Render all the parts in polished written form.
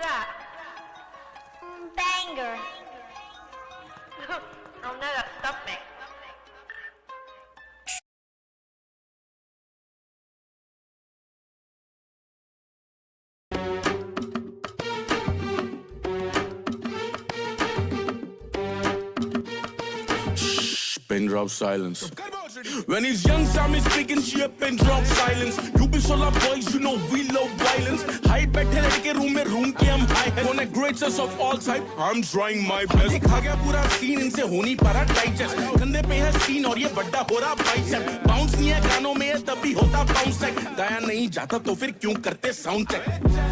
that? Banger. Oh no, that stumped me. Pin drop silence. When he's young, Sam is speaking, she a pin drop silence. You be sola boys, you know we love violence. High बैठे लड़के room में room के हम high है. Connect greatest of all time, I'm trying my best. खा गया पूरा scene, इनसे हो नहीं पा रहा digest. कंधे पे है scene और ये बड़ा हो रहा bicep. Bounce नहीं है गानों में तभी होता bounce check. गाया नहीं जाता तो फिर क्यों करते sound check?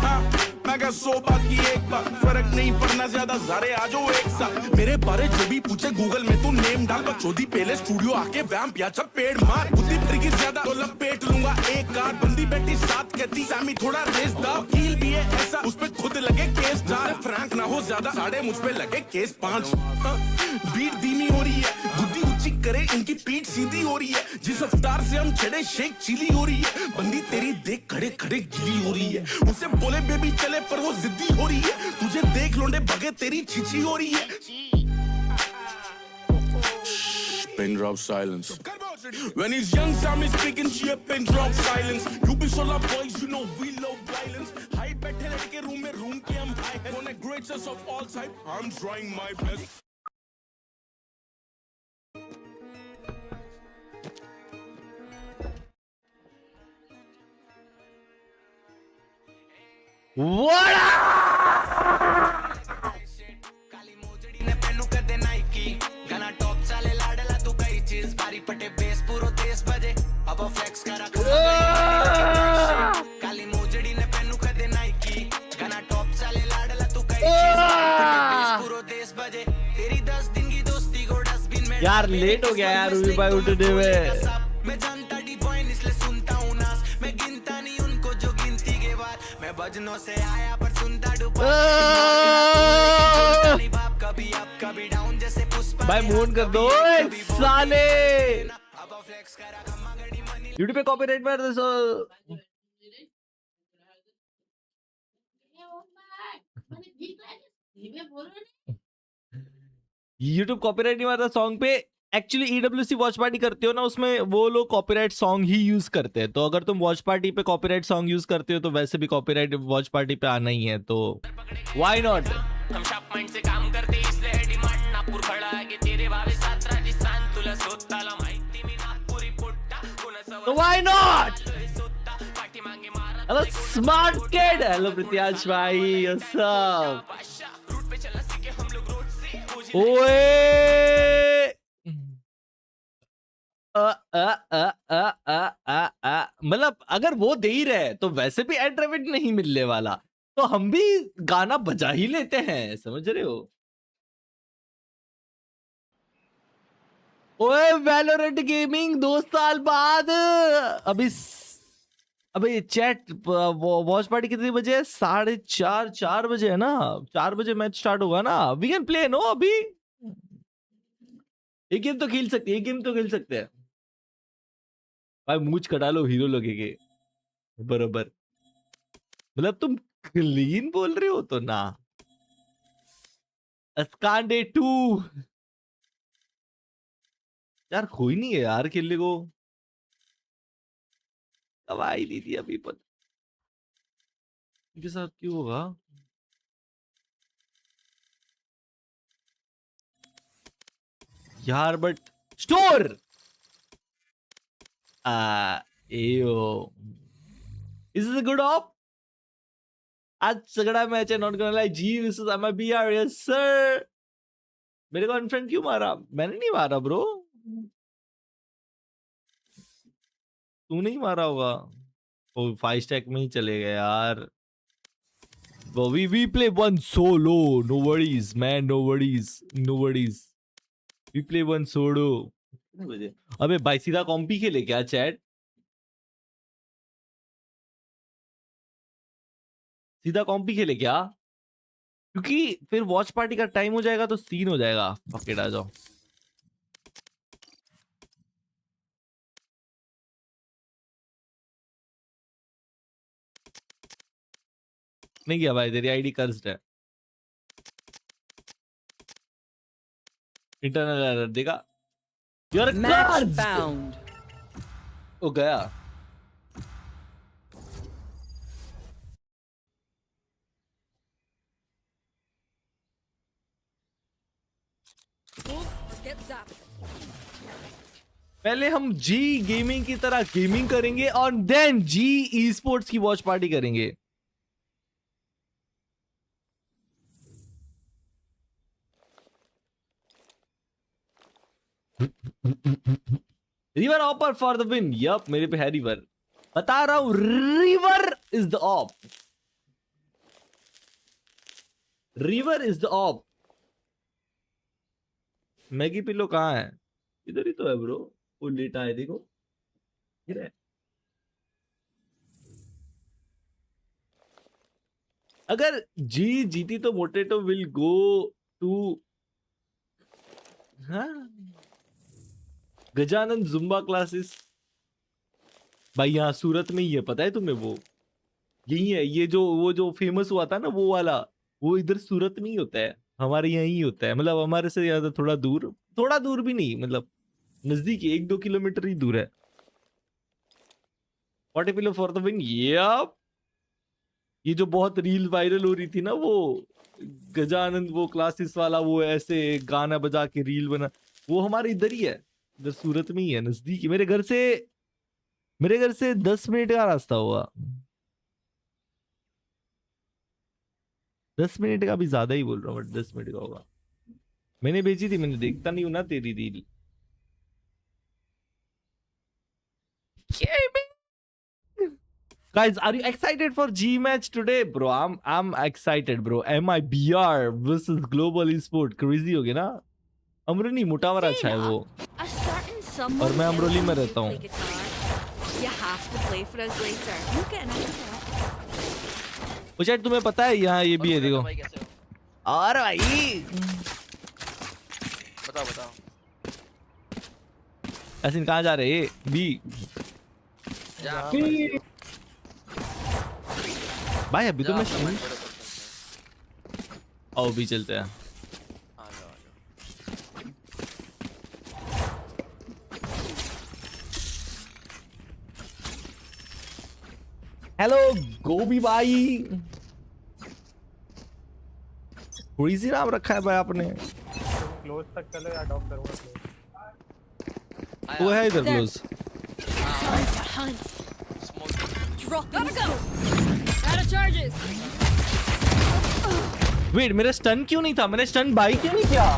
हाँ, मैं क्या 100 बात की एक बात. फर्क नहीं पड़ना ज्यादा ज़ारे आ जाओ एक साथ. मेरे बारे जो भी पूछे गूगल में तू नेम डाल. बकचोदी पहले स्टूडियो आके वैम्प या चल पेड़ मार. बुद्धि फिर की ज्यादा तो लपेट लूंगा एक कार. बंदी बेटी साथ कहती सैमी थोड़ा रेस दा. कील भी है ऐसा उस पे खुद लगे केस डाल. फ्रैंक ना हो ज्यादा साढ़े मुझ पे लगे केस 5. बीट धीमी हो रही है बुद्धि ऊंची करे इनकी पीठ सीधी हो रही है. जिस रफ्तार से हम चढ़े शेक चिली हो रही है. बंदी तेरी देख खड़े खड़े गिली हो रही है. उसे बोले बेबी चले पर वो जिद्दी हो रही है. तुझे देख लोंडे बगे तेरी छिछी हो रही है. Pin drop silence. When he's young, Sam is speaking, she a pin drop silence. You be sola boys, you know we love violence. High बैठे लड़के room में room के हम high है. Connect greatest of all time, I'm trying my best. What काली मोजड़ी ने पेनू कर दे Nike. गाना top चाले लाडला तू कई चीज बारी पटे बेस पूरो देश बजे. अब फ्लेक्स करा काली मोजड़ी ने पेनू कर दे नाइकी. गाना टॉप चाले लाडला तू कई चीज बारी पटे बेस पूरो देश बजे. तेरी 10 दिन की दोस्ती को डस्टबिन में यार लेट हो गया यार रूबी भाई उठने में. मैं जानता डिवाइन इसलिए सुनता हूँ नास. मैं गिनता नहीं उनको जो गिनती के बाद. मैं भजनों से आया पर सुनता डूबा. बाप कभी अप कभी डाउन जैसे पुष्पा. भाई मून कर दो साले. यूट्यूब पे कॉपीराइट मार दो. यूट्यूब कॉपीराइट नहीं मारता सॉन्ग पे. एक्चुअली EWC वॉच पार्टी करते हो ना, उसमें वो लोग कॉपीराइट सॉन्ग ही यूज करते हैं. तो अगर तुम वॉच पार्टी पे कॉपीराइट सॉन्ग यूज करते हो तो वैसे भी कॉपीराइट वॉच पार्टी पे आना ही है. तो व्हाई नॉट. हम शार्प माइंड से काम करते इसलिए डिमांड नागपूर खड़ा आहे की तेरे भावे सात राजस्थान तुला स्वतःला माहिती मी नागपुरी पोट्टा कोणाचं तो व्हाई नॉट. स्वतः पाठी मागे मारा. Hello smart kid. हेलो प्रित्याश भाई व्हाट्स अप. बादशाह रूट पे चलना सीखे हम लोग रोड से. ओए मतलब अगर वो दे ही रहे तो वैसे भी एड रेवेन्यू नहीं मिलने वाला, तो हम भी गाना बजा ही लेते हैं. समझ रहे हो. ओए वैलोरेंट गेमिंग 2 साल बाद. अभी चैट वॉच पार्टी कितने बजे है? 4:30 बजे है ना. 4 बजे मैच स्टार्ट होगा ना. We can play no. अभी एक गेम तो खेल सकते हैं. भाई मूछ कटा लो हीरो लगेगे बराबर. मतलब तुम क्लीन बोल रहे हो तो ना. अस्कांडे 2 यार कोई नहीं है यार खेलने को. दवाई ली थी अभी पर इनके साथ क्यों होगा. यार but store ayo is this a good op. आज तगड़ा मैच है. Not gonna lie. G versus MIBR. Yes sir. मेरे को अनफ्रेंड क्यों मारा? मैंने नहीं मारा ब्रो. तू नहीं मारा होगा. ओ 5 स्टैक में ही चले गए यार. we play one solo. No worries man. No worries. We play one solo. अबे भाई सीधा कॉम्पी खेले क्या चैट? सीधा कॉम्पी खेले क्या? क्योंकि फिर वॉच पार्टी का टाइम हो जाएगा तो सीन हो जाएगा. पकड़ आ जाओ. नहीं किया भाई, तेरी आईडी कर्स्ड है। इंटरनल एरर देखा, you are Match cursed. found. ओ गया। Get zapped. पहले हम जी गेमिंग की तरह गेमिंग करेंगे और देन जी ई स्पोर्ट्स की वॉच पार्टी करेंगे। River op for the win. Yup, मेरे पे है रिवर, बता रहा हूं, river is the op, river is the op. Maggi pillow कहाँ है? इधर ही तो है ब्रो, वो लेटा है, देखो इधर है। अगर जी जीती तो Motato will go to Gajanan zumba classes. भाई यहाँ सूरत में ही है, पता है तुम्हें? वो यही है, ये जो वो जो फेमस हुआ था ना वो वाला, वो इधर सूरत में ही होता है, हमारे यहाँ ही होता है। मतलब हमारे से ज्यादा थोड़ा दूर भी नहीं, मतलब नजदीक 1-2 किलोमीटर ही दूर है। 40 पिलो फॉर द विन। ये जो बहुत रील वायरल हो रही थी ना, वो गजानंद वो क्लासेस वाला, वो ऐसे गाना बजा के रील बना, वो हमारे इधर ही है, इधर सूरत में ही है, नजदीक। मेरे घर से 10 मिनट का रास्ता हुआ। 10 मिनट का भी ज्यादा ही बोल रहा हूँ, बट 10 मिनट का होगा। मैंने भेजी थी, मैंने देखता नहीं हूं ना तेरी reel. Guys, are you excited for G match today, bro? I'm excited, bro. MIBR versus Global Esport, crazy हो गया ना? अमरोली मोटावर अच्छा है वो, और मैं अमरोली में रहता हूँ। मुझे तुम्हें पता है यहाँ ये भी है, देखो। और भाई बताओ ऐसे कहाँ जा रहे हैं? बी भाई अभी तो मैं आओ भी चलते हैं। हेलो गोभी भाई, क्रेजी नाम रखा है भाई आपने। क्लोज तक चलो या ड्रॉप करूंगा क्लोज। वो है इधर क्लोज। वेट, मेरा स्टन क्यों नहीं था? मैंने स्टन बाई क्यों नहीं किया?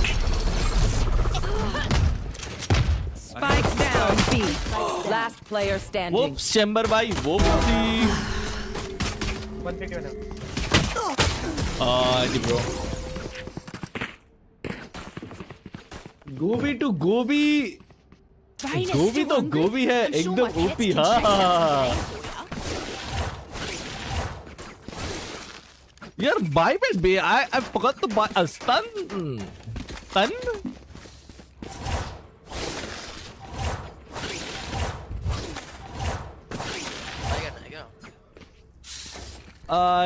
Spikes down B. Last player standing. वो चैम्बर भाई, वो थी। वन पे क्यों ना? ब्रो, गोभी टू गोभी, गोभी तो गोभी है एकदम ओपी। हाँ यार, bye bye I forgot to buy a stun.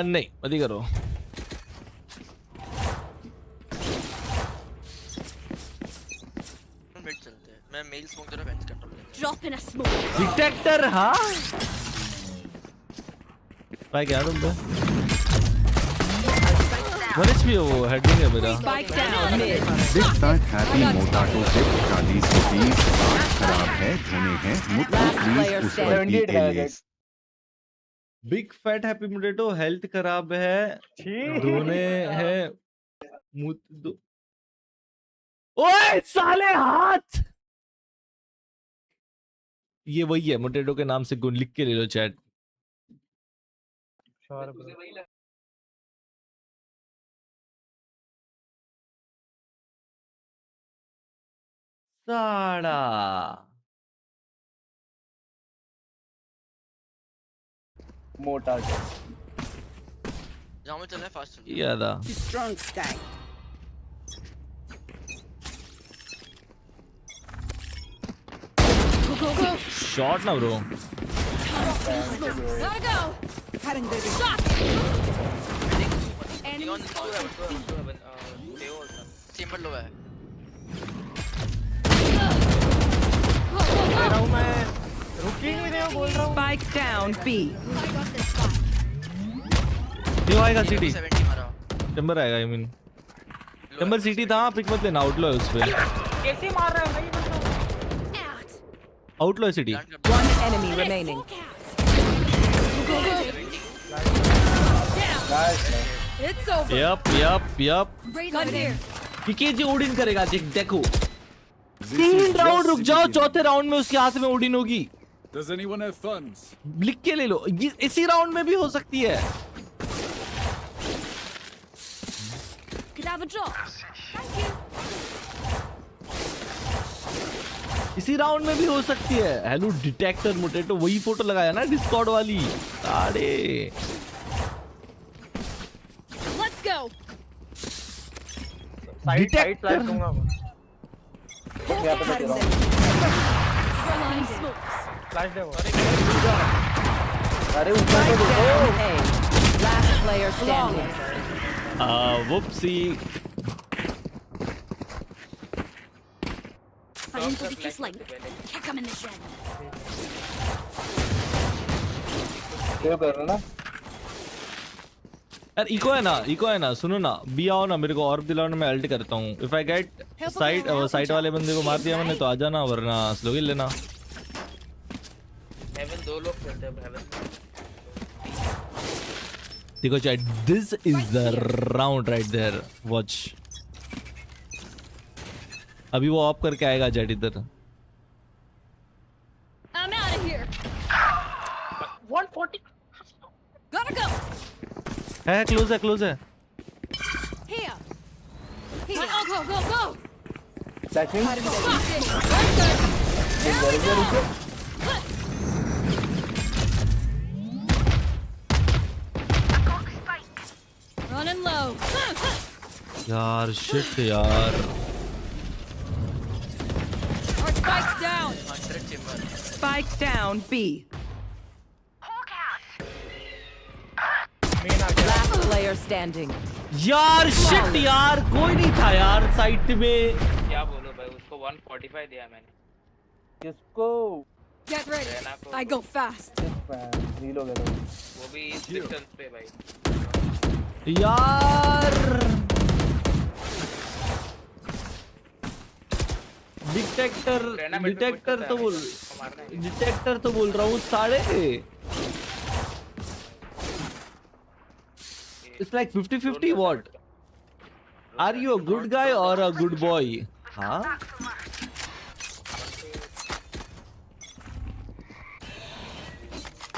नहीं मत ही करो। मैं मेल स्मोक तेरा बेंच कंट्रोल लेंगे। Drop in a smoke. Detector. हाँ भाई क्या तुम पे वरिश भी हो, वो हेडिंग है मेरा। Spike down mid. Big fat happy Motato से 40 रुपीस। खराब है, धोने हैं, मुझको प्लीज उस पर भी एलियस। Big fat happy Motato, health खराब है, धोने हैं मुंह। ओए साले हाथ, ये वही है मोटेटो के नाम से गुण, लिख के ले लो चैट। Sure bro. साड़ा मोटाटो जहाँ में चल रहा है फास्ट चल। ये था Strong stack. Go. शॉट ना bro. Gotta go. Cutting the shot. One chamber low है. कह रहा हूँ मैं रुकी नहीं रहे हो बोल रहा हूँ Spike down B. क्यों आएगा सिटी? 70 मारा. टिम्बर आएगा आई मीन. टिम्बर सिटी था, पिक मत लेना, आउटलो है उस पे. कैसे मार रहा है भाई मतलब आउटलो है city. One enemy remaining. It's over. Yup. Gun here. PKG Odin करेगा, देखो. 3 राउंड रुक जाओ, चौथे राउंड में उसके हाथ में ओडिन होगी. Does anyone have funds? लिख के ले लो, इसी राउंड में भी हो सकती है. Could have a drop. Thank you. इसी राउंड में भी हो सकती है. हेलो डिटेक्टर मोटेटो, वही फोटो लगाया ना डिस्कॉर्ड वाली. अरे Let's go. Side flash detector. दूंगा मैं Line smokes. फ्लैश दे वो Spike down A. Last player standing. वुप्सी. I need to be just like kick him in the shed. यार इको है ना, सुनो ना, बी आओ ना, मेरे को और दिलाओ ना, मैं अल्ट करता हूँ. इफ आई गेट साइड वाले बंदे को मार दिया मैंने तो आ जाना, वरना स्लो किल लेना. हेवन 2 लोग खेलते हैं हेवन. देखो chat, this is the round right there. Watch, अभी वो ऑफ करके आएगा चैट इधर. I'm out of here. 140 Gotta go. है क्लोज है. Here. Here. Go. Running low. यार शिट यार. Our spike's down. 100 chamber. Spike down B. Main आ गया Last player standing. यार शिट यार, कोई नहीं था यार साइड में. क्या बोलो भाई, उसको 145 दिया मैंने. Get ready. I go fast. वो भी इस डिस्टेंस पे भाई. यार डिटेक्टर तो बोल रहा हूँ साढ़े. It's like 50-50 what? Are you a good guy or a good boy? हाँ?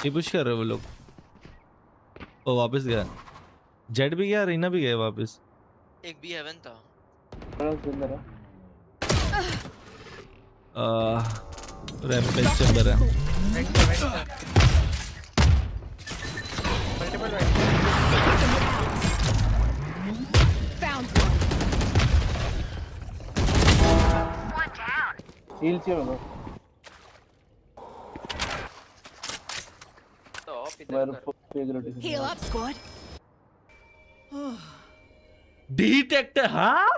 ये पुश कर रहे वो लोग. ओ वापस गया. जेड भी गया, रीना भी गया वापस. एक भी हेवन था. रैम्पेज चैम्बर है. Multiple Found one. तो ऑफ इधर. Heal up, squad. डिटेक्टर. हाँ,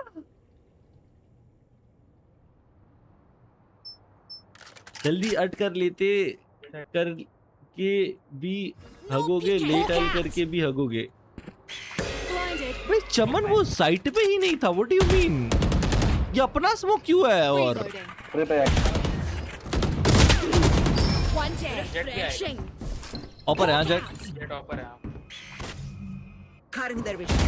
जल्दी अट कर लेते, कर के भी हगोगे, लेट आई करके भी हगोगे. Blinded. भाई चमन वो साइट पे ही नहीं था. What do you mean? ये अपना स्मोक क्यों है? और Reloading. One day. Jet भी आएगा. Flashing. ऑपर है जेट. जेट ऑफर है. Cutting their vision.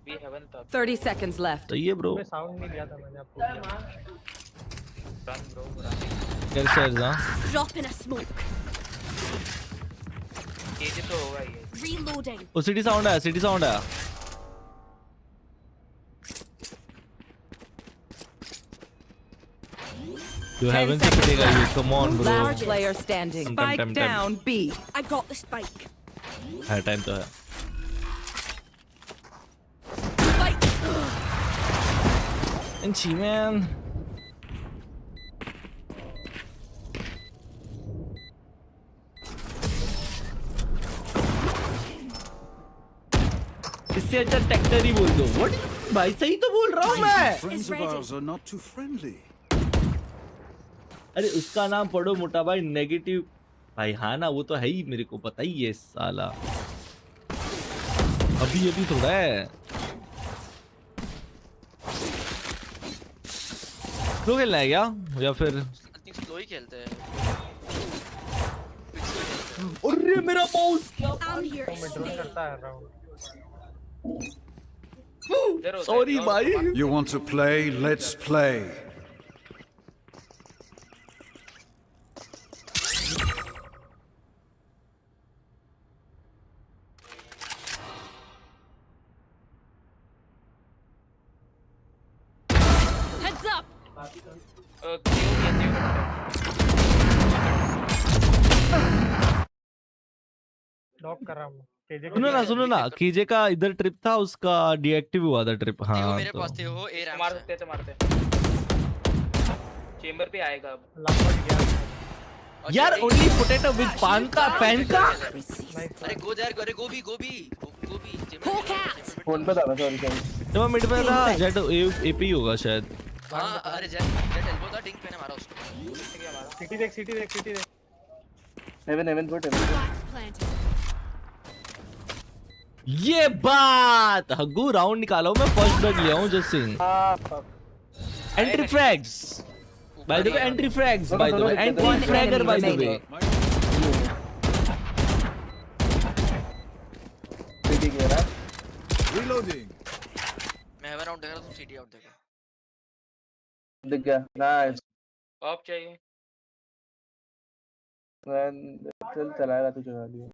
भी हेवन था. 30 seconds left. सही है ब्रो. में साउंड नहीं दिया था मैंने आपको. Run bro run. कैसे है ना? Drop in a smoke. ये तो होगा ये. Reloading. वो सिटी साउंड है. You haven't seen it, come on bro. Last player standing. Spike Time. down B. I got the spike. है टाइम तो है. Spike. Inchi man. इससे अच्छा ट्रैक्टर ही बोल दो। व्हाट भाई, सही तो बोल रहा हूँ मैं। Friends of ours are not too friendly. अरे उसका नाम पढ़ो मोटा भाई, नेगेटिव भाई। हाँ ना, वो तो है ही, मेरे को पता ही है साला। अभी अभी थोड़ा है। स्लो खेलना है क्या, या फिर स्लो ही खेलते हैं। अरे मेरा माउस क्या। I'm here. मैं ड्रोन करता है राउंड। सॉरी भाई। You want to play? Let's play. Heads up. Lock कर रहा हूँ केजे सुनो ना, कीजे का इधर ट्रिप था, उसका डीएक्टिव हुआ था ट्रिप। वो हाँ मेरे तो पास थे, वो ए रैम मारते चेंबर पे आएगा अब। लॉक गया। यार ओनली पोटैटो विद पान का पैन का। अरे गो देयर, अरे गोभी Hawk out. फोन पे था मैं, सॉरी सॉरी। तो मिड में था, जेट एपी होगा शायद। हां अरे जेट एल्बो था, डिंग पे ने मारा उसको। सिटी देख। Haven foot Haven. Flash planted. ये बात हग्गू राउंड निकाला हूं मैं, फर्स्ट ब्लड लिया हूं just Singh. Entry फ्रैग्स by the way, entry फ्रैग्स by the way, entry fragger by the way. City गिर रहा है। Reloading. मैं हेवन आउट देख रहा हूं, तुम सीटी आउट देखो। दिख गया। नाइस। ऑफ चाहिए। चल चलाएगा तू, चला लिया।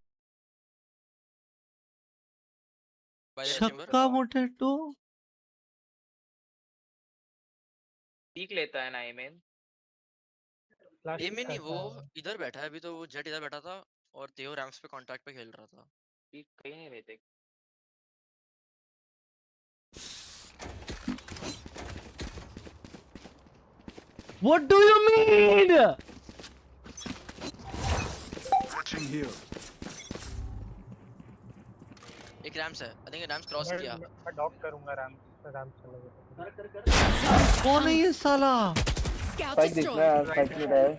छक्का मोटेटो पीक लेता है ना एमेन। ए में नहीं, वो इधर बैठा है अभी तो। वो जेट इधर बैठा था और तेओ रैम्स पे कांटेक्ट पे खेल रहा था। पीक कहीं नहीं लेते। What do you mean? Watching here. एक रैम्स है, आई थिंक रैम्स क्रॉस किया। मैं डॉक करूंगा रैम चलेगा। कौन है ये साला? Scout स्पाइक दिख रहा है, destroyed. स्पाइक नहीं रहा है।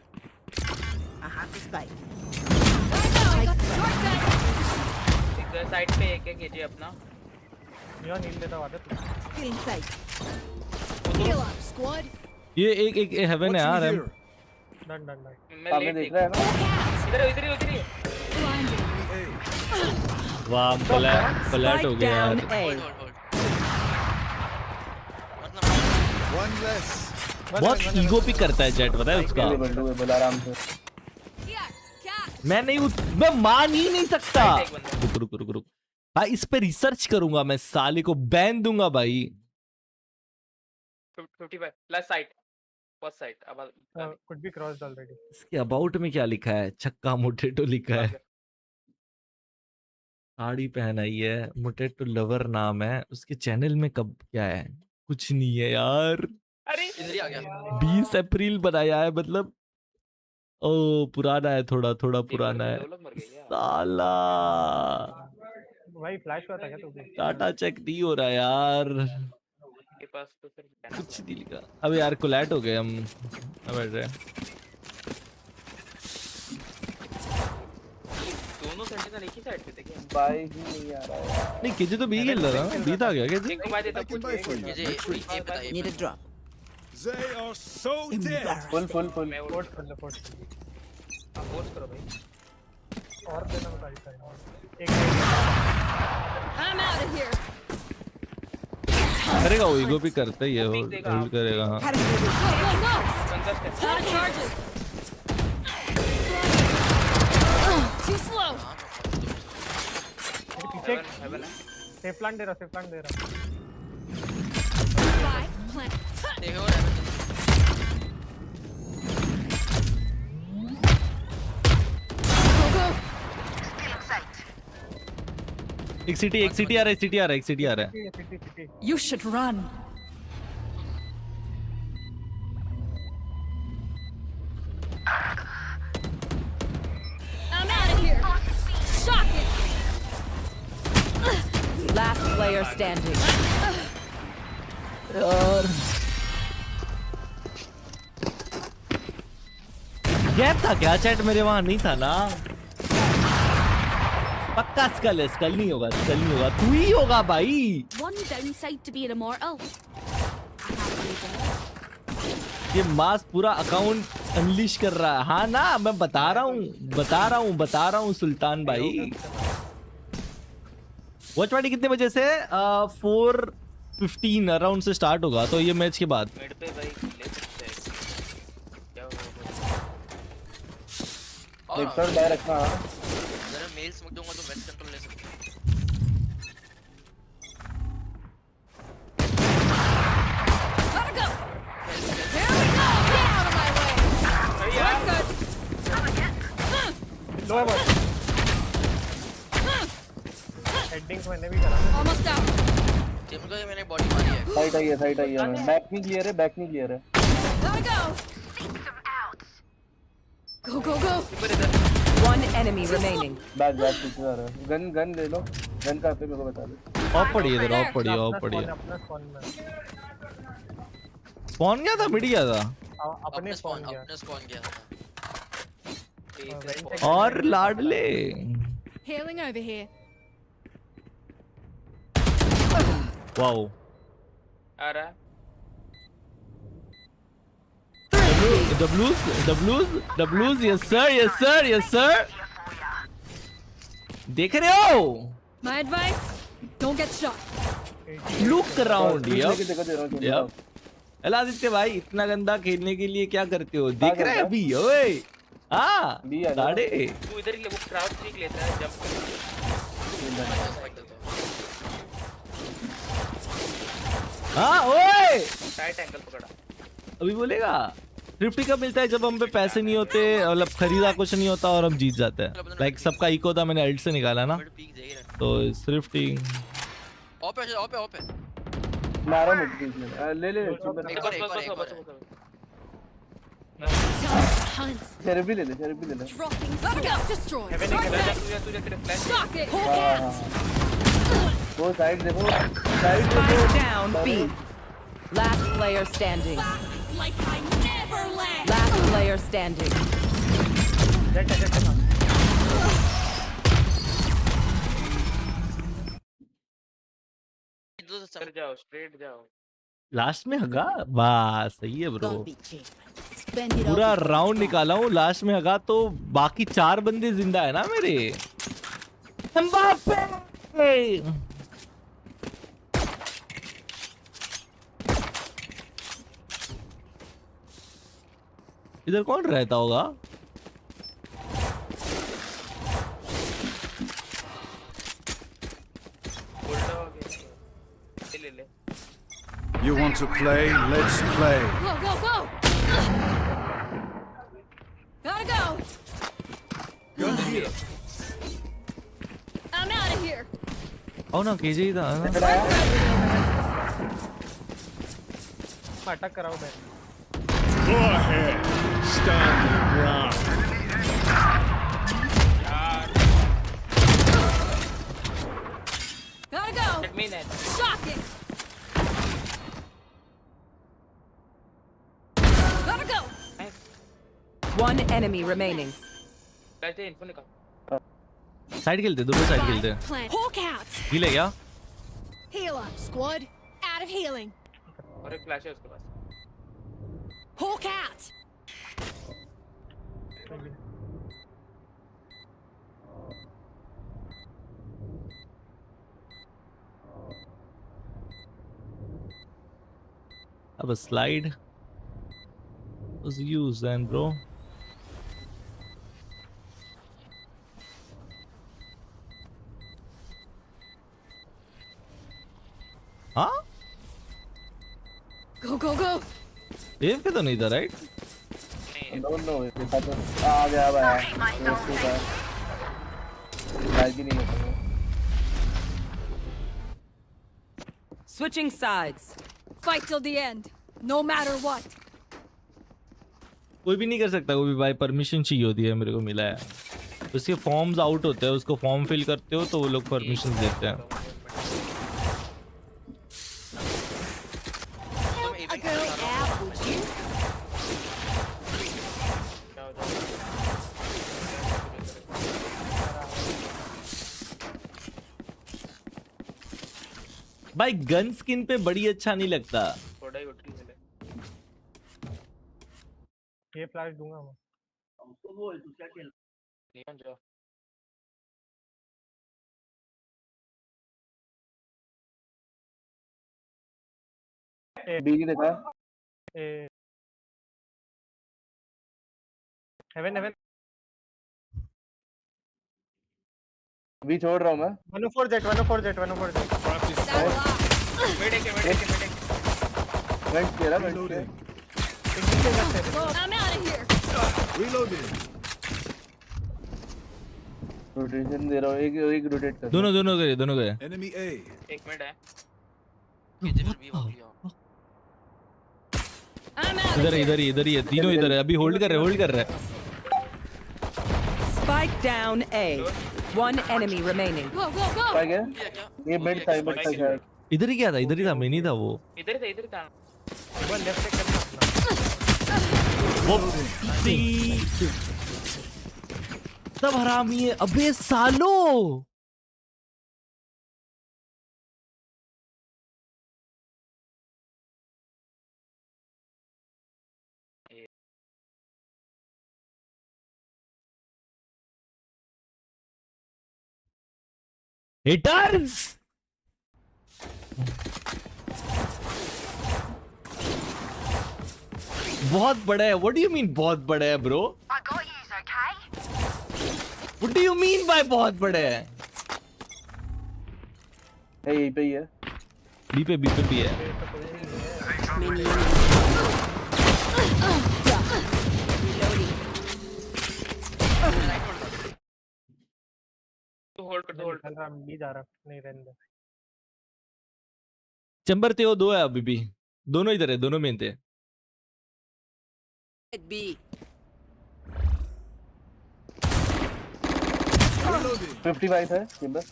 एक साइड पे एक केजे अपना। नियो नील देता वादा। Heal up, squad. ये एक हेवन है यार। Watching here. डन। मैं सामने लेट देख रहा है ना। इधर ही। Blinded. वाह, फ्लैट हो गया यार। होल्ड मतलब One less. बहुत ईगो पिक करता है जेट, पता है उसका। डुएबल आराम से। Here. Catch. मैं मान ही नहीं सकता। एक बंदा। रुक भाई, इस पे रिसर्च करूंगा मैं, साले को बैन दूंगा भाई। 55 प्लस साइड, फर्स्ट साइड। अब कुड बी क्रॉस्ड ऑलरेडी। इसके अबाउट में क्या लिखा है? छक्का मोटेटो लिखा है। साड़ी पहनाई है, मोटेटो लवर नाम है उसके। चैनल में कब क्या है? कुछ नहीं है यार। अरे इधर ही आ गया। 20 अप्रैल बनाया है, मतलब ओ पुराना है, थोड़ा पुराना है साला। भाई फ्लैश हुआ था क्या तू भी? डाटा चेक नहीं हो रहा यार, के पास तो फिर कुछ नहीं लिखा। अब यार कोलैट हो गए हम। अब बैठ रहे हैं। दोनों सेंटिनल एक ही साइड पे थे क्या? बाइक ही नहीं आ रहा है। नहीं केजी तो बी खेल रहा था। बी था क्या केजी? एक को मैं देता I can buy for you. ये जे ये पता है। Need a drop. They are so dead. Full. मैं फोर्स कर लो फोर्स। आप फोर्स करो भाई। और देना बता एक I'm out of here. करेगा वो, ईगो भी करता ही है, होल्ड करेगा। हाँ Go, go, go. कंजस्ट है। Out of charges. Too slow. पीछे हेवन है। सेफ प्लांट दे रहा। Spy plant. देखो रैम। Go, go. एक सिटी आ रहा है। City. You should run. I'm out of here. Shock it. Last player standing. यार गैप था क्या चैट मेरे वहां नहीं था ना पक्का स्कल है स्कल नहीं होगा तू ही होगा भाई One downside to being immortal. ये मास पूरा अकाउंट अनलिश कर रहा है हाँ ना मैं बता रहा हूँ सुल्तान भाई वॉच पार्टी कितने बजे से 4:15 अराउंड से स्टार्ट होगा तो ये मैच के बाद मिड पे भाई ले सकते हैं क्या होगा एक तर डाय रखना अगर मेल स्मोक दूंगा तो मैच कंट्रोल ले सकते हैं Gotta go. Here we go. Get out of my way. We're good. लो है बस हेडिंग्स मैंने भी करा Almost out. टीम को ये मैंने बॉडी मारी है साइड आई है बैक नहीं क्लियर है Gotta go. Go, go, go. One enemy remaining. Back पीछे आ रहा है गन ले लो गन कहां पे मेरे को बता दो ऑफ पड़ी है इधर ऑफ पड़ी है अपना स्पॉन में स्पॉन गया था मिड गया था अपने स्पॉन गया अपने स्पॉन गया और लाडले Healing over here. वाओ आ रहा है W's yes sir देख रहे हो My advice: don't get shot. Look around लेके देखो दे रहा हूं आदित्य भाई इतना गंदा खेलने के लिए क्या करते हो देख रहे हैं अभी ओए हाँ बी आ गया। साढ़े तू इधर ही ले वो क्राउड सीख लेता है जंप हाँ ओए टाइट एंगल पकड़ा अभी बोलेगा 50 कब मिलता है जब हम पे पैसे नहीं होते मतलब खरीदा कुछ नहीं होता और हम जीत जाते हैं लाइक सबका इको था मैंने अल्ट से निकाला ना तो thrifty ऑफ है मारो मिड ले एक और Hunt. थेरेपी ले ले Dropping. Gotta go. Destroy. Haven Right निकल back. तुझे तेरे फ्लैश Shock it. Whole हाँ cats. वो साइड देखो Spike down B. Last player standing. Like I never left. Last player standing. Jet जाओ स्ट्रेट जाओ लास्ट में हगा वाह सही है ब्रो Spend it पूरा all. राउंड निकाला हूँ लास्ट में हगा तो बाकी 4 बंदे जिंदा है ना मेरे एम्बाप्पे इधर कौन रहता होगा उल्टा हो गया ले You want to play? Let's play. Go, go, go. Gotta go. I'm out of here. ओ ना केजे था ना अटैक कराओ बे Go ahead. Stand your ground. Gotta go. Let me net Shock it. Gotta go. One enemy remaining. Flash they info निकाल side खेलते दोनों side खेलते Plant. Hulk out. Heal है क्या Heal up, squad. Out of healing. और एक flash है उसके पास Hulk out. अब slide was used then bro हाँ Go, go, go. एम पे तो नहीं था राइट नो आ गया भाई लाइक ही नहीं होता Switching sides. Fight till the end. No matter what. कोई भी नहीं कर सकता कोई भी भाई परमिशन चाहिए होती है मेरे को मिला है उसके फॉर्म्स आउट होते हैं उसको फॉर्म फिल करते हो तो वो लोग परमिशन देते हैं भाई गन स्किन पे बड़ी अच्छा नहीं लगता। थोड़ा ही उठी है। ये फ्लैश दूंगा मैं। नियन जो बी की देखा ए हेवन हेवन बी छोड़ रहा हूँ मैं 104 जेट 104 जेट 104 जेट मिड एक वेंट तेरा vent I'm out of here. Reloading. Rotation दे रहा हूँ एक रोटेट कर दोनों गए। Enemy A. एक मिनट है। केजेबल भी हो गया। I'm out of इधर here. ही है, तीनों इधर है। अभी होल्ड कर रहे। Spike down A. One enemy remaining. Go, go, go. क्या गया ये क्या? ये मिड था शायद इधर ही था, मैं नहीं था वो। इधर था। वो लेफ्ट से करना अपना वो सब हरामी है। अबे सालो हिटर्स बहुत बड़ा है। व्हाट डू यू मीन बहुत बड़ा है bro? What do you mean by बहुत बड़ा है? यहीं पे ही है बी पे भी है। तू होल्ड कर होल्ड चल रहा बी जा रहा नहीं रहने दे चंबर ते वो दो है अभी भी। दोनों इधर है, दोनों मेन थे। B. 55 है chamber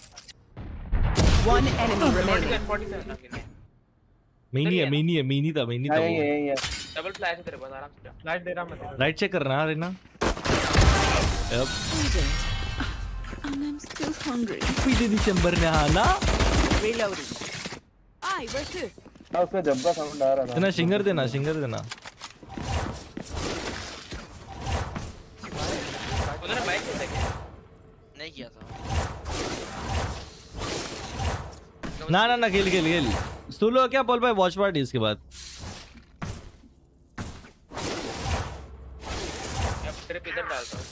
One enemy remaining. 47 many है। था हाँ वो। यही है डबल फ्लैश है तेरे पास, आराम से जा। फ्लैश दे रहा मैं तेरे राइट चेक करना रेना। अब And I'm still hungry. पीछे दिसंबर ने आना। Reloading. Aye, where to? हाँ उसका जंप का साउंड आ रहा था देना सिंगर देना। उधर बाइक से क्या? नहीं किया था। ना खेल। सोलो क्या बोल पाए वॉच पार्टी इसके बाद। मैं तेरे पे इधर डालता हूँ।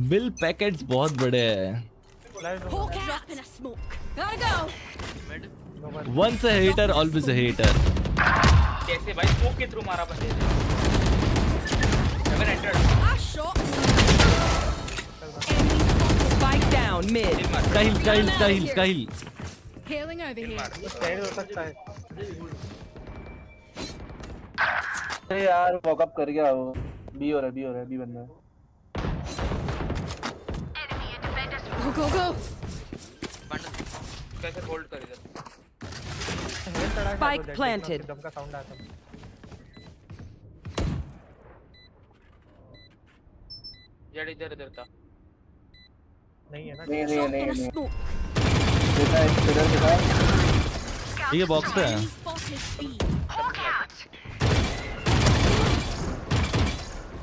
बिल पैकेट्स बहुत बड़े हैं। Flash Hawk out in a smoke. Gotta go. Mid Once a hater, always a hater. कैसे भाई स्मोक के थ्रू मारा बंदे ने? Never entered. I shot. Spike down mid. Skyhill. Healing over here. Side हो सकता है अरे यार वॉकअप कर गया वो बी हो रहा है बी बंदा है Go, go, go. बंडल कैसे होल्ड कर इधर? Spike planted. जंप का साउंड आता है जेड इधर था। नहीं है ना नहीं Shot in a smoke. देखा एक इधर देखा ये बॉक्स पे है। Enemy spotted B.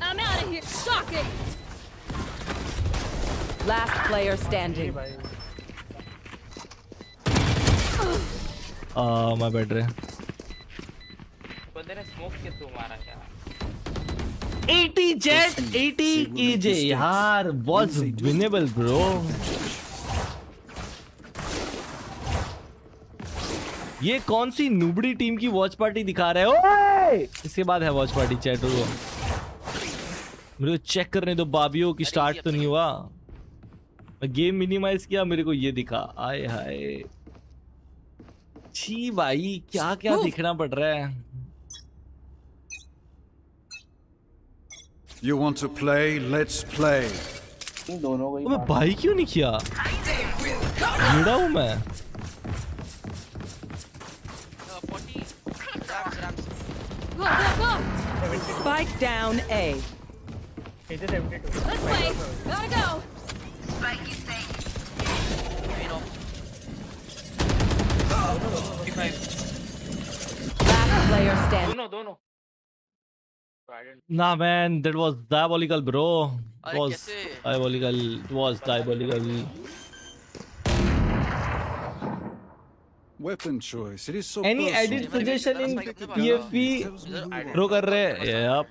I'm out of here. Shocking. Last player standing. भाई मैं बैठ रहे। बंदे ने स्मोक के थ्रू मारा क्या? 80 जेट 80 KJ यार was winnable bro। ये कौन सी नुबड़ी टीम की वॉच पार्टी दिखा रहे हो? इसके बाद है वॉच पार्टी चैट हो। मेरे को चेक करने दो बाबियों की स्टार्ट तो नहीं हुआ। मैं गेम मिनिमाइज किया मेरे को ये दिखा। आए हाय छी भाई क्या क्या दिखना पड़ रहा है। You want to play? Let's play. इन दोनों को ही मैं भाई क्यों नहीं किया? भिड़ा हूँ मैं। 40 rams Go, go, go. Spike down A. KJ 72 This way. Gotta go. दोनों Nah man, that was diabolical bro. अरे Was कैसे? diabolical. It was diabolical. Weapon choice. It is so Any personal. edit suggestion in Spike अपने पास PFP? इधर Throw कर रहे हैं. Yep.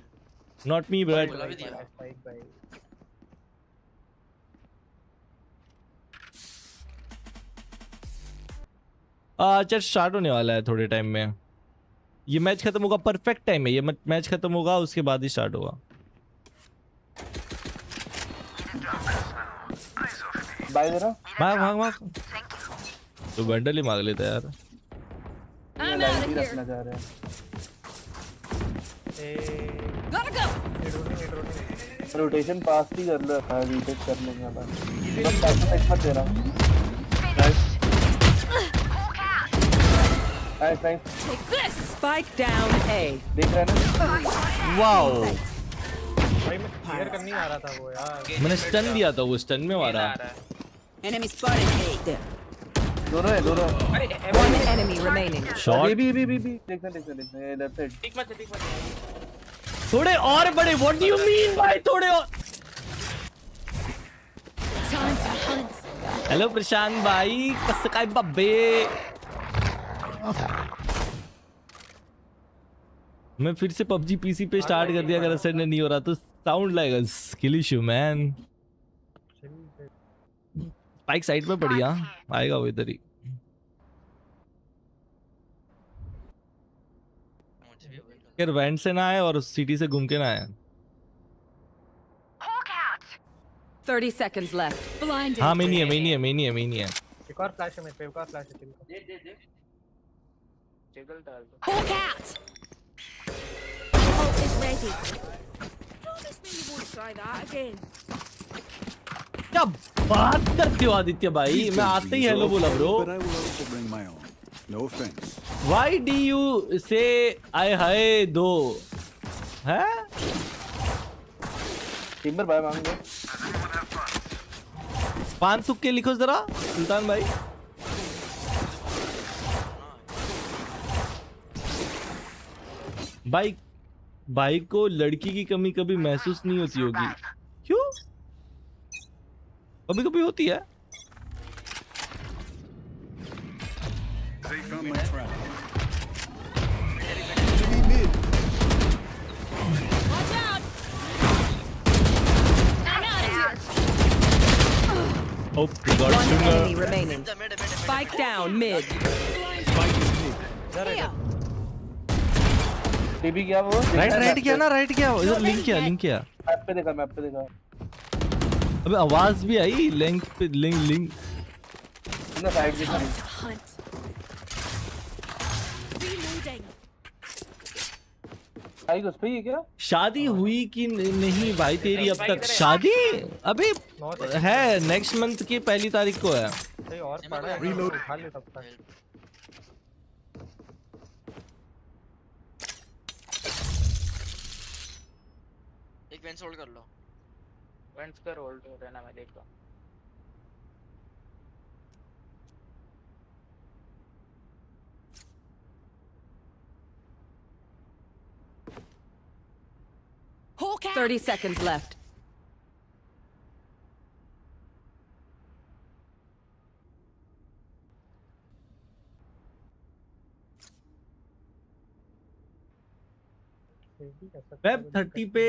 Not me but बोला भी दिया। स्पाइक भाई चल स्टार्ट होने वाला है थोड़े टाइम में. ये मैच खत्म होगा, परफेक्ट टाइम है. ये मैच खत्म होगा उसके बाद ही स्टार्ट होगा. बाय दे रहा भाग भाग भाग. तो बंडल ही मांग लेता है यार. ये लाइन भी रखना चाह रहे हैं. Gotta go. रोटेशन पास ही कर लो. रीसेट कर लेंगे अपन. बस टाइम मत दे रहा. Nice nice. Take this. Spike down A. देख रहे हैं ना. वाओ. भाई मैं क्लियर करने आ रहा था वो यार. मैंने स्टन दिया था, वो स्टन में मारा. Enemy spotted A. दोनों है दोनों. One enemy remaining. शॉट. भी देखना लेफ्ट साइड. ठीक मत थोड़े और बड़े. व्हाट डू यू मीन भाई थोड़े और? Time to hunt. हेलो प्रशांत भाई, कसं काय बब्बे. मैं फिर से PUBG PC पे स्टार्ट कर दिया. अगर असर नहीं हो रहा तो sound like a skill issue man. Spike side में पड़ी. आएगा वो इधर ही. फिर वेंट से ना आए और सिटी से घूम के ना आए. 30 seconds left. Blinded. हाँ मैनी है. एक और फ्लैश है मेरे पे. एक और फ्लैश है. जगल डाल दो. Hawk out. Ult is ready. Promise me you won't try that again. क्या बात करते हो आदित्य भाई. मैं आते ही हेलो बोला bro. But I will also bring my own. No offense. Why do you say I हाय दो है? टिम्बर भाई मांग लो. 5 तुक्के लिखो जरा सुल्तान भाई. भाई को लड़की की कमी कभी महसूस नहीं होती होगी. क्यों? कभी कभी होती है. They found my trap. Watch out. I'm out of here. Oh, we got One Swinger. enemy remaining. Spike down mid. Here. TB क्या वो? राइट किया ना. राइट किया. इधर लिंक किया. मैप पे देखा. अबे आवाज भी आई. लिंक पे लिंक. ना साइड की. Time to hunt. Reloading. आई उस पे ही है क्या? शादी हुई कि नहीं भाई तेरी अब तक? शादी अभी है. नेक्स्ट मंथ की 1 तारीख को है. सही और पड़ा है. Reload. उठा ले तब तक. एक वेंस होल्ड कर लो. वेंट्स कर होल्ड हो रहना. मैं देखता हूं. Hawk out. 30 seconds left. Web 30 पे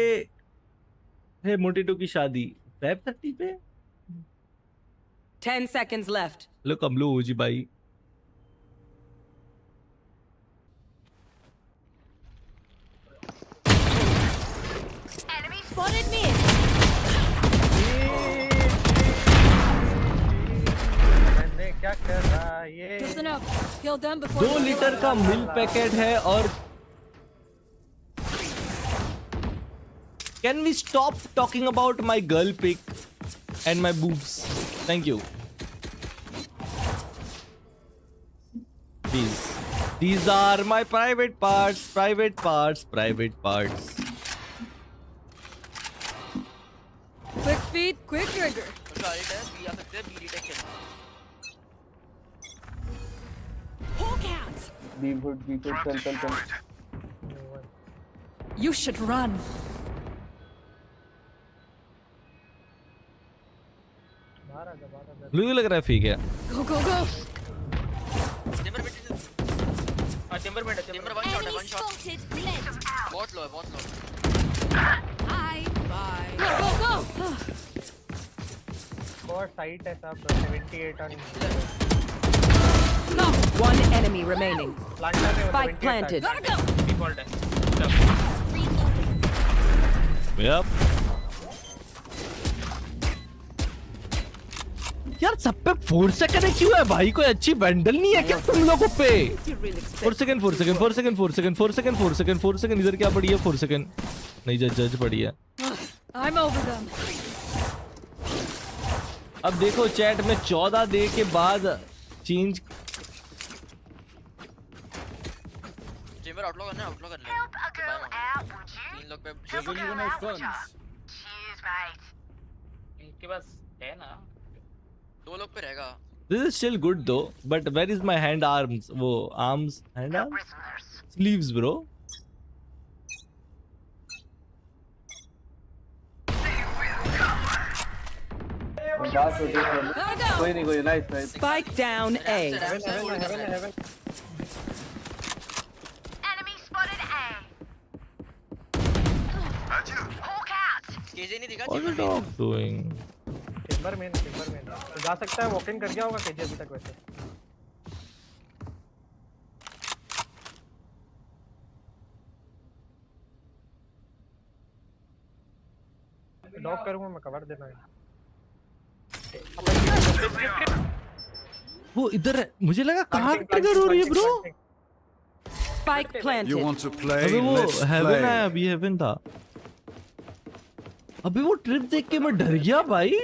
है मोटेटो की शादी. वेब 30 पे 10 seconds left. लो कमलो हो जी भाई. Spotted me. मैंने क्या कर रहा ये? Listen up. Kill them before. 2 litre का मिल्क पैकेट है. और can we stop talking about my girl pic and my boobs? Thank you. These are my private parts. Quick feet, quick trigger. गाड़ी है बी आ सकते हैं. B retake खेलना. Hawk out. B foot चल. You should run. Blue लग रहा है ठीक है. Go, go, go. चेंबर में चेंबर में चेंबर वन शॉट है, वन शॉट. Spotted. Led. बहुत लो है, बहुत लो. Bye. Go, go, go. और साइट है सब 78 on No. One enemy remaining. Planter है. Spike planted. Gotta go. Default है. Yep. यार सब पे 4 सेकंड क्यों है भाई? कोई अच्छी बैंडल नहीं है क्या तुम लोगों पे? 4 second 4 second 4 second 4 second 4 second 4 second 4 second. इधर क्या पड़ी है? 4 सेकंड नहीं, जज पड़ी है. I'm over them. अब देखो चैट में 14 दे के बाद चेंज. चेंबर आउटलो करना है, आउटलो कर ले. 3 लोग पे Giving you no funds. इनके पास है ना. 2 लोग पे रहेगा. This is still good though, but where is my hand arms? वो arms, hand arms, sleeves, bro. कोई नहीं, nice. Spike down A. heaven. KJ नहीं दिखा. What are you Chamber dog doing? Chamber में तो जा सकता है. वॉक इन कर गया होगा केजे अभी तक वैसे. डॉग करूंगा मैं, कवर देना है. वो इधर है. मुझे लगा कहाँ ट्रिगर हो रही है bro. Spike You planted. want to play? अबे वो Let's हेवन play. है, अभी हेवन था. अबे वो ट्रिप देख के मैं डर गया भाई.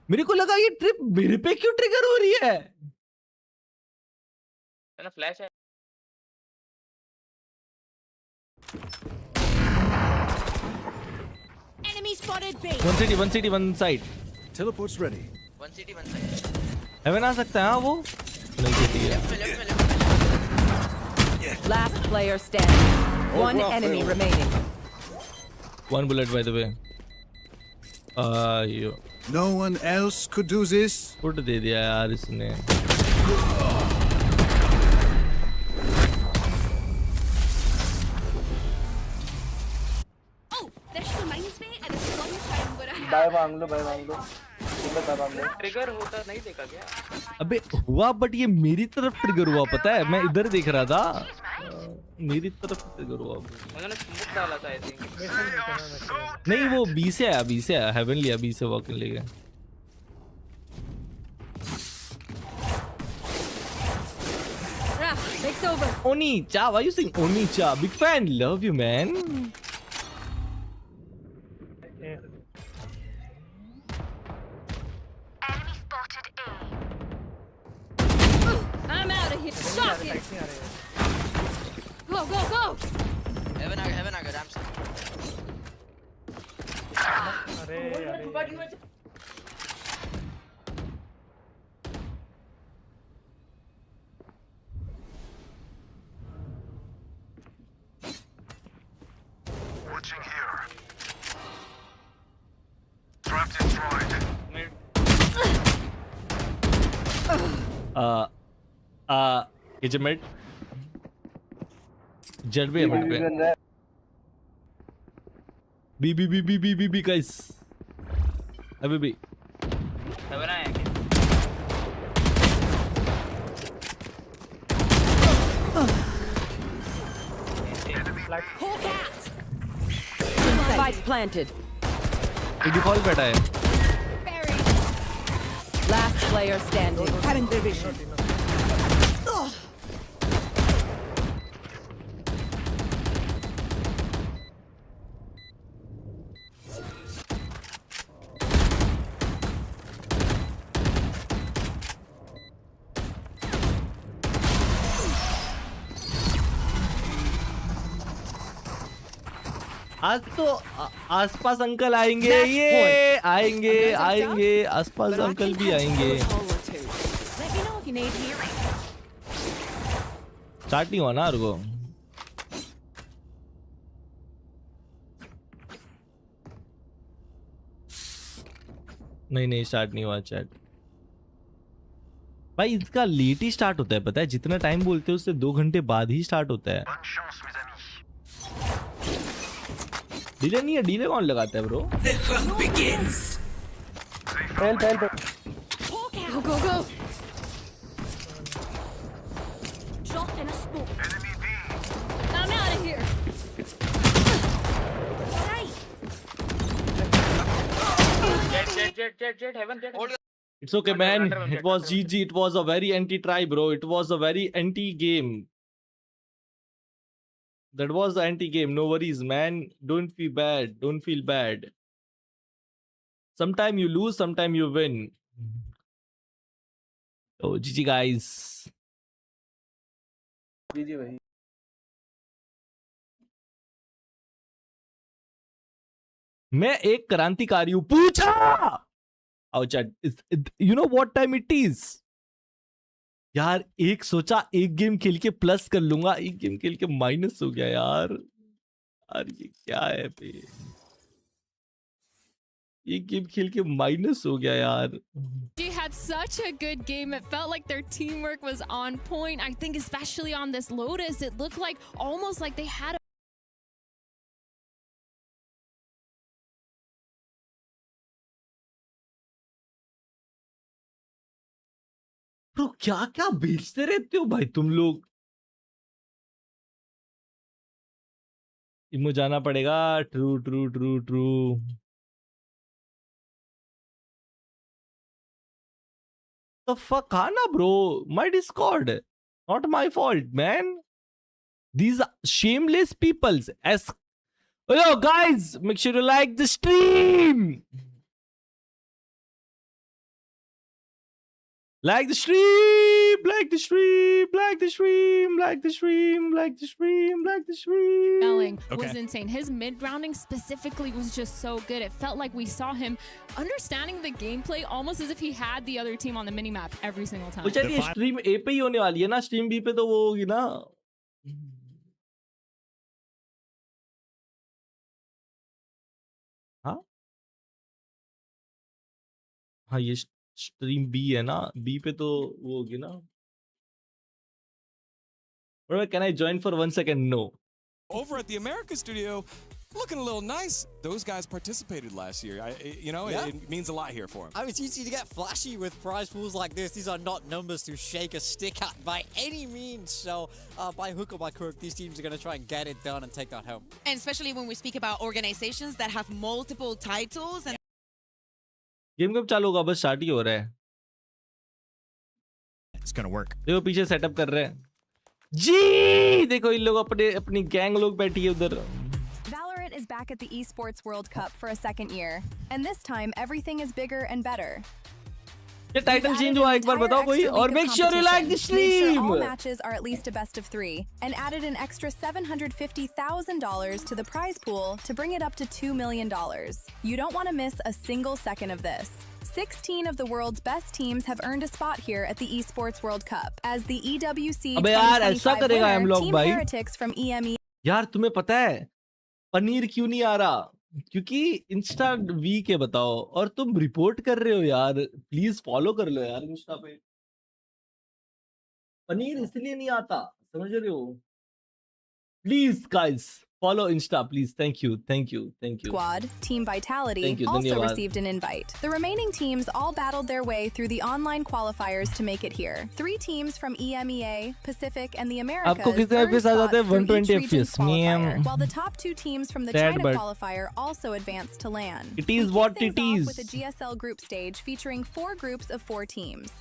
मेरे को लगा ये ट्रिप मेरे पे क्यों ट्रिगर हो रही है. है ना फ्लैश है. Enemy spotted B. One city, one side. Teleport's ready. 1 city 1 side. Heaven आ सकता है. हाँ वो नहीं खेती है. लेफ्ट में. Last player standing. One well, enemy Phil. remaining. One bullet by the way. Yo No one else could do this. फुट दे दिया यार इसने. Oh, that reminds me. At this one time, but I buy मांग लो. Trigger होता नहीं देखा क्या. अबे हुआ बट ये मेरी तरफ ट्रिगर हुआ. पता है मैं इधर देख रहा था. मेरी तरफ ट्रिगर हुआ. उन्होंने स्मोक डाला था आई थिंक. नहीं वो बी से आया. हेवन लिया बी से. वॉक ले गया. Takes over. Oni cha, why you saying Oni cha? Big fan, love you man. I'm out of here. Stop it. Go, go, go. Heaven आ गया रैम से. अरे Kitchen mid. Jet भी है mid पे. B guys. अभी भी. हेवन आया क्या. Hawk out. Spike planted. Default बैठा है. Buried. Last player standing. Cutting their vision. आज तो आसपास अंकल आएंगे. ये आएंगे आसपास अंकल भी आएंगे. Let me know if you need healing. Start नहीं हुआ ना रुको. नहीं स्टार्ट नहीं हुआ चैट भाई। इसका लेट ही स्टार्ट होता है, पता है? जितना टाइम बोलते हैं उससे 2 घंटे बाद ही स्टार्ट होता है। डिले नहीं है, डिले कौन लगाता है ब्रो? पहल Go, go, go. Drop in a smoke. I'm out of here. Right. Jet, heaven, jet. It's okay man, it was GG, it was a very anti-try bro, it was a very anti-game. That was the anti-game, no worries man, don't feel bad, don't feel bad. Sometime you lose, sometime you win. Oh GG guys. जी भाई। मैं एक क्रांतिकारी हूं, पूछा। आओ chat, you know what time it is? यार एक सोचा एक गेम खेल के प्लस कर लूंगा, एक गेम खेल के माइनस हो गया यार। यार ये क्या है बे? एक गेम खेल के माइनस हो गया यार। She had such a good game. It felt like their teamwork was on point. I think especially on this Lotus, it looked like almost like they had a bro क्या क्या बेचते रहते हो भाई तुम लोग? इमो जाना पड़ेगा। True true true true. The fuck Hana bro, my Discord, not my fault man. These are shameless peoples. As hello guys, make sure you like the stream. Like the stream, like the stream, like the stream, like the stream, like the stream, like the stream. Yelling was insane. His mid rounding specifically was just so good. It felt like we saw him understanding the gameplay almost as if he had the other team on the minimap every single time. चलिए stream ए पे ही होने वाली है ना, stream B पे तो वो होगी ना। हाँ हाँ ये स्ट्रीम बी है ना, बी पे तो वो होगी ना। Can I join for 1 second? No. Over at the America studio, looking a little nice. Those guys participated last year. It means a lot here for them. I mean, it's easy to get flashy with prize pools like this. These are not numbers to shake a stick at by any means. So, by hook or by crook, these teams are going to try and get it done and take that home. And especially when we speak about organizations that have multiple titles. And game कब चालू होगा? बस start ही हो रहा है। It's gonna work. देखो पीछे setup कर रहे हैं जी। देखो इन लोग अपनी गैंग लोग बैठी है उधर। Valorant is back at the Esports World Cup for a second year, and this time everything is bigger and better. ये टाइटल चेंज हुआ एक बार बताओ कोई? और make sure you like the Made sure stream. all matches are at least a best of 3, and added an extra $750,000 to the prize pool to bring it up to $2 million. You don't want to miss a single second of this. 16 of the world's best teams have earned a spot here at the Esports World Cup as the EWC अबे यार ऐसा 2025 करेगा हम winner, लोग Team भाई। Heretics from EME. यार तुम्हें पता है पनीर क्यों नहीं आ रहा? क्योंकि इंस्टा वीक है बताओ, और तुम रिपोर्ट कर रहे हो यार। प्लीज फॉलो कर लो यार इंस्टा पे। पनीर इसलिए नहीं आता, समझ रहे हो? Please guys follow Insta please. Thank you, thank you, thank you. Squad, Team Vitality, Thank you, also धन्यवाद। received an invite. The remaining teams all battled their way through the online qualifiers to make it here. 3 teams from EMEA, Pacific, and the Americas आपको कितने earned FPS आ जाते हैं? spots through each 120 region's FPS, qualifier, ma'am। while the top 2 teams from the Sad, China but qualifier also advanced to LAN. it is We what kick it things is। off with a GSL group stage featuring 4 groups of 4 teams.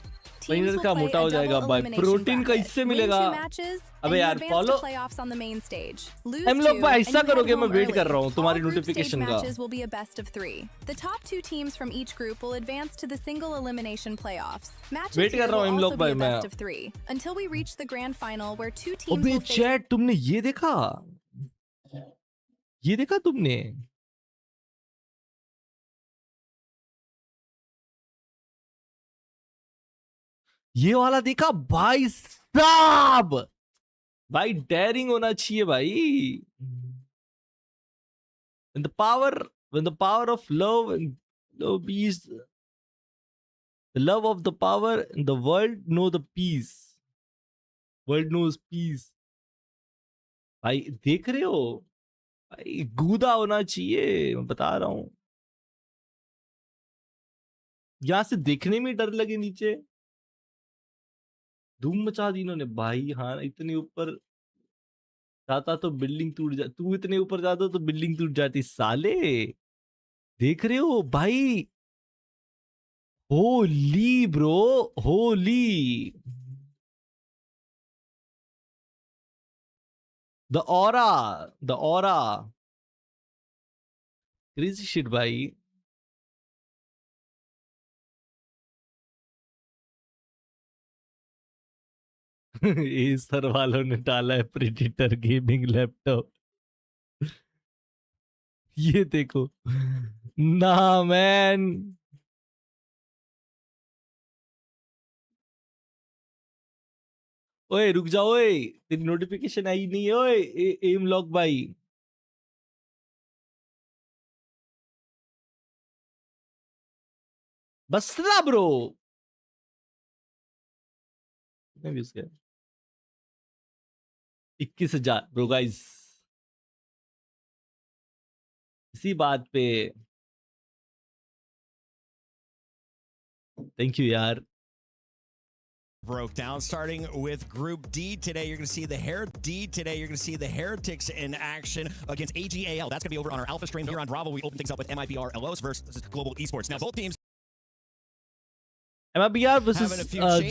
Paneer Teams will का play मोटा a हो जाएगा double भाई। elimination protein bracket. कैसे Win मिलेगा? 2 matches, and अबे you यार advance follow. to playoffs on the main stage. Lose हम लोग 2, भाई and ऐसा you head करोगे, मैं home वेट early. कर रहा हूँ तुम्हारी All group stage नोटिफिकेशन का। matches will be a best of 3. The top 2 teams from each group will advance to the single elimination playoffs. Matches wait here कर रहा हूँ will इन also लोग be भाई a मैं। best of 3 until we reach the grand final where 2 teams अबे will face. Chat तुमने ये देखा? ये देखा तुमने? ये वाला देखा भाई साहब? भाई डेयरिंग होना चाहिए भाई। when the power of love and love is The love of the power, the world know the peace. World knows peace. भाई देख रहे हो भाई, गूदा होना चाहिए, मैं बता रहा हूं। यहां से देखने में डर लगे नीचे। धूम मचा दी इन्होंने भाई। हाँ, इतने ऊपर जाता तो बिल्डिंग टूट जा, तू इतने ऊपर जाता तो बिल्डिंग टूट जाती साले। देख रहे हो भाई, Holi bro, Holi. The aura, the aura, crazy shit भाई। एसर वालों ने डाला है प्रेडिटर गेमिंग लैपटॉप। ये देखो ना मैन। ओए रुक जाओ, ओए तेरी नोटिफिकेशन आई नहीं है। ओए एम लॉक भाई, बस ना ब्रो। 21,000 bro guys. इसी बात पे थैंक यू यार। Broke down, starting with Group D today. You're going to see the Heretics in action against AGAL. That's going to be over on our Alpha stream here on Bravo. We open things up with MIBR LOs versus Global Esports. Now both teams MIBR versus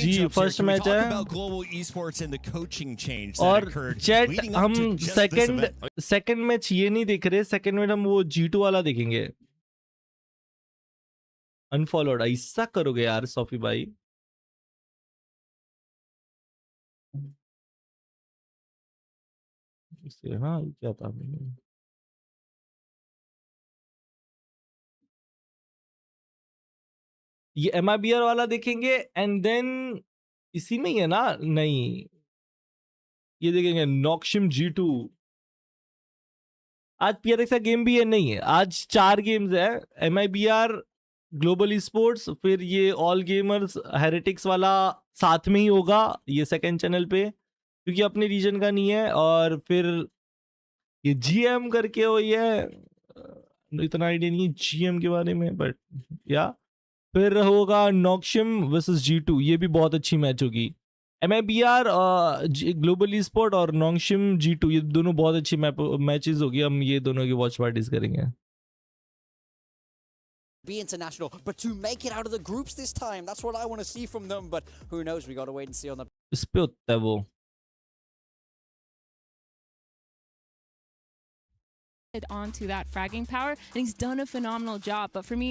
G first match है। about Global Esports and the coaching change that और occurred chat leading up हम to just this event. Second match ये नहीं देख रहे, second match हम वो G2 वाला देखेंगे। अनफॉलोड ऐसा करोगे यार सोफी भाई? हाँ क्या था, ये MIBR वाला देखेंगे एंड देन इसी में ही है ना? नहीं, ये देखेंगे नॉक्शिम G2। आज PRX का गेम भी है नहीं है, आज 4 गेम्स है। MIBR, ग्लोबल ई-स्पोर्ट्स, फिर ये ऑल गेमर्स हेरेटिक्स वाला साथ में ही होगा ये सेकंड चैनल पे, क्योंकि अपने रीजन का नहीं है। और फिर ये GM करके हो, ये इतना आइडिया नहीं है GM के बारे में, बट या फिर होगा नॉक्शिम वर्सेस G2। ये भी बहुत अच्छी मैच होगी। MIBR ग्लोबल ई स्पोर्ट और नॉक्शिम G2, ये दोनों बहुत अच्छी मैचेस होगी। हम ये दोनों की वॉच पार्टीज करेंगे। Be international, but to make it out of the groups this time, that's what I want to see from them. But who knows? We got to wait and see on the. इस पे होता है वो। Onto that fragging power, and he's done a phenomenal job. But for me,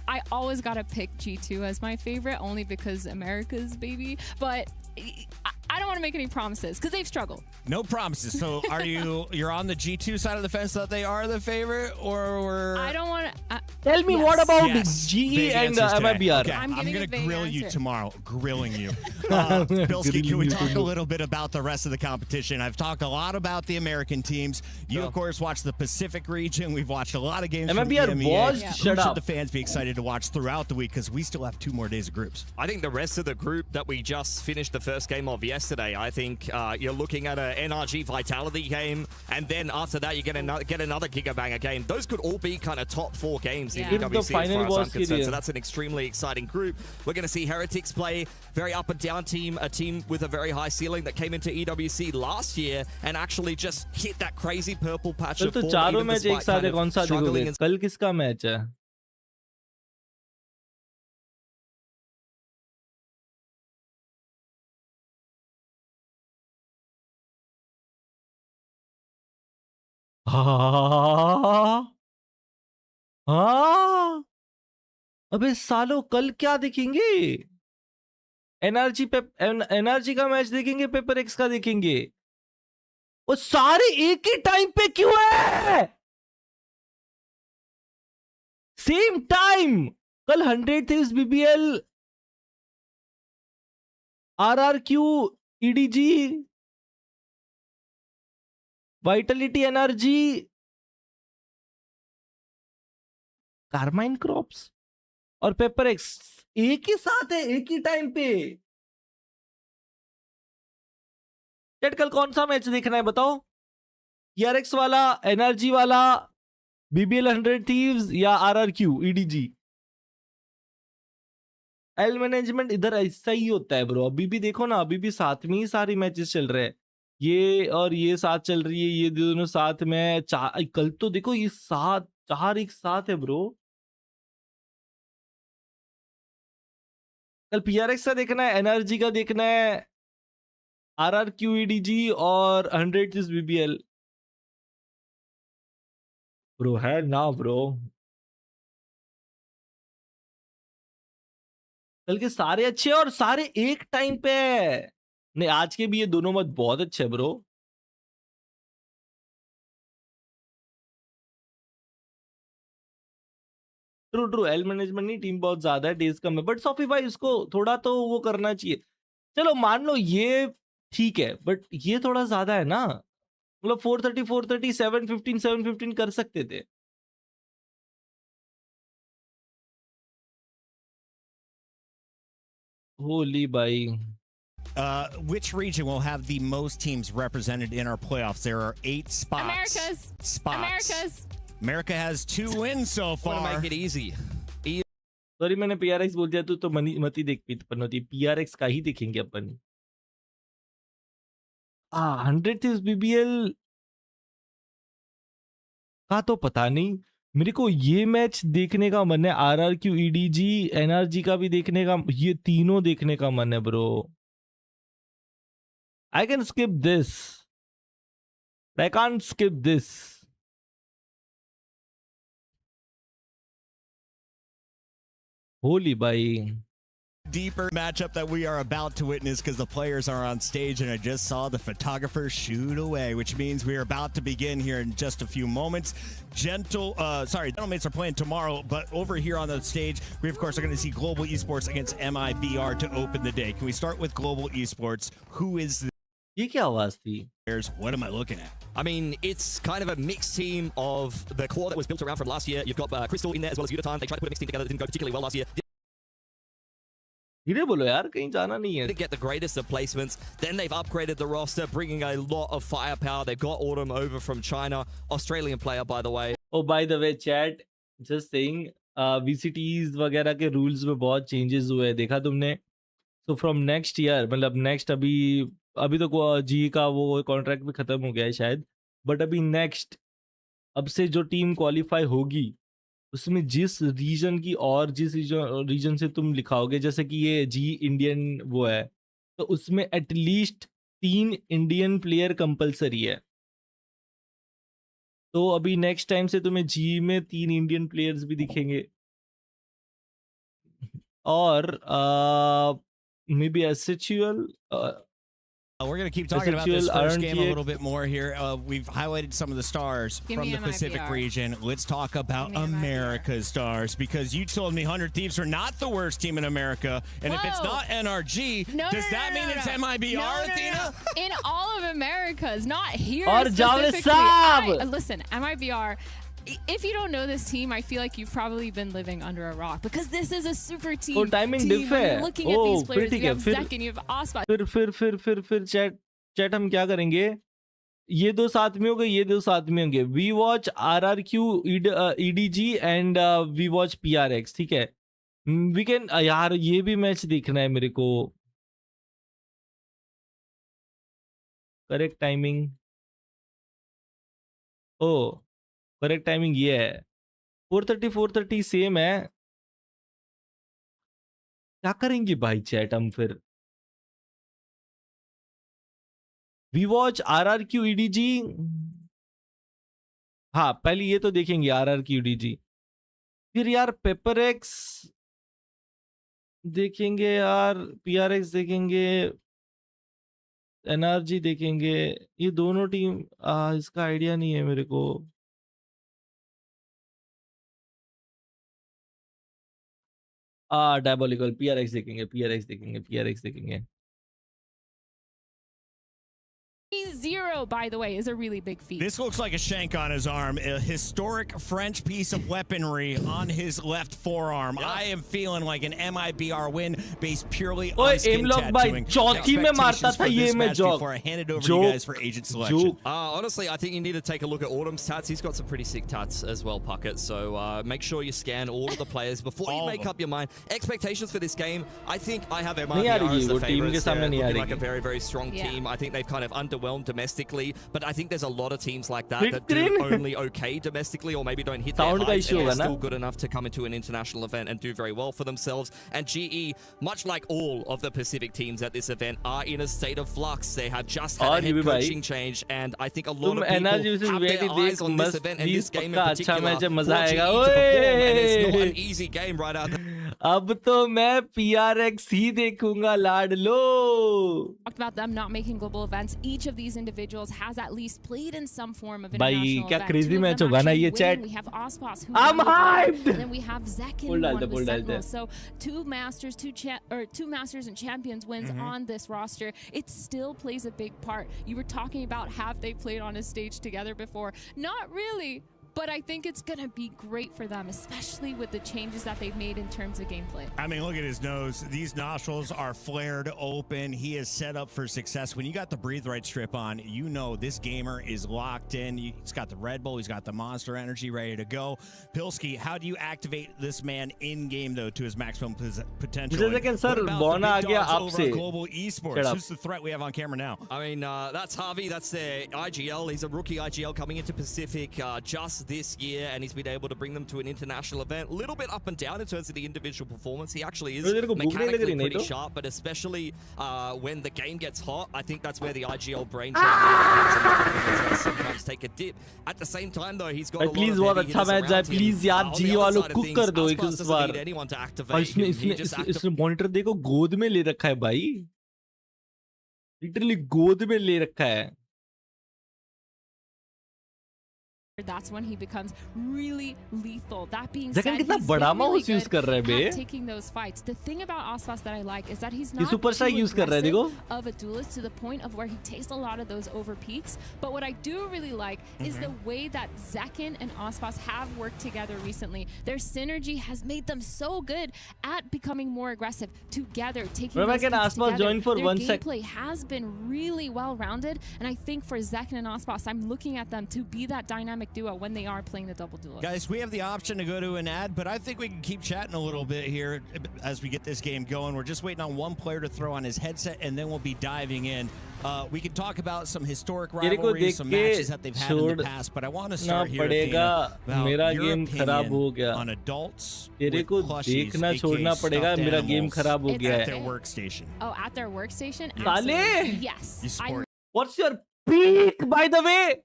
I always gotta pick G2 as my favorite, only because America's baby. But I don't want to make any promises because they've struggled. No promises. So you're on the G2 side of the fence that they are the favorite, or I don't want to. Tell me what about GE Vague and answers today. MIBR? Okay, I'm I'm giving going a to vague grill you answer. tomorrow. Grilling you. Bilski, can we talk a little bit about the rest of the competition? I've talked a lot about the American teams. You, of course, watch the Pacific region. We've watched a lot of games from MIBR EMEA. was Who shut should up. the fans be excited to watch throughout the week? Because we still have 2 more days of groups. I think the rest of the group that we just finished the first game of yesterday, I think you're looking at an NRG Vitality game, and then after that you get another Gigabanger game. Those could all be kind of top 4 games in EWC as far as I'm concerned. So that's an extremely exciting group. We're going to see Heretics play very up and down team, a team with a very high ceiling that came into EWC last year and actually just hit that crazy purple patch of तो form, चारों even match एक despite साथ kind है, of कौन सा struggling देखोगे? in कल किसका मैच है? हाँ हाँ, अबे सालो कल क्या देखेंगे? एनआरजी का मैच देखेंगे, पेपर एक्स का देखेंगे। वो सारे एक ही टाइम पे क्यों है? Same time. कल 100 थे BBL, RRQ, EDG, Vitality, energy, carmine crops और पेपर एक्स एक ही साथ है, एक ही टाइम पे। चैट कल कौन सा मैच देखना है बताओ? TRX वाला, एनर्जी वाला, BBL 100 थीव्स या RRQ EDG? एल मैनेजमेंट इधर ऐसा ही होता है ब्रो। अभी भी देखो ना, अभी भी साथ में ही सारी मैचेस चल रहे हैं। ये और ये साथ चल रही है, ये दोनों साथ में। कल तो देखो ये सात चार एक साथ है ब्रो। कल PRX का देखना है, एनर्जी का देखना है, RRQ EDG और 100 इज BBL। ब्रो है ना ब्रो, कल के सारे अच्छे हैं और सारे एक टाइम पे है। नहीं आज के भी ये दोनों मत बहुत अच्छे है bro. True true, L management नहीं, टीम बहुत ज्यादा है, डेज कम है, बट सॉफी भाई उसको थोड़ा तो वो करना चाहिए। चलो मान लो ये ठीक है, बट ये थोड़ा ज्यादा है ना। मतलब 430 715 कर सकते थे। होली भाई। Which region will have the most teams represented in our playoffs? There are 8 spots. America has 2 wins so far. Want to make it easy. Sorry मैंने PRX बोल दिया तो मत ही देख पनौती। PRX का ही देखेंगे अपन। 100 इज BBL का तो पता नहीं। मेरे को ये मैच देखने का मन है, RRQ EDG एनर्जी का भी देखने का, ये तीनों देखने का मन है bro. I can skip this. I can't skip this. Holy bhai. Deeper matchup that we are about to witness because the players are on stage and I just saw the photographers shoot away, which means we are about to begin here in just a few moments. Gentlemen are playing tomorrow, but over here on the stage, we of course are going to see Global Esports against MIBR to open the day. Can we start with Global Esports? Who is the ये क्या आवाज थी? What am I looking at? I mean, it's kind of a mixed team of the core that was built around from last year. You've got Crystal in there as well as Udatime. They tried to put a mixed team together that didn't go particularly well last year. धीरे बोलो यार, कहीं जाना नहीं है। Didn't get the greatest of placements. Then they've upgraded the roster, bringing a lot of firepower. They've got Autumn over from China, Australian player by the way. Oh by the way chat, just saying, VCTs वगैरह के rules में बहुत changes हुए हैं, देखा तुमने? तो from next year, मतलब नेक्स्ट अभी तो जी का वो कॉन्ट्रैक्ट भी खत्म हो गया है शायद, बट अभी नेक्स्ट अब से जो टीम क्वालिफाई होगी उसमें जिस रीजन की और जिस रीजन से तुम लिखाओगे, जैसे कि ये जी इंडियन वो है, तो उसमें एटलीस्ट 3 इंडियन प्लेयर कंपलसरी है। तो अभी नेक्स्ट टाइम से तुम्हें जी में 3 इंडियन प्लेयर्स भी दिखेंगे। और may be SHUL, we're going to keep talking about this first game a little bit more here. We've highlighted some of the stars from the Pacific region. Let's talk about America's stars, because you told me 100 Thieves are not the worst team in America. And if it's not NRG, does that mean it's MIBR, Athena? In all of Americas, not here Or specifically. Listen, MIBR, if you don't know this team, I feel like you've probably been living under a rock, because this is a super team. Oh, timing diff है। You're looking at these players, you have Zek and you have Ospa. फिर chat हम क्या करेंगे? ये दो साथ में हो गए, ये दो साथ में होंगे। We watch RRQ EDG and we watch PRX, ठीक है? वी कैन यार ये भी मैच देखना है मेरे को। करेक्ट टाइमिंग, ओ करेक्ट टाइमिंग ये है 4:30 सेम है। क्या करेंगे भाई चैट हम फिर? वी वॉच RRQ EDG, हाँ पहले ये तो देखेंगे RRQ EDG, फिर यार पेपरएक्स देखेंगे यार, PRX देखेंगे, एनर्जी देखेंगे। ये दोनों टीम इसका आइडिया नहीं है मेरे को। डायबोलिकल, PRX देखेंगे। 0 0, by the way, is a really big feat. This looks like a shank on his arm, a historic French piece of weaponry on his left forearm. I am feeling like an MIBR win based purely on skin tattooing. चौथी में मारता था ये मैं joke. Before I hand it over to you guys for agent selection. Honestly, I think you need to take a look at Autumn's tats. He's got some pretty sick tats as well, Puckett. So make sure you scan all of the players before you make up your mind. Expectations for this game, I think I have MIBR as the favorites. They're looking like a very, very strong team. I think they've kind of underwhelmed domestically, but I think there's a lot of teams like that that do only okay domestically or maybe don't hit their heights and are still good enough to come into an international event and do very well for themselves. And GE, much like all of the Pacific teams at this event, are in a state of flux. They have just had a head coaching change, and I think a lot of people have their eyes on this event and this game in particular for GE to perform, and it's not an easy game right out there. अब तो मैं PRX ही देखूंगा लाडलो. Talked about them not making global events. Each of these individuals has at least played in some form of भाई international क्या event. crazy Two of match them होगा ना actually ये winning. chat. We have Ospas who I'm won the gold, hyped. and then we have Zekin Pull who डाल won they, pull with डाल दे. Sentinel. So two masters and champions wins on this roster. It still plays a big part. You were talking about have they played on a stage together before? Not really. But I think it's going to be great for them, especially with the changes that they've made in terms of gameplay. I mean, look at his nose. These nostrils are flared open. He is set up for success. When you got the breathe right strip on, you know this gamer is locked in. He's got the Red Bull. He's got the Monster Energy ready to go. Pilsky, how do you activate this man in-game, though, to his maximum potential? What about the big dogs over global esports? Who's the threat we have on camera now? I mean, that's Harvey. That's their IGL. He's a rookie IGL coming into Pacific just this year, and he's been able to bring them to an international event. A little bit up and down in terms of the individual performance. He actually is mechanically pretty sharp, but especially when the game gets hot, I think that's where the IGL brain sometimes take a dip. At the same time, though, he's got a lot of heavy hitters around him. Please यार जी वालों cook कर दो एक Aspas doesn't need anyone to activate him. He just इसने monitor देखो गोद में ले रखा है भाई, लिटरली गोद में ले रखा है. That's when he becomes really lethal. That being Zekin said, कितना he's बड़ा been really mouse use कर रहा है good bay. at taking those fights. The thing about Ospas that I like is that he's ये not super strike too use कर रहा है देखो. aggressive of a duelist to the point of where he takes a lot of those over peaks. But what I do really like is the way that Zekin and Ospas have worked together recently. Their synergy has made them so good at becoming more aggressive together, taking those can peaks Ospas together. join for Their 1 sec? gameplay has been really well-rounded, and I think for Zekin and Ospas, I'm looking at them to be that dynamic duo when they are playing the double duo. Guys, we have the option to go to an ad, but I think we can keep chatting a little bit here as we get this game going. We're just waiting on one player to throw on his headset, and then we'll be diving in. We can talk about some historic rivalries, some matches that they've had in the past, but I want to start here, Athena, about your opinion on adults with plushies, छोड़ना पड़ेगा, मेरा game खराब हो गया at है. their workstation. Oh, at their workstation? साले! Absolutely. Yes. You support What's your peak, by the way?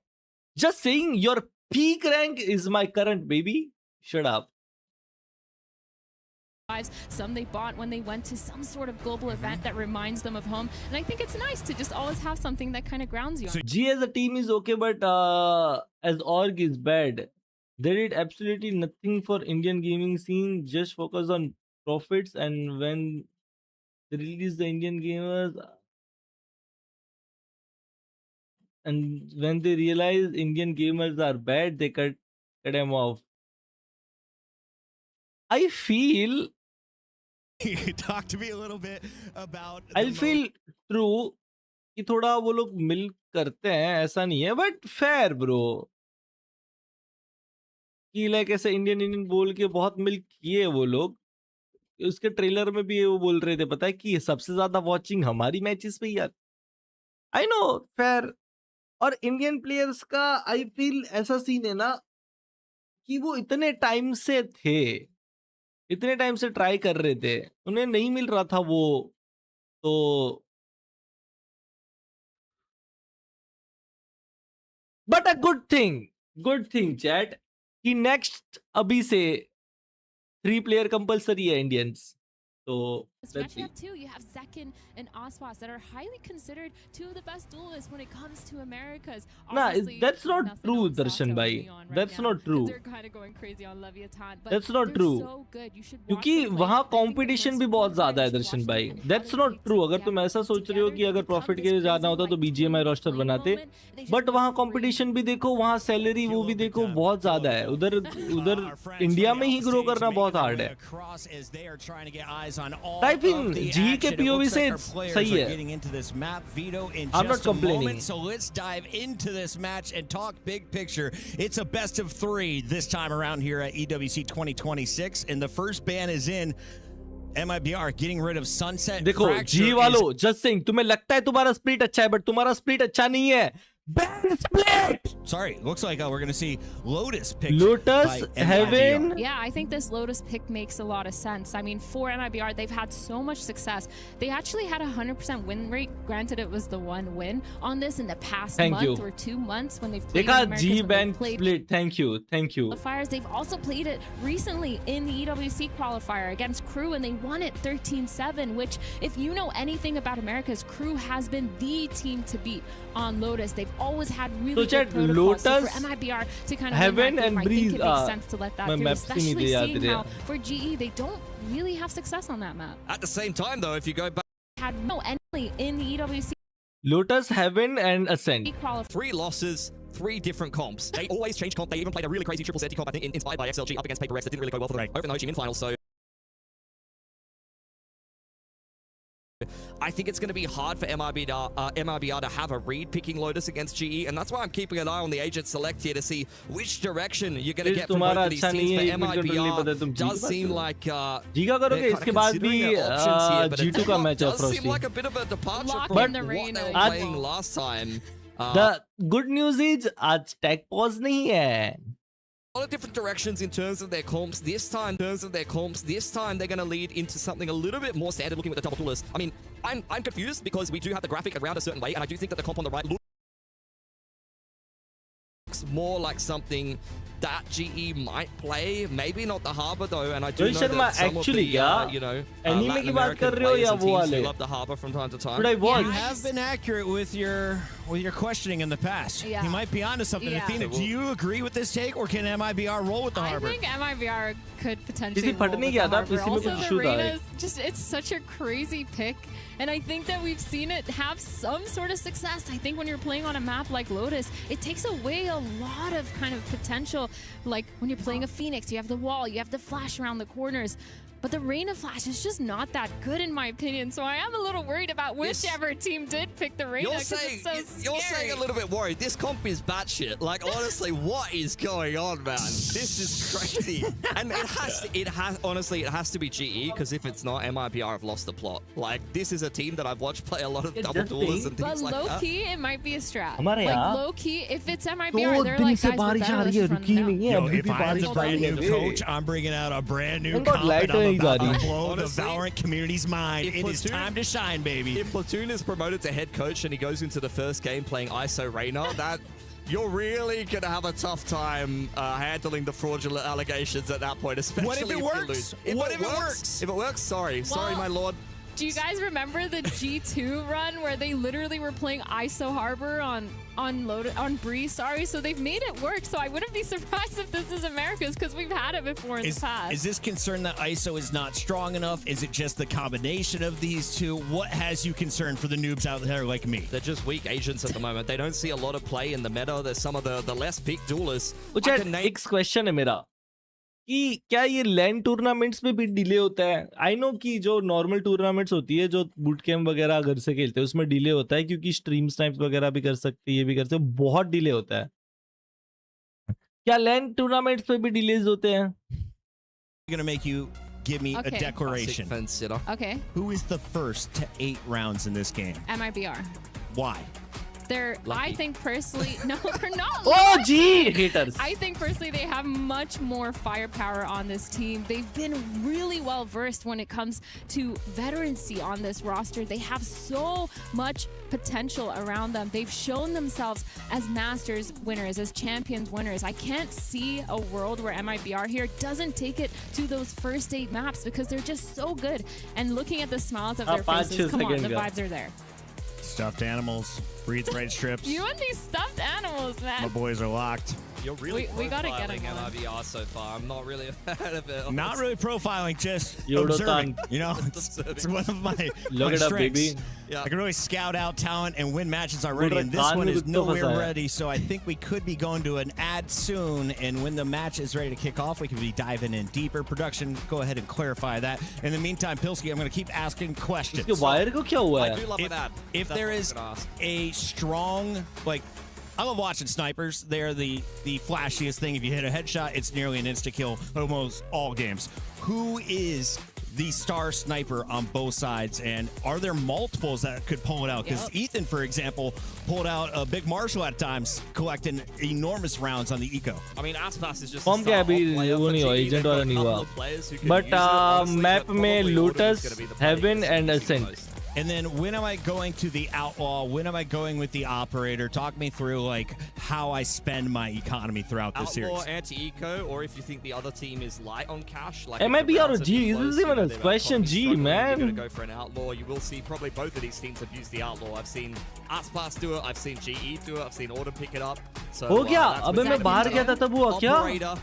Just saying, your peak rank is my current, baby. Shut up. Some they bought when they went to some sort of global event that reminds them of home. And I think it's nice to just always have something that kind of grounds you. G as a team is okay, but as org is bad. They did absolutely nothing for Indian gaming scene, just focus on profits, and when they release the Indian gamers, and when they realize Indian gamers are bad, they cut them off. I feel talk to me a little bit about I feel true कि थोड़ा वो लोग मिल करते हैं, ऐसा नहीं है, but fair bro कि लाइक ऐसे इंडियन बोल के बहुत मिल किए वो लोग. उसके ट्रेलर में भी वो बोल रहे थे, पता है कि सबसे ज्यादा वॉचिंग हमारी मैचेस पे यार. I know fair. और इंडियन प्लेयर्स का आई फील ऐसा सीन है ना कि वो इतने टाइम से थे, इतने टाइम से ट्राई कर रहे थे, उन्हें नहीं मिल रहा था वो, तो but a good thing chat कि नेक्स्ट अभी से 3 प्लेयर कंपलसरी है इंडियंस, तो You actually have two. You have Zekin and Oswas that are highly considered two of the best duelists when it comes to Americas. Nah, Obviously, that's not nothing true, on Darshan Sato bhai. and Leon right That's now, not true. They're kind of going crazy on Leviathan, but That's not they're true. so good. You should watch क्योंकि them play. वहाँ I think the competition भी first बहुत one ज्यादा है you should Darshan watch भाई. them and how That's they not play true. अगर तुम together. ऐसा सोच रहे हो कि अगर प्रॉफिट के लिए जाना होता तो बीजीएमआई रोस्टर बनाते, बट वहाँ कंपटीशन भी देखो, वहाँ सैलरी वो भी देखो, बहुत ज्यादा है. उधर इंडिया में ही ग्रो करना बहुत हार्ड है. टाइप इन जी के पीओवी से सही है. I'm not complaining. So let's dive into this match and talk big picture. It's a best of 3 this time around here at EWC 2026, and the first ban is in. MIBR getting rid of Sunset. देखो जी वालों, just Singh, तुम्हें लगता है तुम्हारा split अच्छा है, but तुम्हारा split अच्छा नहीं है. Ban split! Sorry, looks like we're going to see Lotus picked Lotus, by MIBR. Heaven. Yeah, I think this Lotus pick makes a lot of sense. I mean, for MIBR, they've had so much success. They actually had a 100% win rate. Granted, it was the one win on this in the past month or 2 months when they've played देखा in ji Americas, ban split. Thank you. Qualifiers. They've also played it recently in the EWC qualifier against Crew, and they won it 13-7, which, if you know anything about Americas, Crew has been the team to beat on Lotus. They've always had really good protocols. Lotus, so for MIBR to kind of Heaven win that game, and I Breeze, think it makes sense to let that through, especially seeing how for GE they don't really have success on that map. At the same time, though, if you go back, Had no entry in the EWC. Lotus, Heaven, and Ascent. 3 losses, 3 different comps. They always change comp. They even played a really crazy triple seti comp, I think, inspired by XLG up against Paper X that didn't really go well for them over in the Ho Chi Minh finals. So I think it's going to be hard for MIBR to have a read picking Lotus against GE, and that's why I'm keeping an eye on the agent select here to see which direction you're going to get from both of these teams. But MIBR does seem like जीगा करोगे इसके बाद भी G2 का match है does seem like a bit of a departure from but what they were playing last time. The good news is आज tech pause नहीं है. A lot of different directions in terms of their comps. This time, they're going to lead into something a little bit more standard looking with the double duelist. I mean, I'm confused because we do have the graphic around a certain way, and I do think that the comp on the right looks more like something that GE might play. Maybe not the Harbor though, and I do know that some actually, of the Latin American players and teams do love the Harbor from time to time. But You have been accurate with your questioning in the past. Yeah. You might be onto something. Athena, do you agree with this take, or can MIBR roll with the Harbor? I think MIBR could potentially किसी roll फटने with गया the था, Harbor. किसी में Also, कुछ the issue था. Reyna is just, it's such a crazy pick, and I think that we've seen it have some sort of success. I think when you're playing on a map like Lotus, it takes away a lot of kind of potential. Like when you're playing a Phoenix, you have the wall, you have the flash around the corners. But the Reyna flash is just not that good in my opinion, so I am a little worried about whichever team did pick the Reyna. You're saying a little bit worried. This comp is batshit. Like honestly, what is going on, man? This is crazy. And it has to be GE, because if it's not, MIBR have lost the plot. Like this is a team that I've watched play a lot of double duels and things like that. But low key, it might be a strat. हमारे Like यहाँ low key, if it's MIBR, they're like, guys, we're better, let's just run them down. Yo, if I have a brand new coach, I'm bringing out a brand new comp, and I'm about to blow the Valorant community's mind. It is time to shine, baby. If Platoon is promoted to head coach and he goes into the first game playing ISO Reyna, that you're really gonna have a tough time handling the fraudulent allegations at that point, especially What if it works? lose. What if it works? If it works, sorry, my lord. Do you guys remember the G2 run where they literally were playing ISO Harbor on Bree? Sorry, so they've made it work. So I wouldn't be surprised if this is America's, because we've had it before in the past. Is this concern that ISO is not strong enough? Is it just the combination of these two? What has you concerned for the noobs out there like me? They're just weak agents at the moment. They don't see a lot of play in the meta. There's some of the less picked duelists. एक question है मेरा कि क्या ये land tournaments में भी delay होता है? आई नो कि जो नॉर्मल टूर्नामेंट्स होती है, जो बूट कैम्प वगैरह घर से खेलते हैं, उसमें डिले होता है क्योंकि स्ट्रीम स्नाइप्स वगैरह भी कर सकते हैं, ये भी कर सकते हैं, बहुत डिले होता है. क्या लैंड टूर्नामेंट्स में भी डिलेज होते हैं? Gonna make you give me a declaration. Okay. Who is the first to 8 rounds in this game? MIBR. Why? I think personally, no, they're not. Oh, gee, haters. I think personally they have much more firepower on this team. They've been really well versed when it comes to veterancy on this roster. They have so much potential around them. They've shown themselves as Masters winners, as Champions winners. I can't see a world where MIBR here doesn't take it to those first 8 maps because they're just so good. And looking at the smiles of their faces, come on, the vibes are there. Stuffed animals, breathe right strips. You and these stuffed animals, man. My boys are locked. You're really we gotta get him on. MIBR so far. I'm not really a fan of it. Not really profiling, just Yodo observing. Tan. You know, it's one of my Look my it up, strengths. baby. Yeah. I can really scout out talent and win matches already, and this one is nowhere ready. So I think we could be going to an ad soon, and when the match is ready to kick off, we could be diving in deeper. Production, go ahead and clarify that. In the meantime, Pilsky, I'm going to keep asking questions. इसके wire को क्या हुआ है? I do love an ad. If there is a strong, like, I love watching snipers. They're the flashiest thing. If you hit a headshot, it's nearly an insta-kill almost all games. Who is the star sniper on both sides, and are there multiples that could pull it out? Because Ethan, for example, pulled out a big Marshall at times, collecting enormous rounds on the eco. I mean, Aspas is just Form क्या अभी वो नहीं हुआ, agent वाला नहीं हुआ. But map में Lotus, Heaven and Ascent. And then when am I going to the Outlaw? When am I going with the Operator? Talk me through like how I spend my economy throughout this series. Outlaw, anti-eco, or if you think the other team is light on cash. Like MIBR or G? This is even a question, G, man. You're going to go for an Outlaw. You will see probably both of these teams have used the Outlaw. I've seen Aspas do it. I've seen GE do it. I've seen Autumn pick it up. So, हो गया? अबे मैं बाहर गया था तब हुआ क्या? Operator,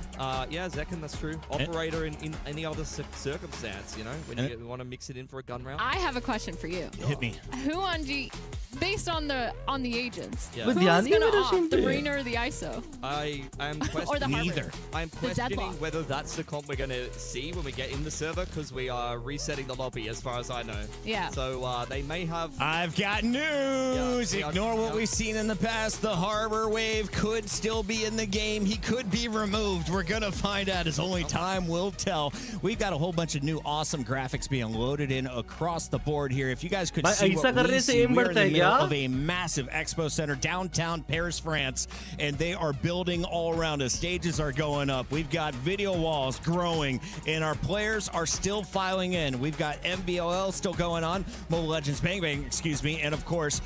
yeah, Zekan, that's true. Operator in any other circumstance, you know, when you want to mix it in for a gun round. I have a question for you. Hit me. Who on G, based on the agents, Yeah. who's gonna opt, the Marina or the ISO? I am Or the questioning Harbor. I'm The questioning deadlock. whether that's the comp we're going to see when we get in the server, because we are resetting the lobby as far as I know. Yeah. So they may have... I've got news. Yeah, Ignore what we've seen in the past. The Harbor Wave could still be in the game. He could be removed. We're going to find out as only time will tell. We've got a whole bunch of new awesome graphics being loaded in across the board here. If you guys could see what we see, we're in the middle of a massive expo center downtown Paris, France, and they are building all around us. Stages are going up. We've got video walls growing, and our players are still filing in. We've got MBLL still going on, Mobile Legends Bang Bang, excuse me, and of course,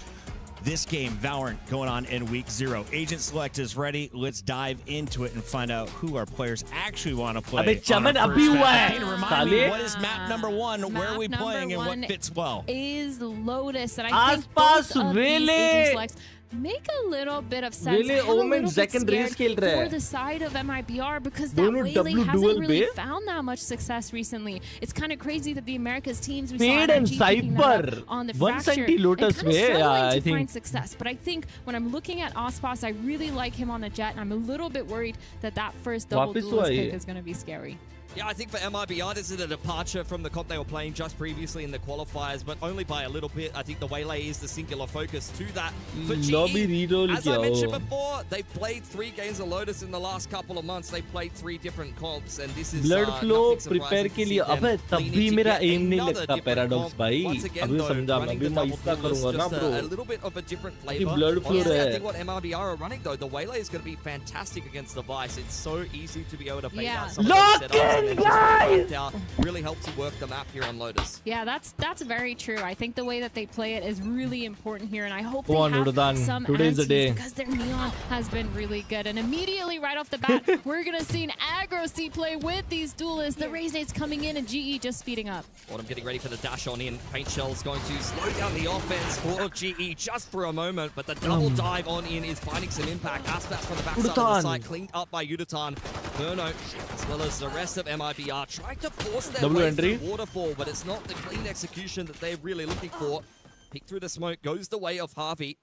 this game, Valorant, going on in week 0. Agent Select is ready. Let's dive into it and find out who our players actually want to play. अबे चमन अभी हुआ है. Remind me, what is map number 1? Where are we Map playing and number what fits well? Is Lotus, and I think आसपास both of these Vele. agent selects make a little bit of sense. Vele I'm a Om and little bit secondary scared खेल रहे for हैं. the side of MIBR because that दोनों Wele W hasn't dual really पे. found that much success recently. It's kind of crazy that the Americas teams we Fade saw and NRG picking that Cypher. up on the 170 fracture Lotus and kind of way, struggling I to think. find success. But I think when I'm looking at Ospas, I really like him on the jet, and I'm a little bit worried that that first double वापस duelist हुआ ये. pick is going to be scary. Yeah, I think for MIBR, this is a departure from the comp they were playing just previously in the qualifiers, but only by a little bit. I think the Waylay is the singular focus to that. For Lobby GE, reroll as I किया mentioned हो. before, they played 3 games of Lotus in the last couple of months. They played 3 different comps, and this is Blood flow nothing prepare surprising के to लिए see them अबे तब leaning भी to मेरा get aim नहीं another लगता different paradox comp. भाई. Once again, अभी though, समझा running अभी the मैं double इसका duel is करूँगा ना just bro. a little bit of a different flavor. blood flow Honestly, रहा I है. think what MIBR are running, though, the Waylay is going to be fantastic against the Vice. It's so easy to be able to bait out some of those Lock setups and in, then just guys! out. Really helps you work the map here on Lotus. Yeah, that's very true. I think the way that they play it is really important here, and I hope Go they on, have Urudan. some Today's the answers day. because their neon has been really good. And immediately, right off the bat, we're gonna see an aggro C play with these duelists. The Raise Nades coming in, and GE just speeding up. Autumn getting ready for the dash on in. Paint Shell's going to slow down the offense for GE just for a moment, but the double dive on in is finding some impact. Aspas from the backside of the Urutan. site, cleaned up by Udatan. Burno, as well as the rest of MIBR, trying to force their Double way entry. through Waterfall, but it's not the clean execution that they're really looking for. Pick through the smoke, goes the way of Harvey.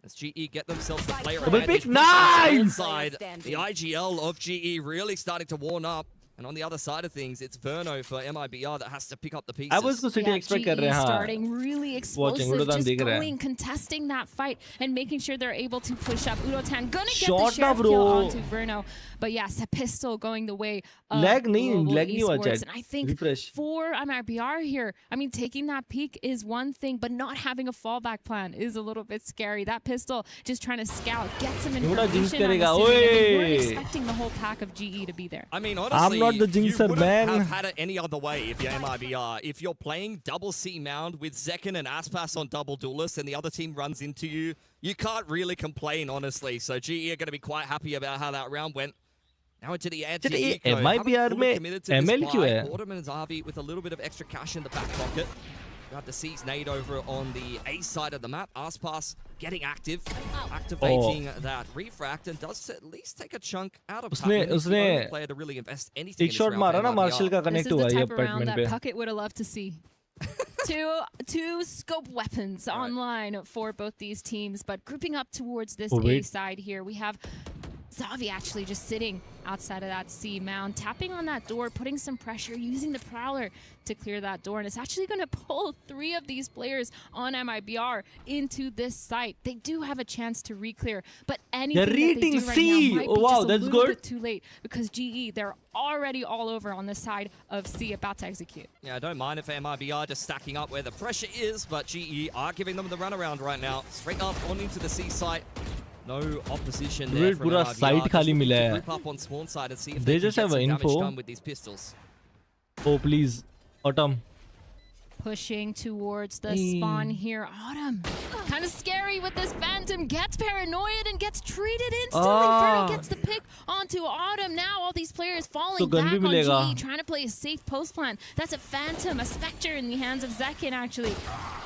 As GE get themselves the player Double advantage. pick, nice! Inside, the IGL of GE really starting to warm up. And on the other side of things, it's Verno for MIBR that has to pick up the pieces. I was को City expect कर रहे हैं. Starting really explosive, just going, contesting that fight and making sure they're able to push up. Udotan gonna get the sheriff kill onto Verno. But yes, a pistol going the way of lag Global नहीं Esports. And I think for MIBR here, I mean, taking that peak is one thing, but not having a fallback plan is a little bit scary. That pistol just trying to scout, get some information on the city. We weren't expecting the whole pack of GE to be there. I mean, honestly, not the jinxer, you wouldn't man. have had it any other way if you're MIBR. If you're playing double C Mound with Zekin and Aspas on double duelist and the other team runs into you, you can't really complain, honestly. So GE are going to be quite happy about how that round went. Now into the anti-eco. MIBR में ML क्यों है? Autumn and Zavi with a little bit of extra cash in the back pocket. Got the C's nade over on the A side of the map. Aspas getting active, activating that refract, and does at least take a chunk out of उसने player to really invest anything. एक shot मारा ना martial का connect हुआ ये apartment पे. Puckett would have loved to see. two scope weapons online for both these teams, but grouping up towards this A side here, we have Zavi actually just sitting outside of that C mound, tapping on that door, putting some pressure, using the Prowler to clear that door. And it's actually going to pull 3 of these players on MIBR into this site. They do have a chance to re-clear, but anything that they do right now might be just a little bit too late because GE, they're already all over on the side of C about to execute. Yeah, I don't mind if MIBR just stacking up where the pressure is, but GE are giving them the runaround right now. Straight up on into the C site. No opposition there from पूरा site खाली मिला है. Group up on spawn side and see if they they just can have get some info. damage done with these pistols. Oh please, Autumn. Pushing towards the spawn here. Autumn, kind of scary with this Phantom. Gets paranoid and gets treated instantly. Verno gets the pick onto Autumn. Now all these players falling back on GE, trying to play a safe post plan. That's a Phantom, a Spectre in the hands of Zekin actually.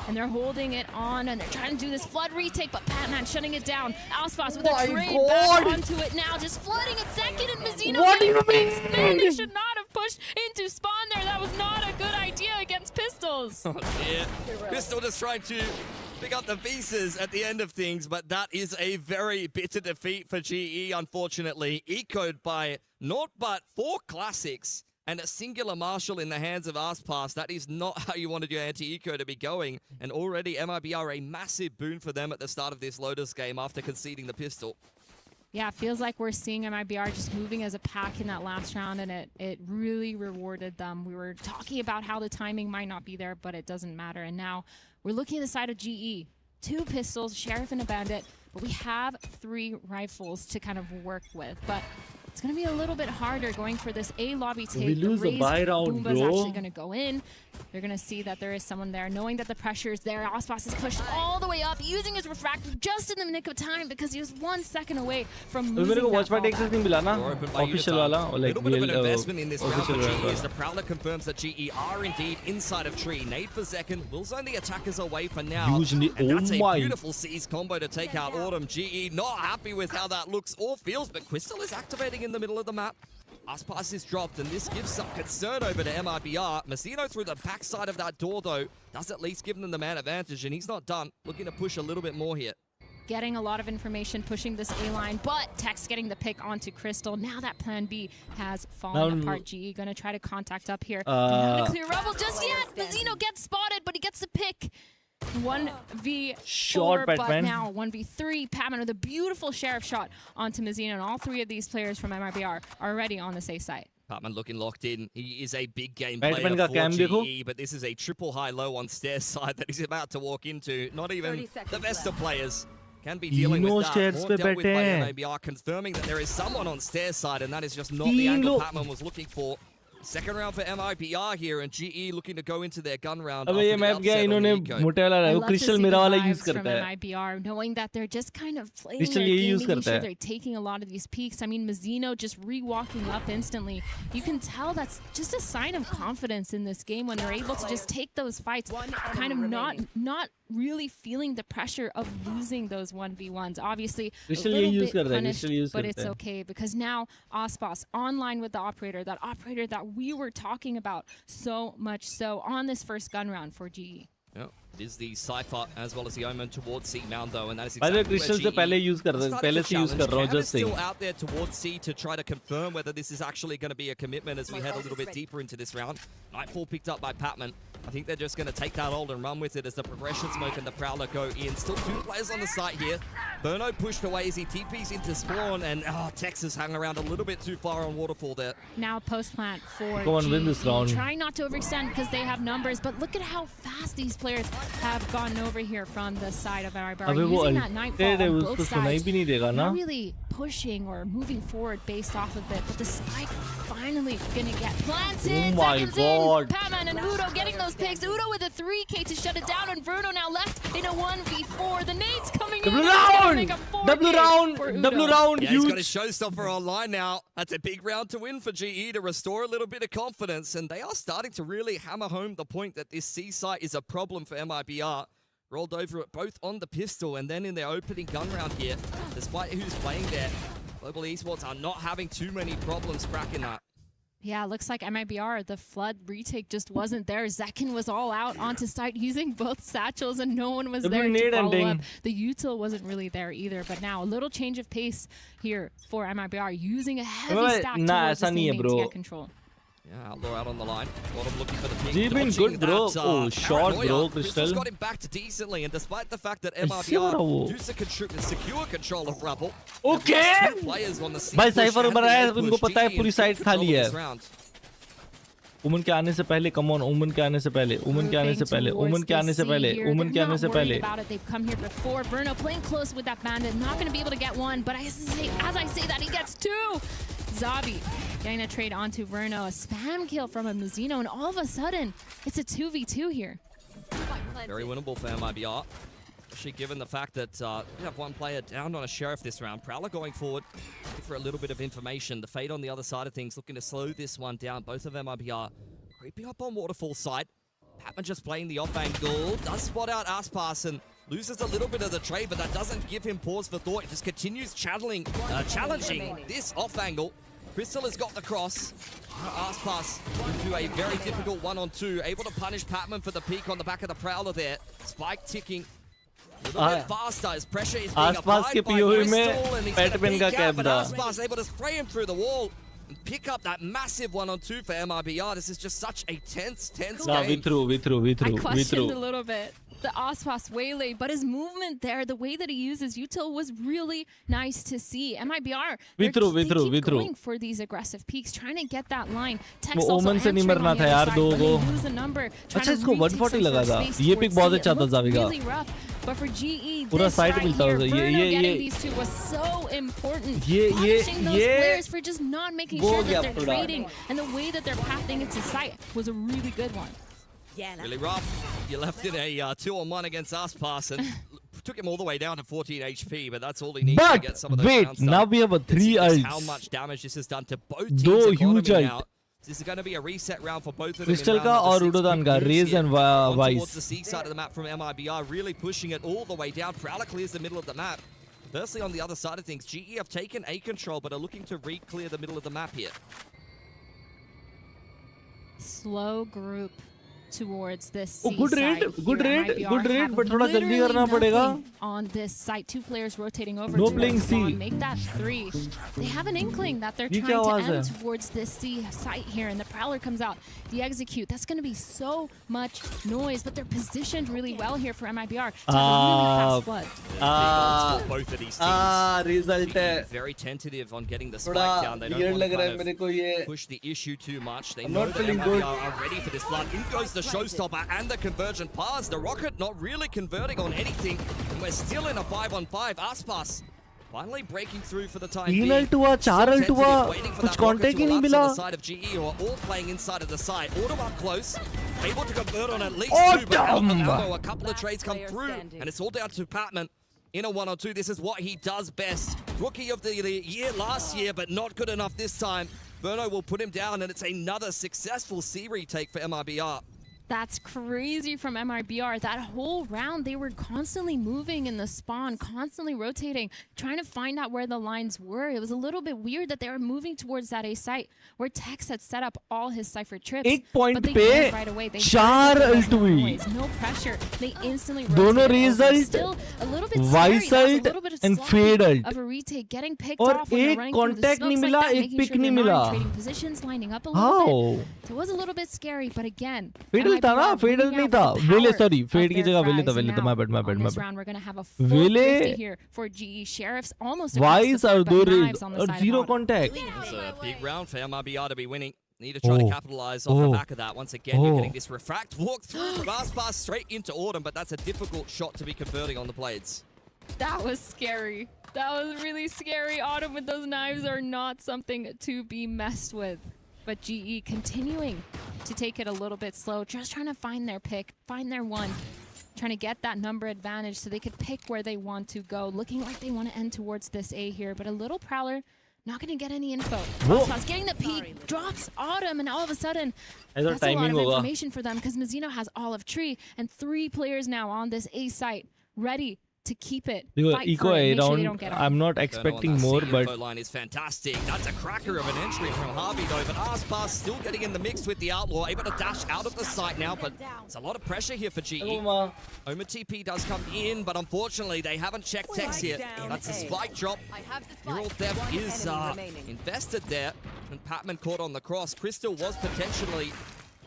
And they're holding it on and they're trying to do this flood retake, but Patman shutting it down. Alspas with a trade back onto it now, just flooding it. Zekin and Mazzino. What do you mean? They should not have pushed into spawn there. That was not a good idea against pistols. Oh dear. Pistol just trying to pick up the pieces at the end of things, but that is a very bitter defeat for GE, unfortunately. Ecoed by naught but 4 classics and a singular Marshall in the hands of Aspas. That is not how you wanted your anti-eco to be going. And already MIBR a massive boon for them at the start of this Lotus game after conceding the pistol. Yeah, it feels like we're seeing MIBR just moving as a pack in that last round, and it really rewarded them. We were talking about how the timing might not be there, but it doesn't matter. And now we're looking at the side of GE. 2 pistols, Sheriff and a Bandit, but we have 3 rifles to kind of work with. But it's going to be a little bit harder going for this A lobby take. We lose the buy round, Boomba's bro. actually going to go in. They're going to see that there is someone there, knowing that the pressure is there. Aspas is pushed all the way up, using his refractor just in the nick of time because he was 1 second away from losing that fallback. Official wala, or like little bit of an real, investment in this round for official GE as the Prowler confirms that GE are indeed inside of tree. Nade for Zekin will zone the attackers away for now. Usually, and that's oh a beautiful C's combo to take out Autumn. GE not happy with how that looks or feels, but Crystal is activating in the middle of the map. Aspas is dropped, and this gives some concern over to MIBR. Massino through the backside of that door, though, does at least give them the man advantage, and he's not done. Looking to push a little bit more here. Getting a lot of information, pushing this A-line, but Tex getting the pick onto Crystal. Now that plan B has fallen apart. GE gonna try to contact up here. Not gonna clear Rebel just yet. Mazzino gets spotted, but he gets the pick. 1v4, but now 1v3. Patman with a beautiful Sheriff shot onto Mazzino, and all 3 of these players from MIBR are already on the safe site. Patman looking locked in. He is a big game player for GE, but this is a triple high-low on stairs side that he's about to walk into. Not even the best of players can be dealing with that. More dealt with by MIBR, confirming that there is someone on stairs side, and that is just not the angle Patman was looking for. Second round for MIBR here, and GE looking to go into their gun round. अबे ये map क्या इन्होंने मोटा वाला है वो crystal मेरा वाला यूज करता है. MIBR, knowing that they're just kind of playing their game, making sure they're taking a lot of these peaks. I mean, Mazzino just re-walking up instantly. You can tell that's just a sign of confidence in this game when they're able to just take those fights, kind of not really feeling the pressure of losing those 1v1s. Obviously, a little bit punished, but it's okay because now Aspas online with the operator, that operator that we were talking about so much so on this first gun round for GE. Yep. It is the Cypher as well as the Omen towards C mound though, and that is By the exactly way, Crystal से पहले use कर रहे पहले से use कर रहा हूँ just still out there towards C to try to confirm whether this is actually going to be a commitment as we head a little bit deeper into this round. Nightfall picked up by Patman. I think they're just going to take that hold and run with it as the progression smoke and the Prowler go in. Still 2 players on the site here. Burno pushed away as he TPs into spawn, and Texas hung around a little bit too far on Waterfall there. Now post plant for Go on, win this round. Trying not to overextend because they have numbers, but look at how fast these players have gone over here from the side of our bar. Using that Nightfall on both sides. Not really pushing or moving forward based off of it, but the spike finally gonna get planted. Oh my god. Patman and Udo getting those picks. Udo with a 3K to shut it down, and Bruno now left in a 1v4. The nades coming in. Double round. Yeah, he's got a showstopper online now. That's a big round to win for GE to restore a little bit of confidence, and they are starting to really hammer home the point that this C site is a problem for MIBR. Rolled over it both on the pistol and then in their opening gun round here. Despite who's playing there, Global Esports are not having too many problems cracking that. Yeah, looks like MIBR, the flood retake just wasn't there. Zekin was all out onto site using both satchels and no one was there to follow up. The util wasn't really there either, but now a little change of pace here for MIBR using a heavy stack towards this main to get control. Yeah, Outlaw out on the line. Bottom looking for the pick. G been good, bro. Oh, shot, bro, Crystal's got him backed decently, and despite the fact that MIBR used to secure control of Rubble, okay. भाई cipher ऊपर आया, उनको पता है पूरी side खाली है. उमन के आने से पहले, come on, उमन के आने से पहले, उमन के आने से पहले, उमन के आने से पहले, उमन के आने से पहले. They've come here before. Bruno playing close with that bandit, not going to be able to get one, but as I say that, he gets 2. Zabi getting a trade onto Verno, a spam kill from a Mizuno, and all of a sudden, it's a 2v2 here. Very winnable for MIBR, especially given the fact that we have one player down on a Sheriff this round. Prowler going forward, looking for a little bit of information. The Fade on the other side of things, looking to slow this one down. Both of MIBR creeping up on Waterfall side. Patman just playing the off angle, does spot out Aspas and loses a little bit of the trade, but that doesn't give him pause for thought. He just continues challenging this off angle. Crystal has got the cross. Aspas into a very difficult 1-on-2. Able to punish Patman for the peak on the back of the Prowler there. Spike ticking a little bit faster as pressure is being applied by Crystal, and he's going to peek out, but Aspas able to spray him through the wall and pick up that massive 1-on-2 for MIBR. This is just such a tense game. We threw. I questioned a little bit the Aspas waylay, but his movement there, the way that he uses util was really nice to see. MIBR, they keep going for these aggressive peaks, trying to get that line. Tex also entering on the other side, but they lose a number. अच्छा इसको 140 लगा था. ये pick बहुत अच्छा था Xavi का. Really rough, but for GE, पूरा this साइड right मिलता here, है. Bruno getting these 2 was so important. Punishing those players for just not making sure that they're trading, and the way that they're pathing into sight was a really good one. Really rough. You left in a 2-on-1 against Aspas and took him all the way down to 14 HP, but that's all he needs to get some of those rounds done. Now we have a 3 ults. How much damage this has done to both teams' huge now. This is going to be a reset round for both of them. Crystal का और Udodan का Raze and Vice. Towards the C side of the map from MIBR, really pushing it all the way down. Prowler clears the middle of the map. Firstly, on the other side of things, GE have taken A control, but are looking to re-clear the middle of the map here. Slow group towards this C good raid, but थोड़ा जल्दी करना पड़ेगा. On this site, 2 players rotating over. No playing C. Make that 3. They have an inkling that they're trying to end towards this C site here, and the Prowler comes out. The execute, that's going to be so much noise, but they're positioned really well here for MIBR to have a really fast flood. Both of these teams. Result है. Very tentative on getting the spike down. They don't want to kind of push the issue too much. They know that MIBR are ready for this flood. In goes the showstopper and the conversion pass. The rocket not really converting on anything. And we're still in a 5-on-5. Aspas finally breaking through for the time being. 3 ult हुआ, 4 ult हुआ, कुछ contact ही नहीं मिला. On the side of GE, who are all playing inside of the side. Auto up close, able to convert on at least 2, but ammo, a couple of trades come through, and it's all down to Patman. In a 1-on-2, this is what he does best. Rookie of the year last year, but not good enough this time. Verno will put him down, and it's another successful C retake for MIBR. That's crazy from MRBR. That whole round, they were constantly moving in the spawn, constantly rotating, trying to find out where the lines were. It was a little bit weird that they were moving towards that A site where Tex had set up all his Cypher trips. 1 point but they पे knew right away. They 4 ult हुई. No pressure. They instantly दोनों rotated over. result, Still a little bit Y scary. That was a ult little bit of and sloppy fade ult. of a retake, getting picked और off when they're एक running through the contact नहीं smokes मिला, like that, एक making pick sure नहीं they're मिला. not in trading positions, lining up a little How? bit. So it was a little bit scary, but again, फेडल था ना, फेडल नहीं था. वेले सॉरी, फेड की जगह वेले था. My bad. This round we're gonna have a full वेले 50 here for GE. Sheriffs almost across the Wise board, और but दो knives रेड on the और side of 0 Autumn. contact. It's a big round for MRBR to be winning. Need to try to capitalize off the back of that. Once again, you're getting this refract walk through from Aspas straight into Autumn, but that's a difficult shot to be converting on the blades. That was scary. That was really scary. Autumn with those knives are not something to be messed with. But GE continuing to take it a little bit slow, just trying to find their pick, find their one, trying to get that number advantage so they could pick where they want to go. Looking like they want to end towards this A here, but a little Prowler not going to get any info. Aspas getting the peek, drops Autumn, and all of a sudden, that's a lot of information for them because Mizzino has Olive Tree and 3 players now on this A site ready to keep it. Eco around. I'm not expecting more, but line is fantastic. That's a cracker of an entry from Harvey though, but Aspas still getting in the mix with the Outlaw, able to dash out of the site now, but it's a lot of pressure here for GE. Oma TP does come in, but unfortunately they haven't checked Tex yet. That's a spike drop. Neural Theft is invested there, and Patman caught on the cross. Crystal was potentially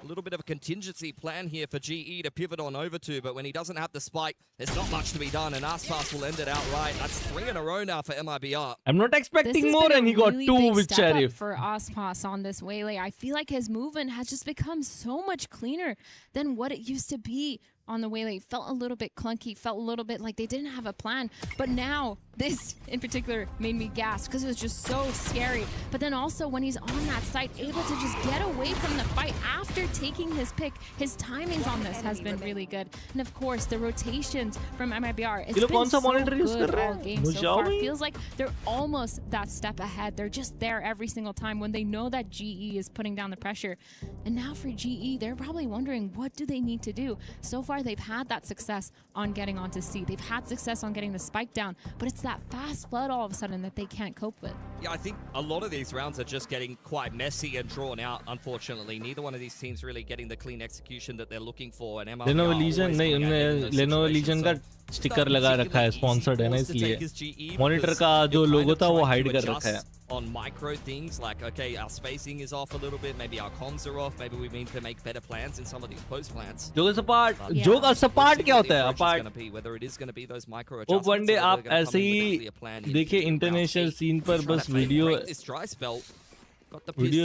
a little bit of a contingency plan here for GE to pivot on over to, but when he doesn't have the spike, there's not much to be done, and Aspas will end it outright. That's 3 in a row now for MIBR. I'm not expecting more, and he got 2 with Sheriff. For Aspas on this Waylay, I feel like his movement has just become so much cleaner than what it used to be on the Waylay. Felt a little bit clunky, felt a little bit like they didn't have a plan, but now this in particular made me gasp because it was just so scary. But then also when he's on that site, able to just get away from the fight after taking his pick, his timings on this has been really good. And of course the rotations from MIBR, it's been so good all game so far. Feels like they're almost that step ahead. They're just there every single time when they know that GE is putting down the pressure. And now for GE, they're probably wondering, what do they need to do? So far they've had that success on getting onto C. They've had success on getting the spike down, but it's that fast flood all of a sudden that they can't cope with. Yeah, I think a lot of these rounds are just getting quite messy and drawn out, unfortunately. Neither one of these teams really getting the clean execution that they're looking for. And Lenovo Legion नहीं, उनने Lenovo Legion का sticker लगा रखा है, sponsored है ना, इसलिए monitor का जो लोगो था वो हाइड कर रखा है. On micro things like, okay, our spacing is off a little bit, maybe our comms are off, maybe we need to make better plans in some of these post plans. जो सपाट क्या होता है? Apart whether it is going to be those micro वो adjustments. One day आप ऐसे ही देखिए international scene पर बस वीडियो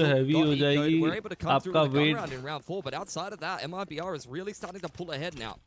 हैवी हो जाएगी, आपका wait. in round 4, but outside of that, MIBR is really starting to pull ahead now.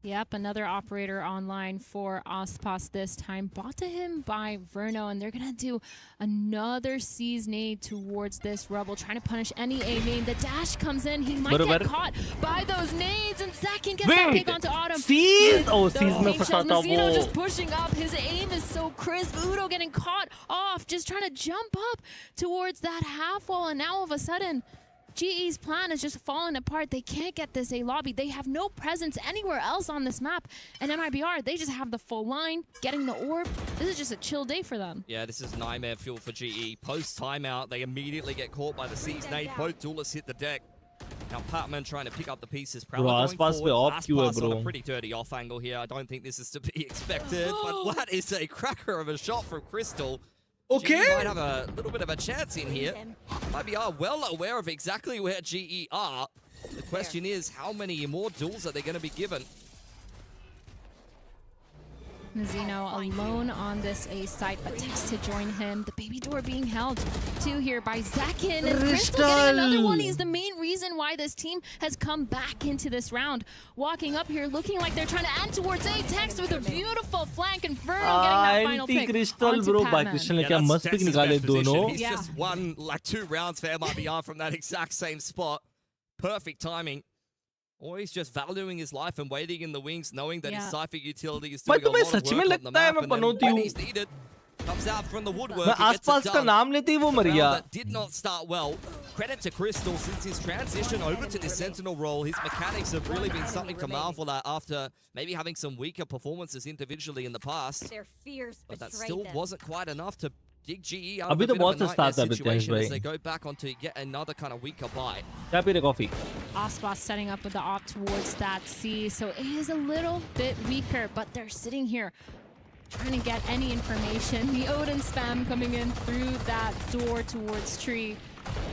Yep, another operator online for Aspas this time. Bought to him by Verno, and they're going to do another C's nade towards this Rebel, trying to punish any A main. The dash comes in. He might get caught by those nades, and Zakin gets that pick onto Autumn. C's! Oh, C's में फंसा था Mizzino वो. just pushing up. His aim is so crisp. Udo getting caught off, just trying to jump up towards that half wall, and now all of a sudden, GE's plan is just falling apart. They can't get this A lobby. They have no presence anywhere else on this map. And MIBR, they just have the full line, getting the orb. This is just a chill day for them. Yeah, this is nightmare fuel for GE. Post timeout, they immediately get caught by the C's nade. Both duelists hit the deck. Now Patman trying to pick up the pieces. Bro, Aspas on a pretty dirty off angle here. I don't think this is to be expected, but that is a cracker of a shot from Crystal. Okay. GE might have a little bit of a chance in here. MIBR well aware of exactly where GE are. The question is, how many more duels are they going to be given? Mizzino alone on this A site, but Tex to join him. The baby door being held too here by Zakin, and Crystal getting another one. He's the main reason why this team has come back into this round. Walking up here, looking like they're trying to end towards A. Tex with a beautiful flank, and Verno getting that final pick. Crystal bro, by Crystal ने क्या मस्त pick निकाले दोनों. He's just won like 2 rounds for MIBR from that exact same spot. Perfect timing. Or he's just valuing his life and waiting in the wings, knowing that his Cypher utility is doing a lot of work on the map, and then when he's needed, comes out from the woodwork. मैं आसपास का नाम लेते ही वो मर गया. That did not start well. credit to Crystal, since his transition over to this Sentinel role, his mechanics have really been something to marvel at after maybe having some weaker performances individually in the past. Their fears But that betrayed still them. wasn't quite enough to dig GE out of अभी a तो bit of बहुत a सस्ता nightmare आता है वित्तेश situation as भाई. they go back onto yet another kind of weaker bite. क्या P रहे coffee? Ospas setting up with the op towards that C, so it is a little bit weaker, but they're sitting here trying to get any information. The Odin spam coming in through that door towards tree.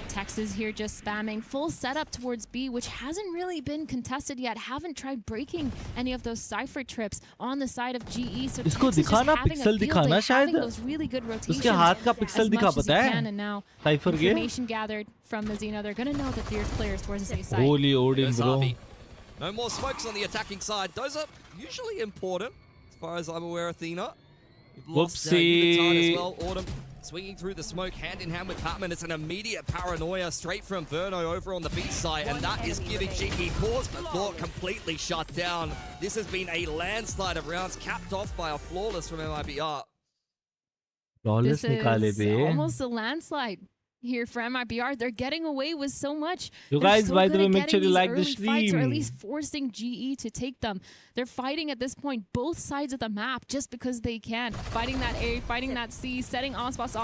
Texas here just spamming. Full setup towards B, which hasn't really been contested yet. Haven't tried breaking any of those Cypher trips on the side of GE. So इसको Texas just दिखाना, having a pixel field दिखाना day, having शायद. those really good rotations उसके हाथ का as pixel much दिखा, as पता you है? can. And now Cypher के? information gathered from Mazino. They're going to know that there's players towards the A side. Holy Odin, There's bro. Harvey. No more smokes on the attacking side. Those are usually important, as far as I'm aware, Athena. You've lost Unitard as well. Autumn swinging through the smoke hand in hand with Patman. It's an immediate paranoia straight from Verno over on the B side, and that is giving GE pause for thought, completely shut down. This has been a landslide of rounds capped off by a flawless from MIBR. Flawless This निकाले is bay. almost a landslide here for MIBR. They're getting away with so much. You They're guys, so by the good way, at make sure getting you these like the early fights, or at stream. least forcing GE to take them. They're fighting at this point both sides of the map just because they can. Fighting that A, fighting that C, setting Ospas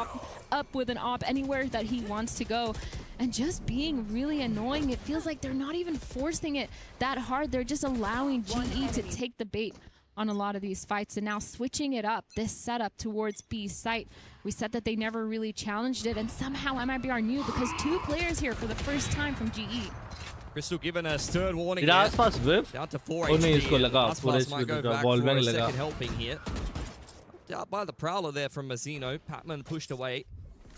up with an op anywhere that he wants to go. And just being really annoying. It feels like they're not even forcing it that hard. They're just allowing GE to take the bait on a lot of these fights, and now switching it up, this setup towards B site. We said that they never really challenged it, and somehow MIBR knew because two players here for the first time from GE. Crystal given a stern warning Did here. Aspas whip? Down to 4 Oh, no, HP. इसको लगा, Aspas 4 might HP go का back ball for bang a लगा. second helping here. Out by the Prowler there from Mazino. Patman pushed away.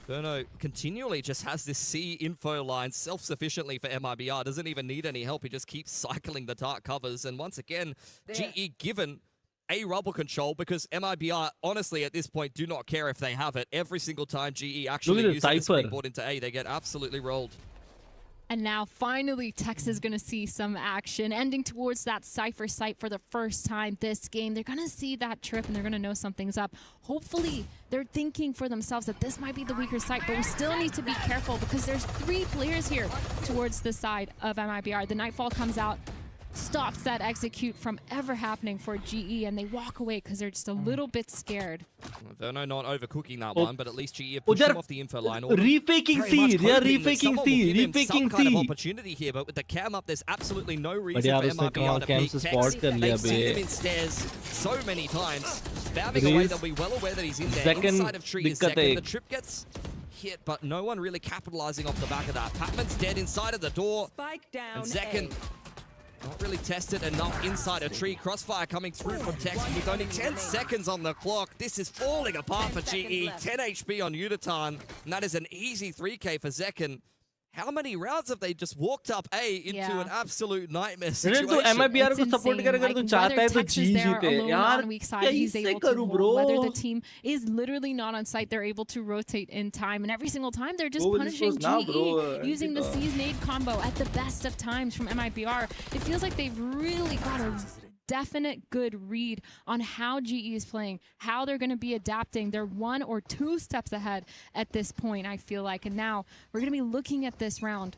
Verno continually just has this C info line self-sufficiently for MIBR. Doesn't even need any help. He just keeps cycling the dark covers. And once again, GE given a rubble control because MIBR, honestly, at this point, do not care if they have it. Every single time GE actually uses the springboard into A, they get absolutely rolled. And now finally Texas is going to see some action, ending towards that Cypher site for the first time this game. They're going to see that trip and they're going to know something's up. Hopefully they're thinking for themselves that this might be the weaker site, but we still need to be careful because there's 3 players here towards the side of MIBR. The Nightfall comes out, stops that execute from ever happening for GE, and they walk away because they're just a little bit scared. Verno not overcooking that one, but at least GE have pushed him off the info line. Refaking C, they are refaking C, refaking kind of C. opportunity here, but with the cam up, there's absolutely no reason यार for उसने MIBR to cam peek से Tex. spot कर लिया They've seen bay. him in stairs so many times, spamming away. They'll be well aware that he's in there. Inside of tree is दिक्कत second. है The trip gets hit, but no one really capitalizing off the back of that. Patman's dead inside of the door, Spike down. and Zekin not really tested enough inside a tree. Crossfire coming through from Tex with only 10 seconds on the clock. This is falling apart for GE. 10 HP on Unitard, and that is an easy 3K for Zekin. How many rounds have they just walked up A into an absolute nightmare situation? तो MIBR को support कर अगर तू चाहता है तो जी जीते यार कैसे करूं bro? Whether the team is literally not on site, they're able to rotate in time, and every single time they're just punishing GE using the C's nade combo at the best of times from MIBR. It feels like they've really got a definite good read on how GE is playing, how they're going to be adapting. They're 1 or 2 steps ahead at this point, I feel like. And now we're going to be looking at this round.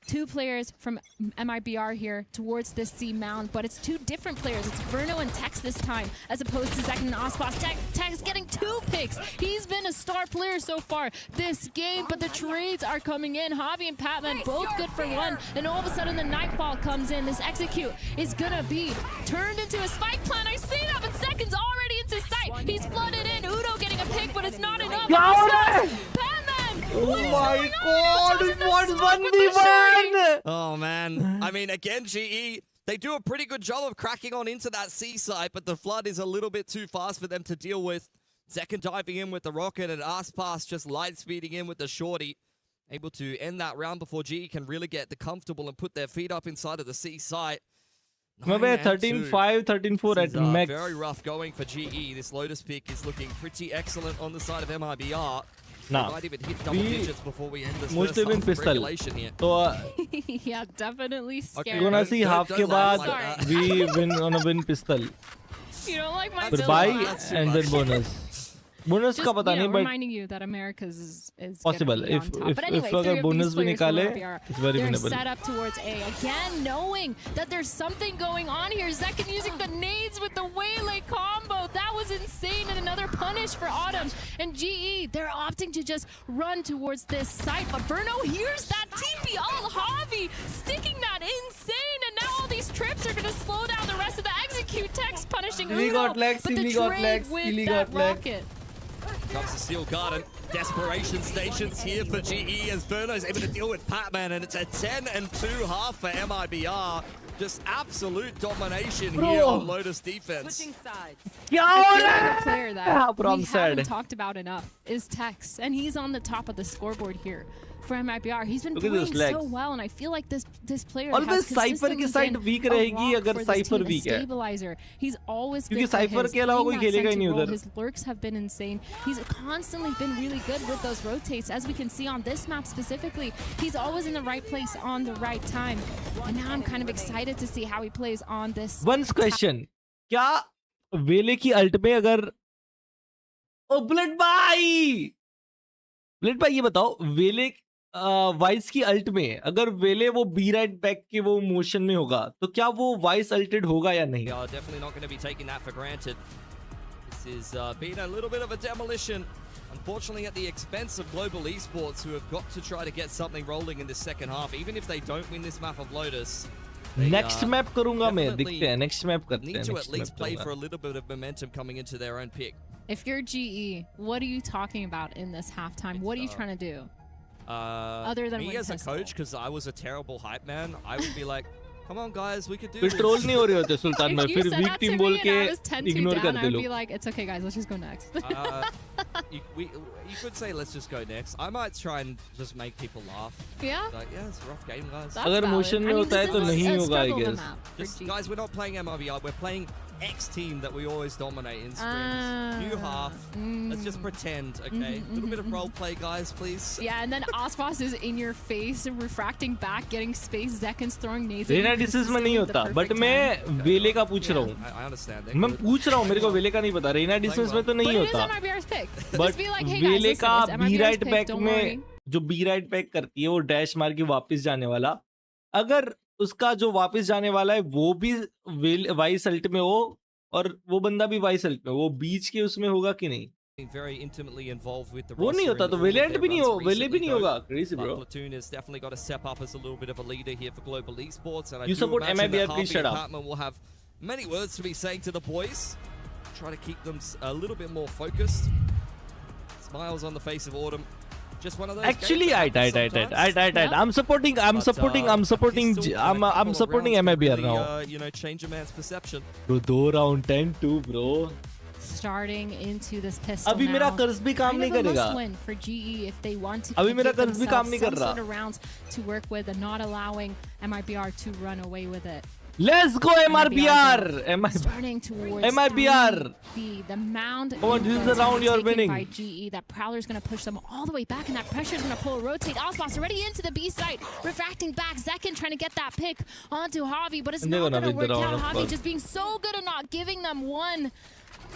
2 players from MIBR here towards this C mound, but it's 2 different players. It's Verno and Tex this time, as opposed to Zekin and Ospas. Tex getting 2 picks. He's been a star player so far this game, but the trades are coming in. Javi and Patman both good for 1, and all of a sudden the Nightfall comes in. This execute is gonna be turned into a spike plan. I see that, but Zekin's already into sight. He's flooded in. Udo getting a pick, but it's not enough. Oh my god, it was 1v1! Oh man, I mean, again, GE, they do a pretty good job of cracking on into that C site, but the flood is a little bit too fast for them to deal with. Zekin diving in with the rocket and Aspas just light speeding in with the shorty. Able to end that round before GE can really get the comfortable and put their feet up inside of the C site. 13-5, 13-4 at max. Very rough going for GE. This Lotus pick is looking pretty excellent on the side of MIBR. Nah, might even hit double digits before we end this first mostly half win of pistol. regulation here. So yeah, definitely scared. we're gonna see half के बाद we win on a win pistol. You don't like my फिर buy and then bonus. bonus का पता नहीं, but reminding you that America's is possible. gonna be on top. But anyway, if अगर bonus भी निकाले, it's very they're winnable. set up towards A again, knowing that there's something going on here. Zekin using the nades with the Waylay combo. That was insane, and another punish for Autumn. And GE, they're opting to just run towards this site, but Verno hears that TP. Oh, Javi sticking that insane, and now all these trips are going to slow down the rest of the execute. Text punishing He Uno, got legs, but the he got trade legs, with he that got legs. rocket. Comes the Steel Garden. Desperation stations here for GE as Verno's able to deal with Pac-Man, and it's a 10-2 half for MIBR. Just absolute domination here on Lotus defense. Switching sides. I feel like a player that From we said. haven't talked about enough is Tex, and he's on the top of the scoreboard here for MIBR. He's been Look at those playing so legs. well, and I feel like this player Always has Cypher consistently की side been weak a रहेगी rock अगर for this Cypher team, a weak है. stabilizer. He's always क्योंकि good for Cypher his के अलावा playing कोई that खेलेगा ही sentry नहीं role. उधर. His lurks have been insane. He's constantly been really good with those rotates, as we can see on this map specifically. He's always in the right place on the right time, and now I'm kind of excited to see how he plays on this. One question, क्या वेले की alt में अगर ओ blood भाई ये बताओ, वेले vice की अल्ट में अगर वेले वो बी राइट बैक के वो मोशन में होगा तो क्या वो वाइस अल्टेड होगा या नहीं? Definitely not going to be taking that for granted. This is been a little bit of a demolition, unfortunately at the expense of Global Esports, who have got to try to get something rolling in the second half. Even if they don't win this map of Lotus, next map करूंगा मैं, देखते हैं next map करते हैं. need to at least play for a little bit of momentum coming into their own pick. If you're GE, what are you talking about in this halftime? What are you trying to do? Other than me win as a pistol? coach, because I was a terrible hype man, I would be like, come on guys, we could do फिर this. Troll नहीं हो रहे होते सुल्तान में, If you फिर said week that team to बोल me के and I was 10-2 ignore down, करते I'd be लोग. like, it's okay guys, let's just go next. You could say let's just go next. I might try and just make people laugh. Yeah? Like, yeah, it's a rough game, guys. That's अगर valid. Motion में I mean, होता है this तो is नहीं a होगा, I struggle guess. map for Just, GE. guys, we're not playing MIBR. We're playing X team that we always dominate in scrims. New half. Let's just pretend, okay? A little bit of role play, guys, please. Yeah, and then Osfos is in your face, refracting back, getting space. Zekin's throwing nades. Reyna disease में नहीं होता, but मैं वेले का पूछ रहा हूँ. I understand that. मैं पूछ रहा हूँ, मेरे को वेले का नहीं पता. रेना डिसीज में तो But नहीं it is होता. MIBR's pick. But Just be like, hey guys, वेले listen, का it's B MIBR's right pick, back don't में worry. जो बी राइट बैक करती है वो डैश मार के वापस जाने वाला, अगर उसका जो वापस जाने वाला है वो भी वाइस अल्ट में हो और वो बंदा भी वाइस अल्ट में, वो बीच के उसमें होगा कि नहीं? Very intimately involved with the वो नहीं होता तो वेले अल्ट भी नहीं हो, वेले भी नहीं होगा. Crazy bro. Platoon has definitely got to step up as a little bit of a leader here for Global Esports, and I You do support imagine MIBR, that please Harvey shut and up. Hartman will have many words to be saying to the boys. Try to keep them a little bit more focused. Smiles on the face of Autumn. Just one of those. Actually, I'm supporting MIBR now. You know, change a man's perception. Bro, 2 round 10-2 bro. Starting into this pistol अभी मेरा कर्ज भी काम नहीं करेगा. win for GE if they want to अभी मेरा give कर्ज भी काम themselves नहीं some कर रहा. sort of rounds to work with and not allowing MIBR to run away with it. Let's go MRBR. Starting towards MIBR. the mound. Come on, this is the round you're winning. By GE, that Prowler's going to push them all the way back, and that pressure is going to pull a rotate. Osboss already into the B site, refracting back. Zekin trying to get that pick onto Javi, but it's And not they're going to gonna work win the out. round, of Javi course. just being so good at not giving them one.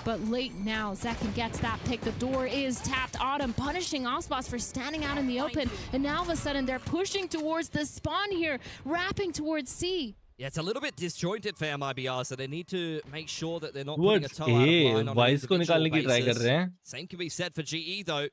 But late now, Zekin gets that pick. The door is tapped. Autumn punishing Osboss for standing out in the open. And now all of a sudden, they're pushing towards the spawn here, wrapping towards C. Yeah, it's a little bit disjointed for MIBR, so they need to make sure that they're not Towards putting a toe out of line on an Vice को individual निकालने की try कर basis. रहे हैं. Same can be said for GE though.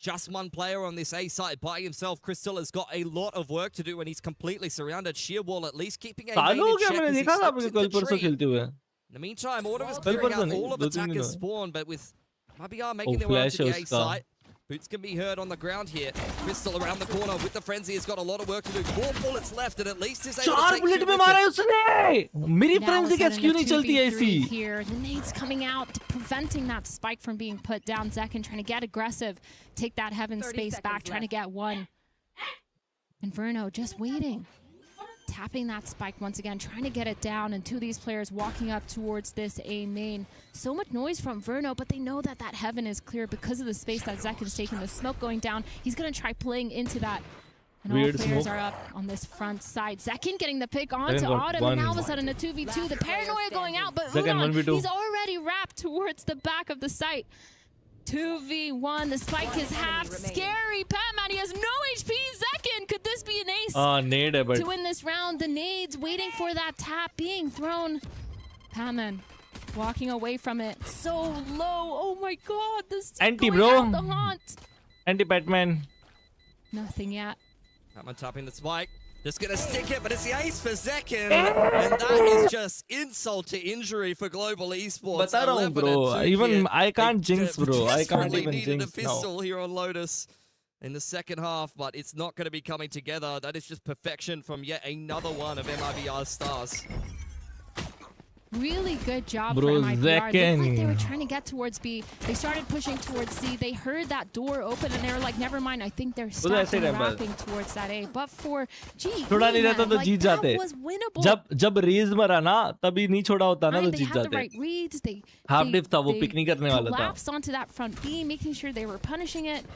Just one player on this A side by himself. Crystal has got a lot of work to do, and he's completely surrounded. Sheer wall at least keeping a साल main हो in गया check मैंने as he देखा था slips आपको कल into परसों tree. खेलते हुए. In the meantime, Autumn is कल clearing परसों out नहीं, all of 2-3 दिन attackers हुए. spawn, but with MIBR making their way flash onto the है A उसका. site. Boots can be heard on the ground here. Crystal around the corner with the frenzy has got a lot of work to do. 4 bullets left, and at least is able to 4 take bullet 2 में with मारा it. है उसने. मेरी Now frenzy all of a कैसे क्यों sudden, नहीं a चलती है 2v3 ऐसी? here. The nades coming out, preventing that spike from being put down. Zekin trying to get aggressive, take that heaven space back, trying to get one. And Verno just waiting. Tapping that spike once again, trying to get it down, and two of these players walking up towards this A main. So much noise from Verno, but they know that that heaven is clear because of the space that Zekin's taking. The smoke going down. He's going to try playing into that. And Weird all players smoke. are up on this front side. Zekin getting the pick onto got Autumn, and now all of a one. sudden a 2v2. The paranoia going out, but Zekin, Unan, 1v2. he's already wrapped towards the back of the site. 2v1. The spike is half scary. Patman, he has no HP. Zekin, could this be an ace? Nade hai, but To win this round, the nades waiting for that tap being thrown. Patman walking away from it. So low. Oh my god. This Anti, going bro. out the haunt. Anti-Batman. Nothing yet. Patman tapping the spike. Just gonna stick it, but it's the ace for Zekin. And that is just insult to injury for Global Esports. बता रहा हूँ, bro. Even I can't jinx, bro. I can't even needed jinx a pistol here on Lotus in the second half, but it's not going to be coming together. That is just perfection from yet another one of MIBR's stars. Really good job Bro, for MIBR. Looked like they were Zekin. trying to get towards B. They started pushing towards C. They heard that door open and they were like, never mind, I think they're ऐसे stacking time पर wrapping towards that A. But for G, छोड़ा नहीं रहता तो like, Jeet that जाते was winnable. जब raise मरा ना तभी नहीं छोड़ा होता ना तो They जीत had the जाते right reads. They हाफ डिफ था वो they पिक नहीं करने वाला था collapsed onto that front B, making sure they were punishing it.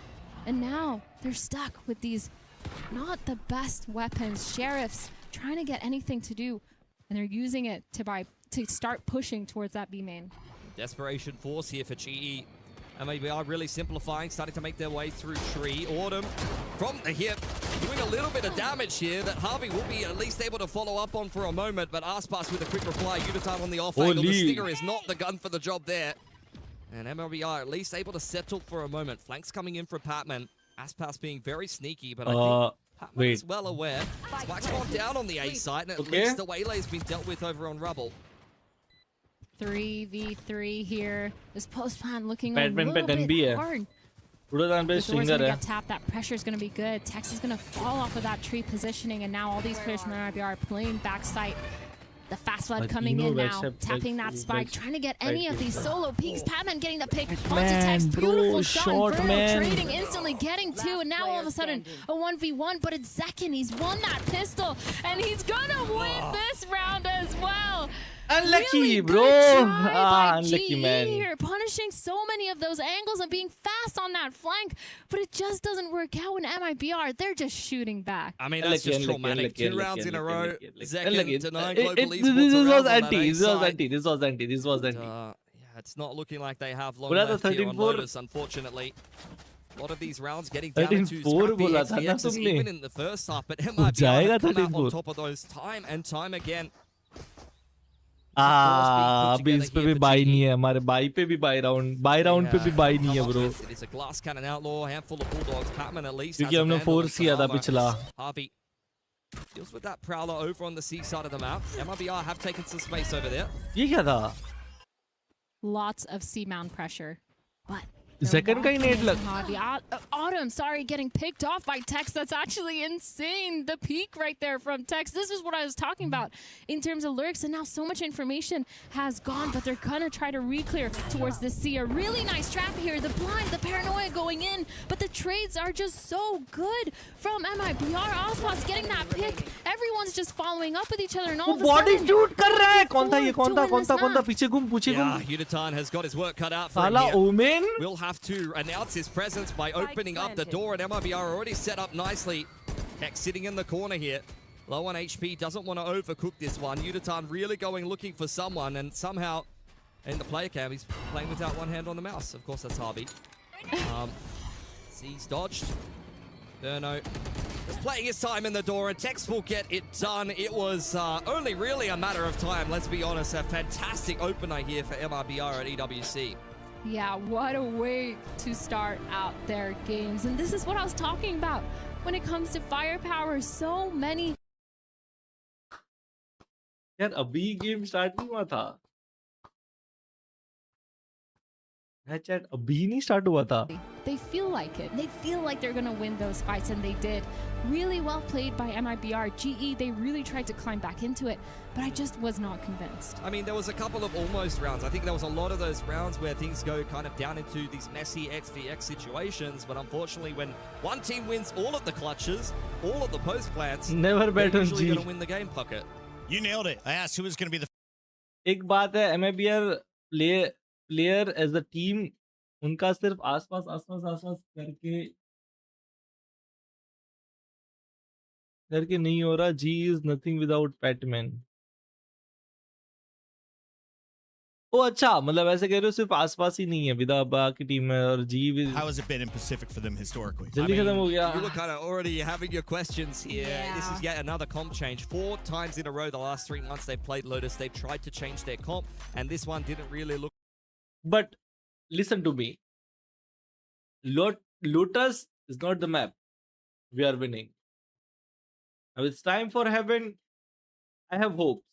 And now they're stuck with these not the best weapons. Sheriffs trying to get anything to do, and they're using it to start pushing towards that B main. Desperation force here for GE. And maybe are really simplifying, starting to make their way through tree. Autumn from the hip, doing a little bit of damage here that Harvey will be at least able to follow up on for a moment, but Aspas with a quick reply. Unitan on the off angle. The Stinger is not the gun for the job there. And MLBR at least able to settle for a moment. Flanks coming in for Patman. Aspas being very sneaky, but I think Patman is well aware. Spike's gone down on the A side, and at least the waylay's been dealt with over on Rubble. 3v3 here. This post plan looking a Batman little पे gun भी bit है hard. उड़ान पे The door's stringer gonna है get tapped. That pressure's gonna be good. Tex is gonna fall off of that tree positioning, and now all these players from MIBR are playing backside. The fast flood coming in now, tapping that spike, trying to get any of these solo peeks. Patman getting the pick onto Tex. Beautiful shot. Verno trading instantly, getting two, and now all of a sudden a 1v1. But it's Zekin. He's won that pistol, and he's gonna win this round as well. Unlucky, really bro. Good try by Unlucky, GE man. here, punishing so many of those angles and being fast on that flank, but it just doesn't work out when MIBR. They're just shooting back. I mean, that's just traumatic. 2 rounds in a row. Zekin denying Global This Esports was around on anti. that This was A anti. This was anti. This was anti. Yeah, it's not looking like they have long बोला था left here on 13-4. Lotus, unfortunately. A lot of these rounds getting down into 13-4 scrappy बोला था ना XPXs तुमने even in the first half, but हो MIBR जाएगा have come out 13-4 on top of those time and time again. अभी इस पे भी बाई नहीं है हमारे बाई पे भी बाई राउंड पे भी बाई नहीं है bro It is a glass cannon outlaw, handful of bulldogs. Patman at least क्योंकि has a हमने vandal फोर्स and किया था armor. पिछला Harvey deals with that prowler over on the C side of the map. MIBR have taken some space over there. ये क्या था Lots of C mound pressure, but second का ही net लग Autumn, sorry, getting picked off by Tex. That's actually insane. The peak right there from Tex. This is what I was talking about in terms of lurks, and now so much information has gone, but they're gonna try to re-clear towards the C. A really nice trap here. The blind, the paranoia going in, but the trades are just so good from MIBR. Ospas getting that pick. Everyone's just following up with each other, and all of a body sudden, shoot कर रहा है कौन था ये कौन था पीछे घूम पूछे घूम Yeah, Unitan has got his work cut out for him साला here. Omen Will have to announce his presence by opening up the door, and MIBR are already set up nicely. Hex sitting in the corner here. Low on HP, doesn't want to overcook this one. Unitan really going looking for someone, and somehow in the player cam, he's playing without one hand on the mouse. Of course, that's Harvey. He's dodged. Verno is playing his time in the door, and Tex will get it done. It was only really a matter of time, let's be honest. A fantastic opener here for MIBR at EWC. Yeah, what a way to start out their games. And this is what I was talking about when it comes to firepower. So many. यार अभी game start नहीं हुआ था chat अभी नहीं start हुआ था They feel like it. They feel like they're going to win those fights, and they did. Really well played by MIBR. GE, they really tried to climb back into it, but I just was not convinced. I mean, there was a couple of almost rounds. I think there was a lot of those rounds where things go kind of down into these messy XVX situations, but unfortunately when one team wins all of the clutches, all of the post plants, Never bet they're on usually G. going to win the game, Pocket. You nailed it. I asked who was going to be the एक बात है MIBR player as a team उनका सिर्फ आसपास करके नहीं हो रहा G is nothing without Patman oh अच्छा, मतलब ऐसे कह रहे हो सिर्फ आसपास ही नहीं है विदाबा की टीम में और जी भी How has it been in Pacific for them historically? जल्दी खत्म हो गया. You were kind of already having your questions here. Yeah. This is yet another comp change. 4 times in a row the last 3 months they've played Lotus. They've tried to change their comp, and this one didn't really look. But listen to me. Lotus is not the map. We are winning. Now it's time for heaven. I have hopes.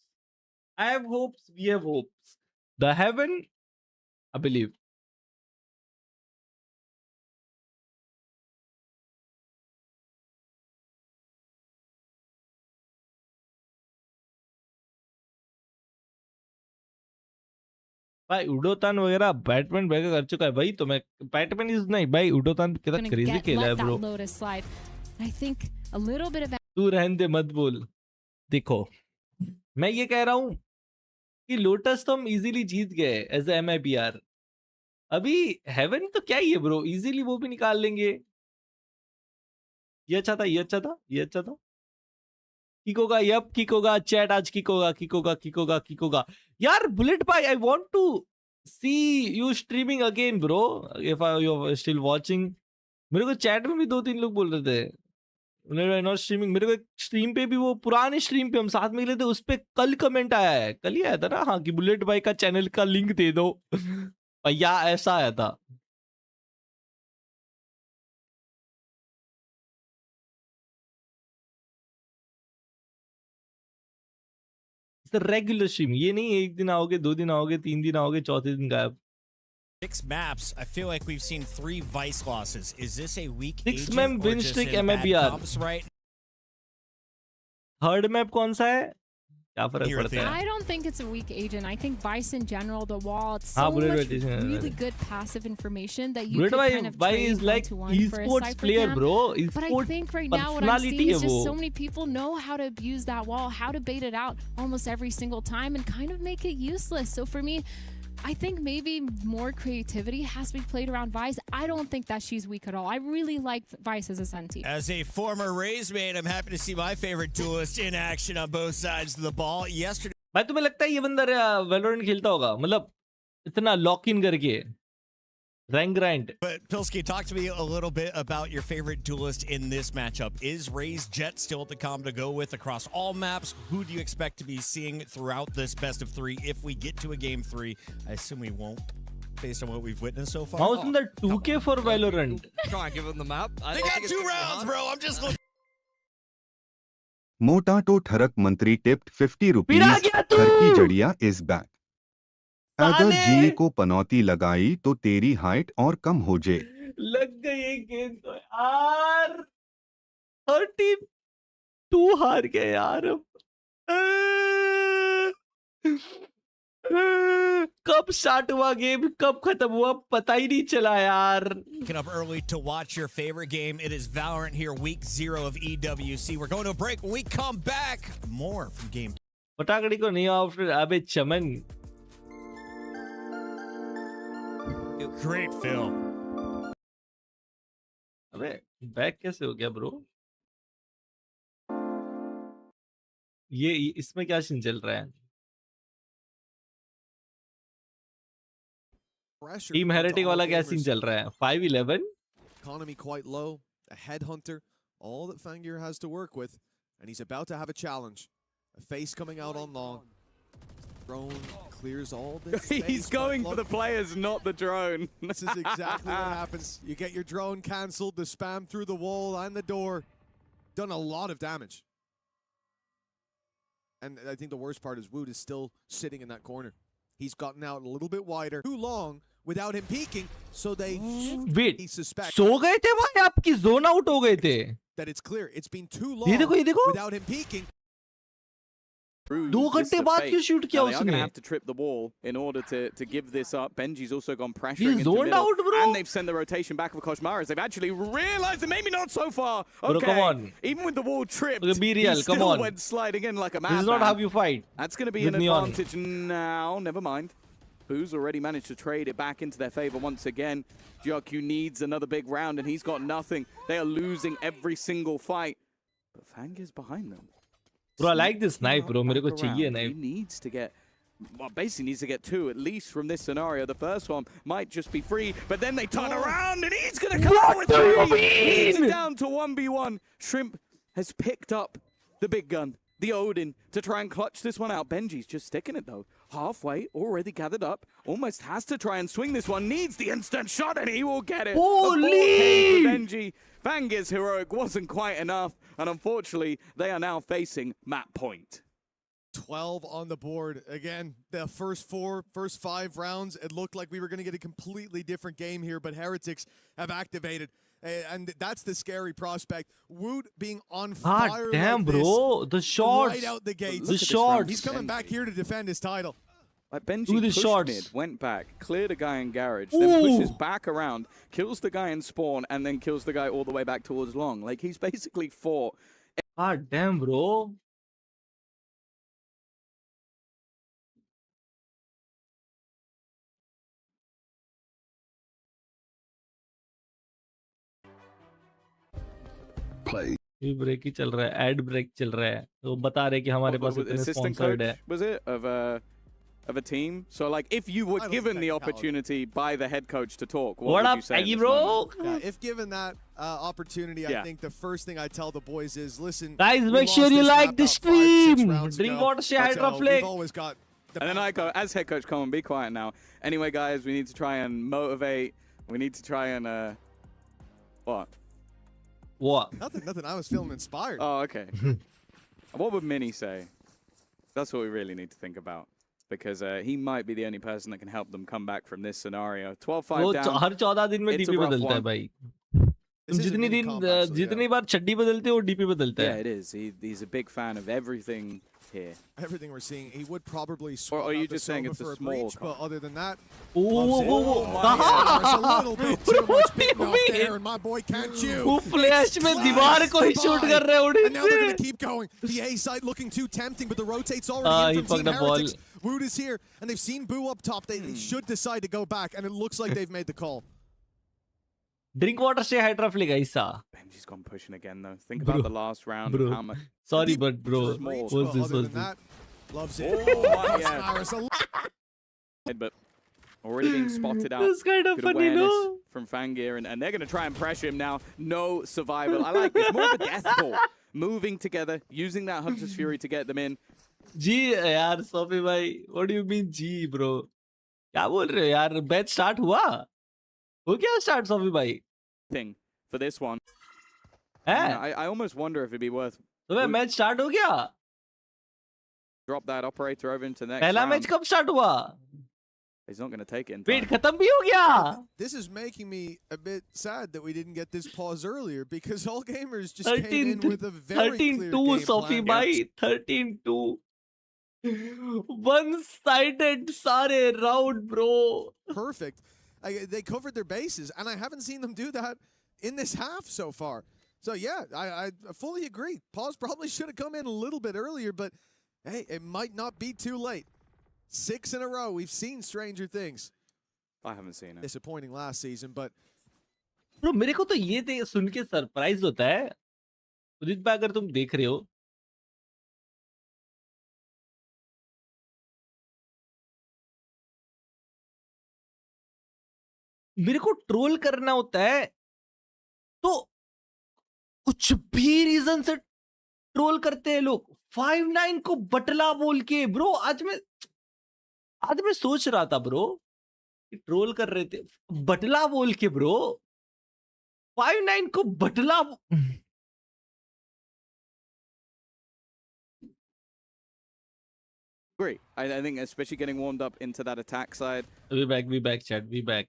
I have hopes. We have hopes. The heaven, I believe. भाई उडोतान वगैरह Batman bag कर चुका है भाई, तो मैं Batman is नहीं भाई, उडोतान कितना Gonna क्रेजी खेला है let that bro. Lotus slide. I think a little bit of तू रहने दे, मत बोल. देखो मैं ये कह रहा हूं कि लोटस तो हम इजीली जीत गए एज ए MIBR. अभी हेवन तो क्या ही है ब्रो, इजीली वो भी निकाल लेंगे. ये अच्छा था, ये अच्छा था, ये अच्छा था. किक होगा, यप किक होगा, चैट आज किक होगा, किक होगा, किक होगा, किक होगा. यार बुलेट भाई, I want to see you streaming again bro, if you are still watching. मेरे को चैट में भी 2-3 लोग बोल रहे थे नॉट स्ट्रीमिंग. मेरे को एक स्ट्रीम पे भी, वो पुराने स्ट्रीम पे हम साथ में गए थे, उस पे कल कमेंट आया है, कल ही आया था ना, हाँ, कि बुलेट भाई का चैनल का लिंक दे दो. या ऐसा आया था. रेगुलर स्ट्रीम, ये नहीं एक दिन आओगे, 2 दिन आओगे, 3 दिन आओगे, चौथे दिन गायब. 6 maps. I feel like we've seen 3 Vice losses. Is this a weak 6 agent map or win just streak in bad MIBR. comps right third map कौन सा है, क्या फर्क Here, पड़ता है? I don't think it's a weak agent. I think Vice in general, the wall, it's हाँ, so Bullet much Vice is- really good passive information that you Bullet could भाई, kind of भाई trade is like 1-to-1 for a esports cypher player, cam. bro. But I Esport think right now what I'm personality seeing है is just वो. so many people know how to abuse that wall, how to bait it out almost every single time and kind of make it useless. So for me, I think maybe more creativity has to be played around Vice. I don't think that she's weak at all. I really like Vice as a Senti. As a former Rays man, I'm happy to see my favorite duelist in action on both sides of the ball. Yesterday, भाई तुम्हें लगता है ये बंदा Valorant खेलता होगा, मतलब इतना लॉक इन करके rank grind. But Pilsky, talk to me a little bit about your favorite duelist in this matchup. Is Ray's Jet still at the comp to go with across all maps? Who do you expect to be seeing throughout this best of 3 if we get to a game 3? I assume we won't, based on what we've witnessed so far. Mouse in the 2K for Valorant. Try and give them the map. They got 2 rounds, bro. I'm just looking. मोटाटो ठरक मंत्री tipped 50 rupees. पिरा गया तू! घर की Jadia is back. अगर साले! जी को पनौती लगाई तो तेरी हाइट और कम हो जे. लग गई एक गेंद तो यार, 32 हार गए यार. अब कब स्टार्ट हुआ गेम, कब खत्म हुआ, पता ही नहीं चला यार. Waking up early to watch your favorite game. It is Valorant here, week 0 of EWC. We're going to a break. When we come back, more from game. पटाखड़ी को नहीं ऑफ. अबे चमन, Great film. अबे बैक कैसे हो गया bro? ये इसमें क्या सीन चल रहा है? टीम हेरेटिक वाला क्या सीन चल रहा है? 5-11 economy quite low, a headhunter, all that Fangir has to work with, and he's about to have a challenge. A face coming out on long. Drone clears all this space. He's going for the players, not the drone. This is exactly what happens. You get your drone cancelled, the spam through the wall and the door. Done a lot of damage. And I think the worst part is Wood is still sitting in that corner. He's gotten out a little bit wider. Too long without him peeking, so they wait, suspect सो गए थे भाई, आपकी zone out हो गए थे. that it's clear. It's been too ये देखो, ये long देखो. without him peeking. 2 घंटे बाद क्यों शूट किया They are going to उसने? have to trip the wall in order to give this up. Benji's also gone pressuring He's into the zoned middle. out, bro. And they've sent the rotation back of Koshmaras. They've actually realized that maybe not so far. Bro, Okay. come on. Even with the wall tripped, Okay, be real, he come still on. went sliding in like a This is madman. not how you fight. That's going to be with an Neon. advantage now. Never mind. Boo's already managed to trade it back into their favor once again. GRQ needs another big round, and he's got nothing. They are losing every single fight. But Fang is behind them. Bro, I like this knife, bro. मेरे को Back चाहिए around. He knife. needs to get well, basically needs to get 2 at least from this scenario. The first one might just be free, but then they turn around and he's going to come out with 3. He's down to 1v1. Shrimp has picked up the big gun, the Odin, to try and clutch this one out. Benji's just sticking it though. Halfway, already gathered up. Almost has to try and swing this one. Needs the instant shot and he will get it. Holy! Benji. Fangir's heroic wasn't quite enough. And unfortunately, they are now facing map point. 12 on the board. Again, the first 5 rounds, it looked like we were going to get a completely different game here, but Heretics have activated. And that's the scary prospect. Woot being on fire. Damn, like bro. The shots. Right out the gates. The shots. He's coming back here to defend his title. Like Benji pushed shots. mid, went back, cleared a guy in garage, then pushes back around, kills the guy in spawn, and then kills the guy all the way back towards long. Like, he's basically fought. God damn, bro. Play. Break ही चल रहा है, add break चल रहा है, तो बता रहे कि हमारे पास इतने स्पॉन्सर्ड है. Was it of a team? So like, if you were given the opportunity by the head coach to talk, what would you say? Aggie, bro? Yeah, if given that opportunity, I think the first thing I tell the boys is, listen, guys, make sure you like the stream. Drink water, say Hydroflick. And then I go, as head coach, come on, be quiet now. Anyway, guys, we need to try and motivate. We need to try and what? What? Nothing. I was feeling inspired. Oh, okay. What would Mini say? That's what we really need to think about. Because he might be the only person that can help them come back from this scenario. 12-5 down. हर 14 दिन में DP बदलता है भाई. तुम जितनी बार छड्डी बदलते हो डीपी बदलता है. Yeah, it is. He's a big fan of everything here. Everything we're seeing, he would probably swap are you out the just saying Sova it's a for small breach, car? but other than that, Oh, there's a little bit too much bitten off there, and my boy can't chew. वो flash में दीवार को ही shoot कर रहे हैं उड़ीन And now they're going से. to keep going. The A side looking too tempting, but the rotate's already in from Team Heretics. Woot is here, and they've seen Boo up top. They should decide to go back, and it looks like they've made the call. Drink water, say Hydroflick, ऐसा. Benji's gone pushing again though. Think about the last round. Bro. And how much. Sorry, but bro, Breach, what's but this? other What's than this? that, loves it. But already being spotted out. That's kind of Good funny, awareness no? from Fangir, and they're going to try and pressure him now. No survival. I like this. More of a death ball. Moving together, using that Hunter's Fury to get them in. जी यार Sophie भाई, what do you mean ji bro? क्या बोल रहे हो यार? Batch start हुआ? हो क्या स्टार्ट सोफी भाई? Thing for this one. है? I almost wonder if it'd be worth. तो भाई मैच स्टार्ट हो गया? Drop that operator over into the next पहला round. मैच कब स्टार्ट हुआ? He's not going to take it in wait time. खत्म भी हो गया? This is making me a bit sad that we didn't get this pause earlier, because all gamers just came in with a very clear 13-2 game Sophie plan. भाई, 13-2. One-sided सारे round bro. Perfect. They covered their bases, and I haven't seen them do that in this half so far. So yeah, I fully agree. Pause probably should have come in a little bit earlier, but hey, it might not be too late. 6 in a row. We've seen stranger things. I haven't seen it. Disappointing last season, but Bro, मेरे को तो ये सुन के surprise होता है. उदित भाई अगर तुम देख रहे हो, मेरे को ट्रोल करना होता है तो कुछ भी रीजन से ट्रोल करते हैं लोग. 5-9 को बटला बोल के ब्रो. आज मैं सोच रहा था ब्रो, ट्रोल कर रहे थे बटला बोल के ब्रो. 5-9 को बटला. Great. I think especially getting warmed up into that attack side. We back, chat. We back.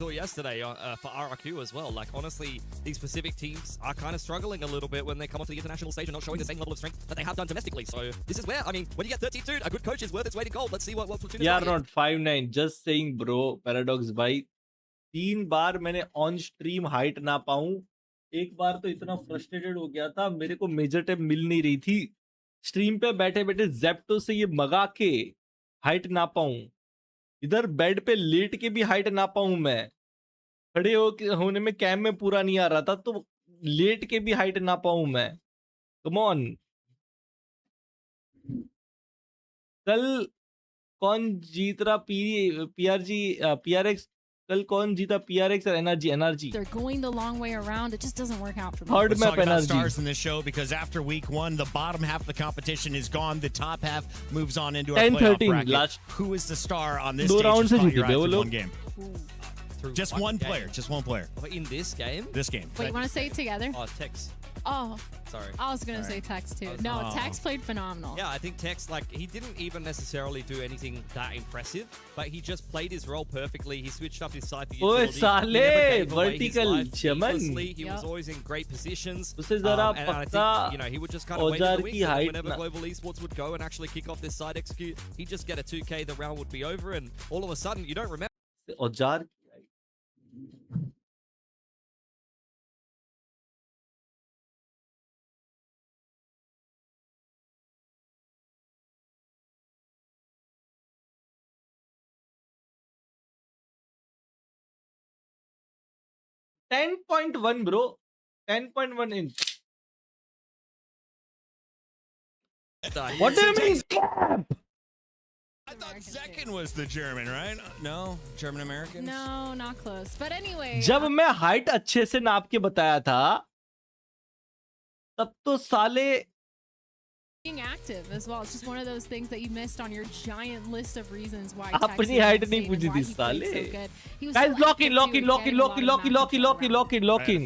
Saw yesterday for RRQ as well. Like, honestly, these Pacific teams are kind of struggling a little bit when they come onto the international stage and not showing the same level of strength that they have done domestically. So this is where, I mean, when you get 13-2, a good coach is worth its weight in gold. Let's see what Platoon is Yeah, like. not 5-9. Just saying, bro. Paradox भाई, 3 बार मैंने on stream height ना पाऊं. एक बार तो इतना frustrated हो गया था, मेरे को मेजर टेप मिल नहीं रही थी. स्ट्रीम पे बैठे बैठे जेप्टो से ये मंगा के हाइट ना पाऊं. इधर बेड पे लेट के भी हाइट ना पाऊं. मैं खड़े होने में कैम में पूरा नहीं आ रहा था, तो लेट के भी हाइट ना पाऊं मैं. Come on. कल कौन जीत रहा PRX? कल कौन जीता PRX और NRG? They're going the long way around. It just doesn't work out for me. Third Let's map talk about NRG. stars in this show because after week 1, the bottom half of the competition is gone. The top half moves on into our 10, playoff 13 bracket. last. Who is the star on this दो stage? round who's से caught जीते your eye थे वो through लोग. one game. Just one player. Just one player. In this game? This game. Wait, you want to say it together? Oh, Tex. Oh, Sorry. I was gonna say Tex too. No, Tex played phenomenal. Yeah, I think Tex, like, he didn't even necessarily do anything that impressive, but he just played his role perfectly. He switched up his side for ओए utility. साले, vertical Chaman. Chaman. He was always in great positions. उसे जरा And I पक्का think, you know, he would just kind of wait in औजार the की wings, and height whenever ना. Global Esports would go and actually kick off this side execute, he'd just get a 2K, the round would be over, and all of a sudden, you don't remember. औजार 10.1 bro, 10.1 inch. What do you mean cap? I thought second was the German, right? No, German Americans. No, not close. But anyway. जब मैं height अच्छे से नाप के बताया था तब तो साले Being active as well. It's just one of those things that you missed on your giant list of reasons why. अपनी हाइट नहीं पूछी थी साले. Guys, lock in.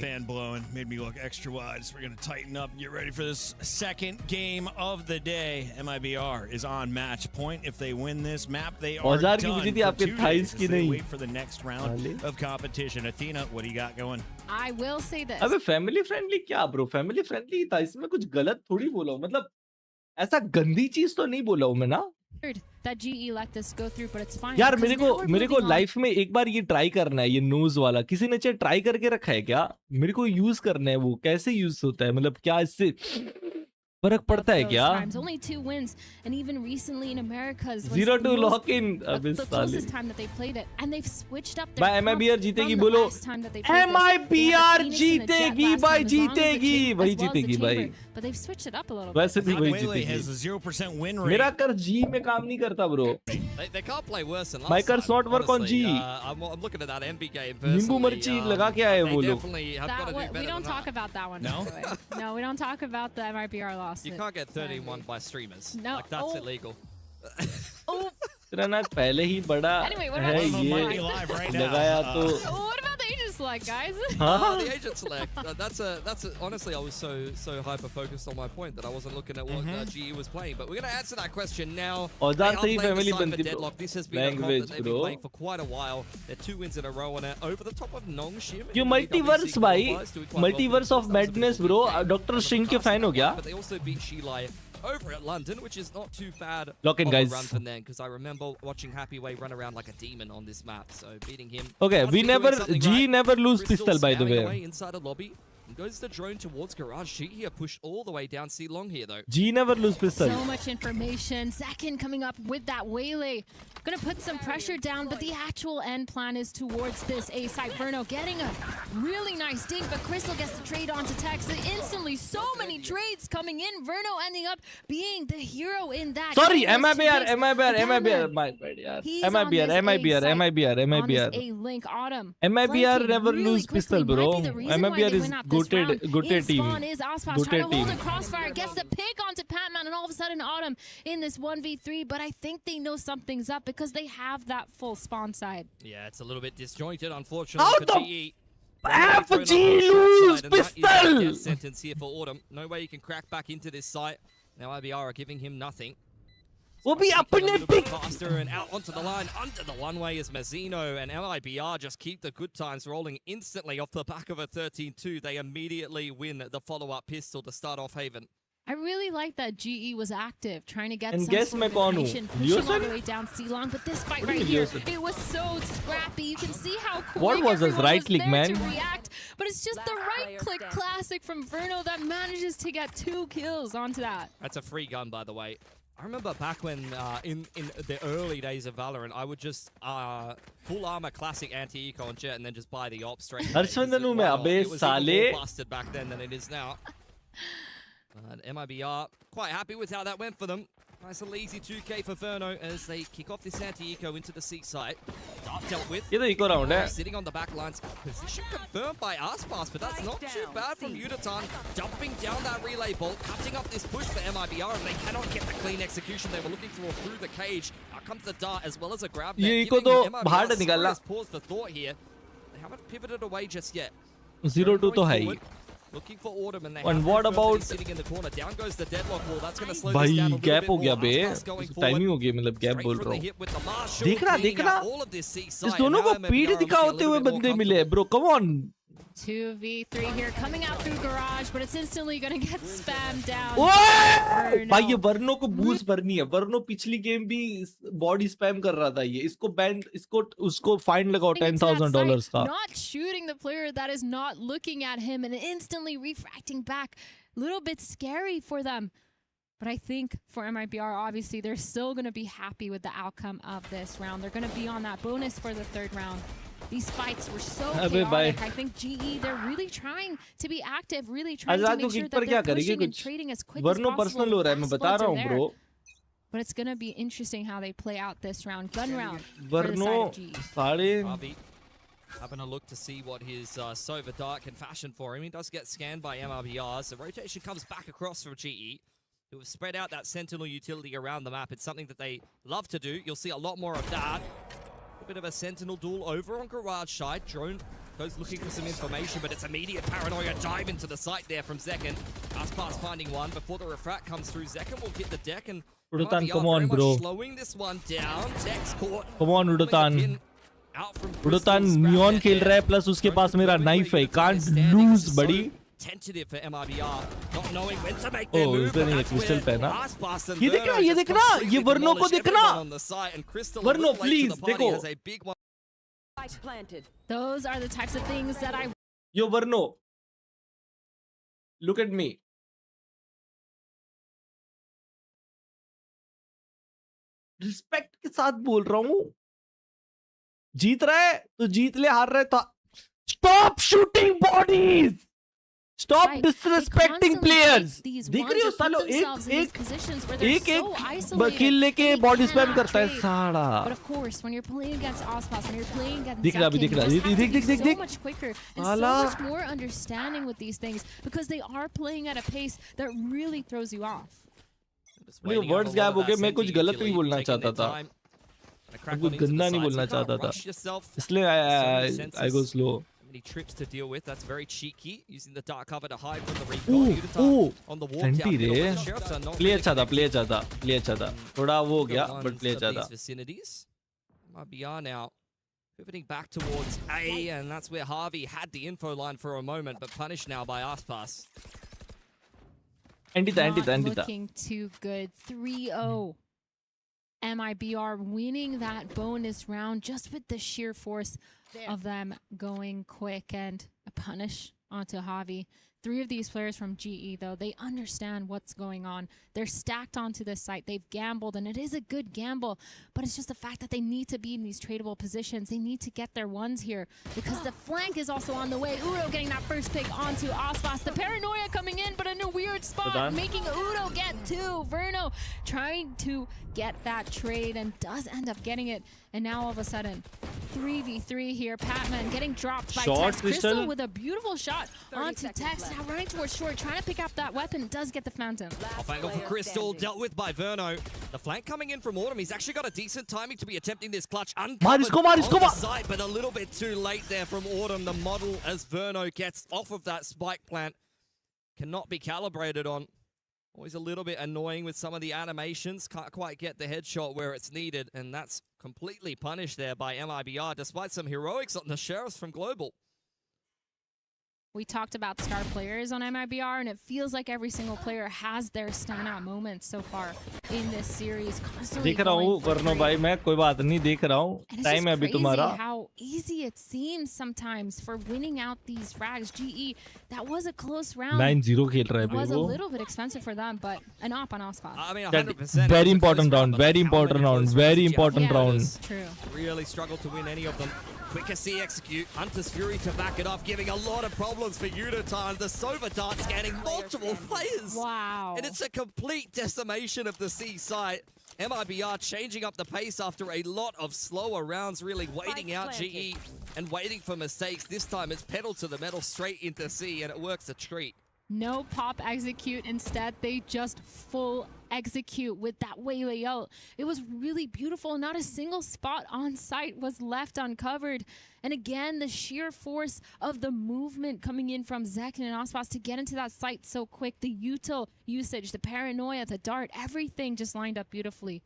Fan blowing made me look extra wide. So we're gonna tighten up and get ready for this second game of the day. MIBR is on match point. If they win this map, they are औजार की done पूछी थी for आपके 2 thighs days की as they नहीं. wait for the next round of competition. Athena, what do you got going? I will say this. अबे family friendly क्या bro? Family friendly था, इसमें कुछ गलत थोड़ी बोला हूं. मतलब ऐसा गंदी चीज तो नहीं बोला हूं मैं ना. That GE let this go through, but it's fine. यार because now we're मेरे को moving on. लाइफ में एक बार ये ट्राई करना है, ये नोज वाला. किसी ने चाहे ट्राई करके रखा है क्या? मेरे को यूज करना है. वो कैसे यूज होता है? मतलब क्या इससे फर्क पड़ता है क्या? Only 2 wins, and even recently in Americas. 0-2 lock in. अबे The साले. closest time that they played it, and they've switched up their. भाई MIBR जीतेगी बोलो. MIBR जीतेगी भाई, जीतेगी वही जीतेगी भाई. But they've switched it up a little bit. वैसे भी वही Waylay has a जीतेगी. 0% win rate. मेरा कर जी में काम नहीं करता bro. They can't play worse than last My car's time, not work on honestly. G. I'm looking at that MB game नींबू personally. मिर्ची लगा के आए वो They लोग. definitely have got to do better We don't than talk that. about that one. No? by the way. No, we don't talk about the MIBR loss. You can't get 13-1 by streamers. No. Like, that's Oh. illegal. Oh, तेरा ना पहले ही बड़ा Anyway, what है about the ये Money live right now. लगाया तो. what about the agent select, guys? The agent select. Honestly, I was so hyper focused on my point that I wasn't looking at what GE was playing. But we're going to answer that question now. औजार They से ही are playing family the Cypher बनती bro. Deadlock. This has been a comp Language that they've bro. been playing for quite a while. They're 2 wins in a row on it. Over the top of Nongshim. You multiverse भाई, multiverse of madness bro. Dr. Singh के fan हो गया? But they also beat Shilai over at London, which is not too bad. Lock in, of a guys. run from them, because I remember watching Happy Way run around like a demon on this map. So beating him. Okay, we honestly never doing something G right. never lose Crystal pistol by the scamming way. away inside a lobby. And goes the drone towards Garage. G here pushed all the way down C long here though. G never lose pistol. So much information. Second coming up with that Waylay. Gonna put some pressure down, but the actual end plan is towards this A site. Verno getting a really nice dink, but Crystal gets the trade onto Tex. Instantly, so many trades coming in. Verno ending up being the hero in that. Sorry, Getting those 2 MIBR, picks. MIBR, my bad yaar. He's on MIBR, this MIBR, A site, MIBR, on MIBR. this A link Autumn. MIBR Flanking never really lose quickly pistol might bro. be the reason why MIBR they is win out this round. goated In team. spawn is Ospas trying Goated to hold team. a crossfire, gets the pick onto Patman, and all of a sudden Autumn in this 1v3, but I think they know something's up because they have that full spawn side. Yeah, it's a little bit disjointed, unfortunately, How for the GE. F G lose pistol? Death sentence here for Autumn. No way you can crack back into this site. Now IBR are giving him nothing. वो भी अपने pick. Faster and out onto the line. Under the one-way is Mazzino, and MIBR just keep the good times rolling instantly off the back of a 13-2. They immediately win the follow-up pistol to start off Haven. I really like that GE was active, trying to get And some guess sort मैं of कौन हूँ? information, pushing all Leosin? the way down C-Long, but this fight What do right you here, mean Leosin? it was so scrappy. You can see how quick What was his everyone right was click, there man? to react, but it's just the right click classic from Verno that manages to get 2 kills onto that. That's a free gun, by the way. I remember back when, in the early days of Valorant, I would just full armor classic anti-eco on Jet and then just buy the op straight away, Harshvardhan हूँ because मैं, why not? अबे It was even साले. more busted back then than it is now. MIBR quite happy with how that went for them. Nice little easy 2K for Verno as they kick off this anti-eco into the C site. Dart dealt with. ये तो eco round है. Sitting on the back lines. Position confirmed by Aspas, but that's not too bad from Udatan. Dumping down that relay bolt, cutting up this push for MIBR, and they cannot get the clean execution they were looking for through the cage. Out comes the dart as well as a grab. ये eco तो बाहर निकालना. Pause for thought here. They haven't pivoted away just yet. 0-2 तो है ही. Looking for Autumn and they And what about sitting in the corner. Down goes the deadlock wall. That's going to slow भाई this down a little gap bit हो more. गया बे. Timing हो गई मतलब gap बोल रहा हूँ. देखना इस दोनों को पीठ दिखाते हुए बंदे मिले bro. Come on. 2v3 here coming out through garage, but it's instantly gonna get spammed down. भाई ये वर्नो को बूस्ट भरनी है. वर्नो पिछली गेम भी बॉडी स्पैम कर रहा था ये. इसको बैन उसको फाइन लगाओ $10,000 का. Not shooting the player that is not looking at him and instantly refracting back. Little bit scary for them. But I think for MIBR, obviously, they're still going to be happy with the outcome of this round. They're going to be on that bonus for the third round. These fights were so chaotic. I think GE, they're really trying to be active, really trying to make sure that they're pushing and trading as quick as possible. There. But it's going to be interesting how they play out this round. Gun round for the side of GE. Having a look to see what his Sova Dart can fashion for him. He does get scanned by MRBR, so rotation comes back across for GE, who have spread out that Sentinel utility around the map. It's something that they love to do. You'll see a lot more of that. A bit of a Sentinel duel over on Garage side. Drone goes looking for some information, but it's immediate paranoia dive into the site there from Zekken. Aspas finding one before the refract comes through. Zekken will hit the deck and Udatan, come on, bro. Slowing this one down. Tex caught. Come on, Udatan. Udatan neon खेल रहा है plus उसके पास मेरा knife है. Can't lose, buddy. Tentative for MIBR, not knowing when to make their move. इसने नहीं crystal पहना. ये देखना ये वर्नो को देखना. वर्नो please देखो. Those are the types of things that I. Yo Varno, look at me. Respect के साथ बोल रहा हूँ. जीत रहा है तो जीत ले, हार रहा है तो stop shooting bodies. Stop disrespecting players. देख रही हो सालो एक किल लेके बॉडी स्पैम करता है साड़ा. But of course, when you're playing against Aspas, when you're playing against दिख रहा Zekken, so much quicker and so much more understanding with these things because they are playing at a pace that really throws you off. Words gap हो गए. मैं कुछ गलत नहीं बोलना चाहता था. मैं कुछ गंदा नहीं बोलना चाहता था. इसलिए I go slow. Many trips to deal with. That's very cheeky. Using the dark cover to hide from the recon. On the walk down. Play अच्छा था. थोड़ा वो हो गया, but play अच्छा था. Vicinities. MIBR now pivoting back towards A, and that's where Harvey had the info line for a moment, but punished now by Aspas. Not looking too good. 3-0. MIBR winning that bonus round just with the sheer force of them going quick, and a punish onto Javi. 3 of these players from GE, though, they understand what's going on. They're stacked onto this site. They've gambled, and it is a good gamble, but it's just the fact that they need to be in these tradable positions. They need to get their ones here because the flank is also on the way. Udo getting that first pick onto Aspas. The paranoia coming in, but in a weird spot, making Udo get 2. Verno trying to get that trade and does end up getting it. And now all of a sudden, 3v3 here. Patman getting dropped by Tex. Crystal with a beautiful shot onto Tex. Now running towards short, trying to pick up that weapon. Does get the Phantom. Off angle for Crystal, dealt with by Verno. The flank coming in from Autumn. He's actually got a decent timing to be attempting this clutch. Uncovered on the side, but a little bit too late there from Autumn. The model as Verno gets off of that spike plant cannot be calibrated on. Always a little bit annoying with some of the animations. Can't quite get the headshot where it's needed, and that's completely punished there by MIBR, despite some heroics on the Sheriffs from Global. We talked about star players on MIBR, and it feels like every single player has their standout moments so far in this series. Constantly देख रहा हूँ वर्नो भाई, मैं कोई बात नहीं देख रहा हूँ. टाइम है अभी तुम्हारा. How how easy it seems sometimes for winning out these frags. GE, that was a close round. 9-0 खेल रहा है It भाई was a वो. little bit expensive for them, but an op on Ospas. I mean, That 100%. very It was a important close round, but very how important many round, close very rounds did you have? important round. True. Really struggled to win any of them. Quicker C execute. Hunter's Fury to back it off, giving a lot of problems for Udotan. The Sova Dart scanning multiple players. Wow. And it's a complete decimation of the C site. MIBR changing up the pace after a lot of slower rounds, really waiting out GE and waiting for mistakes. This time it's pedal to the metal straight into C, and it works a treat. No pop execute. Instead, they just full execute with that way layout. It was really beautiful. Not a single spot on site was left uncovered. And again, the sheer force of the movement coming in from Zek and Ospas to get into that site so quick. The util usage, the paranoia, the dart, everything just lined up beautifully.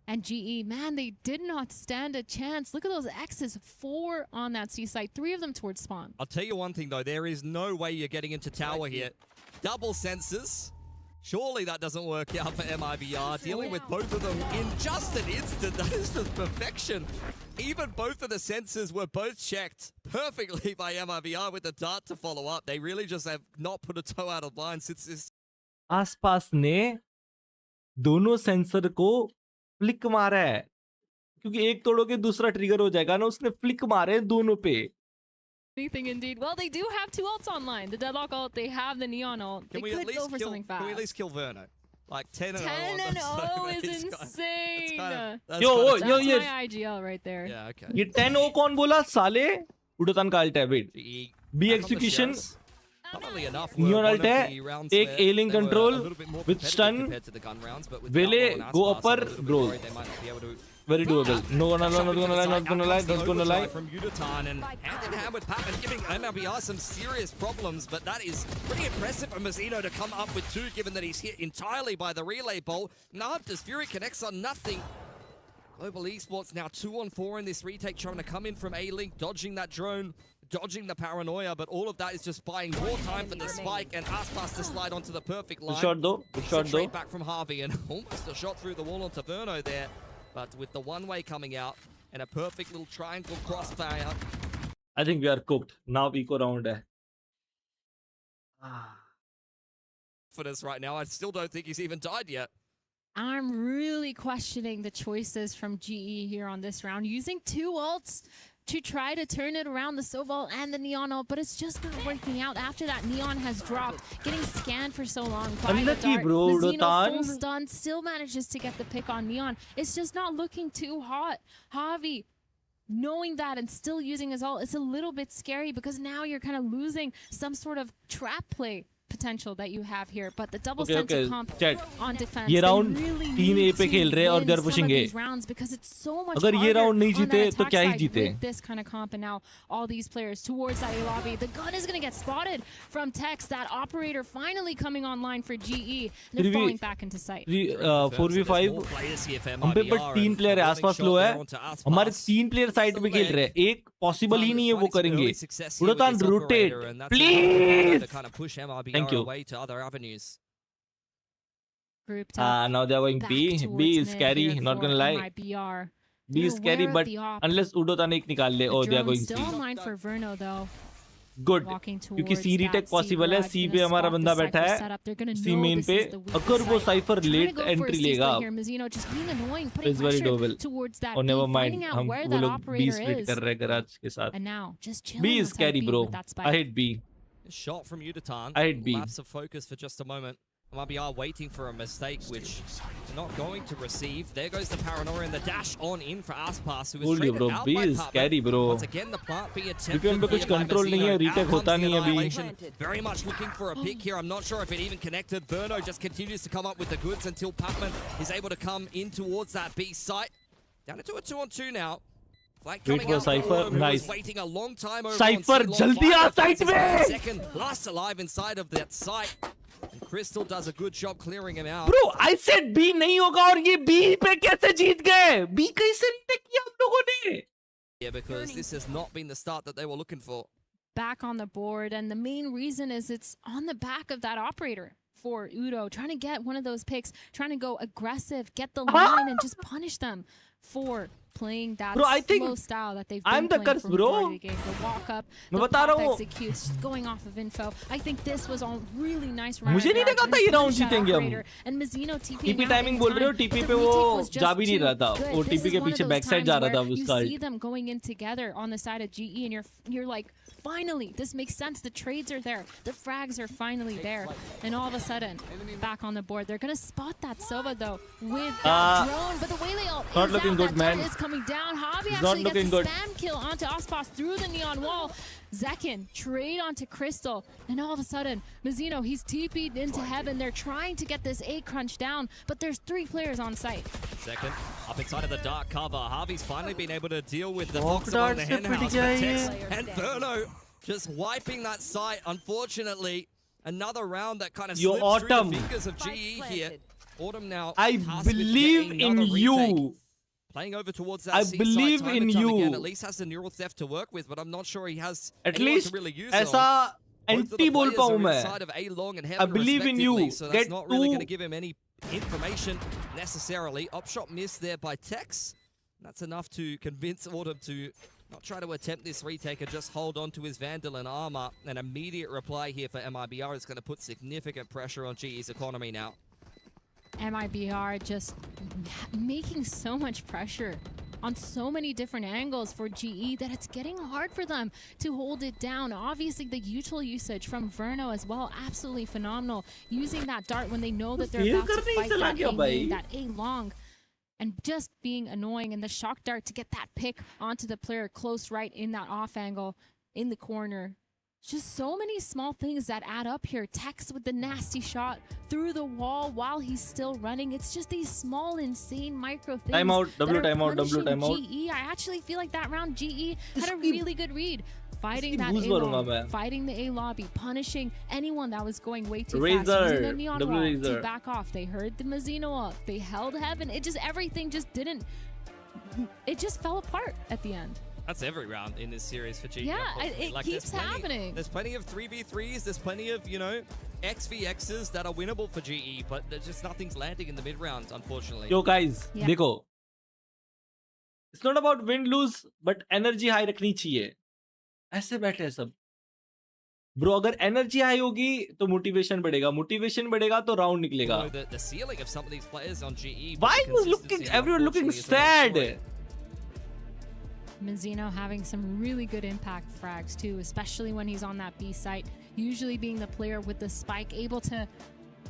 And GE, man, they did not stand a chance. Look at those X's, 4 on that C site, 3 of them towards spawn. I'll tell you one thing, though. There is no way you're getting into tower here. Double sensors. Surely that doesn't work out for MIBR. Dealing with both of them in just an instant. That is just perfection. Even both of the sensors were both checked perfectly by MIBR with the dart to follow up. They really just have not put a toe out of line since this. आसपास ने दोनों sensor को flick मारा है क्योंकि एक तोड़ोगे दूसरा trigger हो जाएगा ना. उसने फ्लिक मारे दोनों पे. Anything indeed. Well, they do have 2 ults online. The Deadlock ult, they have the Neon ult. They could go for something fast. Can we at least kill Verno? Like 10-0 10-0 on them. is insane. That's Yo, That's my IGL right there. Yeah, okay. ये 10-0 कौन बोला साले? उड़ोतान का alt है. Wait. B execution. Funnily enough, Neon one ult of है. the rounds Take where A-link they were control a little bit more with competitive stun. compared to the gun rounds, but with Vele, Valorant and go Aspas, upper, I'm a little bit bro. worried they might not be able to. Very doable. No, not gonna lie, not gonna lie, not gonna lie. From Udotan and hand in hand with Patman, giving MLBR some serious problems, but that is pretty impressive for Mazzino to come up with 2, given that he's hit entirely by the relay bolt. Hunter's Fury connects on nothing. Global Esports now 2-on-4 in this retake, trying to come in from A-Link, dodging that drone, dodging the paranoia, but all of that is just buying more time for the spike and Aspas to slide onto the perfect line. Good shot though. Good shot though. Straight back from Harvey and almost a shot through the wall onto Verno there. But with the one-way coming out and a perfect little triangle crossfire. I think we are cooked. Now eco round hai. For us right now, I still don't think he's even died yet. I'm really questioning the choices from GE here on this round. Using 2 ults to try to turn it around, the Soval and the Neon ult, but it's just not working out. After that, Neon has dropped, getting scanned for so long by the Unlucky, dart. bro, Mazzino Udotan. full stun, still manages to get the pick on Neon. It's just not looking too hot. Javi, knowing that and still using his ult, it's a little bit scary because now you're kind of losing some sort of trap play potential that you have here, but the double sensor comp on defense, ये they round really 3A need पे to खेल रहे हैं और win they are some pushing of A. these rounds because it's so much अगर ये harder round नहीं on जीते that तो attack क्या ही side जीते? with this kind of comp, and now all these players towards that A lobby. The gun is going to get spotted from Tex. That operator finally coming online for GE, and they're falling back into sight. 4v5 हम पे पर 3 player है, आसपास लो है. हमारे 3 player side पे खेल रहे हैं. एक पॉसिबल ही नहीं है वो करेंगे. उड़ोतान rotate please. Thank you. Grouped Now they're going B. B is scary, not gonna lie. B is scary, but unless Udotan एक निकाल ले, oh they are going C. Still online for Verno though. Good. क्योंकि C retake possible है. C पे हमारा बंदा बैठा है. C main पे अगर वो Cypher late entry लेगा, it's very doable. Oh never mind, हम वो लोग B split कर रहे हैं garage के साथ. B is scary, bro. I hate B. Shot from Udotan. I hate B. Lapse of focus for just a moment. MIBR waiting for a mistake, which they're not going to receive. There goes the paranoia and the dash on in for Aspas, who is traded bro. out B by is Putman. scary, bro. Once again, the plant being attempted क्योंकि उन पे कुछ here by control नहीं है, Mazzino. retake Out होता comes the नहीं है अभी. annihilation. Very much looking for a pick here. I'm not sure if it even connected. Verno just continues to come up with the goods until Putman is able to come in towards that B site. Down into a 2-on-2 now. Wait for Cypher, nice. Waiting a long time over Cypher, on C-Long. jaldi aa site mein! Second, last alive inside of that site. And Crystal does a good job clearing him out. Bro, I said B नहीं होगा और ये B पे कैसे जीत गए? B कैसे retake किया हम लोगों ने? Yeah, because this has not been the start that they were looking for. Back on the board, and the main reason is it's on the back of that operator for Udo, trying to get one of those picks, trying to go aggressive, get the line, and just punish them for playing that Bro, I think slow style that they've I'm been the playing curse, for majority bro. of the game. The walk up, मैं the बता रहा pop हूँ। executes, just going off of info. I think this was all really nice from मुझे नहीं Aragorn लगा to था ये round punish that जीतेंगे हम। operator. And Mizzino TP TP now timing in बोल रहे हो, time, TP but पे the वो retake was जा just भी नहीं too रहा था। good. वो This TP is के one of पीछे those backside times जा रहा where था you उसका see them going in together on the side of GE, and you're like, finally, this makes sense. The trades are there, the frags are finally there, and all of a sudden, back on the board. They're gonna spot that Sova though with that drone, but the Waylay ult not is looking out. good, That man. dart is coming down. Javi He's not actually looking gets a good. spam kill onto Ospas through the neon wall. Zekin trade onto Crystal, and all of a sudden, Mizzino, he's TP'd into heaven. They're trying to get this A crunch down, but there's 3 players on site. Second, up inside of the dark cover. Harvey's finally been able to deal with the Walk fox among the darts are hen house. pretty Tex good. and Verno just wiping that site. Unfortunately, another round that kind of Yo, slipped Autumn. through the fingers of GE here. Autumn now I tasked with believe getting in another retake. you. Playing over towards that I C believe side time in and time you. again. At least has the neural theft to work with, but I'm not sure he has At anyone least to really use ऐसा it on. Both of the anti बोल players पाऊँ are मैं. inside of A long and I heaven believe in you. respectively, so that's Get not really going to to give him any information necessarily. Upshot missed there by Tex. That's enough to convince Autumn to not try to attempt this retake and just hold on to his Vandal and armor. An immediate reply here for MIBR is going to put significant pressure on GE's economy now. MIBR just making so much pressure on so many different angles for GE that it's getting hard for them to hold it down. Obviously, the util usage from Verno as well, absolutely phenomenal. Using that dart when they know that they're about to fight that A main, that A long, and just being annoying. And the shock dart to get that pick onto the player close right in that off angle in the corner. Just so many small things that add up here. Tex with the nasty shot through the wall while he's still running. It's just these small, insane micro things. Timeout, W that are timeout, W punishing timeout. GE. I actually feel like that round GE had a really good read. Fighting इसकी that boost A भरूंगा long, मैं. fighting the A lobby, punishing anyone that was going way too Razor, fast. Using the neon W wall Razor. to back off. They heard the Mizzino up. They held heaven. It just, everything just didn't, it just fell apart at the end. That's every round in this series for GE. Yeah, unfortunately. it Like, keeps there's plenty- happening. There's plenty of 3v3s, there's plenty of, you know, XVXs that are winnable for GE, but there's just nothing's landing in the mid rounds, unfortunately. Yo guys, Yeah. देखो. It's not about win lose, but energy high रखनी चाहिए. ऐसे बैठे हैं सब. Bro, अगर energy high होगी तो motivation बढ़ेगा. Motivation बढ़ेगा तो round निकलेगा. You know, the ceiling of some of these players on GE. but Why the was consistency, everyone looking unfortunately, is not sad? showing. Mizzino having some really good impact frags too, especially when he's on that B site. Usually being the player with the spike, able to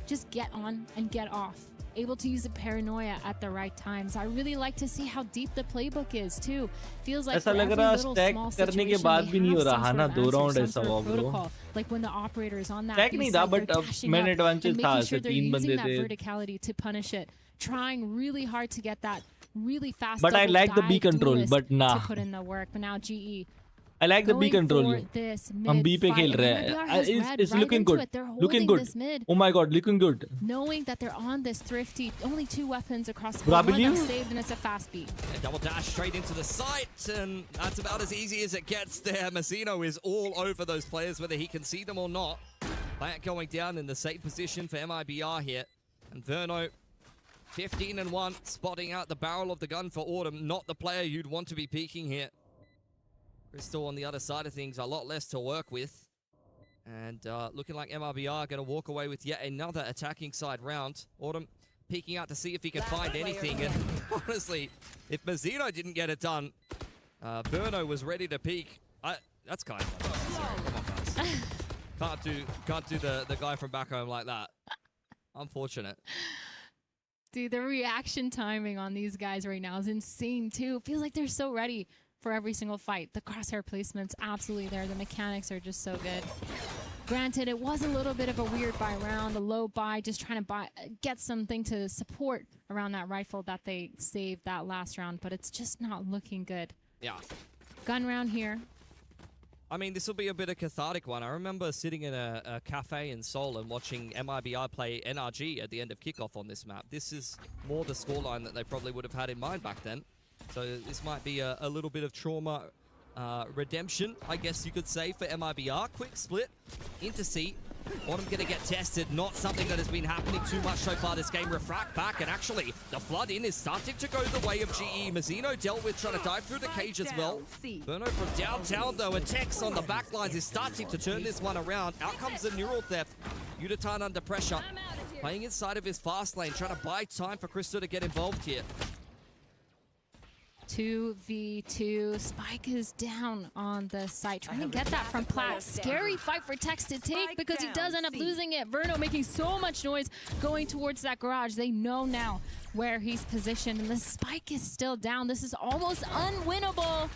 just get on and get off. Able to use the paranoia at the right times. I really like to see how deep the playbook is too. Feels like ऐसा for लग every रहा little stack small करने के situation, बाद they भी नहीं have हो some रहा sort ना of दो answer, round some ऐसा sort हुआ of bro. protocol. Like when the operator is on that Stack B नहीं site, था, but they're अब dashing main up advantage and था, making ऐसे sure they're तीन using बंदे that थे. verticality to punish it. Trying really hard to get that really fast But I double like the B dive control, duelist but nah. to put in the work. But now GE I like the B going control. for this हम B पे mid खेल fight. रहे And हैं. MIBR has read It's right looking into good. it. They're Looking holding good. this mid. Oh my god, looking good. Knowing that they're on this thrifty, only 2 weapons across the Bro, I board. One of them believe- saved, and it's a fast beat. A double dash straight into the site, and that's about as easy as it gets there. Mazzino is all over those players, whether he can see them or not. Plant going down in the safe position for MIBR here. And Verno, 15-1, spotting out the barrel of the gun for Autumn. Not the player you'd want to be peeking here. Crystal on the other side of things, a lot less to work with. And looking like MIBR going to walk away with yet another attacking side round. Autumn peeking out to see if he can find anything. And honestly, if Mazzino didn't get it done, Verno was ready to peek. That's kind of unnecessary. Come on, guys. Can't do the guy from back home like that. Unfortunate. Dude, the reaction timing on these guys right now is insane too. Feels like they're so ready for every single fight. The crosshair placement's absolutely there. The mechanics are just so good. Granted, it was a little bit of a weird buy round, a low buy, just trying to get something to support around that rifle that they saved that last round, but it's just not looking good. Yeah. Gun round here. I mean, this will be a bit of a cathartic one. I remember sitting in a cafe in Seoul and watching MIBR play NRG at the end of kickoff on this map. This is more the scoreline that they probably would have had in mind back then. So this might be a little bit of trauma redemption, I guess you could say, for MIBR. Quick split into C. Autumn gonna get tested, not something that has been happening too much so far this game. Refract back, and actually, the flood in is starting to go the way of GE. Mazzino dealt with trying to dive through the cage as well. Verno from downtown though, and Tex on the back lines is starting to turn this one around. Out comes the neural theft. Udatan under pressure, playing inside of his fast lane, trying to buy time for Crystal to get involved here. 2v2. Spike is down on the site. Trying to get that from Platt. Scary fight for Tex to take because he does end up losing it. Verno making so much noise going towards that garage. They know now where he's positioned, and the Spike is still down. This is almost unwinnable.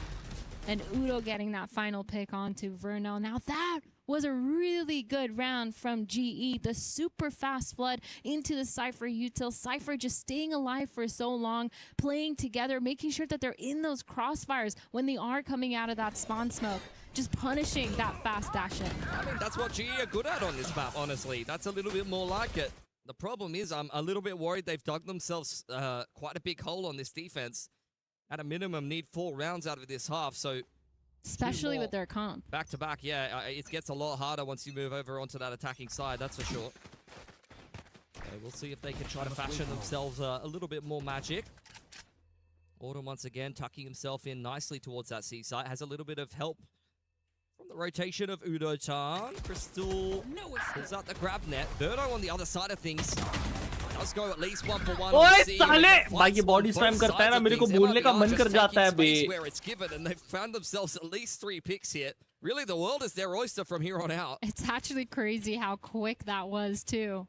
And Udo getting that final pick onto Verno. Now that was a really good round from GE. The super fast flood into the Cypher util. Cypher just staying alive for so long, playing together, making sure that they're in those crossfires when they are coming out of that spawn smoke. Just punishing that fast dash in. I mean, that's what GE are good at on this map, honestly. That's a little bit more like it. The problem is I'm a little bit worried they've dug themselves quite a big hole on this defense. At a minimum, need 4 rounds out of this half, so... Especially with their comp. Back to back, yeah. It gets a lot harder once you move over onto that attacking side, that's for sure. So we'll see if they can try to fashion themselves a little bit more magic. Autumn once again tucking himself in nicely towards that C site. Has a little bit of help from the rotation of Udatan. Crystal pulls out the grab net. Verno on the other side of things. Let's go at least 1-for-1 ओए साले भाई ये body spam करता है ना मेरे को बोलने का मन कर जाता है बे where it's given, and they've found themselves at least 3 picks here. Really, the world is their oyster from here on out. It's actually crazy how quick that was too.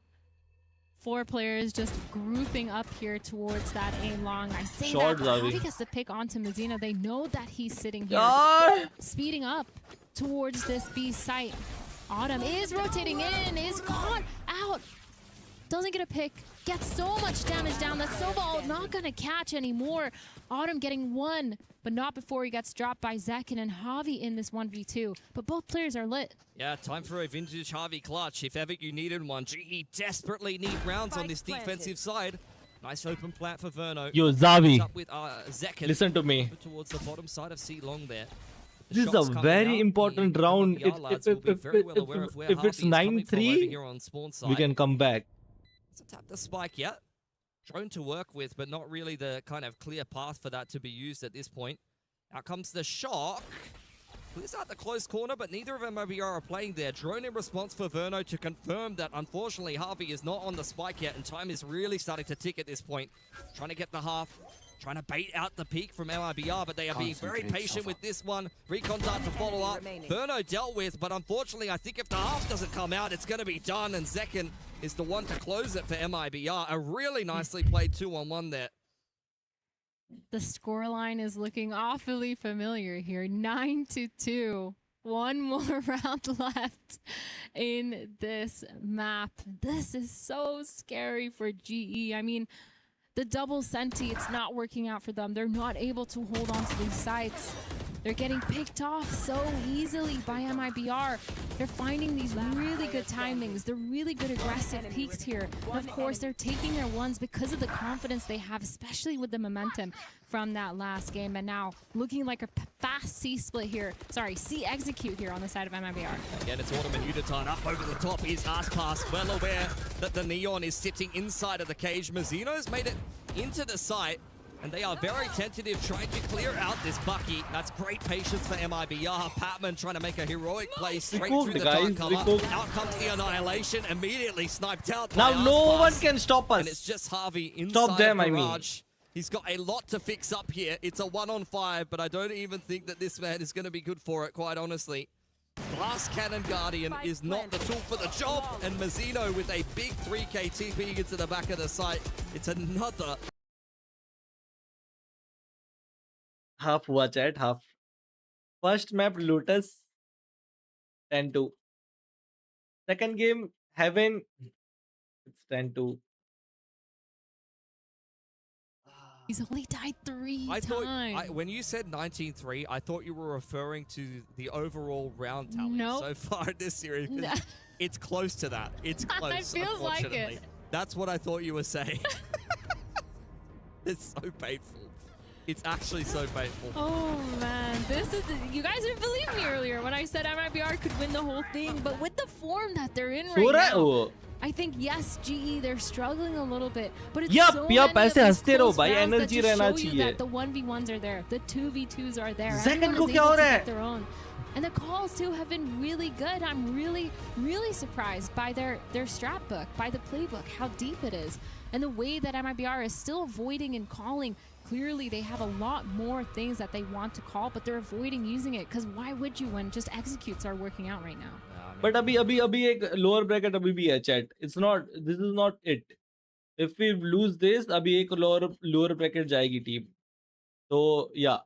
4 players just grouping up here towards that A long. I say that, but Javi gets the pick onto Mazzino. They know that he's sitting here, speeding up towards this B site. Autumn is rotating in, is caught out. Doesn't get a pick, gets so much damage down that Sobal not gonna catch anymore. Autumn getting 1, but not before he gets dropped by Zekin and Javi in this 1v2. But both players are lit. Yeah, time for a vintage Javi clutch. If ever you needed one, GE desperately need rounds on this defensive side. Nice open plant for Verno. Yo, Zavi, up with, Zekin listen to me. Towards the bottom side of C long there. This is a very important round. If it's 9-3, we can come back. Hasn't tapped the spike yet. Drone to work with, but not really the kind of clear path for that to be used at this point. Out comes the shock. Clears out the close corner, but neither of them are playing there. Drone in response for Verno to confirm that, unfortunately, Harvey is not on the spike yet, and time is really starting to tick at this point. Trying to get the half. Trying to bait out the peak from MIBR, but they are being very patient with this one. Recon dart to follow up. Verno dealt with, but unfortunately, I think if the half doesn't come out, it's going to be done, and Zekin is the one to close it for MIBR. A really nicely played 2-on-1 there. The scoreline is looking awfully familiar here. 9-2. 1 more round left in this map. This is so scary for GE. I mean, the double senti, it's not working out for them. They're not able to hold on to these sites. They're getting picked off so easily by MIBR. They're finding these really good timings. They're really good aggressive peaks here. And of course, they're taking their ones because of the confidence they have, especially with the momentum from that last game. And now looking like a fast C split here. Sorry, C execute here on the side of MIBR. Again, it's Autumn and Udatan up over the top. He's ass pass, well aware that the Neon is sitting inside of the cage. Mazzino's made it into the site, and they are very tentative, trying to clear out this Bucky. That's great patience for MIBR. Patman trying to make a heroic play straight through the dark cover. Out comes the Annihilation, immediately sniped out. Now no one can stop us. And it's just Harvey inside the garage. He's got a lot to fix up here. It's a 1-on-5, but I don't even think that this man is going to be good for it, quite honestly. Glass Cannon Guardian is not the tool for the job, and Mazzino with a big 3k TP into the back of the site. It's another half हुआ chat, half. First map Lotus 10-2. Second game Heaven, it's 10-2. He's only died 3 times. When you said 19-3, I thought you were referring to the overall round tally so far in this series. It's close to that. It's close, It feels like it. That's what I thought you were saying. It's so painful. It's actually so painful. Oh man, this is you guys didn't believe me earlier when I said MIBR could win the whole thing, but with the form that they're in right now, I think yes, GE they're struggling a little bit, but it's so many of these close rounds that just show you that the 1v1s are there, the 2v2s are there. Everyone is able to get their own. And the calls too have been really good. I'm really surprised by their strat book, by the playbook, how deep it is, and the way that MIBR is still avoiding and calling. Clearly, they have a lot more things that they want to call, but they're avoiding using it. Because why would you when just executes are working out right now? But अभी एक lower bracket अभी भी है chat. It's not. This is not it. If we lose this, अभी एक lower bracket जाएगी team. तो yeah,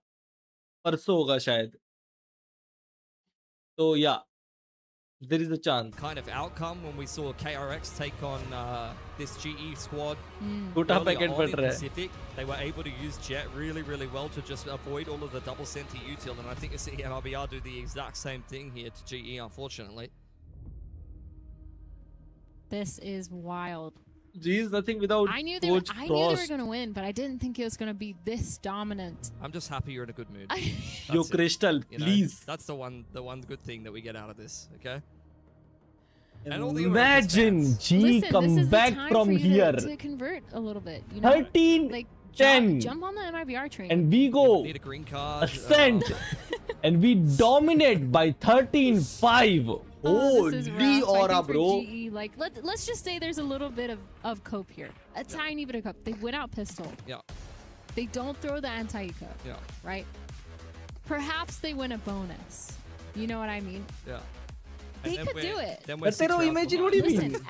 परसों होगा शायद. So yeah, there is a chance. Kind of outcome when we saw KRX take on this GE squad. Total packet earlier on पड़ in रहा है. Pacific, they were able to use Jet really well to just avoid all of the double center util, and I think you see MIBR do the exact same thing here to GE, unfortunately. This is wild. Geez, nothing without I knew they were Frost. going to win, but I didn't think it was going to be this dominant. I'm just happy you're in a good mood. Yo, That's it. Crystal, You know, please. that's the one good thing that we get out of this, okay? And all the Imagine G Listen, this come is the back time from for you here. to convert a little bit. You know? 13, like 10. jump on the MIBR train. And we go Need a green card. ascent. And we dominate by 13-5. Oh, this is Holy rough. aura, I think for bro. GE, like let's just say there's a little bit of cope here, a tiny bit of cope. They win out pistol. Yeah. They don't throw the anti-eco. Yeah. Right. Perhaps they win a bonus. You know what I mean? Yeah. They could do it. Then But they don't imagine what do you Listen, mean?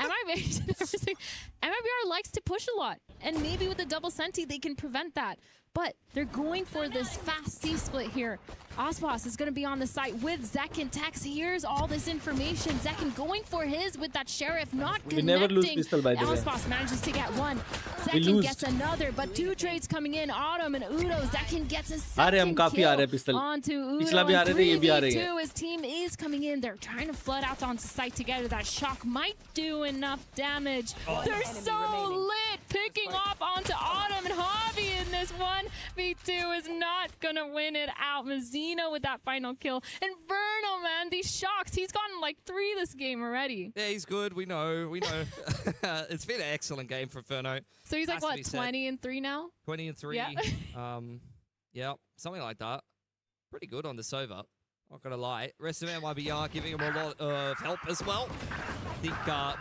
MIBR likes to push a lot, and maybe with the double senti they can prevent that. But they're going for this fast C split here. Osbos is going to be on the site with Zekin. Tex hears all this information. Zekin going for his with that sheriff, not We connecting. never lose pistol, by the way. Osbos manages to get one. We Zekin lose. gets another, but two trades coming in. Autumn and Udo. Zekin gets a आ रहे हम second काफी आ रहे हैं kill pistol. onto Udo. पिछला भी आ रहे थे, ये भी आ रही है. 3v2. His team is coming in. They're trying to flood out onto site together. That shock might do enough damage. They're so lit, picking off onto Autumn and Hobby in this one. V2 is not gonna win it out. Mazzino with that final kill. Inferno, man, these shocks. He's gotten like 3 this game already. Yeah, he's good. We know. It's been an excellent game for Inferno. So he's like, Has to what, be said. 20 and 3 now? 20 and 3. Yeah. Yeah, something like that. Pretty good on the Sova. Not gonna lie. Rest of MIBR giving him a lot of help as well. I think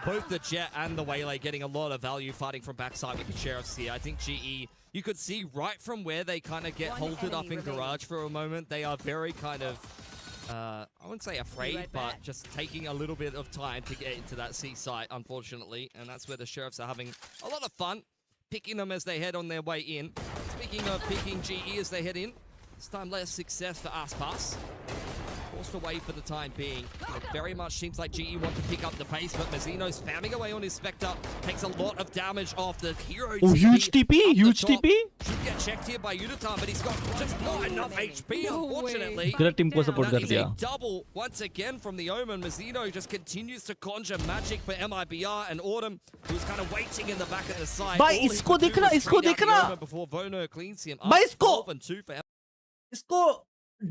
both the Jet and the Waylay getting a lot of value fighting from backside with the Sheriffs here. I think GE, you could see right from where they kind of get halted up in Garage for a moment, they are very kind of, I wouldn't say afraid, but just taking a little bit of time to get into that C site, unfortunately. And that's where the Sheriffs are having a lot of fun, picking them as they head on their way in. Speaking of picking GE as they head in, this time less success for Aspas. Forced away for the time being. It very much seems like GE want to pick up the pace, but Mazzino's spamming away on his Spectre. Takes a lot of damage off the hero. Oh, huge TP, huge top. TP. Should get checked here by Unitarn, but he's got just not enough HP, unfortunately. पूरा team को support That कर is दिया. a double once again from the Omen. Mazzino just continues to conjure magic for MIBR and Autumn, who's kind of waiting in the back of the side. भाई इसको देखना, इसको देखना. Before Vono cleans him up. भाई इसको 12 and 2 for इसको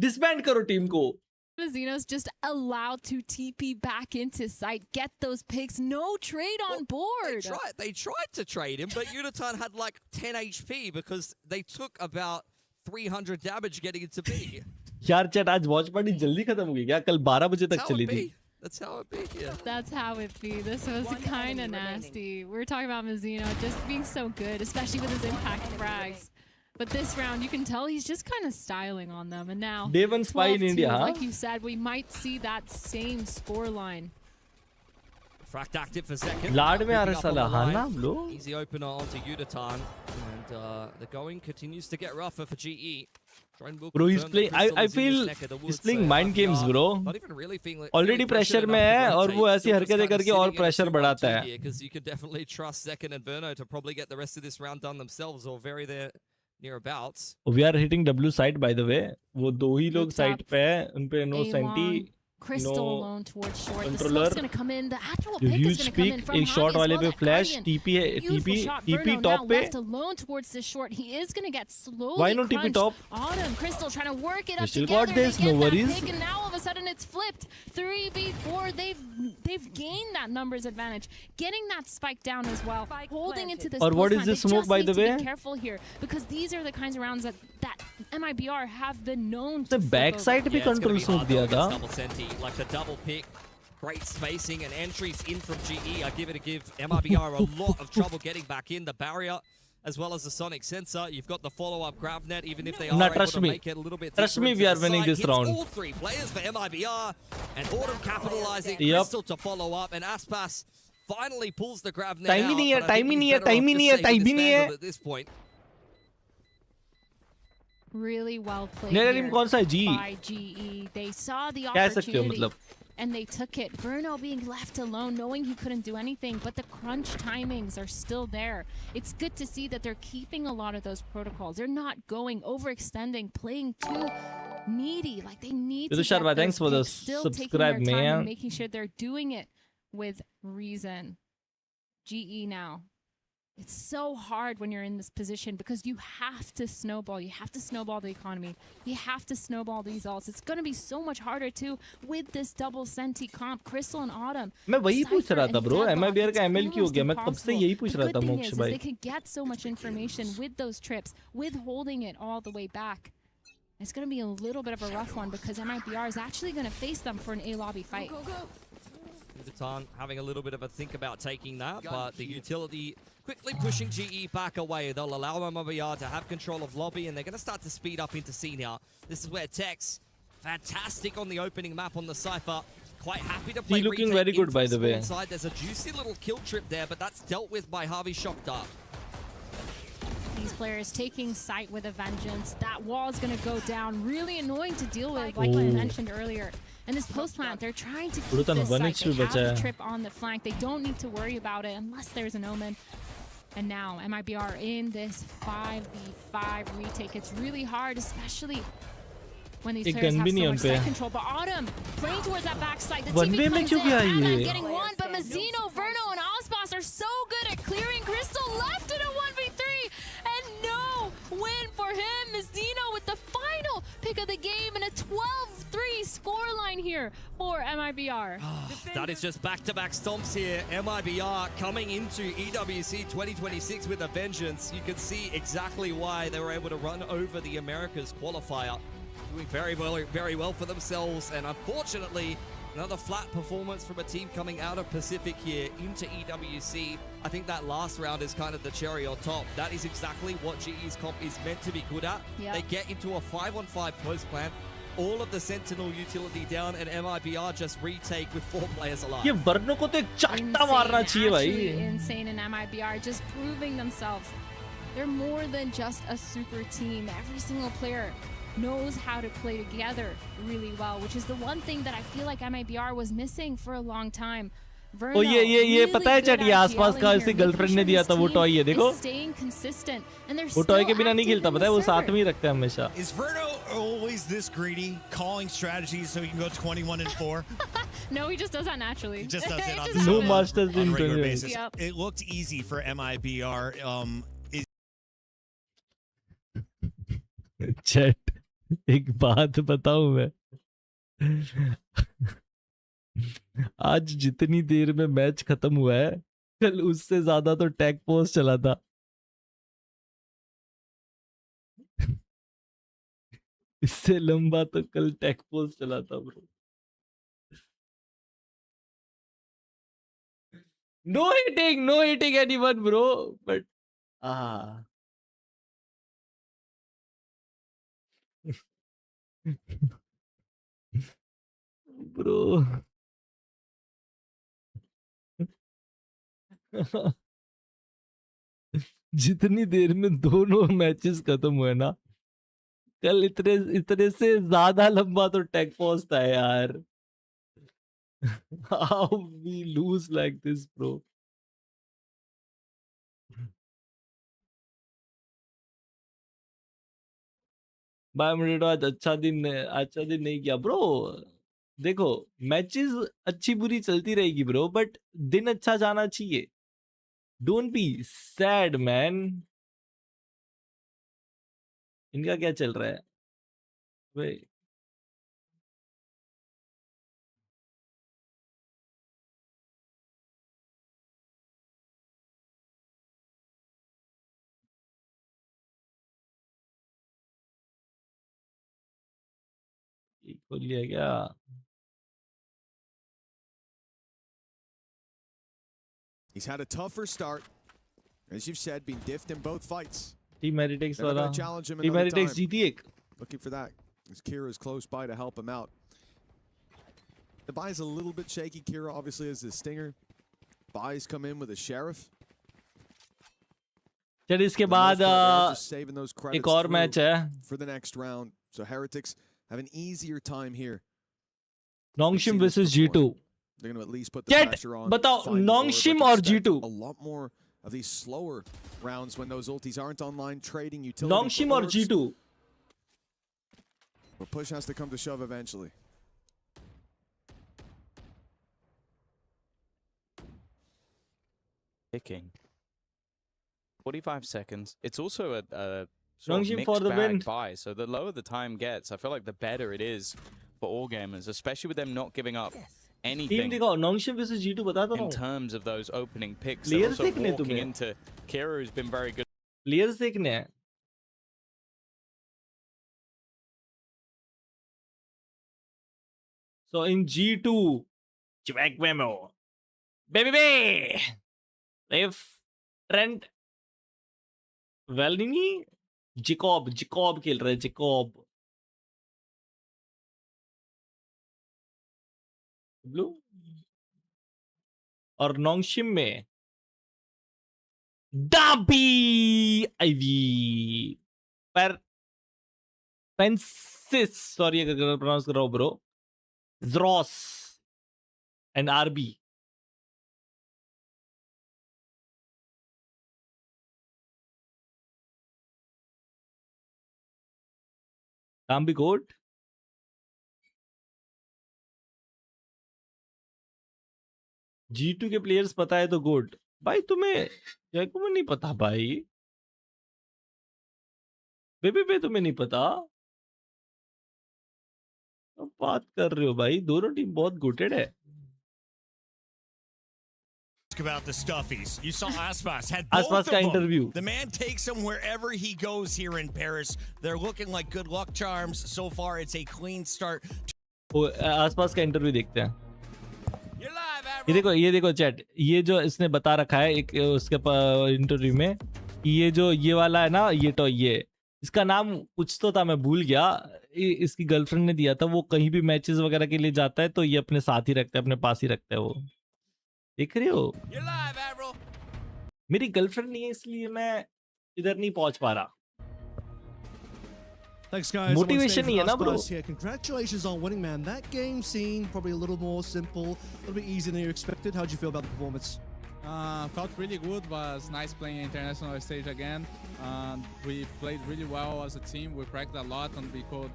disband करो team को. Mazzino's just allowed to TP back into sight, get those picks, no trade on board. They tried to trade him, but Unitarn had like 10 HP because they took about 300 damage getting into B. यार chat आज watch party जल्दी खत्म हो गई क्या? कल 12 बजे तक चली थी. That's how it be. Yeah. That's how it be. This was kind of nasty. We were talking about Mazzino just being so good, especially with his impact frags. But this round, you can tell he's just kind of styling on them. And now, Day one spy in 12-2, India, huh? like you said, we might see that same score line. Fract active for second. लाड में आ रहा Picking up साला on the हाँ line. ना bro. Easy opener onto Unitarn. And the going continues to get rougher for GE. Bro, he's playing. I feel he's playing mind games, bro. Not even really feeling Already pressure में है और वो ऐसी हरकतें करके और pressure बढ़ाता है. Because you can definitely trust Second and Verno to probably get the rest of this round done themselves or very there nearabouts. We are hitting W side by the way. वो दो ही लोग side पे हैं. उन पे no senti. Crystal No alone towards short. The controller. smoke's gonna come in. The actual You pick is huge gonna come in peak from एक short Javi as वाले well. पे That flash Guardian. TP है Beautiful TP shot. TP Verno now top पे. left alone towards the short. He is gonna get slowly Why no TP crunched. top? Autumn, Crystal trying to work it We up still together. got this, They no get that worries. pick, and now all of a sudden it's flipped. 3v4. They've gained that numbers advantage. Getting that spike down as well. Holding into this. Or what is post this plant. They smoke, just by need the to way? Be careful here because these are the kinds of rounds that MIBR have been known The to flip backside over. भी control smoke दिया था. Double senti, like the double pick. Great spacing and entries in from GE. I give MIBR a lot of trouble getting back in. The barrier as well as the sonic sensor. You've got the follow-up grab net, even if they are Nah, able trust to me. make it a little bit Trust deeper me, into we are the winning side. this Hits round. all three players for MIBR, and Autumn capitalizing. Yep. Crystal to follow up, and Aspas finally pulls the grab net Time he out. नहीं है, but I think time he he's नहीं है, better off time ही just नहीं है, saving time his ही नहीं vandal है. at this point. Really well played मेरा here team कौन सा है जी? by GE. They saw the कह सकते हो opportunity मतलब. and they took it. Verno being left alone, knowing he couldn't do anything, but the crunch timings are still there. It's good to see that they're keeping a lot of those protocols. They're not going, overextending, playing too needy. Like they need to Yudhishthar, get thanks those for the picks, still taking their subscribe, time man. and making sure they're doing it with reason. GE now. It's so hard when you're in this position because you have to snowball. You have to snowball the economy. You have to snowball these ults. It's going to be so much harder too with this double senti comp. Crystal and Autumn. मैं वही पूछ Cypher रहा था and bro. Deadlock. MIBR का It's ML क्यों हो almost गया? मैं कब से impossible. यही पूछ The रहा good था thing मोक्ष is भाई. they could get so much information with those trips, withholding it all the way back. It's going to be a little bit of a rough one because MIBR is actually going to face them for an A lobby fight. Vuitton having a little bit of a think about taking that, but the utility quickly pushing GE back away. They'll allow MIBR to have control of lobby, and they're going to start to speed up into C now. This is where Tex, fantastic on the opening map on the Cypher. Quite happy to play looking retake very good, in by from the way. spawn side. There's a juicy little kill trip there, but that's dealt with by Harvey Shocked Up. These players taking sight with a vengeance. That wall is going to go down. Really annoying to deal with, like I mentioned earlier. And this post plant, they're trying to keep Brutal, this one sight. HP They have बचा the है. trip on the flank. They don't need to worry about it unless there's an omen. And now MIBR in this 5v5 retake. It's really hard, especially when these एक players gun have भी so नहीं much उन पे. side control. But Autumn playing towards that backside. The One TP way में comes क्यों in. गया Anna ये? getting one, but Mazzino, Verno, and Osbos are so good at clearing. Crystal left in a 1v3. And no win for him. Mazzino with the final pick of the game and a 12-3 scoreline here for MIBR. That is just back-to-back stomps here. MIBR coming into EWC 2026 with a vengeance. You can see exactly why they were able to run over the Americas qualifier. Doing very well for themselves. And unfortunately, another flat performance from a team coming out of Pacific here into EWC. I think that last round is kind of the cherry on top. That is exactly what GE's comp is meant to be good at. Yep. They get into a 5-on-5 post plant. All of the Sentinel utility down, and MIBR just retake with 4 players alive. ये वर्नो को तो एक चाटा मारना चाहिए Actually भाई. insane in MIBR, just proving themselves. They're more than just a super team. Every single player knows how to play together really well, which is the one thing that I feel like MIBR was missing for a long time. Verno, ओ ये पता है चट ये आसपास का इसे girlfriend ने दिया था वो टॉय ये देखो. staying consistent and they're वो टॉय still के बिना नहीं active खेलता in पता है the वो साथ server. में ही रखता है हमेशा. Is Verno always this greedy, calling strategies so he can go 21-4? No, he just does that naturally. He just does it on, No the, masters on in a regular 20. basis. Yep. It looked easy for MIBR. Chat एक बात बताऊं मैं. आज जितनी देर में match खत्म हुआ है कल उससे ज्यादा तो टैग पोस्ट चला था. इससे लंबा तो कल टैग पोस्ट चला था bro. No hitting anyone bro but bro. जितनी देर में दोनों मैचेस खत्म हुए ना कल इतने इतने से ज्यादा लंबा तो टैग पॉज था यार. How we lose like this bro. Bye Motato आज अच्छा दिन नहीं किया ब्रो. देखो मैचेस अच्छी बुरी चलती रहेगी ब्रो, बट दिन अच्छा जाना चाहिए. Don't be sad man. इनका क्या चल रहा है भाई? खोल लिया क्या? He's had a tougher start. As you've said, been diffed in both fights. Team मेरिटेक्स They're not वाला going to challenge him team another मेरिटेक्स time. जीती एक. Looking for that. As Kira's close by to help him out. The buy's a little bit shaky. Kira obviously has the stinger. Buys come in with a sheriff. चल इसके For the बाद most part, they're just saving those एक credits और through match है. for the next round. So Heretics have an easier time here. Nongshim versus G2. They're going to at least put the chat pressure on. बताओ find the board, Nongshim but और expect G2. A lot more of these slower rounds when those ultis aren't online, trading utility. नोंगशिम और G2. But push has to come to shove eventually. Picking 45 seconds. It's also a sort of Nongshim mixed for the win. bag buy. So the lower the time gets, I feel like the better it is for all gamers, especially with them not giving up team anything दिखाओ. नोंगशिम versus G2 बताता in हूँ. terms of those opening picks. Players They're also देखने walking तुम्हें. into Kira, who's been very good. Players देखने हैं. So in G2, Jack Memo, baby, if Trent, Valini, Jacob खेल रहा है. Jacob, ब्लू और नोंगशिम में डाबी आईवी पर पेंसिस, सॉरी अगर प्रोनाउंस कर रहा हूँ ब्रो, ज़्रॉस एंड आरबी. काम भी गोट. G2 के प्लेयर्स पता है तो गुड भाई. तुम्हें जैको में नहीं पता भाई. बेबी पे तुम्हें नहीं पता. अब बात कर रहे हो भाई. दोनों टीम बहुत गुटेड है. About the stuffies. You saw Aspas had both Aspas of का them. interview. The man takes them wherever he goes here in Paris. They're looking like good luck charms. So far, it's a clean start. आसपास का interview देखते हैं. ये देखो chat. ये जो इसने बता रखा है एक उसके इंटरव्यू में, ये जो ये वाला है ना, ये तो ये इसका नाम कुछ तो था, मैं भूल गया. इसकी गर्लफ्रेंड ने दिया था. वो कहीं भी मैचेस वगैरह के लिए जाता है तो ये अपने साथ ही रखता है, अपने पास ही रखता है. वो देख रहे हो. मेरी गर्लफ्रेंड नहीं है इसलिए मैं इधर नहीं पहुंच पा रहा. Thanks, guys. Motivation नहीं है ना bro. Here. Congratulations on winning, man. That game scene probably a little more simple, a little bit easier than you expected. How did you feel about the performance? Felt really good. Was nice playing international stage again. We played really well as a team. We practiced a lot, and we could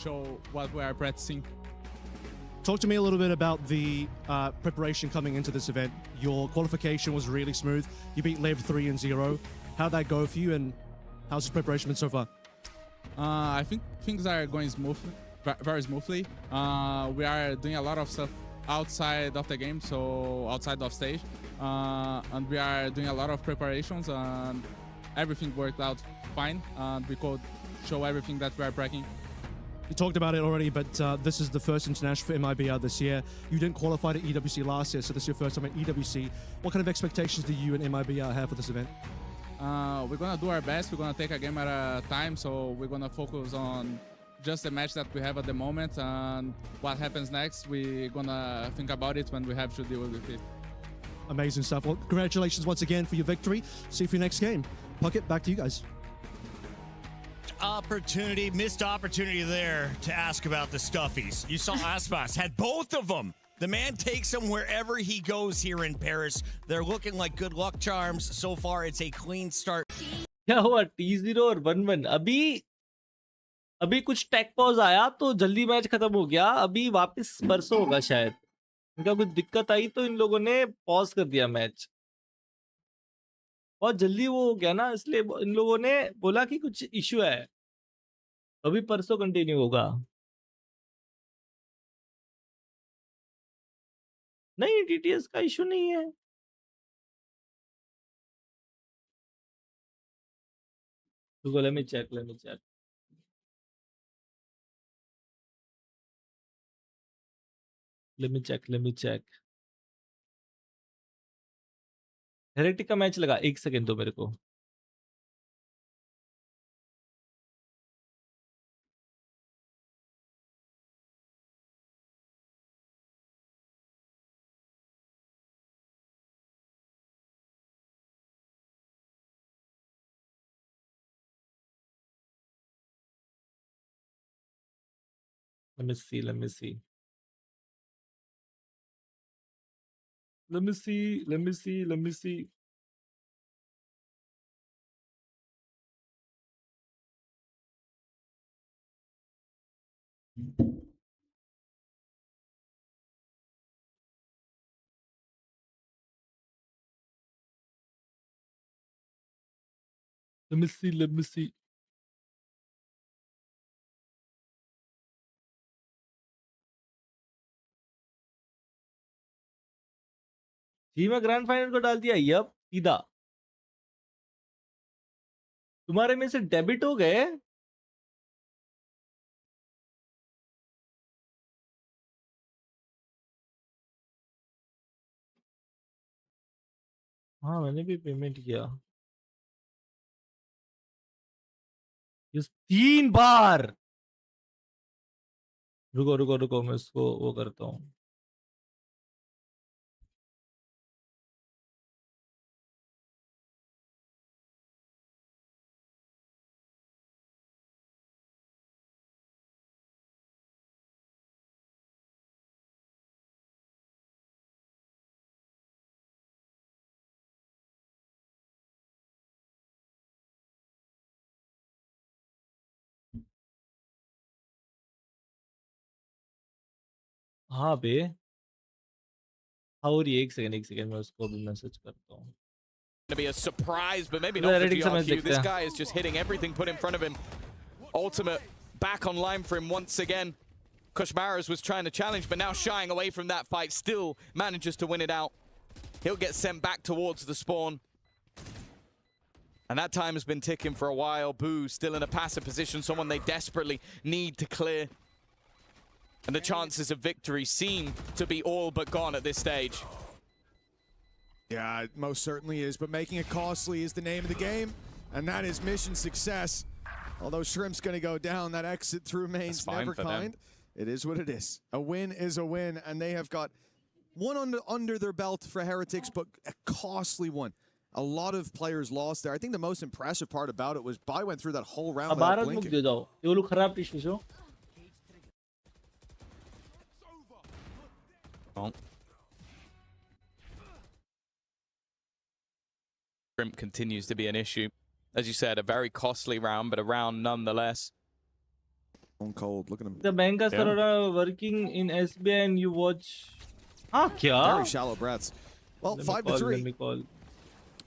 show what we are practicing. Talk to me a little bit about the preparation coming into this event. Your qualification was really smooth. You beat Lev 3-0. How'd that go for you, and how's the preparation been so far? I think things are going smoothly, very smoothly. We are doing a lot of stuff outside of the game, so outside of stage, and we are doing a lot of preparations, and everything worked out fine, and we could show everything that we are practicing. You talked about it already, but this is the first international for MIBR this year. You didn't qualify to EWC last year, so this is your first time at EWC. What kind of expectations do you and MIBR have for this event? We're gonna do our best. We're gonna take a game at a time, so we're gonna focus on just the match that we have at the moment, and what happens next, we're gonna think about it when we have to deal with it. Amazing stuff. Well, congratulations once again for your victory. See you for your next game. Pocket, back to you guys. Missed opportunity there to ask about the stuffies. You saw Aspas had both of them. The man takes them wherever he goes here in Paris. They're looking like good luck charms. So far, it's a clean start. क्या हुआ? T0 और 1-1 अभी अभी कुछ take pause आया तो जल्दी match खत्म हो गया, अभी वापस परसों होगा शायद। इनका कुछ दिक्कत आई तो इन लोगों ने पॉज कर दिया मैच, बहुत जल्दी वो हो गया ना, इसलिए इन लोगों ने बोला कि कुछ इश्यू है, अभी परसों कंटिन्यू होगा। नहीं, टीटीएस का इश्यू नहीं है। रुको, let me check, let me check. Let me check, let me check. Heretic का मैच लगा, एक सेकंड दो मेरे को। Let me see, let me see. Let me see, let me see, let me see. Let me see, let me see. जी मैं grand final को डाल दिया, यप सीधा। तुम्हारे में से डेबिट हो गए? हाँ मैंने भी पेमेंट किया। इस 3 बार। रुको रुको रुको, मैं इसको वो करता हूँ। हाँ बे, हाँ और ये एक सेकंड मैं उसको भी मैसेज करता हूँ। To be a surprise, but maybe not for heretic समझ GRQ. देखते This हैं। guy is just hitting everything put in front of him. Ultimate back online for him once again. Kushmaras was trying to challenge, but now shying away from that fight, still manages to win it out. He'll get sent back towards the spawn. And that time has been ticking for a while. Boo still in a passive position, someone they desperately need to clear. And the chances of victory seem to be all but gone at this stage. Yeah, it most certainly is, but making it costly is the name of the game, and that is mission success. Although Shrimp's going to go down, that exit through main's never kind. It is what it is. A win is a win, and they have got one under their belt for Heretics, but a costly one. A lot of players lost there. I think the most impressive part about it was Bai went through that whole round without blinking. Well, Shrimp continues to be an issue. As you said, a very costly round, but a round nonetheless. On cold, look at him. The bank is working in SBI and you watch. Ah, kya? Very shallow breaths. Well, 5-3. Let me call.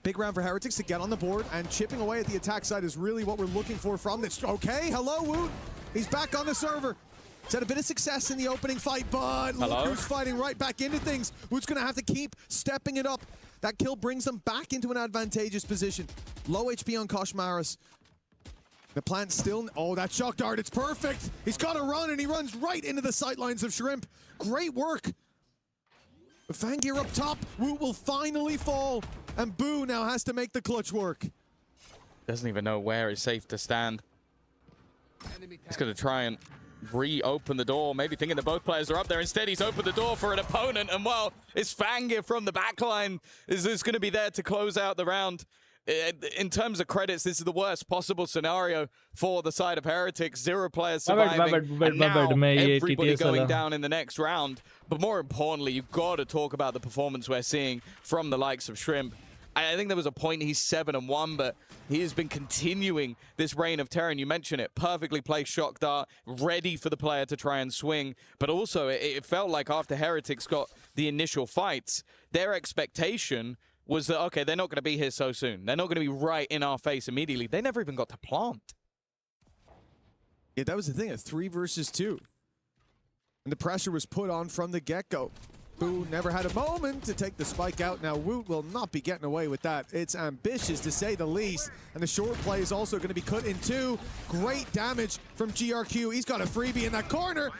Big round for Heretics to get on the board, and chipping away at the attack side is really what we're looking for from this. Okay, hello, Woot. He's back on the server. He's had a bit of success in the opening fight, but look who's fighting right back into things. Woot's going to have to keep stepping it up. That kill brings them back into an advantageous position. Low HP on Koshmaras. The plant still... Oh, that shock dart, it's perfect. He's got to run, and he runs right into the sightlines of Shrimp. Great work. Fangir up top. Woot will finally fall, and Boo now has to make the clutch work. Doesn't even know where it's safe to stand. He's going to try and reopen the door, maybe thinking that both players are up there. Instead, he's opened the door for an opponent, and well, it's Fangir from the backline is going to be there to close out the round. In terms of credits, this is the worst possible scenario for the side of Heretics. 0 players surviving, and now everybody going down in the next round. But more importantly, you've got to talk about the performance we're seeing from the likes of Shrimp. I think there was a point he's 7-1, but he has been continuing this reign of terror. And you mentioned it, perfectly placed shock dart, ready for the player to try and swing. But also, it felt like after Heretics got the initial fights, their expectation was that, okay, they're not going to be here so soon. They're not going to be right in our face immediately. They never even got to plant. Yeah, that was the thing, a 3 versus 2. And the pressure was put on from the get-go. Boo never had a moment to take the spike out. Now Woot will not be getting away with that. It's ambitious to say the least. And the short play is also going to be cut in 2. Great damage from GRQ. He's got a freebie in that corner.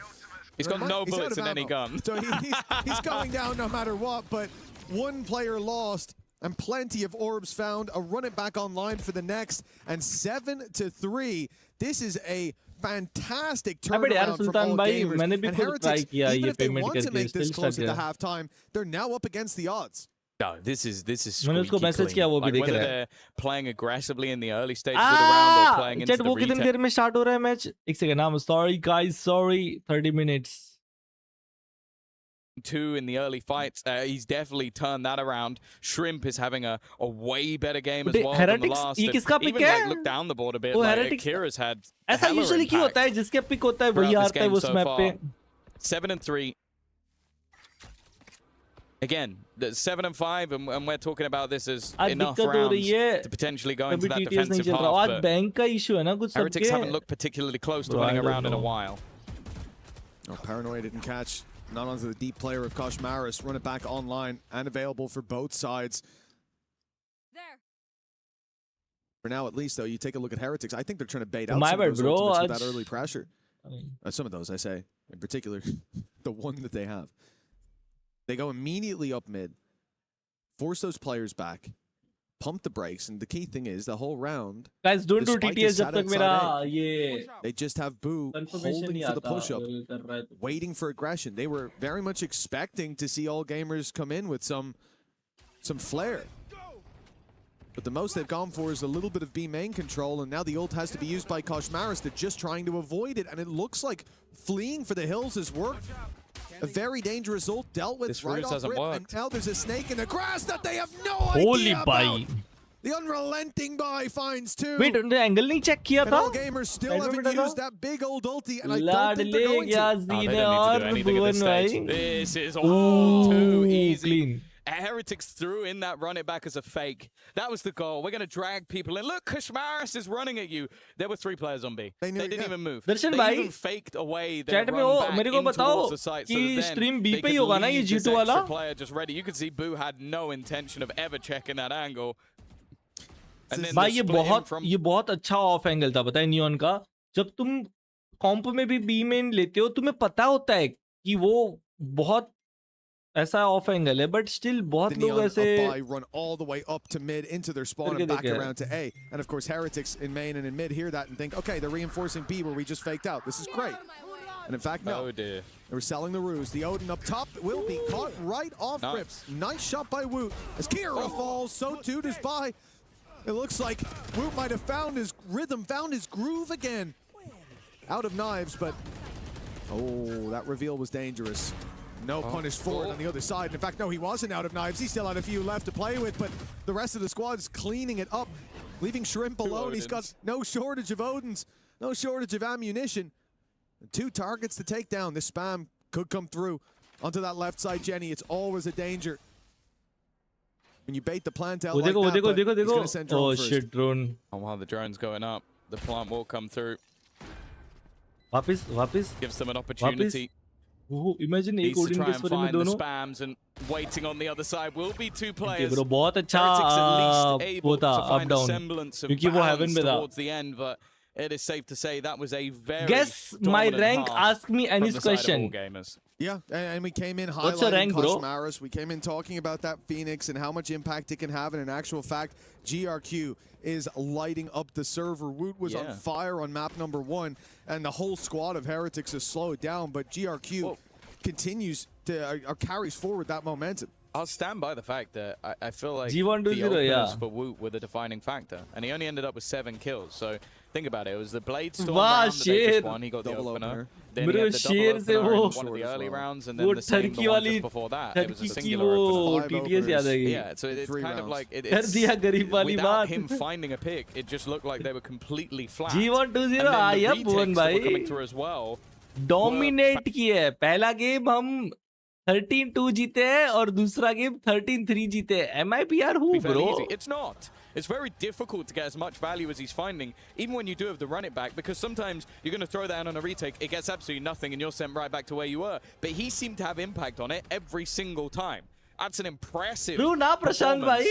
He's got no bullets in any gun. So he's going down no matter what. But one player lost and plenty of orbs found. A run it back online for the next. And 7-3. This is a fantastic turnaround from all gamers. And Heretics, even if they want to make this close at the halftime, they're now up against the odds. No, this is मैंने उसको message किया वो भी देख रहा है. They're playing aggressively in the early stages of the round or playing into the वो कितनी देर में स्टार्ट हो रहा है मैच? एक second, I'm sorry guys, sorry, 30 minutes. 2 in the early fights. He's definitely turned that around. Shrimp is having a way better game as well than the last. Even like look down the board a bit. Like Akira's had ऐसा usually क्यों होता है? जिसके pick होता है वही आता है उस मैप पे. 7-3. Again, 7-5, and we're talking about this as enough rounds to potentially go into that defensive half. आज बैंक का issue है ना कुछ सबके. Heretics haven't looked particularly close to winning a round in a while. Oh, Paranoia didn't catch. Not onto the deep player of Kosh Maris. Run it back online and available for both sides. For now, at least, though, you take a look at Heretics. I think they're trying to bait out some of those ultimates with that early pressure. Some of those, I say, in particular, the one that they have. They go immediately up mid, force those players back, pump the brakes, and the key thing is the whole round. Guys, don't do TTS jab tak mera ye. They just have Boo holding for the push-up, waiting for aggression. They were very much expecting to see all gamers come in with some flair. But the most they've gone for is a little bit of B main control, and now the ult has to be used by Kosh Maris. They're just trying to avoid it, and it looks like fleeing for the hills has worked. A very dangerous ult dealt with this right off rip, and now there's a snake in the grass that they have no Holy idea about. The unrelenting buy finds 2. Wait, उन्होंने angle नहीं check किया था? All gamers still haven't used that big old ulti, and I don't think they're going to. This is all too easy. Heretics threw in that run it back as a fake. That was the goal. We're going to drag people in. Look, Kushmaris is running at you. There were 3 players on B. They didn't even move. They even faked away their run back in towards the site. So then stream B they पे ही could होगा ना ये leave this G2 वाला? extra player just ready. You could see Boo had no intention of ever checking that angle. And then भाई ये बहुत अच्छा of angle था, पता है नियॉन का. जब तुम कॉम्प में भी बी मेन लेते हो, तुम्हें पता होता है कि वो बहुत ऐसा ऑफ एंगल है, but still बहुत लोग ऐसे run all the way up to mid into their spawn and back around to A. And of course Heretics in main and in mid hear that and think, okay, they're reinforcing B where we just faked out. This is great. And in fact, no. Oh dear. They were selling the ruse. The Odin up top will be caught right off grips. Nice shot by Woot. As Kira falls, so too does Bai. It looks like Woot might have found his rhythm, found his groove again. Out of knives, but oh, that reveal was dangerous. No punish forward on the other side. In fact, no, he wasn't out of knives. He still had a few left to play with, but the rest of the squad is cleaning it up, leaving Shrimp alone. He's got no shortage of Odins, no shortage of ammunition. 2 targets to take down. This spam could come through onto that left side, Jenny. It's always a danger when you bait the plant out like that, but he's going to send drone first. Shit, drone. Oh, while the drone's going up, the plant will come through. Wapis. Gives them an opportunity. Oh, imagine needs to try and find the spams, and waiting on the other side will be 2 players. Bro, बहुत अच्छा able to find up a down. semblance of balance towards the end, but it is safe to say that was a very guess my rank. Ask me any question. Yeah, and we came in highlighting Kosh Maris. We came in talking about that Phoenix and how much impact it can have. And in actual fact, GRQ is lighting up the server. Woot was on fire on map number 1, and the whole squad of Heretics is slowed down. But GRQ continues to carries forward that momentum. I'll stand by the fact that I feel like G1 the openers for Woot were the defining factor, and he only ended up with 7 kills. So think about it. It was the Blade Storm round that they just won. He got the opener. Then he Bro, had the double शेर से opener वो in one of the early rounds, and वो then the same ठरकी the one वाली just before that. It was a ठरकी की singular वो opener. TTS याद है ये. Yeah, so it's kind of like कर दिया गरीब वाली without बात. him finding a pick, it just looked like they were completely flat. G120 And then आया the retakes Bhuvan that were भाई. coming through as well. Dominate किया है. पहला गेम हम 13-2 जीते हैं और दूसरा गेम 13-3 जीते हैं. MIPR who, Be fairly bro? easy. It's not. It's very difficult to get as much value as he's finding, even when you do have the run it back, because sometimes you're going to throw that on a retake, it gets absolutely nothing, and you're sent right back to where you were. But he seemed to have impact on it every single time. That's an impressive performance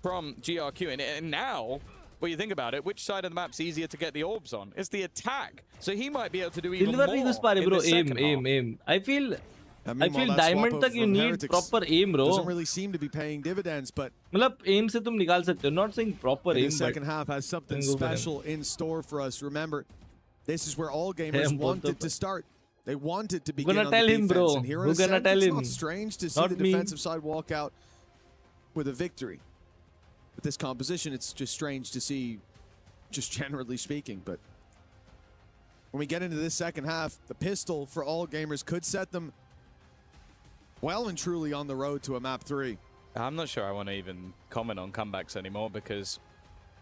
from GRQ. And now, when you think about it, which side of the map's easier to get the orbs on? It's the attack. So he might be able to do even more in the second half. Aim. I feel meanwhile, that diamond swap तक up you from need Heretics proper aim, bro. Doesn't really seem to be paying dividends, but मतलब aim से तुम निकाल सकते हो. Not saying proper the aim, second but half has something go for him. special in store for us. Remember, this is where all gamers Him, wanted to start. They wanted to begin gonna on tell the him, defense, bro. and here in Who a gonna sense, tell it's him? not strange to see Not the me. defensive side walk out with a victory. With this composition, it's just strange to see, just generally speaking. But when we get into this second half, the pistol for all gamers could set them well and truly on the road to a map 3. I'm not sure I want to even comment on comebacks anymore, because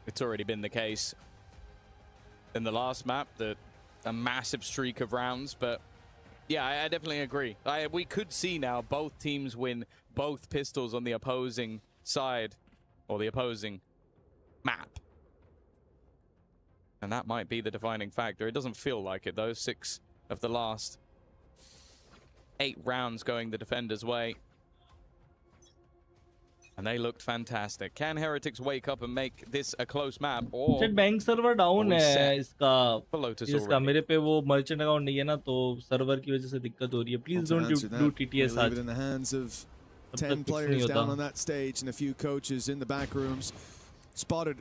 it's already been the case in the last map, that a massive streak of rounds. But yeah, I definitely agree. We could see now both teams win both pistols on the opposing side, or the opposing map. And that might be the defining factor. It doesn't feel like it, though. 6 of the last 8 rounds going the defenders' way. And they looked fantastic. Can Heretics wake up and make this a close map? Or bank server down है इसका. इसका मेरे पे वो merchant account नहीं है ना, तो सर्वर की वजह से दिक्कत हो रही है. Please don't do TTS Leave it आज. in the hands of तब 10 तक कुछ नहीं players होता. down on that stage and a few coaches in the back rooms. Spotted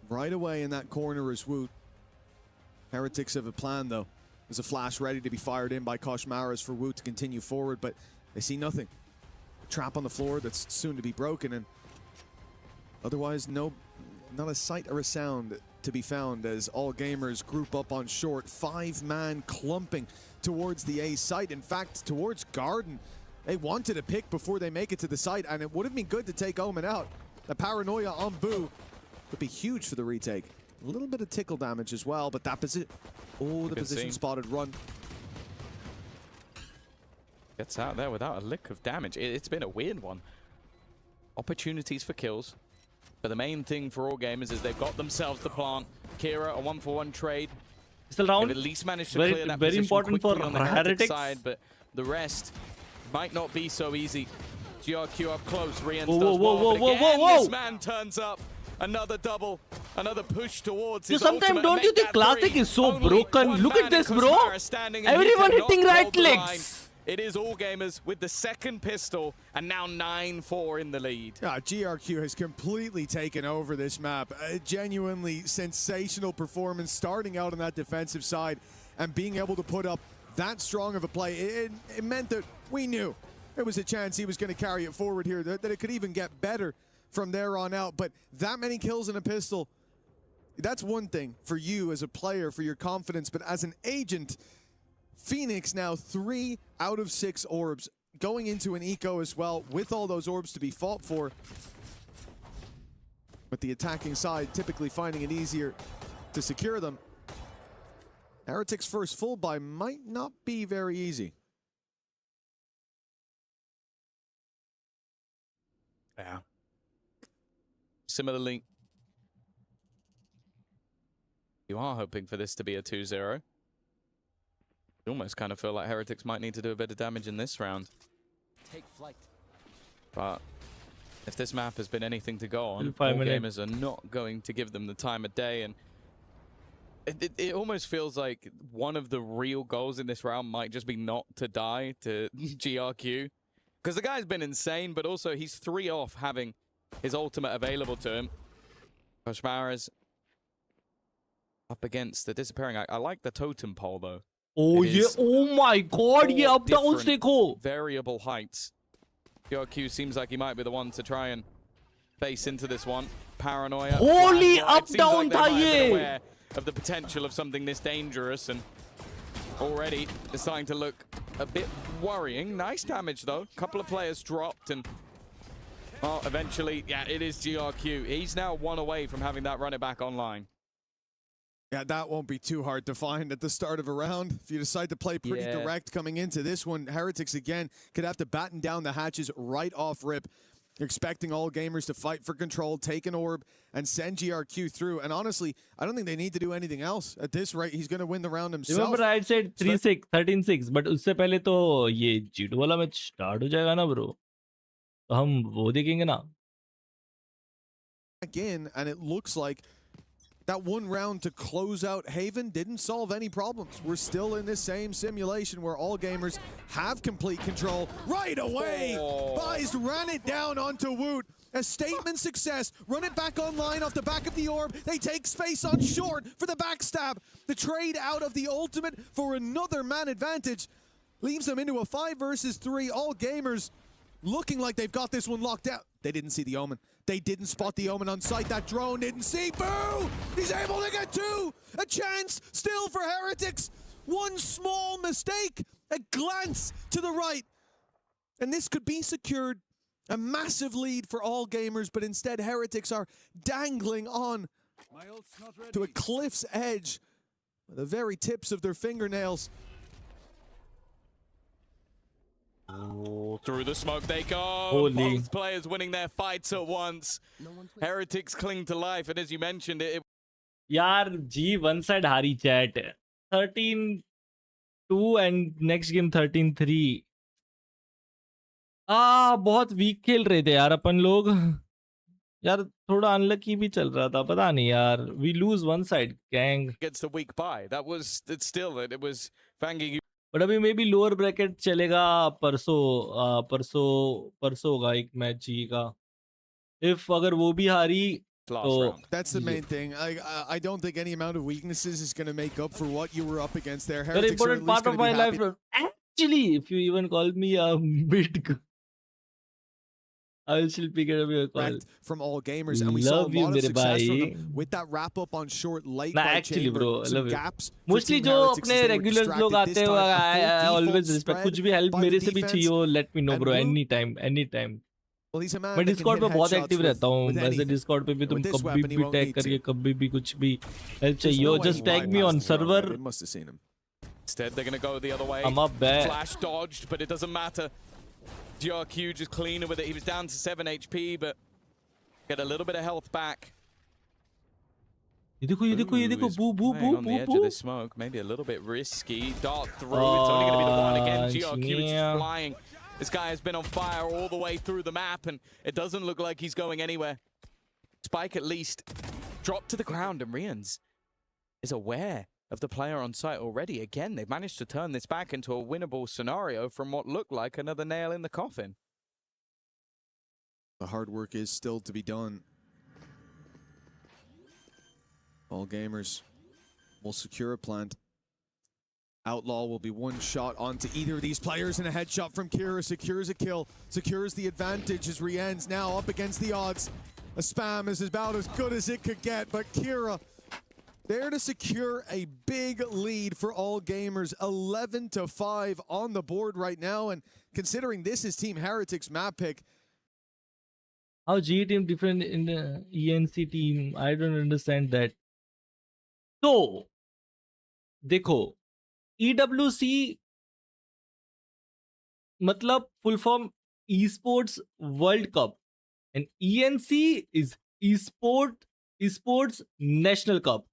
right away in that corner is Woot. Heretics have a plan, though. There's a flash ready to be fired in by Koshmaras for Woot to continue forward, but they see nothing. Trap on the floor that's soon to be broken, and otherwise not a sight or a sound to be found as all gamers group up on short. 5-man clumping towards the A site, in fact towards Garden. They wanted a pick before they make it to the site, and it would have been good to take Omen out. The paranoia on Boo would be huge for the retake. A little bit of tickle damage as well, but that position, the position spotted run. Gets out there without a lick of damage. It's been a weird one. Opportunities for kills. But the main thing for all gamers is they've got themselves the plant. Kira, a 1-for-1 trade. Still round. They've at least managed to Very- clear that very position important quickly for on the Heretic Heretics. side, but the rest might not be so easy. GRQ up close, Rians Whoa, does whoa, well, whoa, but whoa, again, whoa, whoa. this man turns up. Another double, another push towards You his sometimes ultimate don't to you make think that Classic three. is so Only broken? one Look man at this, in bro. Kusmara standing, and he Everyone cannot hitting right hold the line. clicks. It is all gamers with the second pistol, and now 9-4 in the lead. GRQ has completely taken over this map. A genuinely sensational performance starting out on that defensive side and being able to put up that strong of a play. It meant that we knew there was a chance he was going to carry it forward here, that it could even get better from there on out. But that many kills in a pistol, that's one thing for you as a player, for your confidence. But as an agent, Phoenix now 3 out of 6 orbs going into an eco as well, with all those orbs to be fought for. With the attacking side typically finding it easier to secure them. Heretics' first full buy might not be very easy. Yeah. Similarly, you are hoping for this to be a 2-0. You almost kind of feel like Heretics might need to do a bit of damage in this round. Take flight. But if this map has been anything to go on, all 5 minutes. gamers are not going to give them the time of day. And it almost feels like one of the real goals in this round might just be not to die to GRQ. Because the guy's been insane, but also he's 3 off having his ultimate available to him. Koshmaras up against the disappearing. I like the totem pole, though. Oh It yeah! is Oh my God! ये up downs different देखो. variable heights. GRQ seems like he might be the one to try and face into this one. Paranoia. Holy It up seems down like they might have been था ये. aware of the potential of something this dangerous, and already is starting to look a bit worrying. Nice damage though. Couple of players dropped and eventually, yeah, it is GRQ. He's now one away from having that run it back online. Yeah, that won't be too hard to find at the start of a round. If you decide to play pretty direct coming into this one, Heretics again could have to batten down the hatches right off rip. Expecting all gamers to fight for control, take an orb, and send GRQ through. And honestly, I don't think they need to do anything else. At this rate, he's going to win the round himself. Remember I said 3-6, 13-6, but उससे पहले तो ये G2 वाला match start हो जाएगा ना bro, तो हम वो देखेंगे ना. Again, and it looks like that one round to close out Haven didn't solve any problems. We're still in this same simulation where all gamers have complete control. Right away, Buys ran it down onto Woot. A statement success. Run it back online off the back of the orb. They take space on short for the backstab. The trade out of the ultimate for another man advantage leaves them into a 5 versus 3. All gamers looking like they've got this one locked out. They didn't see the Omen. They didn't spot the Omen on sight. That drone didn't see. Boo! He's able to get 2. A chance still for Heretics. One small mistake. A glance to the right. And this could be secured. A massive lead for all gamers, but instead Heretics are dangling on to a cliff's edge with the very tips of their fingernails. Oh, through the smoke they go. Holy. Both players winning their fights at once. Heretics cling to life, and as you mentioned it. यार G one side हारी chat 13-2 and next game 13-3. बहुत week खेल रहे थे यार अपन लोग. यार थोड़ा अनलकी भी चल रहा था, पता नहीं यार. We lose one side gang. Gets the weak buy. It was fanging you. But अभी मे बी लोअर ब्रैकेट चलेगा परसों होगा एक मैच जी का. इफ अगर वो भी हारी तो that's the main thing. I don't think any amount of weaknesses is going to make up for what you were up against there. Very important part of my life. Actually, if you even call me a bit, I will still pick it up your call. From all gamers, and we saw a lot of success from them with that wrap up on short late by actually, chamber, bro, some love gaps. Mostly जो अपने regulars लोग आते हैं, I always respect. कुछ भी help मेरे से भी चाहिए हो, let me know, bro. Anytime. Well, he's a man मैं that Discord can पे hit बहुत headshots एक्टिव रहता हूँ. with वैसे anything. Discord पे भी तुम With this कभी weapon, he भी won't टैग need करिए, to. कभी भी कुछ भी help There's चाहिए no हो, way just he tag me on bypassed the server. They must have seen him. Instead, they're going to go the other way. I'm up bad. Flash dodged, but it doesn't matter. GRQ just cleaner with it. He was down to 7 HP, but get a little bit of health back. ये देखो, boo. On the edge of this smoke, maybe a little bit risky. Dart through. It's only going to be the one again. GRQ is just flying. This guy has been on fire all the way through the map, and it doesn't look like he's going anywhere. Spike at least dropped to the ground, and Rians is aware of the player on site already. Again, they've managed to turn this back into a winnable scenario from what looked like another nail in the coffin. The hard work is still to be done. All gamers will secure a plant. Outlaw will be one shot onto either of these players, and a headshot from Kira secures a kill, secures the advantage as Rian's now up against the odds. A spam is about as good as it could get, but Kira there to secure a big lead for all gamers. 11-5 on the board right now, and considering this is Team Heretics map pick. How G team different in the ENC team? I don't understand that. So, देखो, EWC मतलब full form esports World Cup, and ENC is esports National Cup.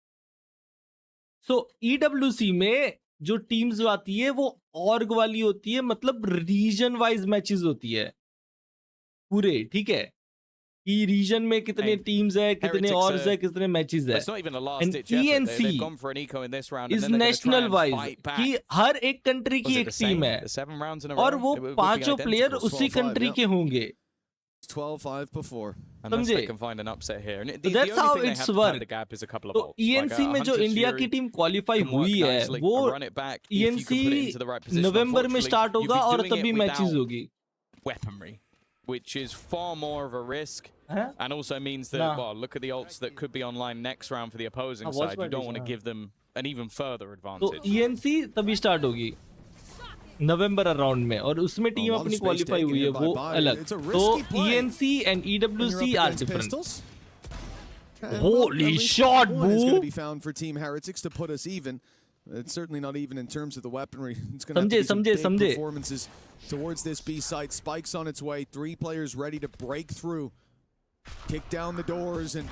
So EWC में जो teams आती है वो org वाली होती है, मतलब रीजन वाइज मैचेस होती है पूरे, ठीक है, कि रीजन में कितने टीम्स है, कितने ऑर्स है, कितने मैचेस है. And ENC is national wise कि हर एक कंट्री की एक टीम है और वो पांचों प्लेयर उसी कंट्री के होंगे. 12-5 before. Unless they can find an upset here. And so that's how it's worked. The gap is a couple of तो ENC में जो इंडिया की टीम क्वालिफाई हुई है वो ENC नवंबर में स्टार्ट होगा और तभी मैचेस होगी. Weaponry, which is far more of a risk, and also means that well, look at the ults that could be online next round for the opposing side. You don't want to give them an even further तो advantage. ENC तभी start होगी नवंबर around में, और उसमें team अपनी qualify हुई है वो अलग. तो ENC and EWC are different. Holy shot, One is going to boo! be found for Team Heretics to put us even. It's certainly not even in terms of the weaponry. It's going to have to be some big performances towards this B site. Spike's on its way. 3 players ready to break through. Kick down the doors, and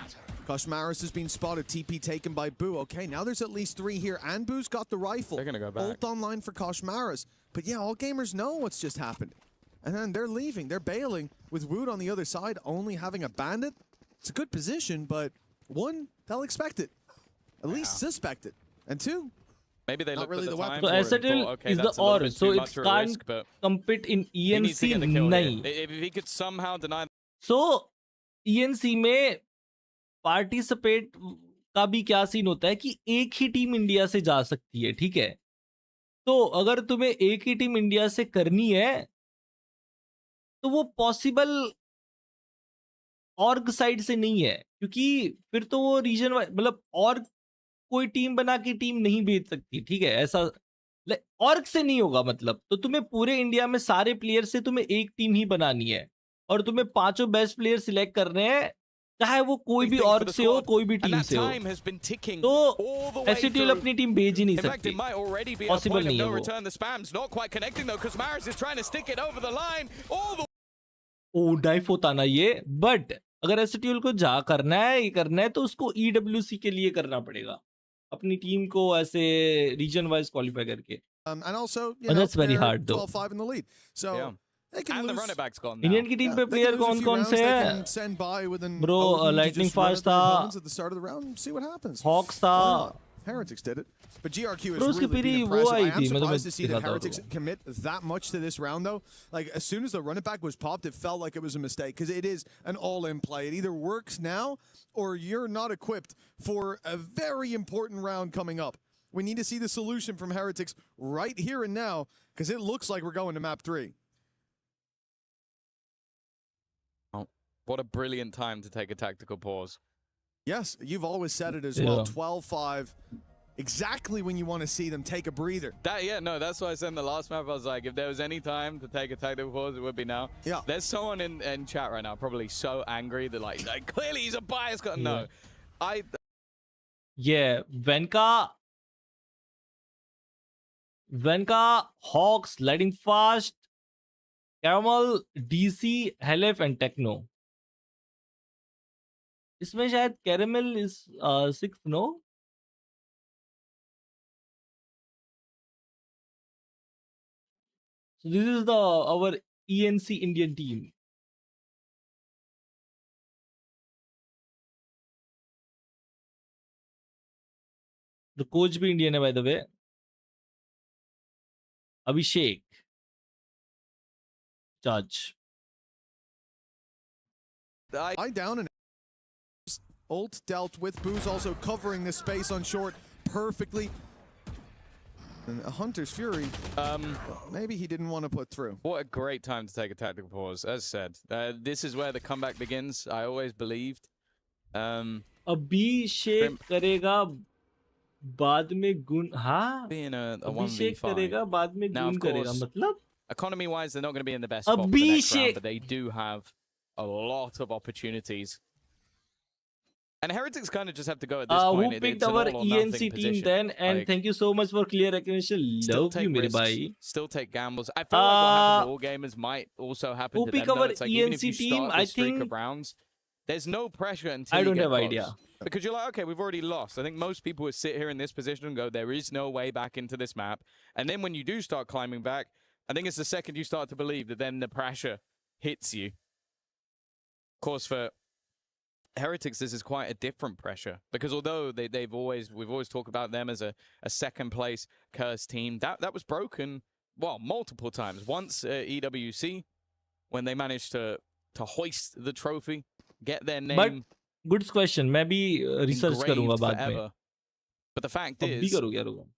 Koshmaris has been spotted. TP taken by Boo. Okay, now there's at least 3 here, and Boo's got the rifle. They're going to go back. Ult online for Koshmaris. But yeah, all gamers know what's just happened. And then they're leaving. They're bailing with Wood on the other side, only having a bandit. It's a good position, but 1, they'll expect it. At least suspect it. And 2, maybe they looked really at the time So for it and SRL thought, okay, is the that's a little or, bit so too it much of a can't risk, but compete in he needs to ENC get the kill here. नहीं. If he could somehow deny So ENC में participate का भी क्या scene होता है कि एक ही team India से जा सकती है, ठीक है. तो अगर तुम्हें एक ही टीम इंडिया से करनी है तो वो पॉसिबल ऑर्ग साइड से नहीं है, क्योंकि फिर तो वो रीजन मतलब और कोई टीम बना के टीम नहीं भेज सकती, ठीक है. ऐसा ऑर्ग से नहीं होगा. मतलब तो तुम्हें पूरे इंडिया में सारे प्लेयर से तुम्हें एक टीम ही बनानी है, और तुम्हें 5 बेस्ट प्लेयर सिलेक्ट करने हैं, चाहे वो कोई भी ऑर्ग से हो, कोई भी टीम से हो. तो एसटीएल अपनी टीम भेज ही नहीं सकती, पॉसिबल नहीं है वो. ओ डाइफ होता ना ये, बट अगर एसटीएल को जा करना है, ये करना है, तो उसको EWC के लिए करना पड़ेगा, अपनी टीम को ऐसे रीजन वाइज क्वालिफाई करके. and also, And that's very hard though. 12-5 in the lead. So they can and lose. the running back's gone now. Indian की टीम पे They player can lose a कौन few कौन rounds, से they है? can send by with an Bro, OD to Lightning just run Fast at their था. opponents at the start of the round and see what happens. Hawks था. Why not? Heretics did it. But GRQ is Bro, उसकी really been पीरी वो impressive. I I am थी, मैं surprised to तुम्हें see that दिखाता Heretics हूँ. commit that much to this round, though. Like, as soon as the running back was popped, it felt like it was a mistake, because it is an all-in play. It either works now, or you're not equipped for a very important round coming up. We need to see the solution from Heretics right here and now, because it looks like we're going to map 3. Oh, what a brilliant time to take a tactical pause. Yes, you've always said it as well. 12-5, exactly when you want to see them take a breather. That's why I said in the last map, I was like, if there was any time to take a tactical pause, it would be now. Yeah. There's someone in chat right now probably so angry that like clearly he's a bias. No. Yeah, Venka, Hawks, Lightning Fast, Caramel, DC, Helef and Techno. इसमें शायद Caramel is 6th, no? So this is our ENC Indian team. The coach भी Indian है, by the way. Abhishek. Judge. I down and ult dealt with. Boo's also covering this space on short perfectly. And a Hunter's Fury, maybe he didn't want to put through. What a great time to take a tactical pause. As said, this is where the comeback begins. I always believed. Abhishek करेगा बाद में गुण, हाँ अभिषेक करेगा बाद में गुण करेगा, मतलब economy wise they're not going to be in the best spot for the next round, but they do have a lot of opportunities. And Heretics kind of just have to go at this point. Who picked our ENC team then? And like, thank you so much for clear recognition. Love you, mere bhai. Still take gambles. I feel like what happened to all gamers might also happen who to pick them. Our it's like, ENC even if you team, start I the streak think of rounds, there's no pressure until I don't you get have close. idea. Because you're like, okay, we've already lost. I think most people would sit here in this position and go, there is no way back into this map. And then when you do start climbing back, I think it's the second you start to believe that then the pressure hits you. Of course, for Heretics, this is quite a different pressure, because although we've always talked about them as a second place cursed team, that was broken, well, multiple times. Once EWC, when they managed to hoist the trophy, get their name. But good question. मैं भी research करूँगा बाद में. But the fact is,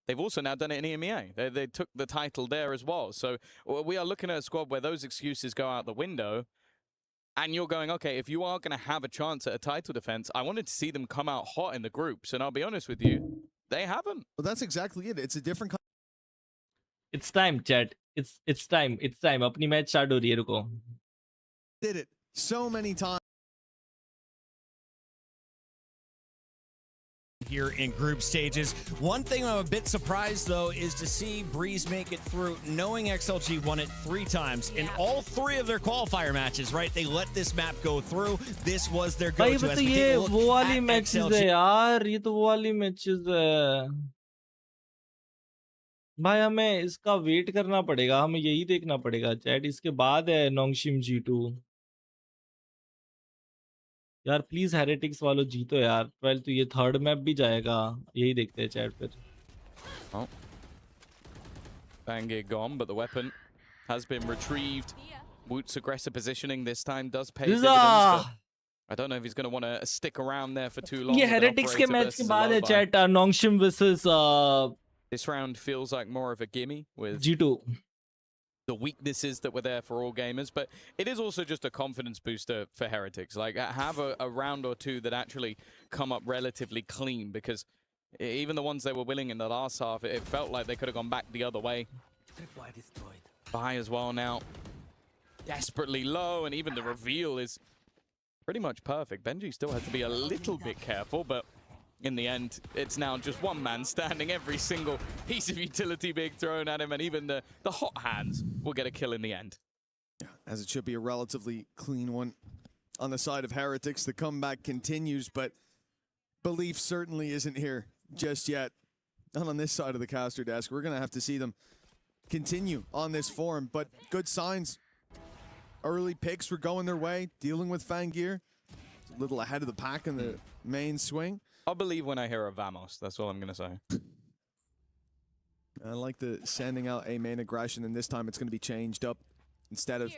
they've also now done it in EMEA. They took the title there as well. So we are looking at a squad where those excuses go out the window. And you're going, okay, if you are going to have a chance at a title defense, I wanted to see them come out hot in the groups. And I'll be honest with you, they haven't. Well, that's exactly it. It's a different. It's time, chat. It's time. It's time. अपनी match start हो रही है, रुको. Did it so many times. Here in group stages. One thing I'm a bit surprised, though, is to see Breeze make it through, knowing XLG won it 3 times in all 3 of their qualifier matches, right? They let this map go through. This was their भाई go-to. बता ये वो वाली matches है यार, ये तो वो वाली मैचेस है भाई. हमें इसका वेट करना पड़ेगा, हमें यही देखना पड़ेगा चैट. इसके बाद है नोंगशिम G2 यार. प्लीज हेरेटिक्स वालों जीतो यार. 12 तो ये 3rd मैप भी जाएगा, यही देखते हैं चैट फिर. Oh. Bangir gone, but the weapon has been retrieved. Woot's aggressive positioning this time does pay dividends. I don't know if he's going to want to stick around there for too long. ये Heretics के match के बाद है chat. Nongshim versus This round feels like more of a gimme with G2. The weaknesses that were there for all gamers, but it is also just a confidence booster for Heretics. Like, have a round or 2 that actually come up relatively clean, because even the ones they were winning in the last half, it felt like they could have gone back the other way. Buy as well now. Desperately low, and even the reveal is pretty much perfect. Benji still has to be a little bit careful, but in the end, it's now just one man standing. Every single piece of utility being thrown at him, and even the hot hands will get a kill in the end. Yeah, as it should be a relatively clean one on the side of Heretics. The comeback continues, but belief certainly isn't here just yet. Not on this side of the caster desk. We're going to have to see them continue on this form, but good signs. Early picks were going their way, dealing with Fangir. A little ahead of the pack in the main swing. I'll believe when I hear a Vamos. That's all I'm going to say. I like the sending out a main aggression, and this time it's going to be changed up. Instead of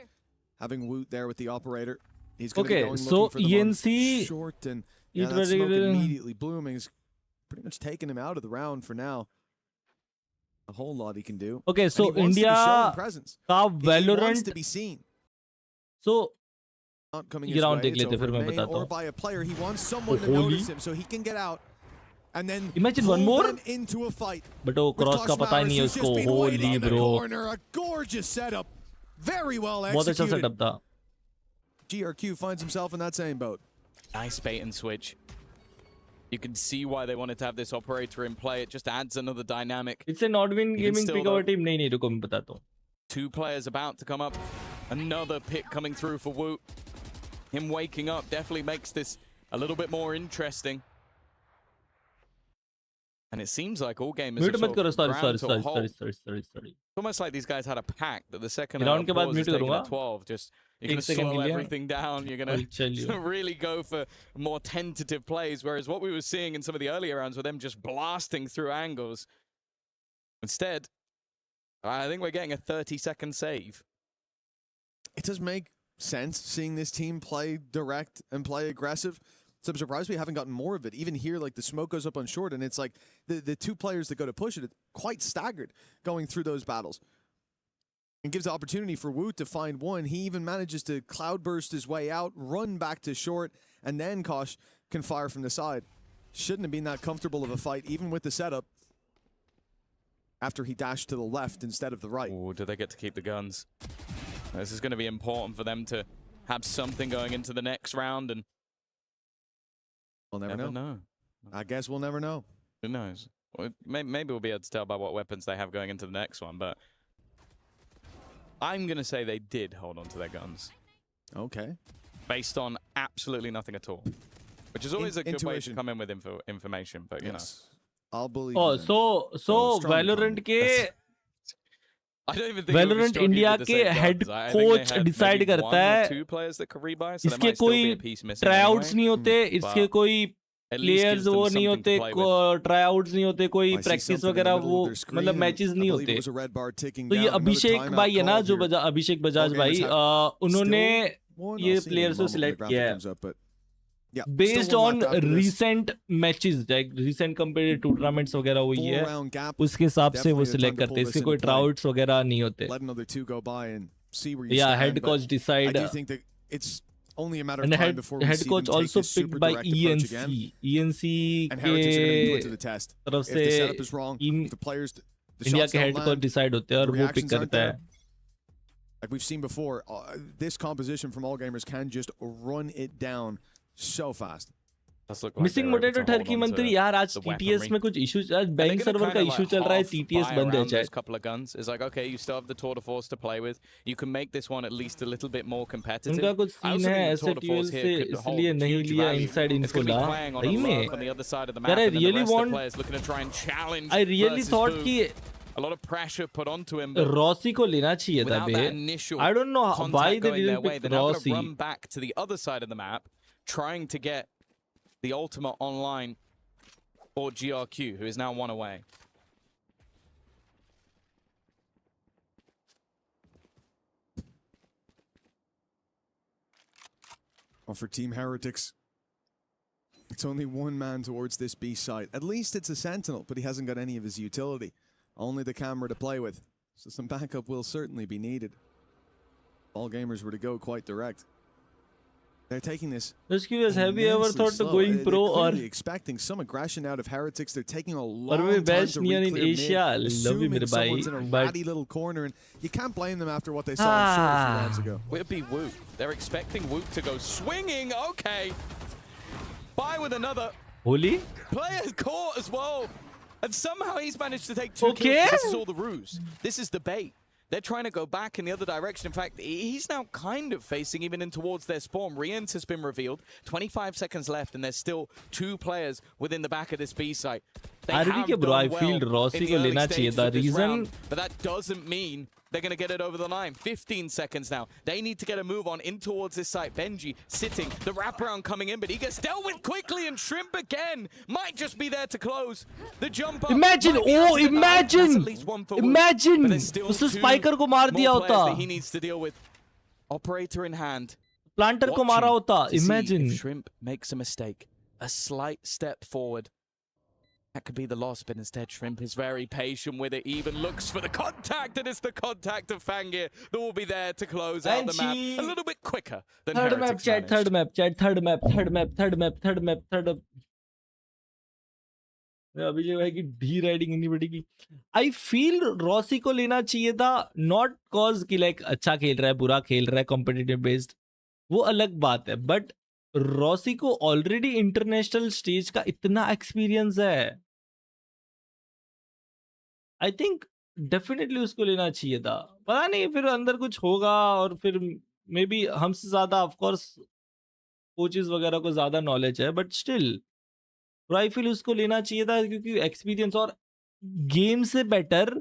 having Woot there with the operator, he's going to be going looking for the ENC short, and that smoke immediately blooming is pretty much taking him out of the round for now. A whole lot he can do. Okay, so India का Valorant to be seen. So coming ये round देख लेते फिर मैं बताता or by a player, he wants someone to notice him so he can get out and then imagine one more into a fight. But वो cross का पता ही नहीं है उसको. Holy bro, a gorgeous setup, very well बहुत अच्छा executed. setup था. GRQ finds himself in that same boat. Nice bait and switch. You can see why they wanted to have this operator in play. It just adds another dynamic. It's a Nordwind Gaming pick our team. नहीं रुको मैं बताता हूँ. 2 players about to come up. Another pick coming through for Woot. Him waking up definitely makes this a little bit more interesting. And it seems like all gamers have sort of ground to a halt. Sorry. Almost like these guys had a pact that the second round के बाद is mute taking करूँगा. a 12. Just you're going to slow everything down. You're going to really go for more tentative plays. Whereas what we were seeing in some of the earlier rounds were them just blasting through angles. Instead, I think we're getting a 30-second save. It does make sense seeing this team play direct and play aggressive. So I'm surprised we haven't gotten more of it. Even here, like the smoke goes up on short, and it's like the 2 players that go to push it, it's quite staggered going through those battles. And gives the opportunity for Woot to find one. He even manages to cloudburst his way out, run back to short, and then Kosh can fire from the side. Shouldn't have been that comfortable of a fight, even with the setup, after he dashed to the left instead of the right. Oh, do they get to keep the guns? This is going to be important for them to have something going into the next round, and we'll never know. I guess we'll never know. Who knows? Well, maybe we'll be able to tell by what weapons they have going into the next one, but I'm going to say they did hold on to their guns. Okay. Based on absolutely nothing at all, which is always a good way to come in with information, but you know. I'll believe. Oh, so Valorant के Valorant India के head coach decide करता है इसके कोई tryouts नहीं होते, इसके कोई players वो नहीं होते, tryouts नहीं होते, कोई practice वगैरह वो मतलब matches नहीं होते. तो ये अभिषेक भाई है ना, जो अभिषेक बजाज भाई, उन्होंने ये players को select किया है based on recent matches, like recent competitive tournaments वगैरह हुई है, उसके हिसाब से वो select करते हैं. इसके कोई tryouts वगैरह नहीं होते. Yeah, head coach decide. I do think that it's only a matter of And time before we head see coach them take also this picked super by direct approach again. ENC And Heretics are going to be put to के the test. तरफ If से the setup is wrong, team if the players, the India shots के don't head coach land, decide होते हैं और the वो pick reactions aren't करता there. है. Like we've seen before, this composition from All Gamers can just run it down so fast. Missing Motato टर्की मंत्री यार आज टीटीएस में कुछ इशू, आज बैंक सर्वर का इशू चल रहा है, टीटीएस बंद है chat. couple of guns is like, okay, you still have the tour de force to play with. You can make this one at least a little bit more competitive. उनका कुछ scene है ऐसे tulle से इसलिए नहीं लिया inside info ला. सही में यार I really want, I really thought कि a lot of pressure put onto him. Rossi को लेना चाहिए था बे. I don't know why they didn't pick Rossi. Run back to the other side of the map, trying to get the ultimate online for GRQ, who is now one away. Well, for Team Heretics, it's only one man towards this B site. At least it's a Sentinel, but he hasn't got any of his utility. Only the camera to play with. So some backup will certainly be needed. All Gamers were to go quite direct. They're taking this. Just curious, have you ever thought of going pro or expecting some aggression out of Heretics? They're taking a or long we time best to near in reclear Asia. mid, Love you, assuming mere someone's bhai, in a but ratty little corner, and you can't blame them after what they saw in Shore a few rounds ago. Would it be Wook? They're expecting Wook to go swinging. Okay. Bye with another. Holy? Player caught as well. And somehow he's managed to take 2 Okay. kills. This is all the ruse. This is the bait. They're trying to go back in the other direction. In fact, he's now kind of facing even in towards their spawn. Re-ent has been revealed. 25 seconds left, and there's still 2 players within the back of this B site. They RV के bro, I feel Rossi को लेना चाहिए था. Reason, but that doesn't mean they're going to get it over the line. 15 seconds now. They need to get a move on in towards this site. Benji sitting, the wraparound coming in, but he gets dealt with quickly, and Shrimp again might just be there to close. The jump up. imagine, oh imagine, imagine, उससे spiker को मार दिया होता. He needs to deal with. Operator in hand. Planter को मारा होता. Imagine. If Shrimp makes a mistake, a slight step forward. That could be the loss, but instead Shrimp is very patient with it, even looks for the contact, and it's the contact of Fangir that will be there to close out the map a little bit quicker than third map, Heretics chat, managed. third map, chat, third map, third map, third map, third map, third map. अभी जो है कि D riding anybody की. I feel Rossi को लेना चाहिए था, not cause कि लाइक अच्छा खेल रहा है, बुरा खेल रहा है, कॉम्पिटिटिव बेस्ड, वो अलग बात है. बट रॉसी को ऑलरेडी इंटरनेशनल स्टेज का इतना एक्सपीरियंस है. आई थिंक डेफिनेटली उसको लेना चाहिए था. पता नहीं फिर अंदर कुछ होगा, और फिर मे बी हमसे ज्यादा ऑफ कोर्स कोचेस वगैरह को ज्यादा नॉलेज है, बट स्टिल आई फील उसको लेना चाहिए था, क्योंकि एक्सपीरियंस और गेम से बेटर,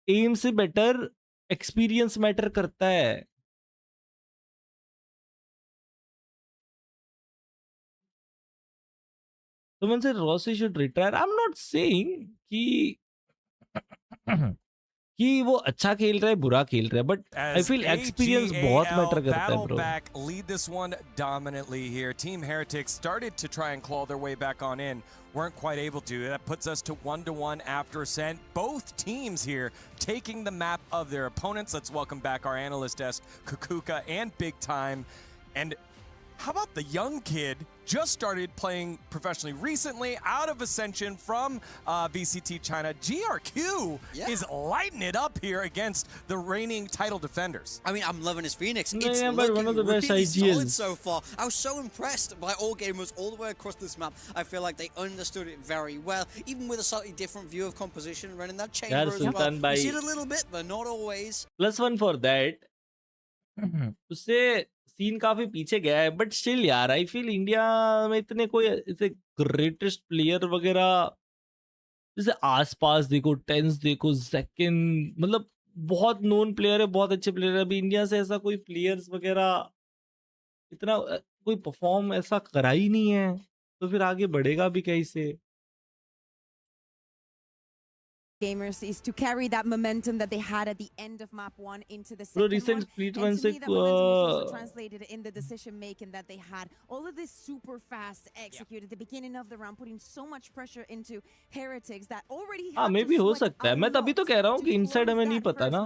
एम से बेटर एक्सपीरियंस मैटर करता है. Someone said Rossi should retire. I'm not saying कि कि वो अच्छा खेल रहा है, बुरा खेल रहा है, बट आई फील एक्सपीरियंस बहुत मैटर करता है bro. Battleback lead this one dominantly here. Team Heretics started to try and claw their way back on in. Weren't quite able to. That puts us to 1-1 after Ascent. Both teams here taking the map of their opponents. Let's welcome back our analyst desk, Kukuka and Big Time. And how about the young kid? Just started playing professionally recently, out of Ascension from VCT China. GRQ is lighting it up here against the reigning title defenders. I mean, I'm loving his Phoenix. Yeah, It's but one of the looking best really solid ideas. so far. I was so impressed by all gamers all the way across this map. I feel like they understood it very well, even with a slightly different view of composition, running that chamber as well. Sultan You bhai. see it a little bit, but not always. +1 for that. उससे scene काफी पीछे गया है, but still यार I feel India में इतने कोई ऐसे ग्रेटेस्ट प्लेयर वगैरह, जैसे आसपास देखो, टेंस देखो, जैकिन, मतलब बहुत नोन प्लेयर है, बहुत अच्छे प्लेयर है. अभी इंडिया से ऐसा कोई प्लेयर्स वगैरह इतना कोई परफॉर्म ऐसा करा ही नहीं है, तो फिर आगे बढ़ेगा भी कैसे. Gamers is to carry that momentum that they had at the end of map 1 into the second Bro, recent one. split And one to से me, that momentum was also translated in the decision making that they had. All of this super fast executed at the beginning of the round, putting so much pressure into Heretics that already हाँ, had may to भी हो sweat सकता है. मैं तभी तो कह रहा हूँ कि इनसाइड हमें नहीं पता ना.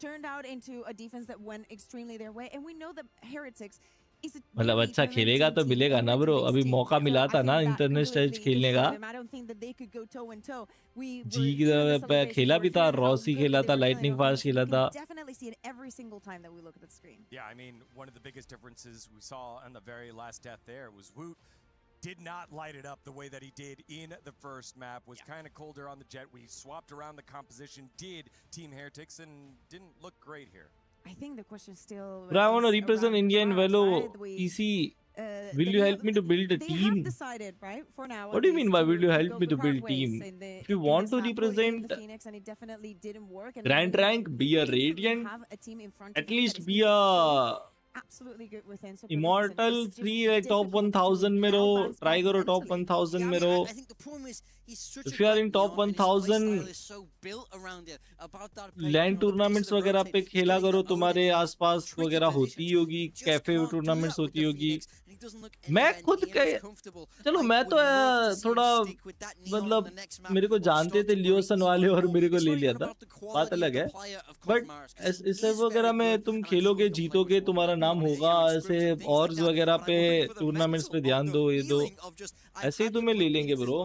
turned out into a defense that went extremely their way. And we know that Heretics is a मतलब very अच्छा खेलेगा talented तो team, मिलेगा ना ब्रो, अभी unrealistic. मौका So मिला I था ना think that इंटरनेशनल completely खेलने का। destroyed them. I don't think that they could go toe and toe. We जी were here in the celebrations, खेला we भी were था, hearing how रॉसी good खेला they था, were feeling lightning on the fast mission. खेला You था। can definitely see it every single time that we look at the screen. Yeah, I mean, one of the biggest differences we saw on the very last death there was Woot did not light it up the way that he did in the first map, was kind of colder on the jet. We swapped around the composition, did Team Heretics, and didn't look great here. I think the question still Bro, I want to is represent around India in Mirage, Velo. right? PC, will they you have- help me to build a They team? have decided, right, for now. What do you at mean least by to- will you to help go me to the build part ways team? in the- If you in want this to map or in represent the Phoenix, and it definitely didn't work. And Grand when you rank, be a instantly Radiant, have a team in front at of you least that is be being a so absolutely good within super Immortal defense, it's 3 just like top difficult to 1000 में रहो, bounce try back करो top mentally. 1000 Yeah, I में mean, रहो. I think the problem is he's such If a you are great in top neon, and his playstyle 1000 is so built around it, about that land tournaments वगैरह पे खेला करो, तुम्हारे आसपास वगैरह होती होगी, कैफे टूर्नामेंट्स होती होगी. मैं खुद चलो मैं तो थोड़ा मतलब मेरे को जानते थे लियोसन वाले और मेरे को ले लिया था, बात अलग है. बट इस वगैरह में तुम खेलोगे, जीतोगे, तुम्हारा नाम होगा. ऐसे ऑर्स वगैरह पे टूर्नामेंट्स पे ध्यान दो, ये दो, ऐसे ही तुम्हें ले लेंगे bro.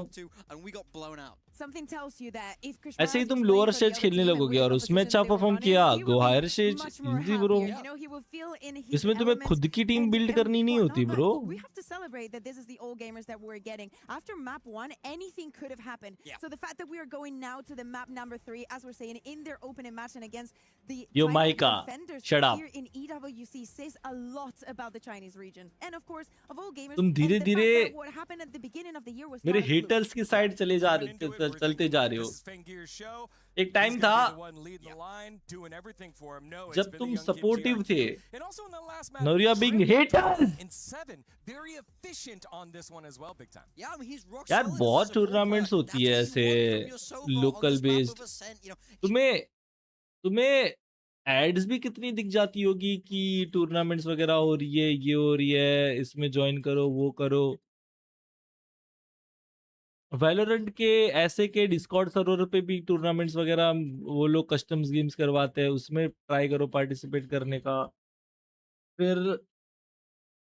Something tells you that if Chris ऐसे ही Miles तुम was lower playing for the stage other खेलने team and लगोगे with और the उसमें composition अच्छा that they were perform running, किया, he would go be higher stage much more easy bro. happier. You know, he will feel in his इसमें तुम्हें element खुद की टीम बिल्ड करनी नहीं होती whatnot, bro. but we have to celebrate that this is the old gamers that we're getting. After map 1, anything could have happened. So the fact that we are going now to the map number 3, as we're saying, in their opening match and against the Yo, Chinese Micah, defenders shut up. here in EWC says a lot about the Chinese region. And of course, of all gamers, तुम and the धीरे fact धीरे that what happened at the beginning of the year was मेरे not a fluke. Haters की side चले जा रहे, चलते जा रहे हो. एक टाइम था जब तुम सपोर्टिव थे. Now you are being haters. यार बहुत टूर्नामेंट्स होती है ऐसे लोकल बेस्ड. तुम्हें एड्स भी कितनी दिख जाती होगी कि टूर्नामेंट्स वगैरह हो रही है, ये हो रही है, इसमें ज्वाइन करो, वो करो. वैलोरेंट के ऐसे के डिस्कॉर्ड सर्वर पे भी टूर्नामेंट्स वगैरह वो लोग कस्टम्स गेम्स करवाते हैं, उसमें ट्राई करो पार्टिसिपेट करने का. फिर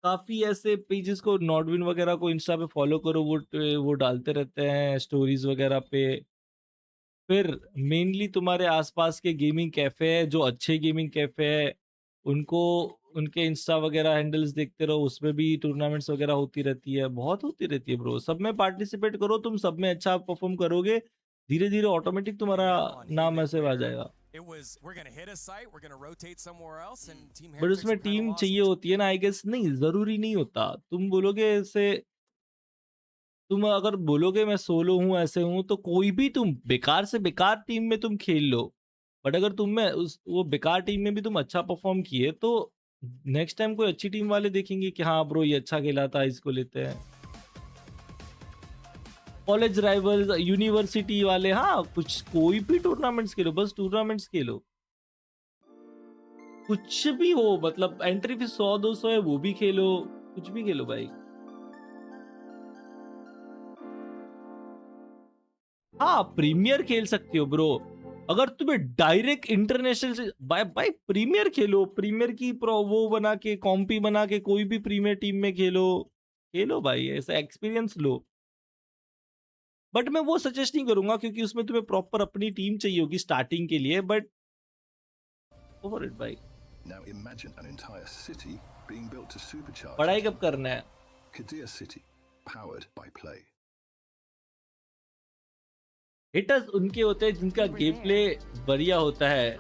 काफी ऐसे पेजेस को, नॉटविन वगैरह को इंस्टा पे फॉलो करो, वो डालते रहते हैं स्टोरीज वगैरह पे. फिर मेनली तुम्हारे आसपास के गेमिंग कैफे है, जो अच्छे गेमिंग कैफे है, उनको उनके इंस्टा वगैरह हैंडल्स देखते रहो, उसमें भी टूर्नामेंट्स वगैरह होती रहती है, बहुत होती रहती है ब्रो. सब में पार्टिसिपेट करो, तुम सब में अच्छा परफॉर्म करोगे, धीरे धीरे ऑटोमेटिक तुम्हारा नाम ऐसे आ जाएगा. बट उसमें टीम चाहिए होती है ना, आई गेस. नहीं, जरूरी नहीं होता. तुम बोलोगे ऐसे, तुम अगर बोलोगे मैं सोलो हूँ, ऐसे हूँ, तो कोई भी तुम बेकार से बेकार टीम में तुम खेल लो, बट अगर तुम में वो बेकार टीम में भी तुम अच्छा परफॉर्म किए, तो नेक्स्ट टाइम कोई अच्छी टीम वाले देखेंगे कि हाँ ब्रो ये अच्छा खेला था, इसको लेते हैं. कॉलेज राइवल्स, यूनिवर्सिटी वाले, हाँ कुछ कोई भी टूर्नामेंट्स खेलो, बस टूर्नामेंट्स खेलो, कुछ भी हो. मतलब एंट्री फीस 100-200 है, वो भी खेलो, कुछ भी खेलो भाई. हाँ प्रीमियर खेल सकते हो ब्रो. अगर तुम्हें डायरेक्ट इंटरनेशनल से बाय प्रीमियर खेलो, प्रीमियर की वो बना के, कॉम्पी बना के, कोई भी प्रीमियर टीम में खेलो भाई, ऐसा एक्सपीरियंस लो. बट मैं वो सजेस्ट नहीं करूंगा क्योंकि उसमें तुम्हें प्रॉपर अपनी टीम चाहिए होगी स्टार्टिंग के लिए. बट ओवर इट भाई. Now imagine an entire city being built to supercharge. पढ़ाई कब करना है? Kadir City, powered by play. Hitters उनके होते हैं जिनका गेम प्ले बढ़िया होता है.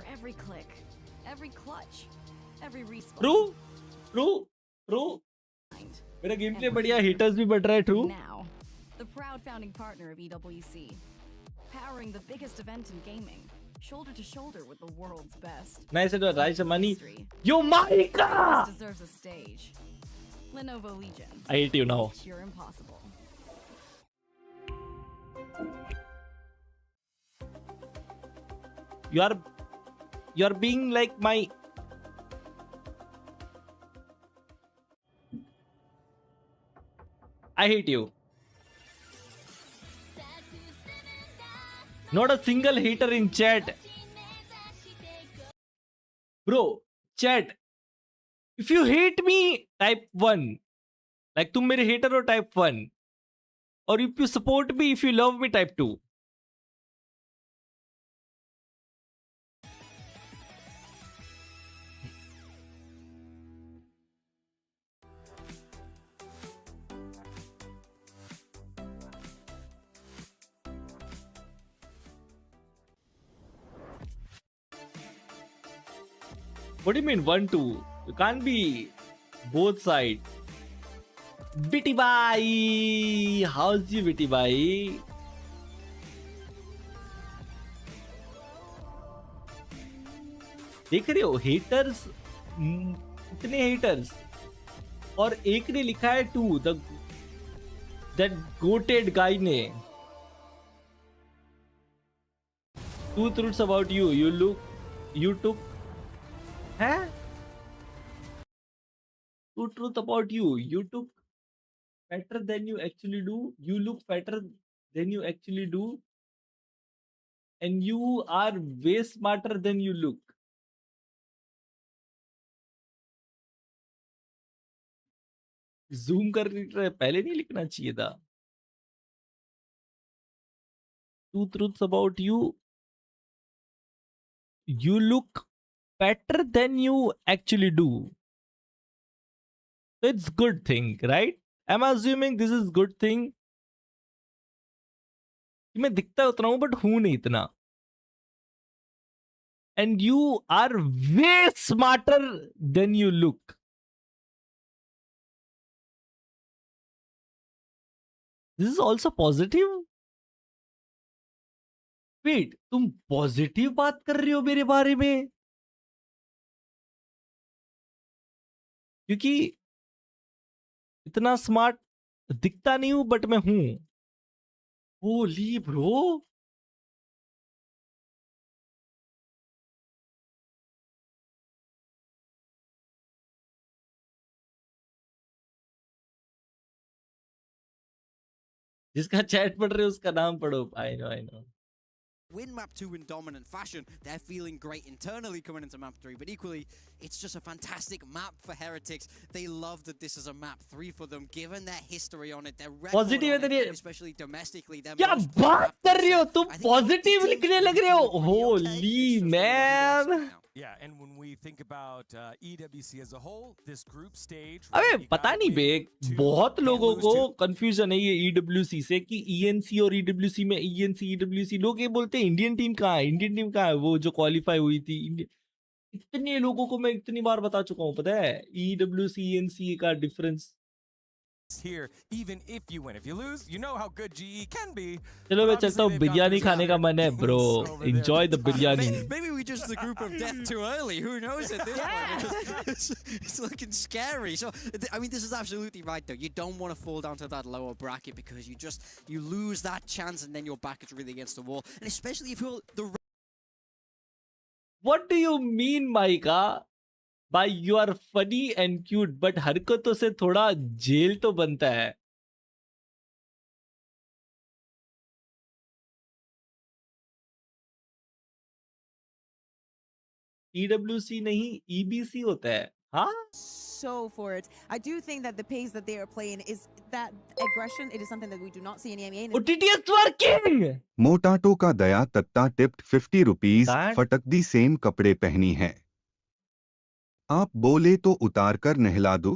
ट्रू. मेरा गेम प्ले बढ़िया, हिटर्स भी बढ़ रहा है. True. The proud founding partner of EWC, powering the biggest event in gaming, shoulder to shoulder with the world's best. Nice to Raisa Money. Yo, Micah! Deserves a stage. Lenovo Legion. I hate you now. You're impossible. You're being like my. I hate you. Not a single hater in chat. Bro, chat. If you hate me, type 1. Like तुम मेरे hater हो, type 1. Or if you support me, if you love me, type 2. What do you mean 1, 2? You can't be both sides. Bitty bhai, how's you, Bitty bhai? देख रहे हो haters, इतने haters, और एक ने लिखा है 2, that goated guy ने. 2 truths about you. You took. Huh? 2 truth about you. You took fatter than you actually do. You look fatter than you actually do. And you are way smarter than you look. Zoom कर रहा है, पहले नहीं लिखना चाहिए था. 2 truths about you. You look better than you actually do. So it's good thing, right? I'm assuming this is good thing. मैं दिखता उतना हूं, but हूं नहीं इतना. And you are way smarter than you look. This is also positive. Wait, तुम positive बात कर रहे हो मेरे बारे में? क्योंकि इतना स्मार्ट दिखता नहीं हूं, बट मैं हूं. होली ब्रो. जिसका चैट पढ़ रहे हो उसका नाम पढ़ो. I know. Win map 2 in dominant fashion. They're feeling great internally coming into map 3, but equally, it's just a fantastic map for Heretics. They love that this is a map 3 for them, given their history on it, their record on it, especially domestically. क्या बात कर रहे हो तुम? Positive लिखने लग रहे हो. Holy man. Yeah, and when we think about EWC as a whole, this group stage. अबे पता नहीं बे, बहुत लोगों को कंफ्यूजन है ये EWC से कि ENC और EWC में EWC लोग ये बोलते हैं इंडियन टीम कहाँ है, इंडियन टीम कहाँ है, वो जो क्वालिफाई हुई थी. इतने लोगों को मैं इतनी बार बता चुका हूँ, पता है EWC ENC का difference. Here, even if you win, if you lose, you know how good GE can be. चलो मैं चलता हूँ, बिरयानी खाने का मन है bro. Enjoy the biryani. Maybe we just the group of death too early. Who knows at this point? Because it's looking scary. So I mean, this is absolutely right though. You don't want to fall down to that lower bracket because you lose that chance and then your back is really against the wall. And especially if you're the. What do you mean, Maika? By you are funny and cute, but हरकतों से थोड़ा jail तो बनता है. EWC नहीं, EBC होता है. हाँ? So for it, I do think that the pace that they are playing is that aggression. It is something that we do not see in EMEA. OTTS working. मोटाटो का दया तत्ता tipped 50 rupees. फटक the same कपड़े पहनी है. आप बोले तो उतार कर नहला दो.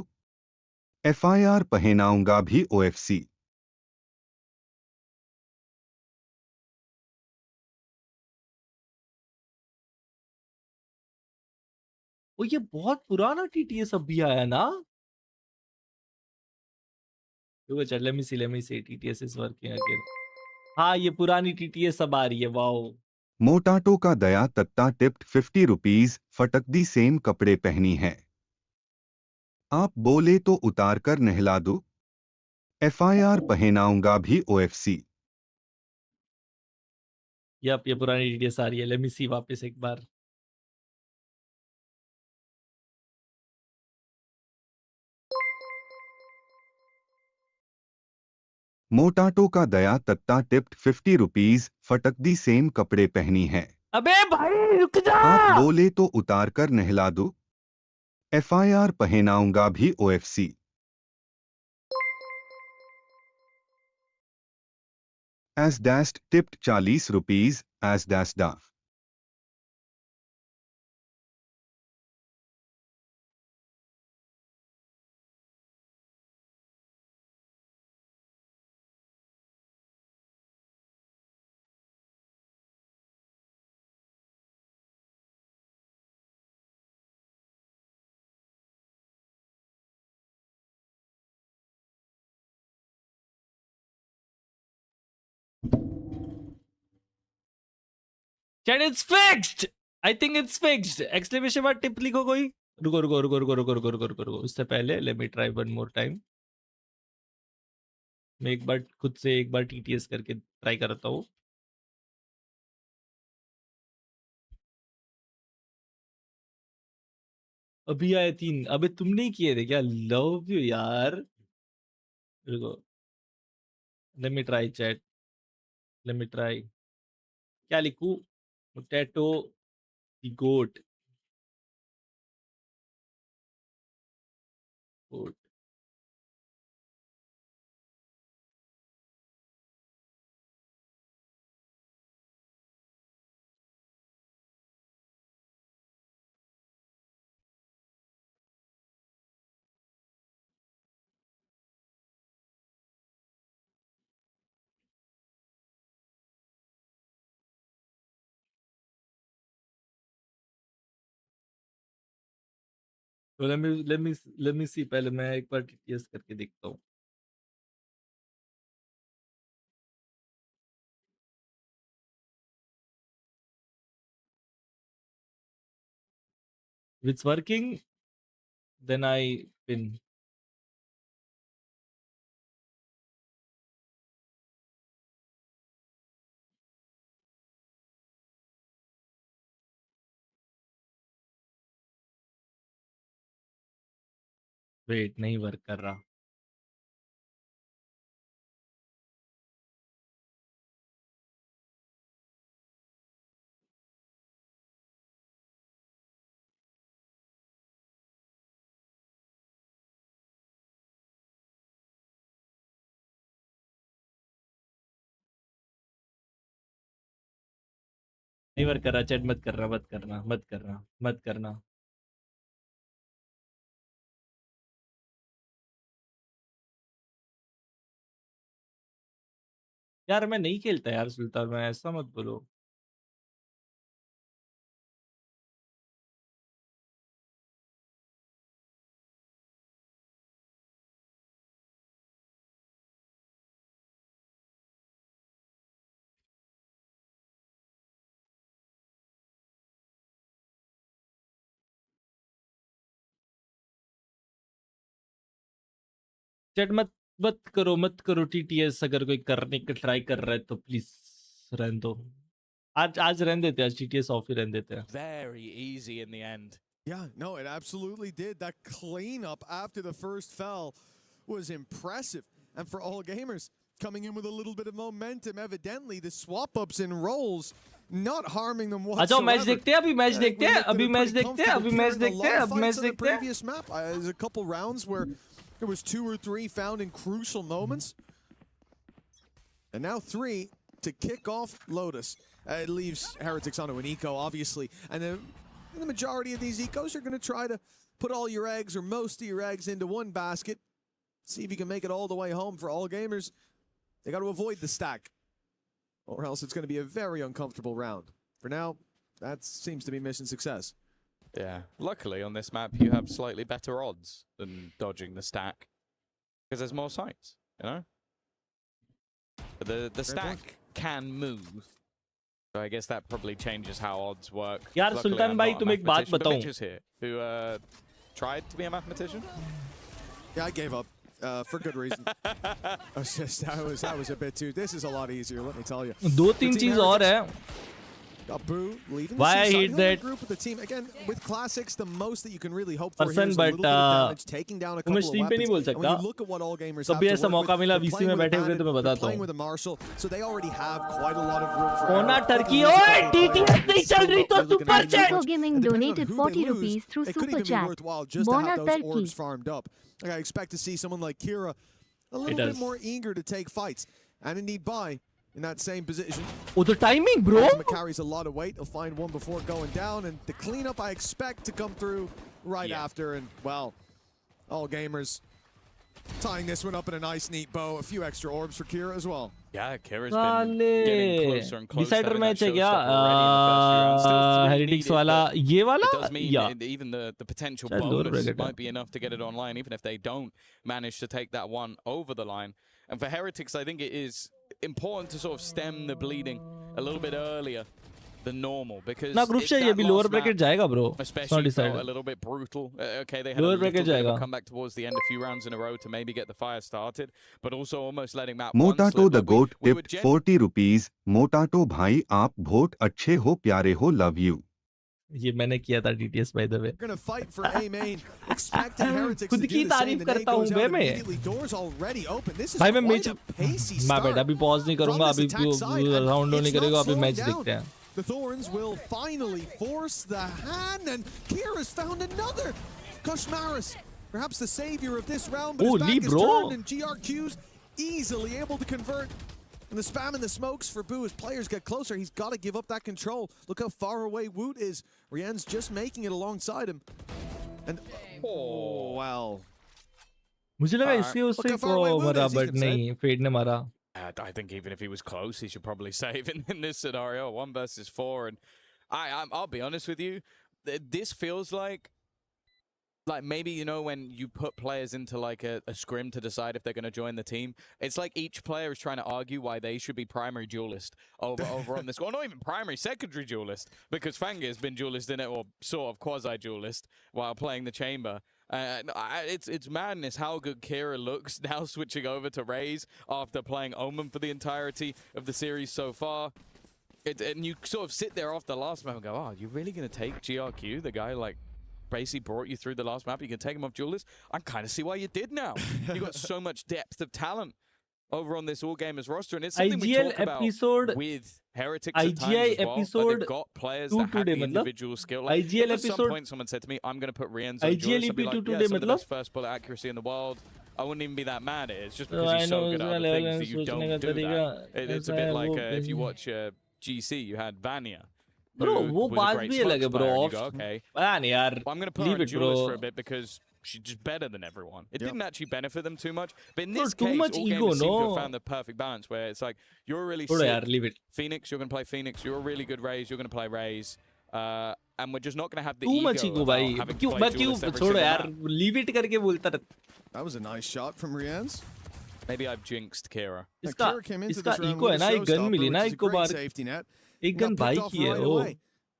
FIR पहनाऊंगा भी OFC. वो ये बहुत पुराना TTS अब भी आया ना. let me see TTS is working again. हाँ, ये पुरानी TTS अब आ रही है. वाओ. मोटाटो का दया तत्ता टिप्ड 50 रुपीज. फटक दी सेम कपड़े पहनी है. आप बोले तो उतार कर नहला दो. FIR पहनाऊंगा भी OFC. ये पुरानी TTS आ रही है. let me see वापस एक बार. मोटाटो का दया तत्ता टिप्ड 50 रुपीज. फटक दी सेम कपड़े पहनी है. अबे भाई रुक जा. आप बोले तो उतार कर नहला दो. FIR पहनाऊंगा भी OFC। As dashed tipped 40 rupees as dash da। Chat, it's fixed. I think it's fixed. Exclamation mark tip लिखो कोई। रुको रुको रुको रुको रुको रुको रुको रुको रुको। उससे पहले let me try one more time। मैं एक बार खुद से एक बार TTS करके ट्राई करता हूँ। अभी आए 3। अबे तुमने ही किए थे क्या? लव यू यार। रुको। Let me try chat। Let me try। क्या लिखूं? Motato the goat। goat। तो let me see। पहले मैं एक बार TTS करके देखता हूँ। If it's working, then I win। Wait, नहीं वर्क कर रहा। नहीं वर्क कर रहा चैट। मत करना मत करना मत करना मत करना। यार मैं नहीं खेलता यार सुल्तान, मैं ऐसा मत बोलो। चैट मत करो TTS। अगर कोई करने का ट्राई कर रहा है तो प्लीज रहने दो। आज रहने देते हैं। आज TTS ऑफ ही रहने देते हैं। Very easy in the end. Yeah, no, it absolutely did. That cleanup after the first fell was impressive. And for all gamers, coming in with a little bit of momentum, evidently the swap-ups and rolls not harming them whatsoever. अच्छा match देखते हैं। अभी match देखते हैं। अभी match देखते हैं। अभी मैच देखते हैं। अभी मैच देखते हैं। Previous map, there's a couple rounds where there was 2 or 3 found in crucial moments. And now 3 to kick off Lotus. It leaves Heretics onto an eco, obviously. And the majority of these ecos are going to try to put all your eggs, or most of your eggs, into one basket. See if you can make it all the way home. For all gamers, they got to avoid the stack, or else it's going to be a very uncomfortable round. For now, that seems to be mission success. Yeah, luckily on this map you have slightly better odds than dodging the stack, because there's more sites, you know? But the stack can move. So I guess that probably changes how odds work. यार सुल्तान भाई तुम एक बात बताऊं। Mitch is here, who tried to be a mathematician. Yeah, I gave up for good reason. That was a bit too. This is a lot easier, let me tell you. 2-3 चीज और है। Got Boo leading Why the I C side. hate He'll that regroup with the team. Again, with Classics, the most that you can really hope for here person, is a but little bit of damage, taking down a couple of stream पे नहीं बोल weapons. And when सकता. you look at what all gamers कभी have ऐसा to work मौका with, मिला they're VC playing में with a बैठे हुए तो मैं Bandit, they're बताता playing हूँ. with a Marshall, so they already have quite a lot of room for कोना error. टर्की ओए TTS नहीं चल रही तो super chat. Gaming donated 40 rupees through It could Super even be Chat. worthwhile just to Bona have those Turkey. orbs farmed up. Like, I expect to see someone like Kira a little bit does. more eager to take fights. And indeed, Bai in that same position. Oh, the timing, bro. Ultimate carries a lot of weight. He'll find one before going down. And the cleanup I expect to come through right after. And, well, all gamers tying this one up in a nice, neat bow. A few extra orbs for Kira as well. Yeah, Kira's been getting closer and closer. Decider match है क्या? Heretics वाला वाला ये वाला? It does mean Yeah. even the potential शायद lower bonus bracket है. might be enough to get it online, even if they don't manage to take that one over the line. And for Heretics, I think it is important to sort of stem the bleeding a little bit earlier than normal, because ना group ये भी lower bracket जाएगा bro. especially Not decided. felt a little bit brutal. Okay, they had Lower a little bracket bit of जाएगा. a comeback towards the end, a few rounds in a row to maybe get the fire started, but also almost letting that Motato the goat tipped 40 rupees. Motato भाई आप बहुत अच्छे हो प्यारे हो love you. ये मैंने किया था DTS by the way. Gonna fight for A main, expecting Heretics to खुद do की the same. तारीफ The करता nade हूँ goes बे out मैं. immediately. Doors already open. This is भाई मैं quite मैच a pacey मैं start. बेटा अभी पॉज नहीं करूंगा From अभी this attack side, and round नहीं it's करेगा not अभी slowing मैच down. देखते हैं. The Thorns will finally force the hand, and Kira's found another. Kushmaris, perhaps the savior of this round, but his Holy back is bro. turned, and GRQ's easily able to convert. And the spam and the smokes for Boo as players get closer. He's got to give up that control. Look how far away Woot is. Rien's just making it alongside him. And oh, wow. मुझे लगा इससे उससे को मरा but नहीं fade ने मारा. I think even if he was close, he should probably save in this scenario. 1 versus 4, and I'll be honest with you, this feels like maybe, you know, when you put players into like a scrim to decide if they're going to join the team, it's like each player is trying to argue why they should be primary duelist over on this. Well, not even primary, secondary duelist, because Fanga has been duelist in it, or sort of quasi duelist while playing the chamber. It's madness how good Kira looks now switching over to Raze after playing Omen for the entirety of the series so far. And you sort of sit there after the last map and go, oh, you're really going to take GRQ, the guy like basically brought you through the last map, you can take him off duelist? I kind of see why you did now. You got so much depth of talent over on this All Gamers roster, and it's something we talk about with Heretics at times as well. They've got players that have the individual skill. Like, if at some point someone said to me, I'm going to put Rienzo on duelist, I'd be like, yeah, some of the best first bullet accuracy in the world. I wouldn't even be that mad at it. It's just because he's so good at other things that you don't do that. It's a bit like if you watch GC, you had Vanya. Bro, वो बात भी अलग है bro. Okay, नहीं यार. I'm going to put her on duelist for a bit because she's just better than everyone. It didn't actually benefit them too much. But in this case, all gamers seem to have found the perfect balance where it's like, you're a really sick Phoenix, you're going to play Phoenix. You're a really good Raze, you're going to play Raze. And we're just not going to have the ego of having to play duelist every single map. Leave it करके बोलता रहता. That was a nice shot from Rien's. Maybe I've jinxed Kira. इसका eco है ना, एक gun मिली ना eco बार. Safety net. एक gun भाई की है वो.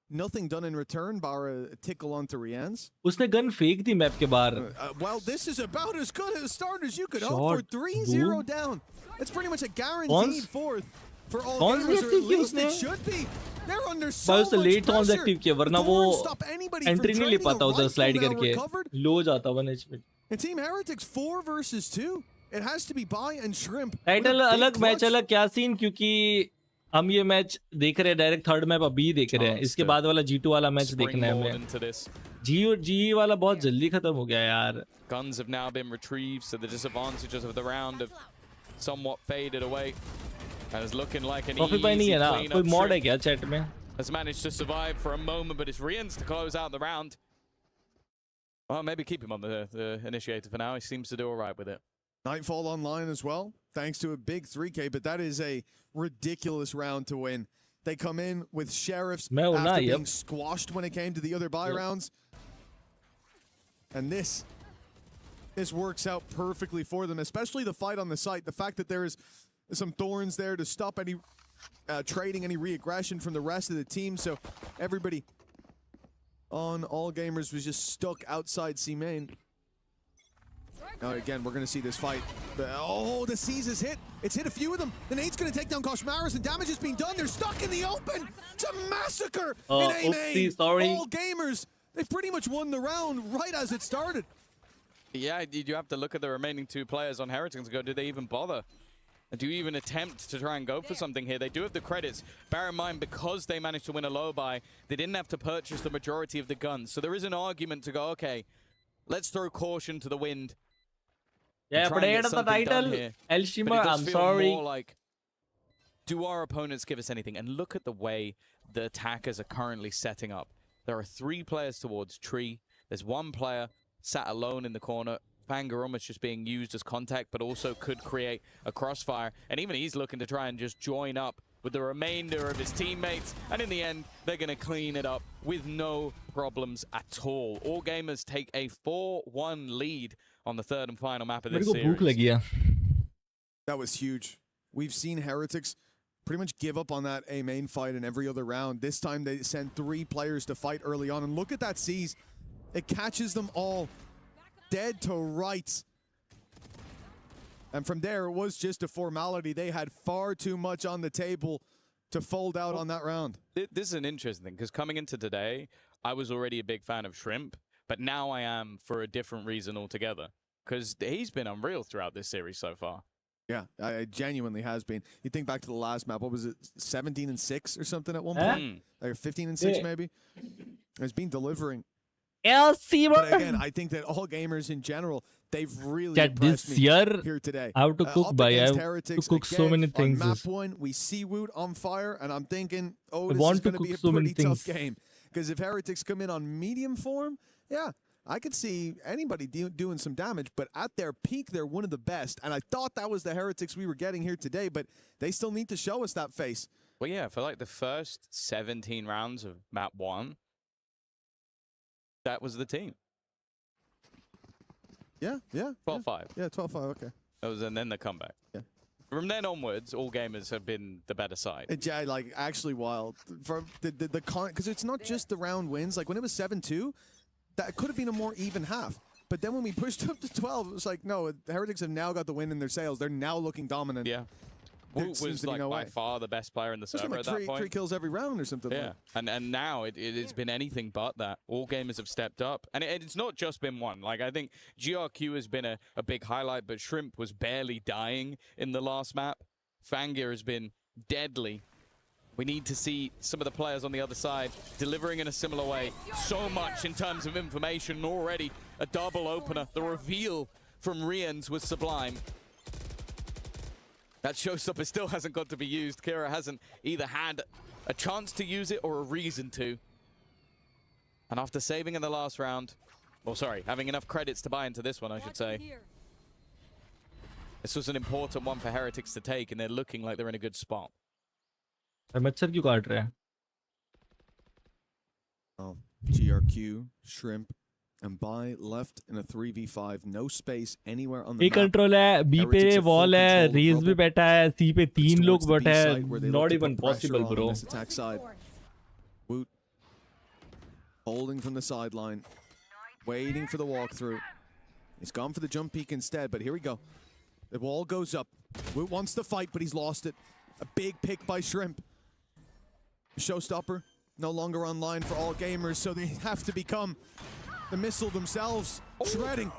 Nothing done in return, bar a tickle onto Rien's. उसने गन फेंक दी मैप के बाहर. Well, this is about as good a start as you could hope for. 3-0 down. It's pretty much a guaranteed fourth for all gamers, or at least it should be. They're under so much late on pressure. Active किया, वरना वो entry नहीं ले पाता उधर slide करके. लो जाता 1 HP. And Team Heretics 4 versus 2. It has to be Bai and Shrimp. Title अलग मैच अलग क्या सीन, क्योंकि हम ये मैच देख रहे हैं डायरेक्ट थर्ड मैप अभी देख रहे हैं. इसके बाद वाला G2 वाला मैच देखना है हमें. G वाला बहुत जल्दी खत्म हो गया यार. Guns have now been retrieved, so the disadvantages of the round have somewhat faded away. And it's looking like an easy clean-up. कोई mod है क्या chat में? Has managed to survive for a moment, but it's Rien's to close out the round. Well, maybe keep him on the initiator for now. He seems to do all right with it. Nightfall online as well, thanks to a big 3K, but that is a ridiculous round to win. They come in with Sheriffs after being squashed when it came to the other buy rounds. And this works out perfectly for them, especially the fight on the site. The fact that there is some thorns there to stop any trading, any re-aggression from the rest of the team. So everybody on All Gamers was just stuck outside C main. Now again, we're going to see this fight. Oh, the C's is hit. It's hit a few of them. The nade's going to take down Koshmaris, and damage is being done. They're stuck in the open. It's a massacre in A-main. Sorry. All gamers, they've pretty much won the round right as it started. Yeah, you have to look at the remaining 2 players on Heretics and go, do they even bother? Do you even attempt to try and go for something here? They do have the credits. Bear in mind, because they managed to win a low buy, they didn't have to purchase the majority of the guns. So there is an argument to go, okay, let's throw caution to the wind. Yeah, but I had the title. El Shimmer, I'm sorry. More like, do our opponents give us anything? And look at the way the attackers are currently setting up. There are 3 players towards tree. There's 1 player sat alone in the corner. Fanger almost just being used as contact, but also could create a crossfire. And even he's looking to try and just join up with the remainder of his teammates. And in the end, they're going to clean it up with no problems at all. All gamers take a 4-1 lead on the 3rd and final map of this series. That was huge. We've seen Heretics pretty much give up on that A main fight in every other round. This time they sent 3 players to fight early on. And look at that C's. It catches them all dead to rights. And from there, it was just a formality. They had far too much on the table to fold out on that round. This is an interesting thing, because coming into today, I was already a big fan of Shrimp, but now I am for a different reason altogether, because he's been unreal throughout this series so far. Yeah, it genuinely has been. You think back to the last map, what was it, 17-6 or something at one point? Like 15-6 maybe? It's been delivering. But again, I think that all gamers in general, they've really impressed me here today. I have to cook, I have to cook so many things. On map 1, we see Woot on fire, and I'm thinking, oh, this is going to be a pretty tough game. Because if Heretics come in on medium form, yeah, I could see anybody doing some damage, but at their peak, they're one of the best. And I thought that was the Heretics we were getting here today, but they still need to show us that face. Well, yeah, for like the first 17 rounds of map 1, that was the team. Yeah. 12-5. Yeah, 12-5, okay. That was, and then the comeback. Yeah. From then onwards, all gamers have been the better side. Yeah, like, actually wild. For because it's not just the round wins. Like, when it was 7-2, that could have been a more even half. But then when we pushed up to 12, it was like, no, the Heretics have now got the win in their sails. They're now looking dominant. Yeah. Woot was like by far the best player in the server at that point. 3 kills every round or something. Yeah, and now it's been anything but that. All gamers have stepped up, and it's not just been one. Like, I think GRQ has been a big highlight, but Shrimp was barely dying in the last map. Fangir has been deadly. We need to see some of the players on the other side delivering in a similar way. So much in terms of information already. A double opener. The reveal from Rians was sublime. That showstopper still hasn't got to be used. Kira hasn't either had a chance to use it or a reason to. And after saving in the last round, well, sorry, having enough credits to buy into this one, I should say. This was an important one for Heretics to take, and they're looking like they're in a good spot. मच्छर क्यों काट रहा है? Oh, GRQ, Shrimp, and Bai left in a 3v5. No space anywhere on the map. Control है, B पे wall है, Reese भी बैठा है, C पे 3 लोग बैठे हैं. Not even possible, bro. This attack side. Woot holding from the sideline, waiting for the walkthrough. He's gone for the jump peek instead, but here we go. The wall goes up. Woot wants to fight, but he's lost it. A big pick by Shrimp. Showstopper no longer online for all gamers, so they have to become the missile themselves. Shredding.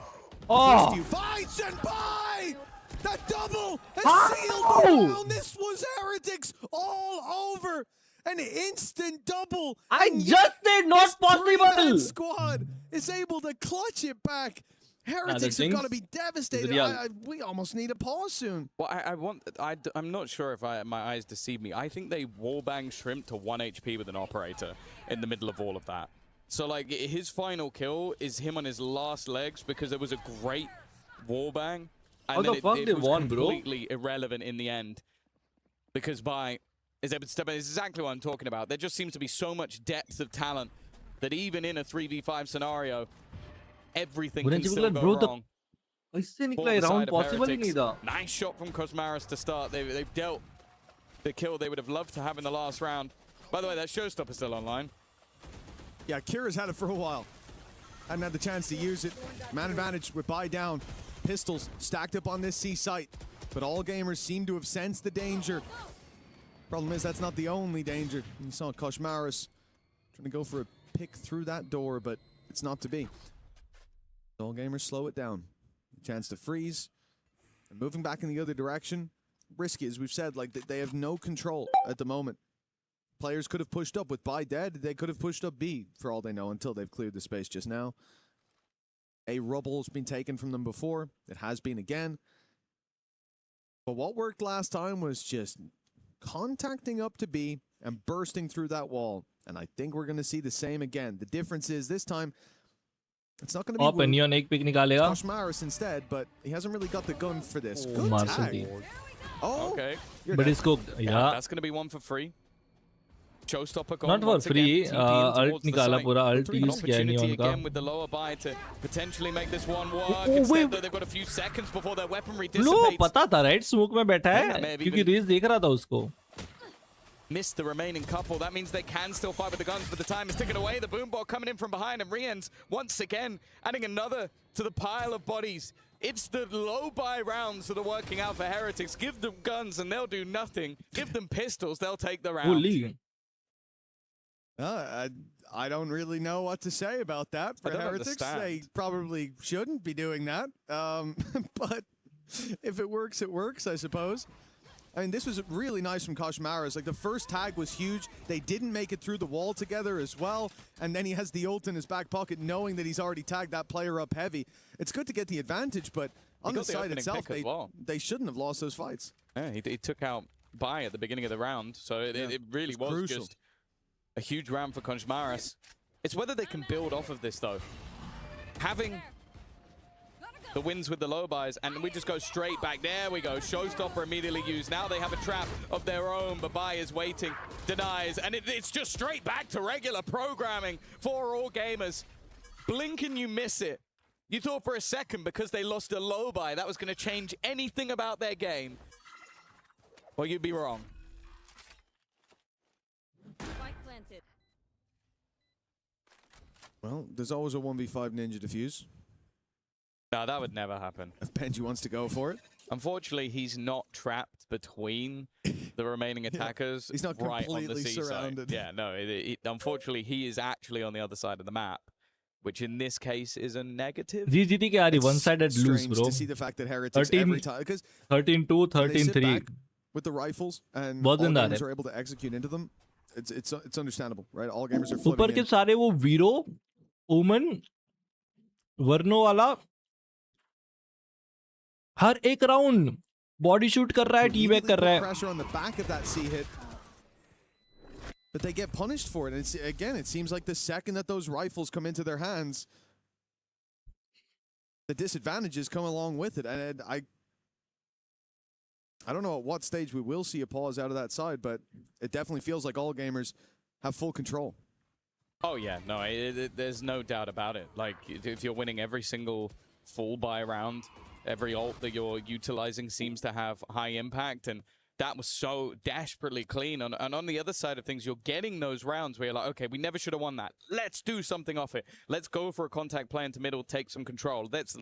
Oh! First few fights and Bai! That double has sealed the round. This was Heretics all over. An instant double. I just said not possible. Squad is able to clutch it back. Heretics have got to be devastated. We almost need a pause soon. Well, I'm not sure if my eyes deceive me. I think they wallbang Shrimp to 1 HP with an operator in the middle of all of that. So, like, his final kill is him on his last legs because there was a great wallbang. And then it was completely irrelevant in the end because Bai is able to step in. It's exactly what I'm talking about. There just seems to be so much depth of talent that even in a 3v5 scenario, everything can still go wrong. इससे निकला round possible ही नहीं था. Nice shot from Cosmaris to start. They've dealt the kill they would have loved to have in the last round. By the way, that showstopper is still online. Yeah, Kira's had it for a while. Hadn't had the chance to use it. Man advantage with Bai down. Pistols stacked up on this C site, but all gamers seem to have sensed the danger. Problem is, that's not the only danger. You saw Koshmaris trying to go for a pick through that door, but it's not to be. All gamers slow it down. Chance to freeze. And moving back in the other direction. Risky, as we've said, like they have no control at the moment. Players could have pushed up with Bai dead. They could have pushed up B, for all they know, until they've cleared the space just now. A rubble's been taken from them before. It has been again. But what worked last time was just contacting up to B and bursting through that wall. And I think we're going to see the same again. The difference is this time, it's not going to be Neon एक pick निकालेगा. Koshmaris instead, but he hasn't really got the gun for this. Good tag. Oh, okay. But it's cooked. Yeah. That's going to be one for free. Showstopper Not for free. Ult निकाला पूरा. Ult use किया Neon का. Again with the lower buy to potentially make this one work. Instead, though, they've got a few seconds before their weaponry dissipates. लो पता था right? Smoke में बैठा है क्योंकि रेस देख रहा था उसको. Missed the remaining couple. That means they can still fight with the guns, but the time is ticking away. The boombot coming in from behind, and Rien's once again adding another to the pile of bodies. It's the low buy rounds that are working out for Heretics. Give them guns and they'll do nothing. Give them pistols, they'll take the round. Holy. I don't really know what to say about that for Heretics. They probably shouldn't be doing that. But if it works, it works, I suppose. I mean, this was really nice from Koshmaris. Like, the first tag was huge. They didn't make it through the wall together as well. And then he has the ult in his back pocket, knowing that he's already tagged that player up heavy. It's good to get the advantage, but on the side itself, they shouldn't have lost those fights. Yeah, he took out Bai at the beginning of the round, so it really was crucial. Just a huge round for Koshmaris. It's whether they can build off of this, though. Having the wins with the low buys, and we just go straight back. There we go. Showstopper immediately used. Now they have a trap of their own, but Bai is waiting, denies, and it's just straight back to regular programming for all gamers. Blink and you miss it. You thought for a second because they lost a low buy that was going to change anything about their game. Well, you'd be wrong. Well, there's always a 1v5 Ninja defuse. No, that would never happen. If Benji wants to go for it. Unfortunately, he's not trapped between the remaining attackers. He's not right completely on the C surrounded. Side. Yeah, no. Unfortunately, he is actually on the other side of the map, which in this case is a negative. GGT के यार one-sided lose, bro. To see the fact that Heretics every time, because 13-2, 13-3 with the rifles and all gamers are able to execute into them. It's understandable, right? All gamers are flooding ऊपर के सारे वो वीरो, ओमन, वर्नो वाला हर एक round body shoot कर रहा है, टी-बैक कर रहा है. Pressure on the back of that C hit. But they get punished for it. And again, it seems like the second that those rifles come into their hands, the disadvantages come along with it. And I don't know at what stage we will see a pause out of that side, but it definitely feels like all gamers have full control. Oh, yeah. No, there's no doubt about it. Like, if you're winning every single full buy round, every ult that you're utilizing seems to have high impact, and that was so desperately clean. And on the other side of things, you're getting those rounds where you're like, okay, we never should have won that. Let's do something off it. Let's go for a contact play into middle, take some control. Let's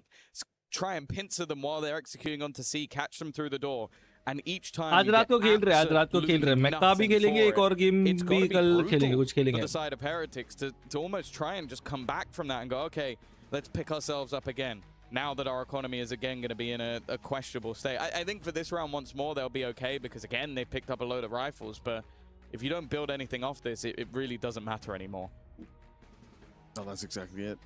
try and pincer them while they're executing onto C, catch them through the door. And each time आज रात को खेल रहे हैं, आज रात को खेल रहे हैं. मैक्का भी खेलेंगे, एक और गेम भी कल खेलेंगे, कुछ खेलेंगे. For the side of Heretics to almost try and just come back from that and go, okay, let's pick ourselves up again. Now that our economy is again going to be in a questionable state. I think for this round once more, they'll be okay because, again, they picked up a load of rifles. But if you don't build anything off this, it really doesn't matter anymore. Oh, that's exactly it.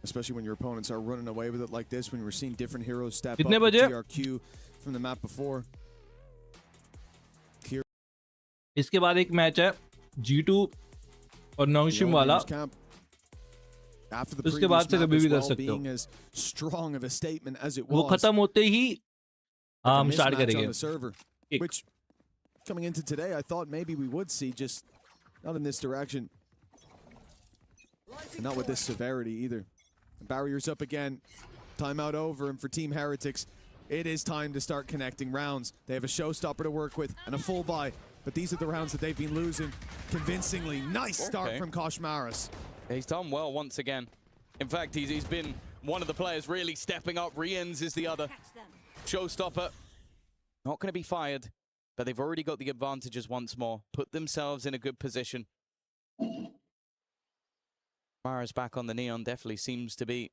Especially when your opponents are running away with it like this, when we're seeing different heroes step up with GRQ from the map before. इसके बाद एक match है G2 और नोंगशिम वाला. After the उसके बाद से कभी भी कर सकते हो. being as strong of a statement as it वो was. खत्म होते ही हम स्टार्ट On करेंगे. the server, which coming into today, I thought maybe we would see, just not in this direction, and not with this severity either. Barriers up again. Timeout over, and for Team Heretics, it is time to start connecting rounds. They have a showstopper to work with and a full buy, but these are the rounds that they've been losing convincingly. Nice start from Koshmaris. He's done well once again. In fact, he's been one of the players really stepping up. Riens is the other. Showstopper. Not going to be fired, but they've already got the advantages once more. Put themselves in a good position. Mara's back on the Neon definitely seems to be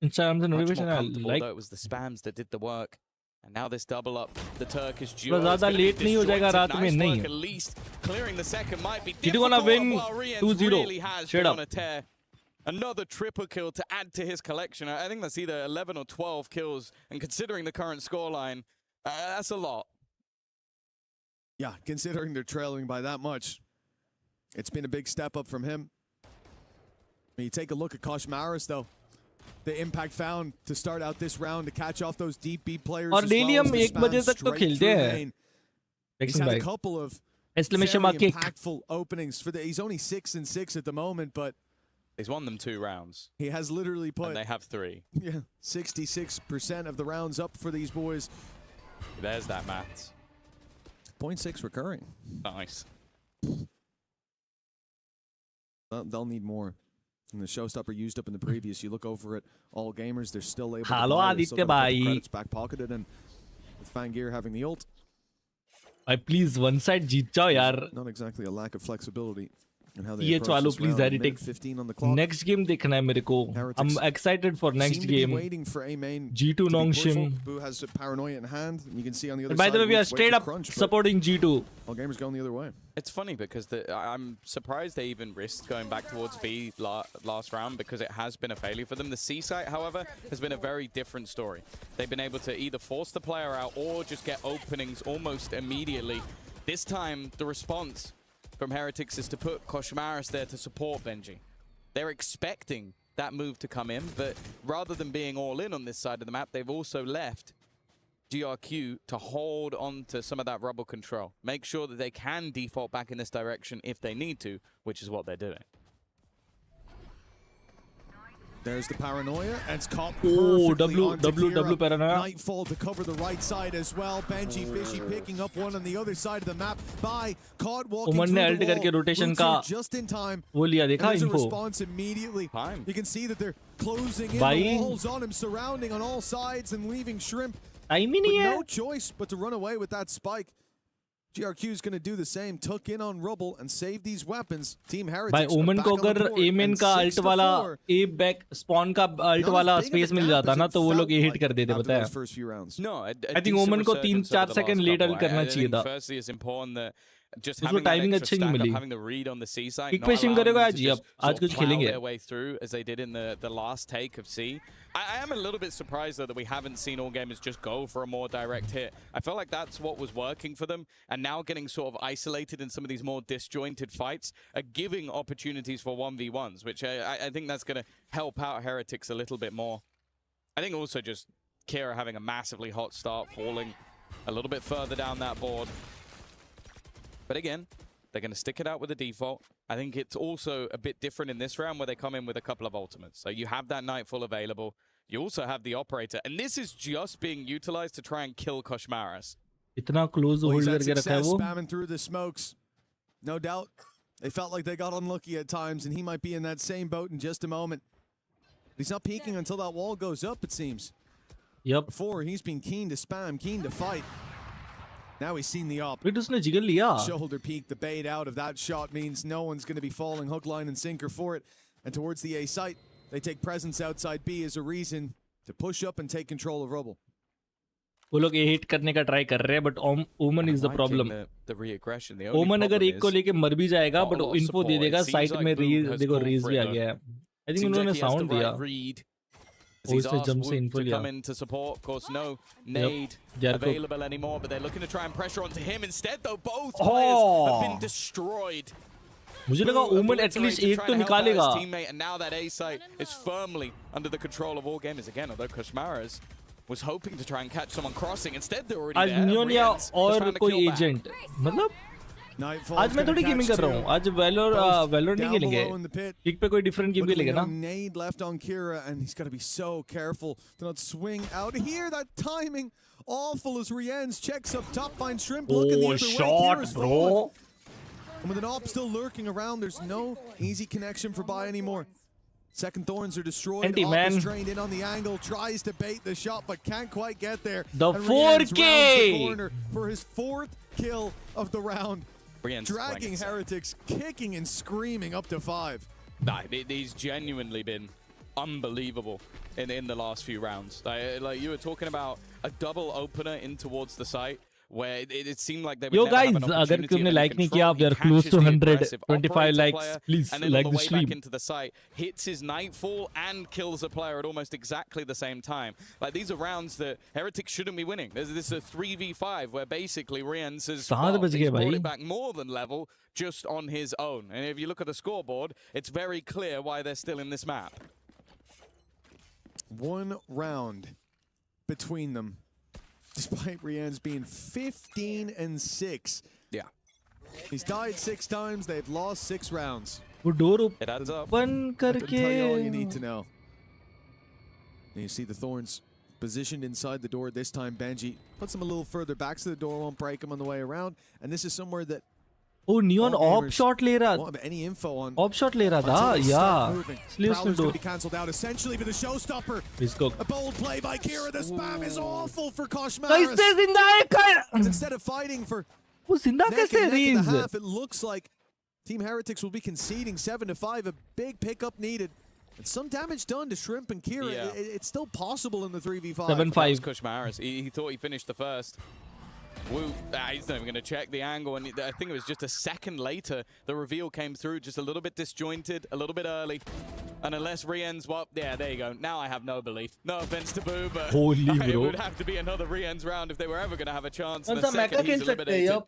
Instagram the much more notification I comfortable, like. though it was the spams that did the work. And now this double up, the Turkish duo. थोड़ा ज़्यादा late नहीं हो जाएगा रात में नहीं. At least clearing the second might be G2 gonna win 2-0. really has Straight been up. on a tear. Another triple kill to add to his collection. I think that's either 11 or 12 kills. And considering the current scoreline, that's a lot. Yeah, considering they're trailing by that much, it's been a big step up from him. When you take a look at Kosh Maris, though, the impact found to start out this round to catch off those deep beat players. और as daily well हम as the 1 बजे spam तक तो straight खेलते through हैं. lane. He's Jackson had a भाई. couple of Exclamation very mark kick. impactful openings for the. He's only 6-6 at the moment, but he's won them 2 rounds. He has literally put. And they have 3. Yeah, 66% of the rounds up for these boys. There's that maths. 0.6 recurring. Nice. They'll need more. And the showstopper used up in the previous. You look over at all gamers, they're still able Hello, to buy. They've still Aditya got a couple bhai. credits back pocketed, and with Fangir having the ult. भाई please one side जीत जाओ यार. Not exactly a lack of flexibility in how they ये approach चलो this please round. यार, Minute take 15 on the clock. next game देखना है मेरे को. I'm excited for next Seem to be game. waiting for A main G2 to be Nongshim. pushful. Boo has a paranoia in hand, and you can see on the other And by side. the way, we are Luke's straight waiting up for crunch, but supporting G2. all gamers going the other way. It's funny because I'm surprised they even risked going back towards B last round because it has been a failure for them. The C site, however, has been a very different story. They've been able to either force the player out or just get openings almost immediately. This time, the response from Heretics is to put Koshmaris there to support Benji. They're expecting that move to come in, but rather than being all in on this side of the map, they've also left GRQ to hold on to some of that rubble control. Make sure that they can default back in this direction if they need to, which is what they're doing. There's the paranoia, and it's caught Oh, perfectly onto W Kira. paranoia. Nightfall to cover the right side as well. Benji Fishy picking up one on the other side of the map by caught walking Oman ने through ult the करके wall. rotation Roots का are just in time. वो लिया And देखा there's a info. response immediately. You can see that they're closing in भाई. the walls on him, surrounding on all sides and leaving Shrimp Time he with नहीं है. no choice but to run away with that spike. GRQ is going to do the same, tuck in on Rubble and save these weapons. Team भाई Heretics are ओमन back को on the अगर board, A main and का 6 alt to वाला 4. ए back spawn का alt वाला space मिल जाता ना तो वो लोग ये हिट कर देते after पता है. those first few rounds. No, I think ओमन को 3-4 सेकंड लेट अल्ट करना चाहिए था. Firstly, it's important that just उसको having that timing extra अच्छी नहीं stack up, milli. having the read on the C side, Pick not pushing allowing करेगा them आज to ही, just अब आज sort कुछ of plow खेलेंगे. their way through as they did in the last take of C. I am a little bit surprised though that we haven't seen all gamers just go for a more direct hit. I felt like that's what was working for them, and now getting sort of isolated in some of these more disjointed fights are giving opportunities for 1v1s, which I think that's going to help out Heretics a little bit more. I think also just Kira having a massively hot start, falling a little bit further down that board. But again, they're going to stick it out with a default. I think it's also a bit different in this round where they come in with a couple of ultimates. So you have that Nightfall available. You also have the Operator. And this is just being utilized to try and kill Koshmaris. इतना close Well, hold he's had करके रखा है success वो. spamming through the smokes. No doubt. They felt like they got unlucky at times, and he might be in that same boat in just a moment. He's not peeking until that wall goes up, it seems. Yep. Before, he's been keen to spam, keen to fight. Now he's seen the op. फिर उसने jiggle लिया. Shoulder peek, the bait out of that shot means no one's going to be falling hook, line, and sinker for it. And towards the A site, they take presence outside B as a reason to push up and take control of Rubble. वो लोग ये hit करने का try कर रहे हैं, but ओमन is the problem. The re-aggression. The only ओमन अगर problem एक को is लेके मर भी जाएगा, not a but lot of info they support. देगा It seems साइट like में Boom has देखो called रेज for भी it, आ though. गया है. I think Seems उन्होंने like he has sound the दिया. right read. As वो he's इससे asked जंप से Wood इन्फो to लिया. come in to support. Of course, no Yep. nade Jericho. available anymore, but they're looking to try and pressure onto him instead, though both Oh. players have been destroyed. मुझे लगा ओमन at least एक तो निकालेगा. Teammate, and now that A site is firmly under the control of all gamers again, although Koshmaras was hoping to try and catch someone crossing. Instead, they're already आज there. नियोनिया Riens has और found a कोई kill back. Agent मतलब Nightfall's आज मैं gonna थोड़ी catch gaming कर रहा हूँ. two. आज वेलोर Down खेलेंगे. below in the pit. Pick पे कोई डिफरेंट गेम Luckily, खेलेंगे no ना. nade left on Kira, and he's got to be so careful to not swing out here. That timing awful as Riens checks up top, finds Shrimp looking the Oh, other way. shot, Kira's bro. fallen. And with an op still lurking around, there's no easy connection for Bai anymore. Second Thorns are destroyed. Anti-man. Is trained in on the angle, tries to bait the shot, but can't quite get there. The And 4K! rounds the corner for his 4th kill of the round. Dragging Heretics, kicking and screaming up to 5. Nah, he's genuinely been unbelievable in the last few rounds. Like you were talking about a double opener in towards the site, where it seemed like they would Yo never guys, have an अगर opportunity तुमने under like नहीं control. किया, we are He close catches to the 100, aggressive 25 operator likes. player, Please and then like on the the way stream. back into the site, hits his Nightfall and kills a player at almost exactly the same time. Like, these are rounds that Heretics shouldn't be winning. This is a 3v5 where basically Riens has he's brought it back more than level just on his own. And if you look at the scoreboard, it's very clear why they're still in this map. 1 round between them, despite Riens being 15-6. Yeah. He's died 6 times. They've lost 6 rounds. वो door It adds up. open That'll tell you all you करके need to know. And you see the Thorns positioned inside the door. This time Benji puts them a little further back so the door won't break them on the way around. And this is somewhere that Oh, Neon all op gamers shot ले रहा won't have any info on. op shot ले रहा था until they start yeah moving. इसलिए उसने Prowler's दो gonna be cancelled out essentially, but the showstopper. इसको A bold play by Kira. The spam is awful for Koshmaris. कैसे जिंदा है And instead of fighting for वो जिंदा neck कैसे and neck in the range half, it looks like Team Heretics will be conceding 7-5. A big pickup needed. And some damage done to Shrimp and Kira. Yeah. It's still possible in the 3v5. 7-5. Kushmaris. He thought he finished the first. Woo, he's not even going to check the angle, and I think it was just a second later the reveal came through, just a little bit disjointed, a little bit early. And unless Riens, well, yeah, there you go. Now I have no belief. No offense to Boo, but Holy it bro. would have to be another Riens round if they were ever going to have a chance. कौन The सा mecha second he's खेल सकते हैं eliminated, अब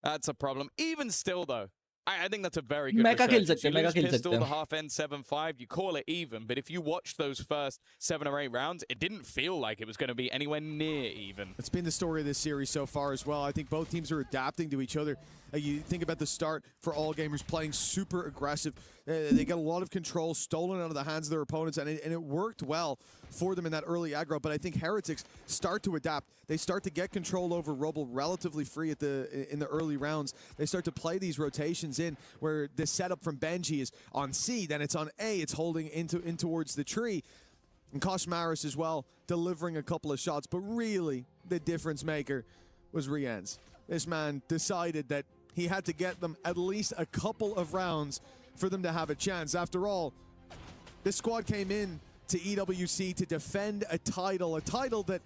that's a problem. Even still, though, I think that's a very good mecha खेल resurgence. सकते हैं You mecha lose खेल pistol, सकते the हैं half end 7-5, you call it even, but if you watch those first 7 or 8 rounds, it didn't feel like it was going to be anywhere near even. It's been the story of this series so far as well. I think both teams are adapting to each other. You think about the start for all gamers playing super aggressive. They got a lot of control stolen out of the hands of their opponents, and it worked well for them in that early aggro. But I think Heretics start to adapt. They start to get control over Rubble relatively free in the early rounds. They start to play these rotations in where the setup from Benji is on C, then it's on A, it's holding in towards the tree. And Koshmaris as well, delivering a couple of shots. But really, the difference maker was Riens. This man decided that he had to get them at least a couple of rounds for them to have a chance. After all, this squad came in to EWC to defend a title that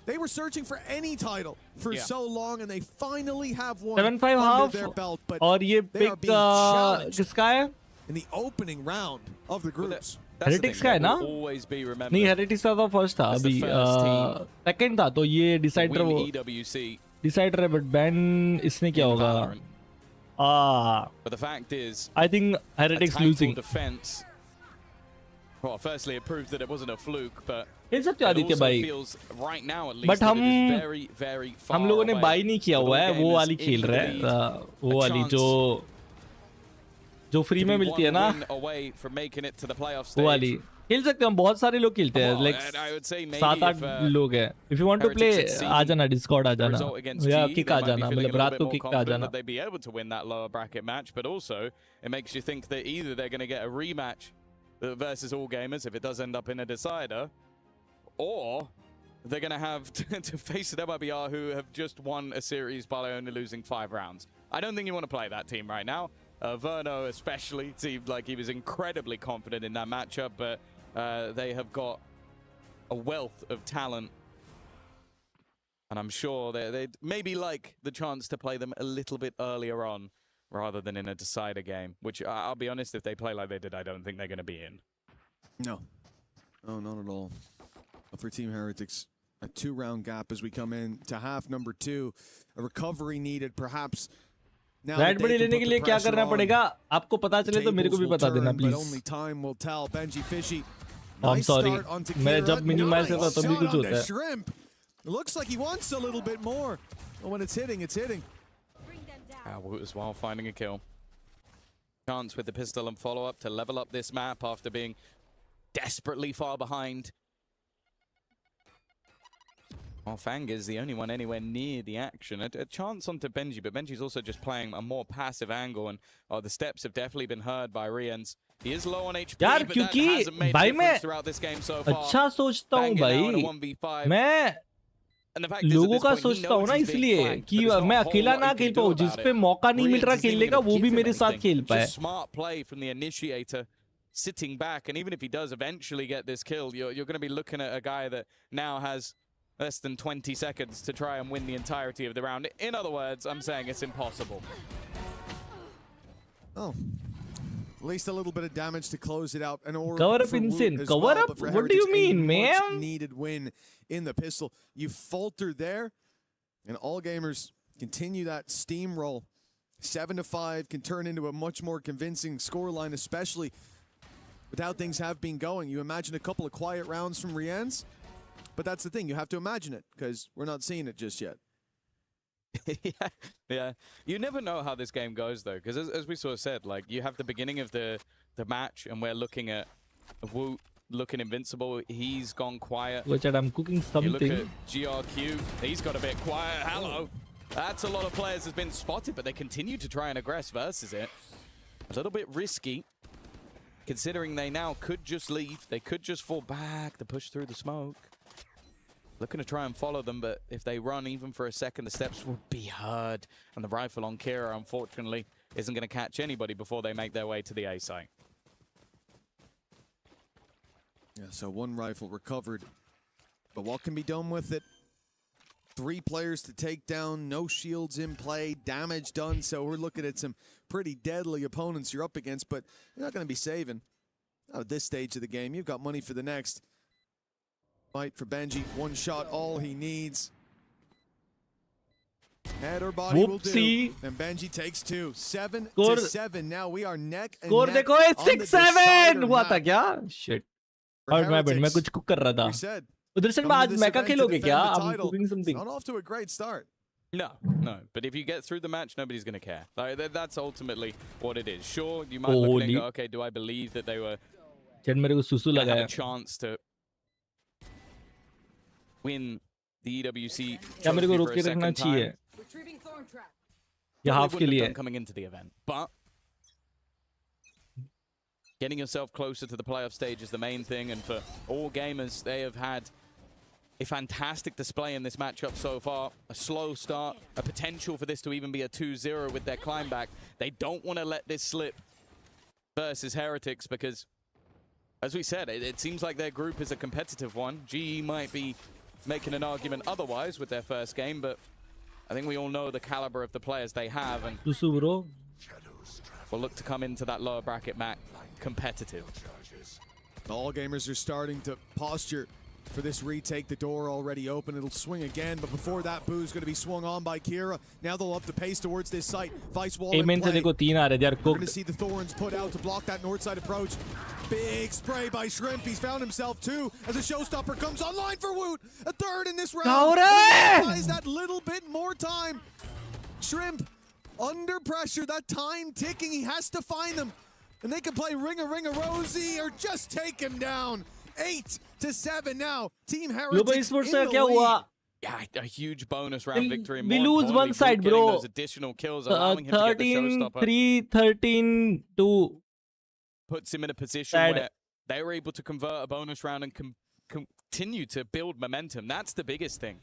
they were searching for any title for so long, and they finally have one 7-5 under half their belt. But और ये they are pick being challenged किसका है in the opening round of the groups. Heretics का है ना Always be remembered. नहीं Heretics का तो first था That's the अभी first team. second था तो ये decider Win वो EWC. decider है but ban इसने क्या होगा But the fact is, I think Heretics a title losing defense. Well, firstly, it proves that it wasn't a fluke, but खेल सकते it आदित्य also भाई feels right now at least But that it हम is very, very far हम लोगों ने away by नहीं किया with हुआ all है वो gamers वाली in खेल the रहे lead. हैं वो A वाली chance जो फ्री to में be मिलती है one ना win away from making it to the playoff वो वाली stage. खेल सकते हैं हम बहुत सारे लोग खेलते हैं Well, like and I would say maybe 7-8 if, लोग हैं if you want to play Heretics had seen आ जाना डिस्कॉर्ड आ the जाना result against या G, किक they आ might be जाना feeling a मतलब little रात bit को more किक पे आ confident जाना that they'd be able to win that lower bracket match, but also it makes you think that either they're going to get a rematch versus All Gamers if it does end up in a decider, or they're going to have to face an MIBR who have just won a series by only losing 5 rounds. I don't think you want to play that team right now. Verno especially seemed like he was incredibly confident in that matchup, but they have got a wealth of talent. And I'm sure they'd maybe like the chance to play them a little bit earlier on rather than in a decider game, which I'll be honest, if they play like they did, I don't think they're going to be in. No. No, not at all. For Team Heretics, a 2-round gap as we come in to half number 2. A recovery needed, perhaps. Now red बड़ी लेने के लिए क्या करना पड़ेगा आपको पता चले तो मेरे को भी बता देना But please only time will tell. Benji Fishy. I'm Nice sorry start onto मैं Kira. जब मिनी मैच करता तब भी Shot कुछ onto होता है Shrimp. It looks like he wants a little bit more. But when it's hitting, it's hitting. Wooters while finding a kill. Chance with the pistol and follow-up to level up this map after being desperately far behind. Well, Fang is the only one anywhere near the action. A chance onto Benji, but Benji's also just playing a more passive angle, and the steps have definitely been heard by Rians. He is low on HP, यार but that क्योंकि hasn't made a भाई मैं difference throughout this game so far. अच्छा सोचता हूँ Fang now in a भाई 1v5. मैं And the fact is, at लोगों this का point, he सोचता हूँ knows ना he's being इसलिए flanked, कि but there's not मैं a whole अकेला lot ना he can खेल do पाऊँ about जिस it. पे मौका नहीं मिल Rians रहा isn't even खेलने का gonna वो भी give him मेरे साथ anything. खेल पाए Just smart play from the initiator, sitting back, and even if he does eventually get this kill, you're going to be looking at a guy that now has less than 20 seconds to try and win the entirety of the round. In other words, I'm saying it's impossible. Oh. At least a little bit of damage to close it out. An orb Cover up for Woot insane. as Cover well, up? but for What do you Heretics, a mean, man? much needed win in the pistol. You falter there, and all gamers continue that steamroll. 7-5 can turn into a much more convincing scoreline, especially with how things have been going. You imagine a couple of quiet rounds from Rians, but that's the thing. You have to imagine it because we're not seeing it just yet. Yeah. You never know how this game goes, though, because as we sort of said, like, you have the beginning of the match, and we're looking at Woot looking invincible. He's gone quiet. Watch out, I'm cooking something. You look at GRQ. He's got a bit quiet. Hello. That's a lot of players has been spotted, but they continue to try and aggress versus it. A little bit risky, considering they now could just leave. They could just fall back to push through the smoke. Looking to try and follow them, but if they run even for a second, the steps will be heard. And the rifle on Kira, unfortunately, isn't going to catch anybody before they make their way to the A site. Yeah, so one rifle recovered. But what can be done with it? 3 players to take down, no shields in play, damage done. So we're looking at some pretty deadly opponents you're up against, but you're not going to be saving. Not at this stage of the game. You've got money for the next. Fight for Benji. One shot, all he needs. Head or body will do. And Benji takes 2. 7-7. Now we are neck and Score neck देखो on the 6-7 decider हुआ map. था क्या? Shit. For और मैं Heretics, कुछ cook कर रहा था. we said, उधर से coming आज to this मैका event to खेलोगे defend क्या? the I'm title. cooking something. Not off to a great start. No. But if you get through the match, nobody's going to care. Like, that's ultimately what it is. Sure, you might look at it and go, okay, do I believe that they were मेरे को सुसु लगा have है. a chance to win the EWC क्या मेरे को trophy रोक for के a रखना second चाहिए? time? या Probably हाफ के wouldn't have लिए? done coming into the event, but getting yourself closer to the playoff stage is the main thing, and for all gamers, they have had a fantastic display in this matchup so far. A slow start, a potential for this to even be a 2-0 with their climb back. They don't want to let this slip versus Heretics because, as we said, it seems like their group is a competitive one. GE might be making an argument otherwise with their first game, but I think we all know the caliber of the players they have, and bro. We'll look to come into that lower bracket match competitive. All gamers are starting to posture for this retake. The door already open. It'll swing again, but before that, Boo's going to be swung on by Kira. Now they'll up the pace towards this site. Vice wall in Amen से play. देखो 3 आ रहे हैं यार. We're going to see the Thorns put out to block that north side approach. Big spray by Shrimp. He's found himself 2 as a showstopper comes online for Woot. A 3rd in this round. Gaurav! Buys that little bit more time. Shrimp under pressure. That time ticking. He has to find them. And they can play Ring a Rosie or just take him down. 8-7 now. Team Heretics in the lead. Yeah, a huge bonus round victory. We lose one side, bro. Those additional kills, allowing him to get the showstopper. 13-3, 13-2. Puts him in a position where they were able to convert a bonus round and continue to build momentum. That's the biggest thing.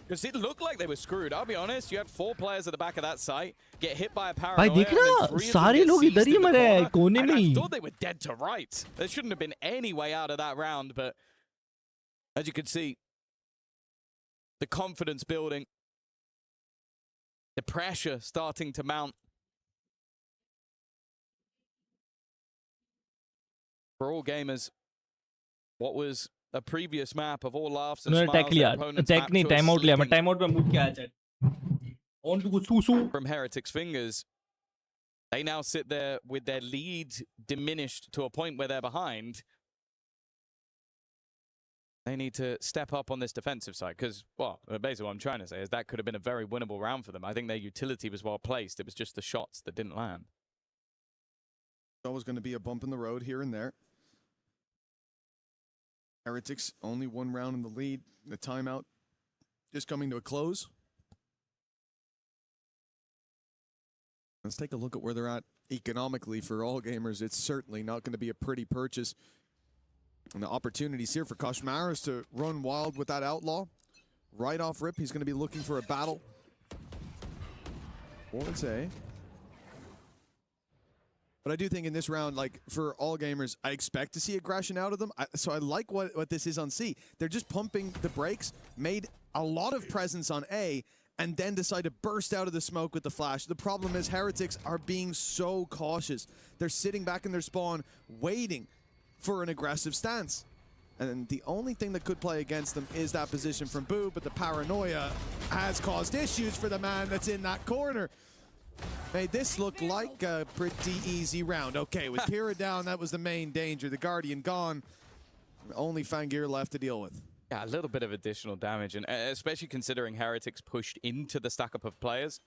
Because it looked like they were screwed. I'll be honest, you had 4 players at the back of that site get hit by a paranoia. भाई देख ना सारे लोग इधर ही मरे हैं कोने में ही. I thought they were dead to rights. There shouldn't have been any way out of that round, but as you can see, the confidence building, the pressure starting to mount. For all gamers, what was a previous map of all laughs and smiles, attack नहीं time out लिया मैं time out पे move किया chat. On to Susu. From Heretics' fingers, they now sit there with their lead diminished to a point where they're behind. They need to step up on this defensive side because, well, basically what I'm trying to say is that could have been a very winnable round for them. I think their utility was well placed. It was just the shots that didn't land. Always going to be a bump in the road here and there. Heretics only one round in the lead. The timeout just coming to a close. Let's take a look at where they're at economically for all gamers. It's certainly not going to be a pretty purchase. And the opportunities here for Koshmaris to run wild with that Outlaw. Right off rip, he's going to be looking for a battle. Forwards A. But I do think in this round, like, for all gamers, I expect to see aggression out of them. So I like what this is on C. They're just pumping the brakes, made a lot of presence on A, and then decide to burst out of the smoke with the flash. The problem is Heretics are being so cautious. They're sitting back in their spawn, waiting for an aggressive stance. And the only thing that could play against them is that position from Boo, but the paranoia has caused issues for the man that's in that corner. Made this look like a pretty easy round. Okay, with Kira down, that was the main danger. The Guardian gone. Only Fangir left to deal with. Yeah, a little bit of additional damage, and especially considering Heretics pushed into the stack-up of players.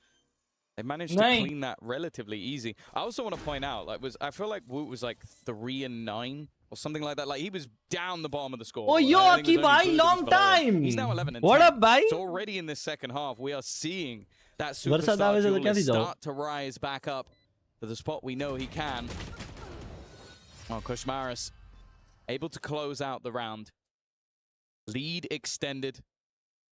They managed to clean that relatively easy. I also want to point out, like, I feel like Woot was like 3-9 or something like that. Like, he was down the bottom of the score. Oh, yo, Aki bhai, long time. He's now 11-10. What up, bhai? So already in this second half, we are seeing that superstar duelist start to rise back up to the spot we know he can. Oh, Koshmaris able to close out the round. Lead extended.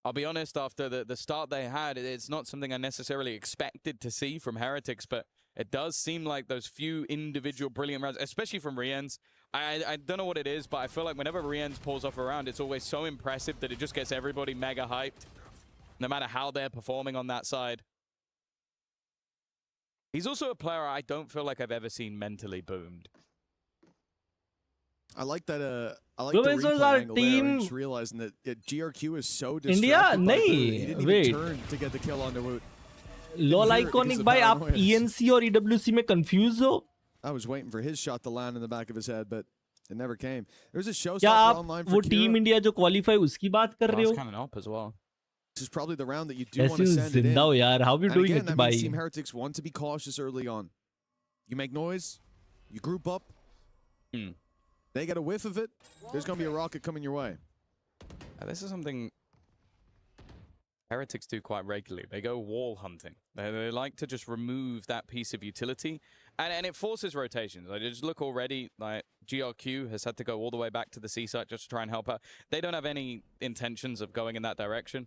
I'll be honest, after the start they had, it's not something I necessarily expected to see from Heretics, but it does seem like those few individual brilliant rounds, especially from Rienz. I don't know what it is, but I feel like whenever Rienz pulls off a round, it's always so impressive that it just gets everybody mega hyped, no matter how they're performing on that side. He's also a player I don't feel like I've ever seen mentally boomed. I like that. I like the replay angle there, and just realizing that GRQ is so distracted. India, he didn't wait. even turn to get the kill on the Woot. LOL iconic भाई आप ENC और EWC में confused हो? I was waiting for his shot to land in the back of his head, but it never came. There's a showstopper क्या online आप for वो Team India जो qualify उसकी बात कर रहे हो? Coming up as well. This is probably the round that you do want to send it in. यार, how you doing again, it, that bhai? means Team Heretics want to be cautious early on. You make noise, you group up. They get a whiff of it, there's going to be a rocket coming your way. This is something Heretics do quite regularly. They go wall hunting. They like to just remove that piece of utility, and it forces rotations. I just look already, like GRQ has had to go all the way back to the C site just to try and help out. They don't have any intentions of going in that direction.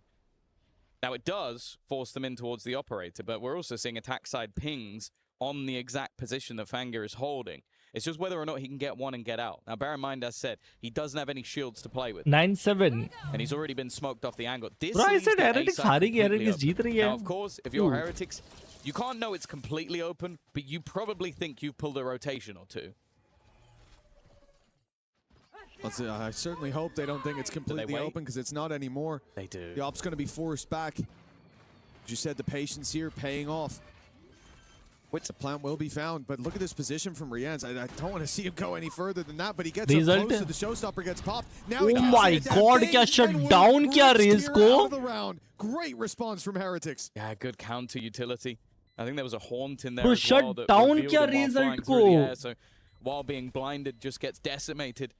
Now it does force them in towards the operator, but we're also seeing attack side pings on the exact position that Fangir is holding. It's just whether or not he can get one and get out. Now, bear in mind, as said, he doesn't have any shields to play with. 9-7. And he's already been smoked off the angle. This Bro, I leaves said the Heretics A side हारेगी, completely Heretics open. जीत रही है. Now, of course, if you're Heretics, you can't know it's completely open, but you probably think you've pulled a rotation or two. I certainly hope they don't think it's completely open, because it's not anymore. They do. The op's going to be forced back. As you said, the patience here paying off. The plant will be found, but look at this position from Rienz. I don't want to see him go any further than that, but he gets up close to the showstopper, gets popped. Now oh my god, क्या shutdown क्या raise को? Great response from Heretics. Yeah, good counter utility. I think there was a haunt in there Bro, as well that shutdown revealed क्या him while result flying through the को? air, so while being blinded, just gets decimated.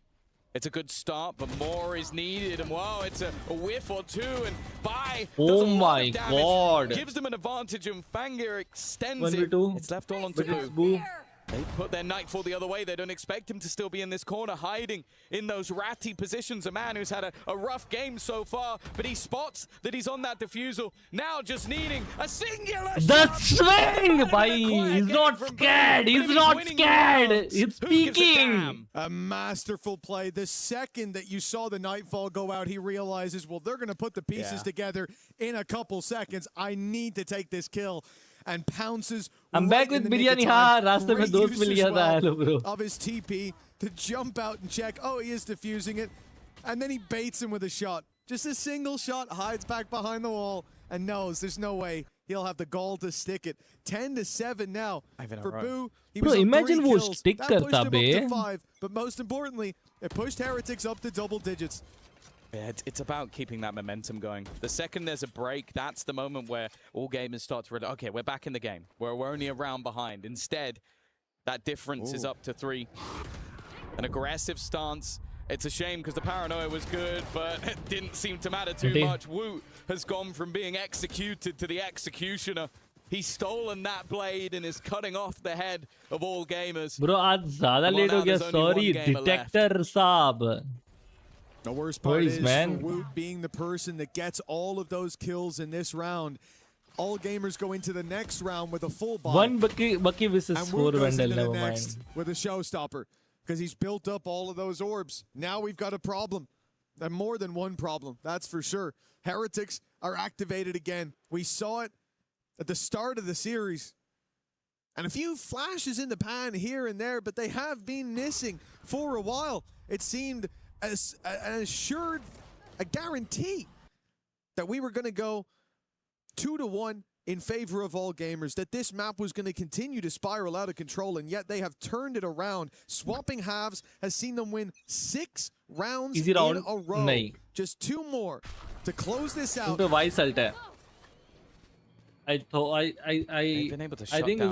It's a good start, but more is needed, and wow, it's a whiff or two, and Bai does a lot of damage, god. gives them an advantage, and Fangir extends 1v2. it. It's left all on Taboo. They put their Nightfall the other way. They don't expect him to still be in this corner, hiding in those ratty positions. A man who's had a rough game so far, but he spots that he's on that defusal. Now just needing a singular The swing! Bhai, he's not scared. He's not scared. He's peeking. A masterful play. The second that you saw the Nightfall go out, he realizes, well, they're going to put the pieces together in a couple seconds. I need to take this kill. And pounces. I'm back with biryani. हाँ, रास्ते में दोस्त मिल गया था. Hello, bro. Of his TP to jump out and check. Oh, he is defusing it. And then he baits him with a shot. Just a single shot, hides back behind the wall, and knows there's no way he'll have the gall to stick it. 10-7 now for Boo. He was Bro, on imagine 3 वो kills. stick That pushed करता him bay. up to 5. But most importantly, it pushed Heretics up to double digits. Yeah, it's about keeping that momentum going. The second there's a break, that's the moment where all gamers start to realize, okay, we're back in the game. We're only a round behind. Instead, that difference is up to 3. An aggressive stance. It's a shame because the paranoia was good, but it didn't seem to matter too much. Woot has gone from being executed to the executioner. He's stolen that blade and is cutting off the head of all gamers. Bro, आज ज़्यादा late हो गया. Sorry, detector साहब. The worst part is for Woot being the person that gets all of those kills in this round. All gamers go into the next round with a full buy. One Bucky versus and 4 Woot goes Vandal, into the never next mind. with a showstopper because he's built up all of those orbs. Now we've got a problem. And more than one problem, that's for sure. Heretics are activated again. We saw it at the start of the series. And a few flashes in the pan here and there, but they have been missing for a while. It seemed as an assured, a guarantee that we were going to go 2-1 in favor of all gamers, that this map was going to continue to spiral out of control, and yet they have turned it around. Swapping halves has seen them win 6 rounds in a row. Just 2 more to close this out. I think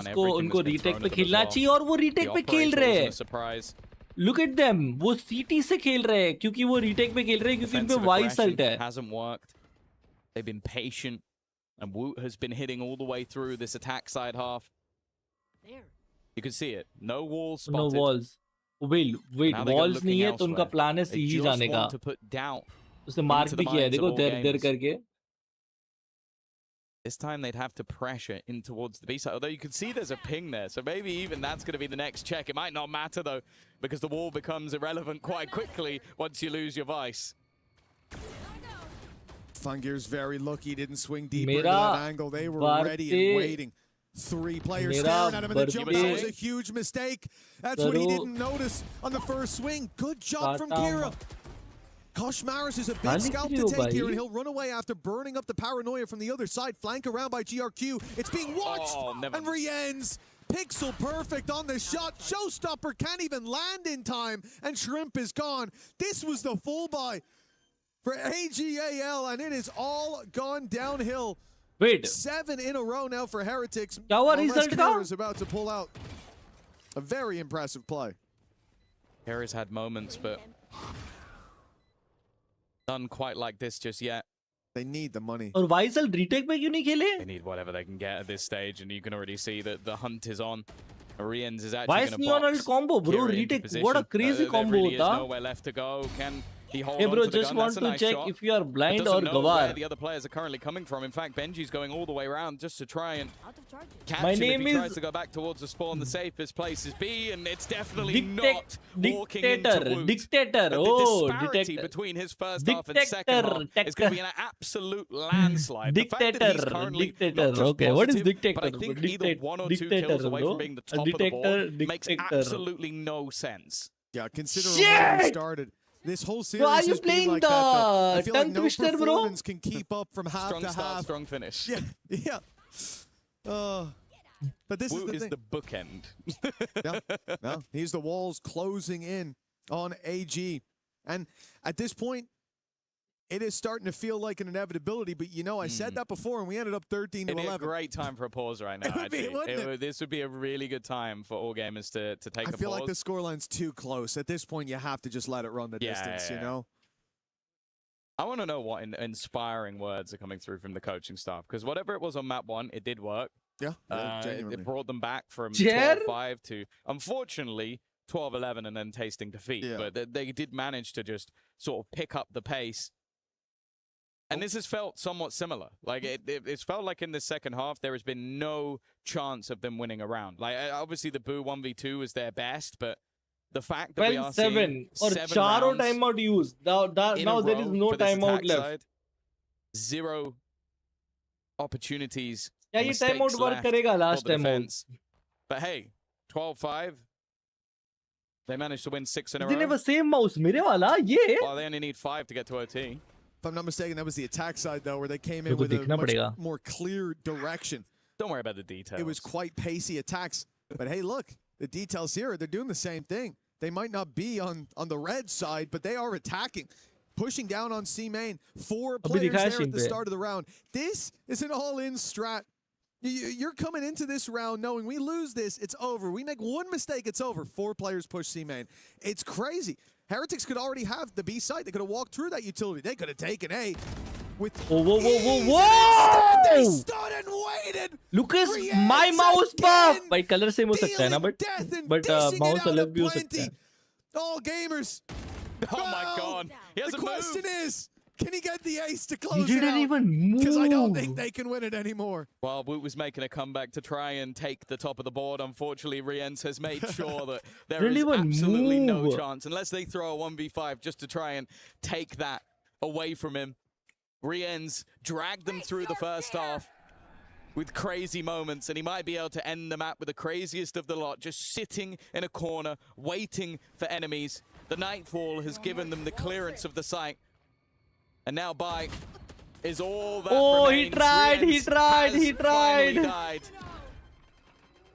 उनको retake पे खेलना चाहिए और वो retake पे खेल रहे हैं. Look at them, वो CT से खेल रहे हैं क्योंकि वो retake पे खेल रहे हैं क्योंकि उन पे wise ult है. Hasn't worked. They've been patient, and Woot has been hitting all the way through this attack side half. You can see it. No walls spotted. No walls. Wait, walls नहीं है तो उनका plan है CE जाने का. उसने mark भी किया है, देखो देर करके. This time they'd have to pressure in towards the B side. Although you can see there's a ping there, so maybe even that's going to be the next check. It might not matter though, because the wall becomes irrelevant quite quickly once you lose your vice. Fungear's very lucky, didn't swing deeper into that angle. They were ready and waiting. 3 players staring at him, and the jump shot was a huge mistake. That's what he didn't notice on the first swing. Good job from Kira. Kosh Maris is a big scalp to take here, and he'll run away after burning up the paranoia from the other side. Flank around by GRQ. It's being watched, and Rien's pixel perfect on the shot. Showstopper can't even land in time, and Shrimp is gone. This was the full buy for AGAL, and it is all gone downhill. Wait. 7 in a row now for Heretics. Kira is about to pull out a very impressive play. Kira's had moments, but none quite like this just yet. They need the money. और Vaisal retake पे क्यों नहीं खेले? They need whatever they can get at this stage, and you can already see that the hunt is on. Arians is actually going to box combo, bro. Retake, what a crazy combo there really is होता. nowhere left to go. Can he hold Hey bro, on to the just gun? want That's a to nice check shot. if you are blind or Doesn't know where Gawar. the other players are currently coming from. In fact, Benji's going all the way around just to try and catch My him name if he is tries to go back towards the spawn. The safest place is B, and it's definitely not walking into Woot. Dictator. The disparity between his first half and second half is going to be an absolute landslide. The fact that he's currently not just Okay, what is positive, dictator? but I think either 1 or 2 kills away from being the top of the board makes absolutely no sense. Yeah, considering where we started. This whole series Bro, are you has been playing like that, though. I feel like tongue no twister, bro? performance can keep up from half Strong to start, half. strong finish. Yeah. But this Woot is the thing. the bookend. No, he's the walls closing in on AG. And at this point, it is starting to feel like an inevitability, but you know, I said that before, and we ended up 13 to It'd 11. be a great time for a pause right now, It would be, actually. wouldn't it? This would be a really good time for all gamers to take a pause. I feel like the scoreline's too close. At this point, you have to just let it run the distance, you know? I want to know what inspiring words are coming through from the coaching staff, because whatever it was on map 1, it did work. Yeah, genuinely. It brought them back from 12-5 to, unfortunately, 12-11 and then tasting defeat. Yeah. But they did manage to just sort of pick up the pace. And this has felt somewhat similar. Like, it's felt like in the second half, there has been no chance of them winning a round. Like, obviously, the Boo 1v2 was their best, but the fact that we are seeing 7 charo rounds timeout used. Now there is no timeout left. side, 0 opportunities. Yeah, ये timeout work करेगा last timeout. But hey, 12-5. They managed to win 6 in a They row. never same mouse. मेरे वाला ये. Well, they only need 5 to get to OT. If I'm not mistaken, that was the attack side, though, where they came in with a much more clear direction. Don't worry about the details. It was quite pacey attacks. But hey, look, the details here, they're doing the same thing. They might not be on the red side, but they are attacking. Pushing down on C main. 4 players there at the start of the round. This is an all-in strat. You're coming into this round knowing we lose this, it's over. We make one mistake, it's over. 4 players push C main. It's crazy. Heretics could already have the B site. They could have walked through that utility. They could have taken A with whoa. Instead, they stood and waited. Lucas, Rienz my mouse buff. again, भाई colour same हो सकता है ना, death and but dishing it mouse out अलग of भी हो सकता है. plenty. All gamers. Oh my God. He The hasn't question moved. is, can he get the ace to He close it didn't out? even move. Because I don't think they can win it anymore. Well, Woot was making a comeback to try and take the top of the board. Unfortunately, Rienz has made sure that there Didn't is even absolutely no move. chance, unless they throw a 1v5 just to try and take that away from him. Rienz dragged them through the first half with crazy moments, and he might be able to end the map with the craziest of the lot, just sitting in a corner, waiting for enemies. The Nightfall has given them the clearance of the site, and now Bite is all that Oh, remains. Rienz he has tried. finally died.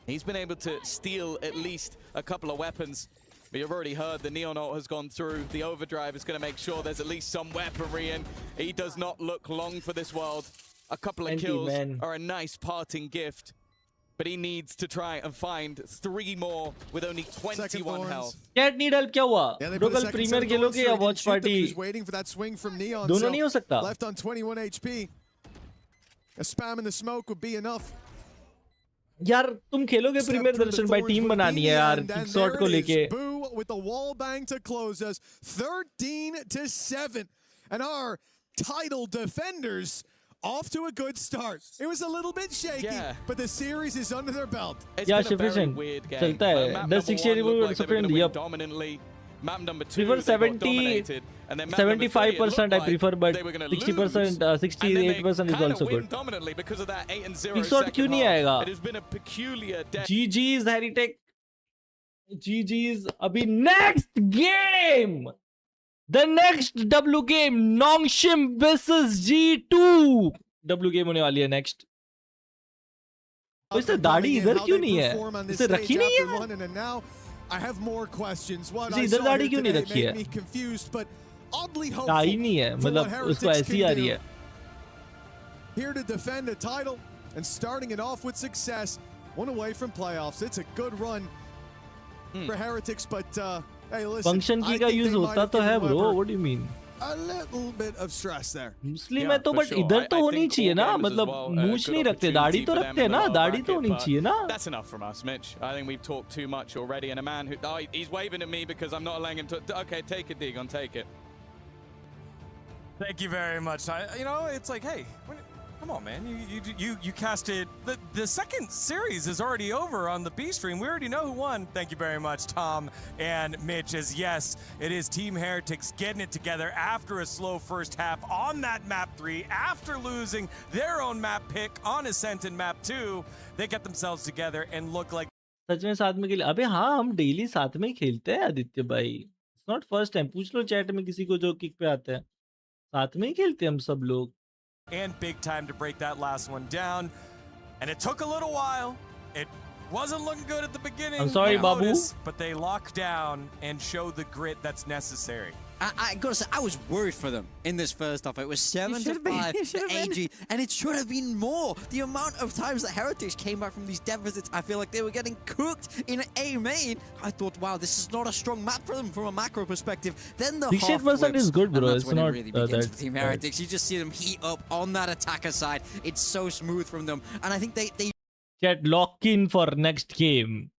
He's been able to steal at least a couple of weapons. But you've already heard the Neon ult has gone through. The overdrive is going to make sure there's at least some weaponry, and he does not look long for this world. A couple of kills are a nice parting gift, but he needs to try and find 3 more with only 21 health. Cat need help क्या हुआ? Yeah, they Bro put a कल second premiere set of खेलोगे thorns या so he watch didn't shoot them. Party? He was waiting for that swing from Neon. दोनों so नहीं हो सकता? Left on 21 HP. A spam in the smoke would be enough. यार तुम खेलोगे premiere दर्शन भाई, टीम बनानी है यार किकशॉट को लेके. Boo with the wall bang to close us. 13-7. And our title defenders off to a good start. It was a little bit shaky, but the series is under their belt. Yeah, sufficient. चलता है. 10-60 remove sufficient. Yep. Dominantly. Map number 2, Prefer they got 70, dominated. And then map number 3, it 75% I looked prefer, like but they were gonna 60%, lose. 68% is also good. Dominantly because of that 8-0 Kickshot क्यों नहीं आएगा? It has been a peculiar day. GG's Heretic. GG's. अभी next game. The next W game. Nongshim versus G2. W game होने वाली है next. तो इससे दाढ़ी इधर क्यों नहीं है? इसे रखी नहीं है? I have more questions. What इसे I इधर saw दाढ़ी here क्यों नहीं today रखी है? made me confused, but oddly hopeful. दाढ़ी नहीं है, for what मतलब उसको Heretics ऐसी can आ रही do. है. Here to defend the title and starting it off with success. One away from playoffs. It's a good run for Heretics, but hey, listen. Function I की का think use they might होता have तो है given bro. Weber What do you mean? a little bit of stress there. मुस्लिम है तो but इधर तो होनी चाहिए ना, मतलब मूछ नहीं रखते, दाढ़ी तो रखते हैं ना, दाढ़ी तो होनी चाहिए ना. That's enough from us, Mitch. I think we've talked too much already, and a man who he's waving at me because I'm not allowing him to. Okay, take it, Degon, take it. Thank you very much. You know, it's like, hey, come on, man. You casted the second series is already over on the B stream. We already know who won. Thank you very much, Tom and Mitch. As yes, it is Team Heretics getting it together after a slow first half on that map 3, after losing their own map pick on Ascent and map 2. They get themselves together and look like. सच में साथ में खेले. अबे हाँ, हम daily साथ में ही खेलते हैं आदित्य भाई. It's not first time. पूछ लो चैट में किसी को जो किक पे आते हैं. साथ में ही खेलते हैं हम सब लोग. And big time to break that last one down. And it took a little while. It wasn't looking good at the beginning. I'm sorry, Babu. But they locked down and showed the grit that's necessary. I gotta say, I was worried for them in this first half. It was 7-5 to AG, and it should have been more. The amount of times that Heretics came back from these deficits, I feel like they were getting cooked in A main. I thought, wow, this is not a strong map for them from a macro perspective. Then the half 68% is good, bro. and that's It's when not it really begins that for Team Heretics. You just see them heat up on that attacker side. It's so smooth from them, and I think they Chat lock in for next game.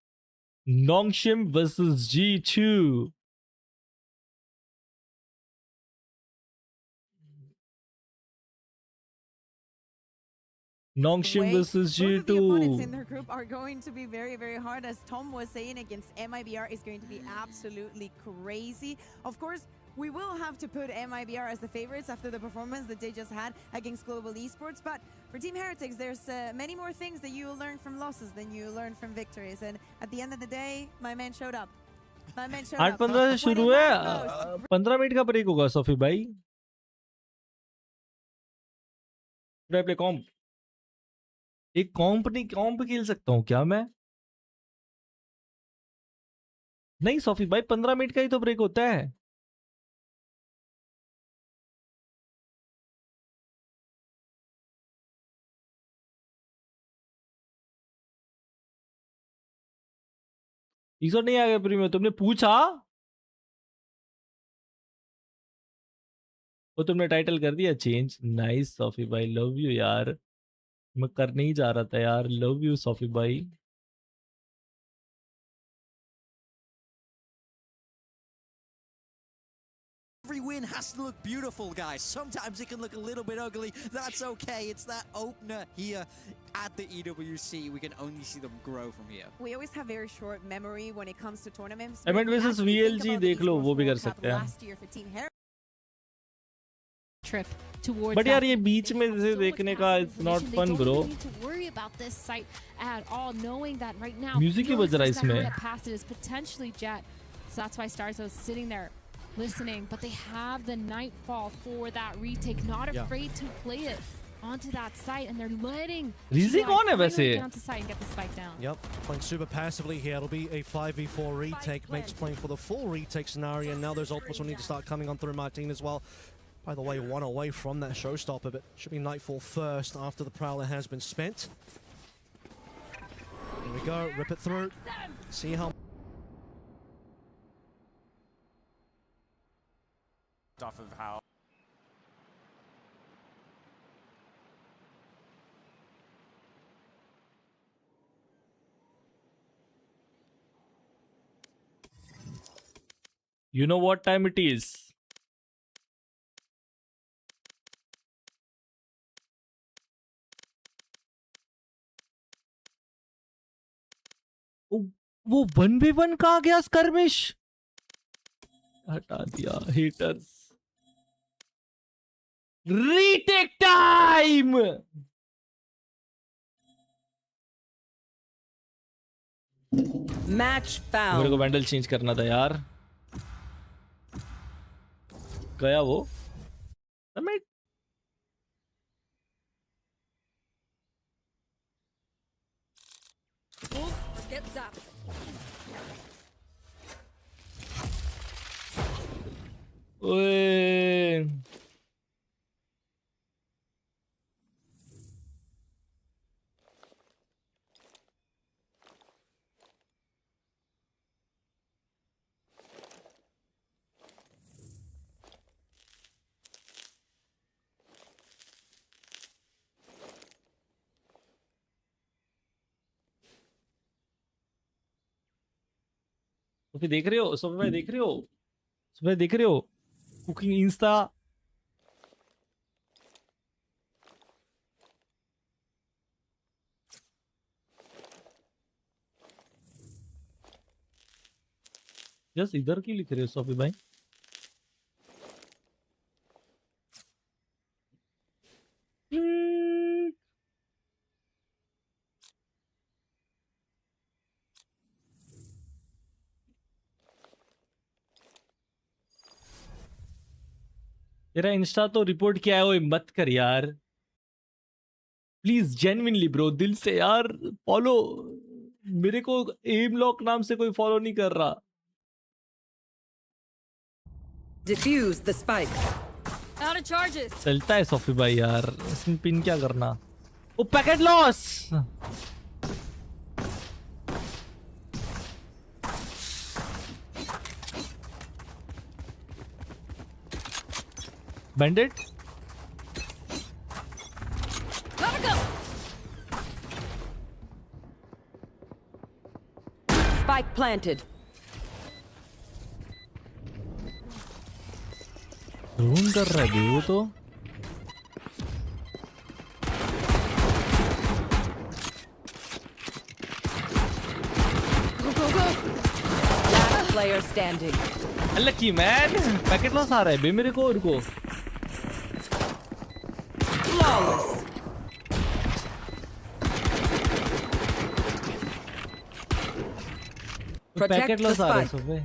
Nongshim versus G2. Nongshim versus Both of the opponents in G2. their group are going to be very, very hard. As Tom was saying, against MIBR is going to be absolutely crazy. Of course, we will have to put MIBR as the favorites after the performance that they just had against Global Esports. But for Team Heretics, there's many more things that you will learn from losses than you learn from victories. And at the end of the day, my man showed up. My man showed up. 8:15 से शुरू है. 15 minute का break होगा Sophie भाई. Should I play comp? एक कॉम्प खेल सकता हूँ क्या मैं? नहीं सोफी भाई, 15 मिनट का ही तो ब्रेक होता है. नहीं आ गया प्रीमियर, तुमने पूछा? वो तुमने टाइटल कर दिया चेंज. नाइस सॉफी भाई, लव यू यार. मैं करने ही जा रहा था यार. लव यू सॉफी भाई. Every win has to look beautiful, guys. Sometimes it can look a little bit ugly. That's okay. It's that opener here at the EWC. We can only see them grow from here. We always have very short memory when it comes to tournaments. Event versus VLG देख लो, वो भी कर सकते हैं. Last year for Team Heritage. Trip towards But यार ये बीच में से देखने का it's not fun, bro. Don't need to worry about this site at all, knowing that right now Music ही बज रहा है इसमें. past it is potentially Jet, so that's why Stars is sitting there listening. But they have the Nightfall for that retake, not afraid to play it onto that site, and they're letting Rizzi कौन है वैसे? get onto site and get the spike down. Yep, playing super passively here. It'll be a 5v4 retake. Mates playing for the full retake scenario. And now those ultimates will need to start coming on through Martin as well. By the way, one away from that showstopper, but should be Nightfall first after the Prowler has been spent. Here we go, rip it through. See how... Off of how. You know what time it is? वो 1v1 कहाँ गया skirmish? हटा दिया. Haters. Retake time. Match found. मेरे को बैंडल change करना था यार. गया वो. Get zapped. ओए. सोफी देख रहे हो? सोफी भाई देख रहे हो? सोफी भाई देख रहे हो? Cooking Insta. जस्ट इधर की लिख रहे हो सोफी भाई? तेरा इंस्टा तो रिपोर्ट किया है. वो मत कर यार प्लीज. जेन्युइनली ब्रो, दिल से यार. फॉलो मेरे को एम लॉक नाम से कोई फॉलो नहीं कर रहा. Defuse the spike. Out of charges. चलता है सोफी भाई यार. इसमें पिन क्या करना? वो packet loss. Bandit? Gotta go. Spike planted. Drone कर रहा है वो तो. Go go go. Last player standing. Unlucky man. Packet loss आ रहा है बे मेरे को. रुको. Flawless. पैकेट लॉस आ रहा है Sophie.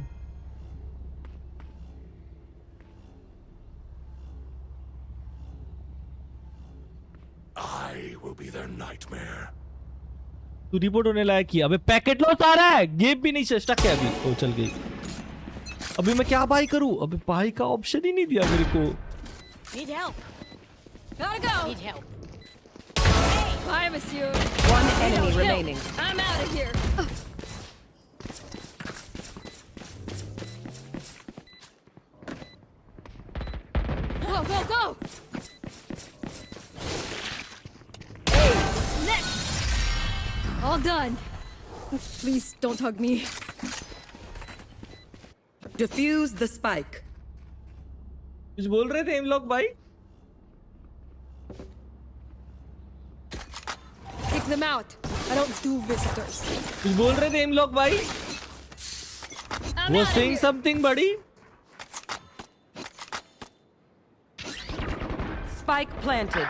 I will be their nightmare. तू रिपोर्ट होने लायक किया. अबे पैकेट लॉस आ रहा है. गेम भी नहीं स्टक है अभी. ओ चल गई. अभी मैं क्या बाई करूं? अबे बाई का ऑप्शन ही नहीं दिया मेरे को. Need help. Gotta go. Need help. Hey, bye, monsieur. One enemy remaining. I'm out of here. Go, go, All done. Please don't hug me. Defuse the spike. कुछ बोल रहे थे इन लोग भाई? Kick them out. I don't do visitors. कुछ बोल रहे थे इन लोग भाई? Was saying something, buddy? Spike planted.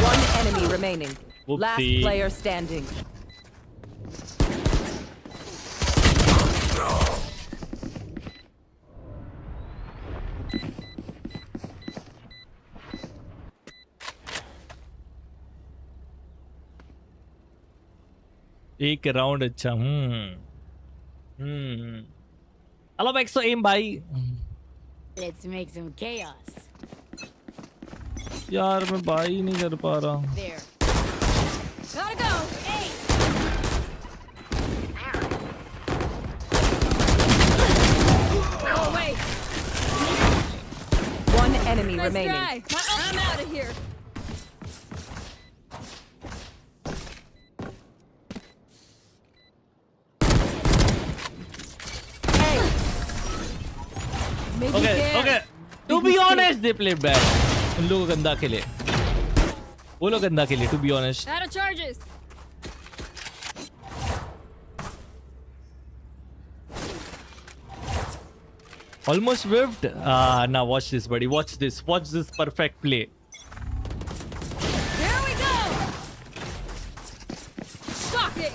One enemy remaining. Last Whoopsie. player standing. एक राउंड अच्छा हेलो एक्सो एम भाई Let's make some chaos. यार मैं भाई नहीं कर पा रहा There. Gotta go. Hey. Oh wait. One enemy Nice remaining. try. I'm out of here. Make me Okay, care. okay. To be honest, they played bad. उन लोगों को गंदा खेले. वो लोग गंदा खेले. To be honest. Out of charges. Almost whiffed. Now watch this, buddy. Watch this. Watch this perfect play. Here we go. Shocking.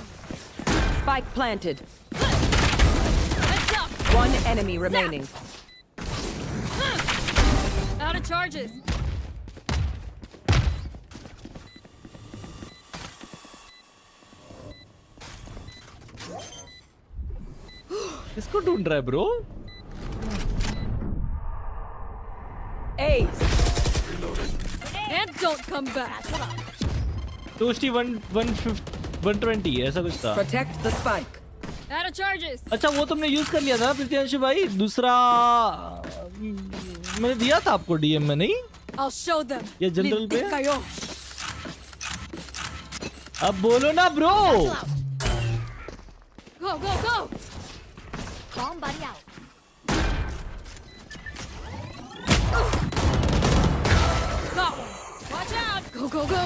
Spike planted. Heads up. One enemy remaining. Out of charges. किसको ढूंढ रहा है bro? Ace. And don't come back. Toasty 120 ऐसा कुछ था. Protect the spike. Out of charges. अच्छा वो तुमने यूज कर लिया था प्रित्यांशु भाई. दूसरा मैंने दिया था आपको डीएम में नहीं? I'll show them. ये जनरल पे? Kayo. अब बोलो ना bro. Go, go, go. Bomb buddy out. Go. Watch out. Go, go, go.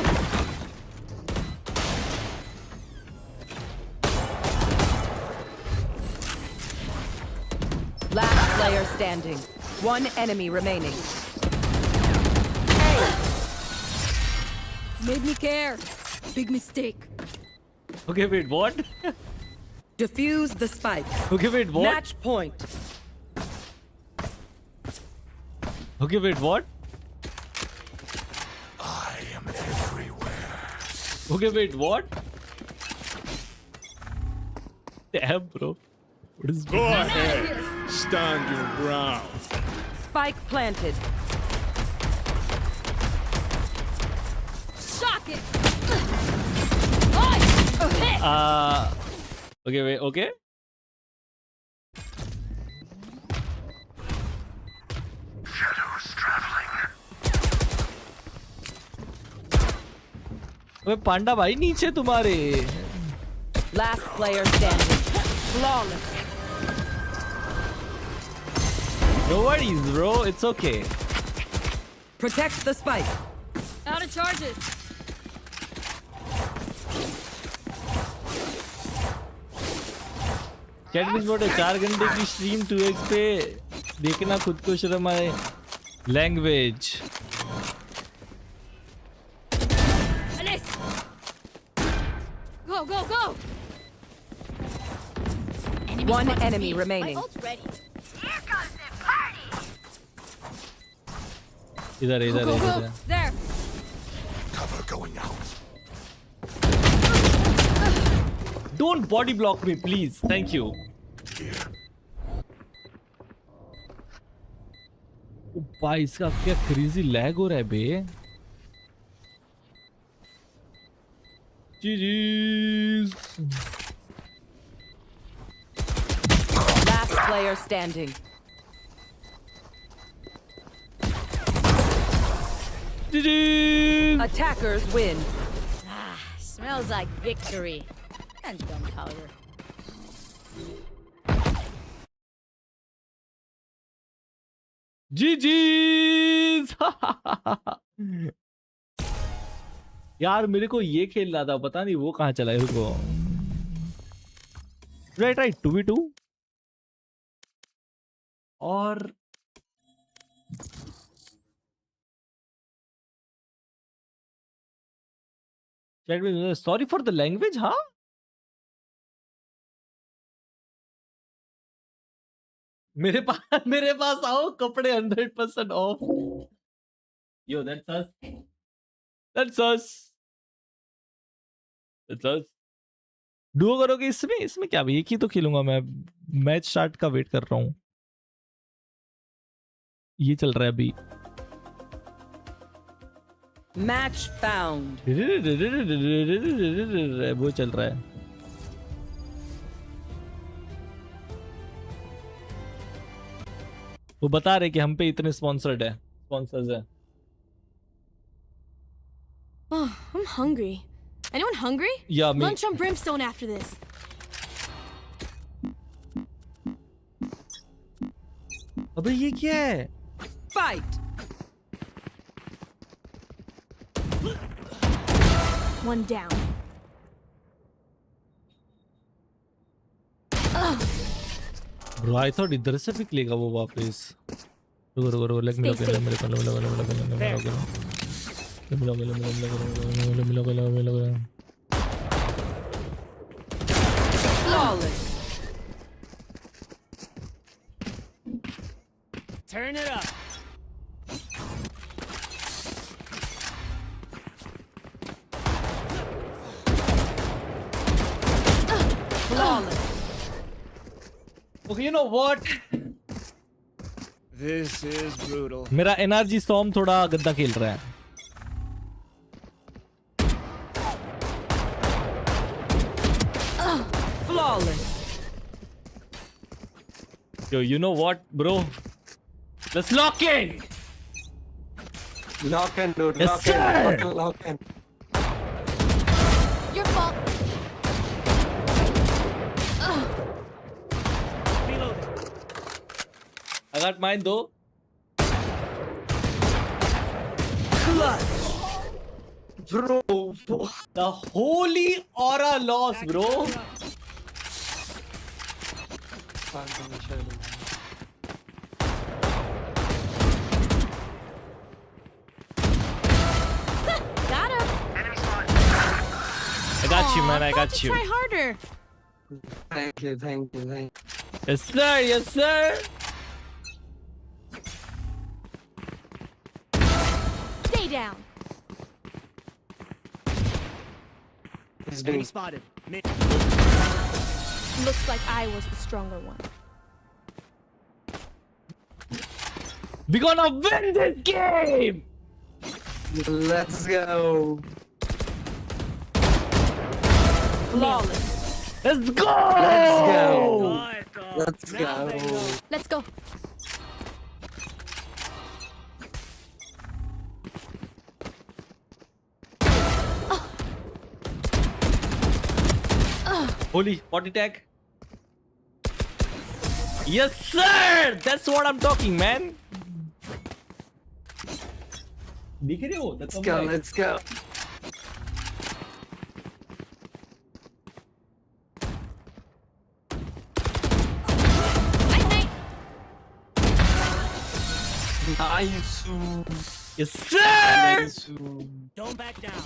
Last player standing. One enemy remaining. Made me care. Big mistake. Okay, wait, what? Defuse the spike. Okay, wait, what? Match point. Okay, wait, what? I am everywhere. Okay, wait, what? Damn, bro. What is Go ahead. Stand your ground. Spike planted. Shocking. Okay, wait, okay. Shadows traveling. अबे पांडा भाई नीचे तुम्हारे. Last player standing. Flawless. No worries, bro. It's okay. Protect the spike. Out of charges. Chat में बोल 4 घंटे की stream 2x पे देखना खुद को शर्म आए. Language. Alice. Go, go, go. One enemy remaining. My ult's ready. इधर इधर Go, go, इधर. go. There. Cover going out. Don't body block me, please. Thank you. भाई इसका क्या क्रेजी लैग हो रहा है बे. GG's. Last player standing. GG's. Attackers win. Smells like victory. And gunpowder. GG's. यार मेरे को ये खेलना था, पता नहीं वो कहाँ चला है। रुको, राइट 2v2 और सॉरी फॉर द लैंग्वेज। हाँ मेरे पास आओ, कपड़े 100% of. Yo that's us. Duo करोगे इसमें क्या भाई, एक ही तो खेलूंगा मैं। मैच स्टार्ट का वेट कर रहा हूँ, ये चल रहा है अभी। Match found. वो चल रहा है। वो बता रहे कि हम पे इतने स्पॉन्सर्स है। Oh, I'm hungry. Anyone hungry? Yeah, me. Lunch on Brimstone after this. अबे ये क्या है? Fight. One down. Bro, I thought इधर से पिक लेगा वो वापस। रुको लेग मिला Flawless. Turn it up. Flawless. Okay, you know what? This is brutal. मेरा एनर्जी स्टॉर्म थोड़ा गंदा खेल रहा है। Flawless. Yo, you know what, bro? Let's lock in. Lock in, dude. Yes, lock sir. in. Lock in. Your fault. I got mine though. Clutch. Bro. The holy aura loss, bro. Got him. I got you, man. I got you. Try harder. Thank you. Yes, sir. Yes, sir. Stay down. Enemy spotted. Looks like I was the stronger one. We're gonna win this game. Let's go. Flawless. Let's go. Let's go. Let's go. Holy potty tag. Yes, sir. That's what I'm talking, man. दिख रहे हो? Let's go. Let's go. Nice. Yes, sir. Don't back down.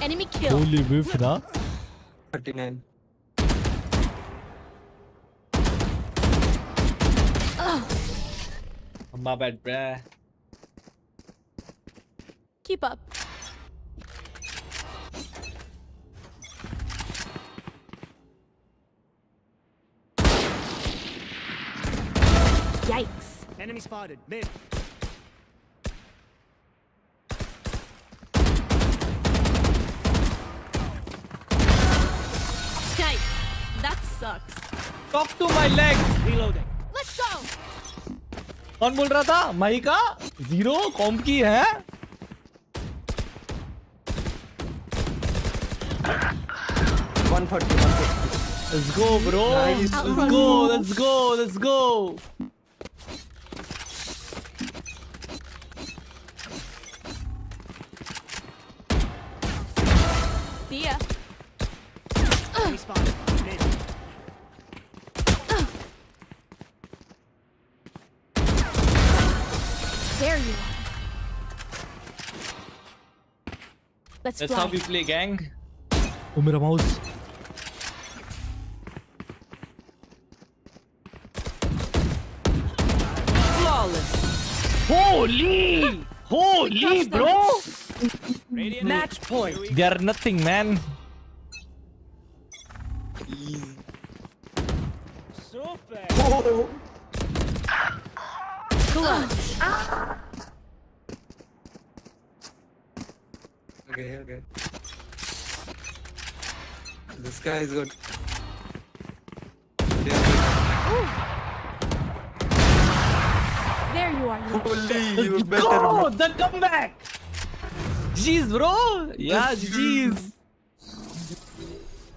Enemy kill. Holy whiff, na? 39. My bad, bruh. Keep up. Yikes. Enemy spotted. Mid. Yikes. That sucks. Talk to my legs. Reloading. Let's go. कौन बोल रहा था? माई का 0 com की है? 140. Let's go, bro. Nice. Let's go. Let's go. Let's go. See ya. Enemy spotted. Mid. There you are. Let's That's fly. how we play, gang. Oh, मेरा mouse. Flawless. Holy! Holy, bro! Match point. They are nothing, man. Super. Clutch. Okay. This guy is good. There you are. Holy, you Let's better. go! The comeback! Jeez, bro! Yeah, jeez.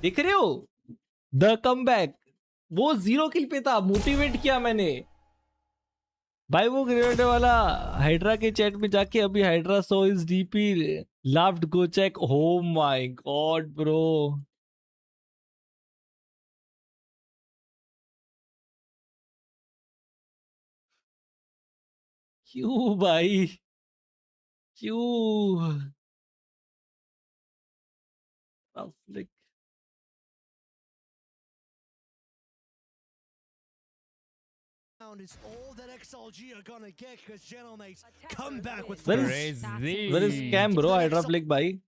देख रहे हो? The comeback. वो 0 किल पे था, motivate किया मैंने. भाई वो क्रिएटर वाला हाइड्रा के चैट में जाके अभी Hydra so is DP laughed go check. Oh my god, bro. क्यों भाई? क्यों? Like, Is all that XLG are gonna get because Gentlemates come back with where force. is Cam, bro? Hydra Flick bhai.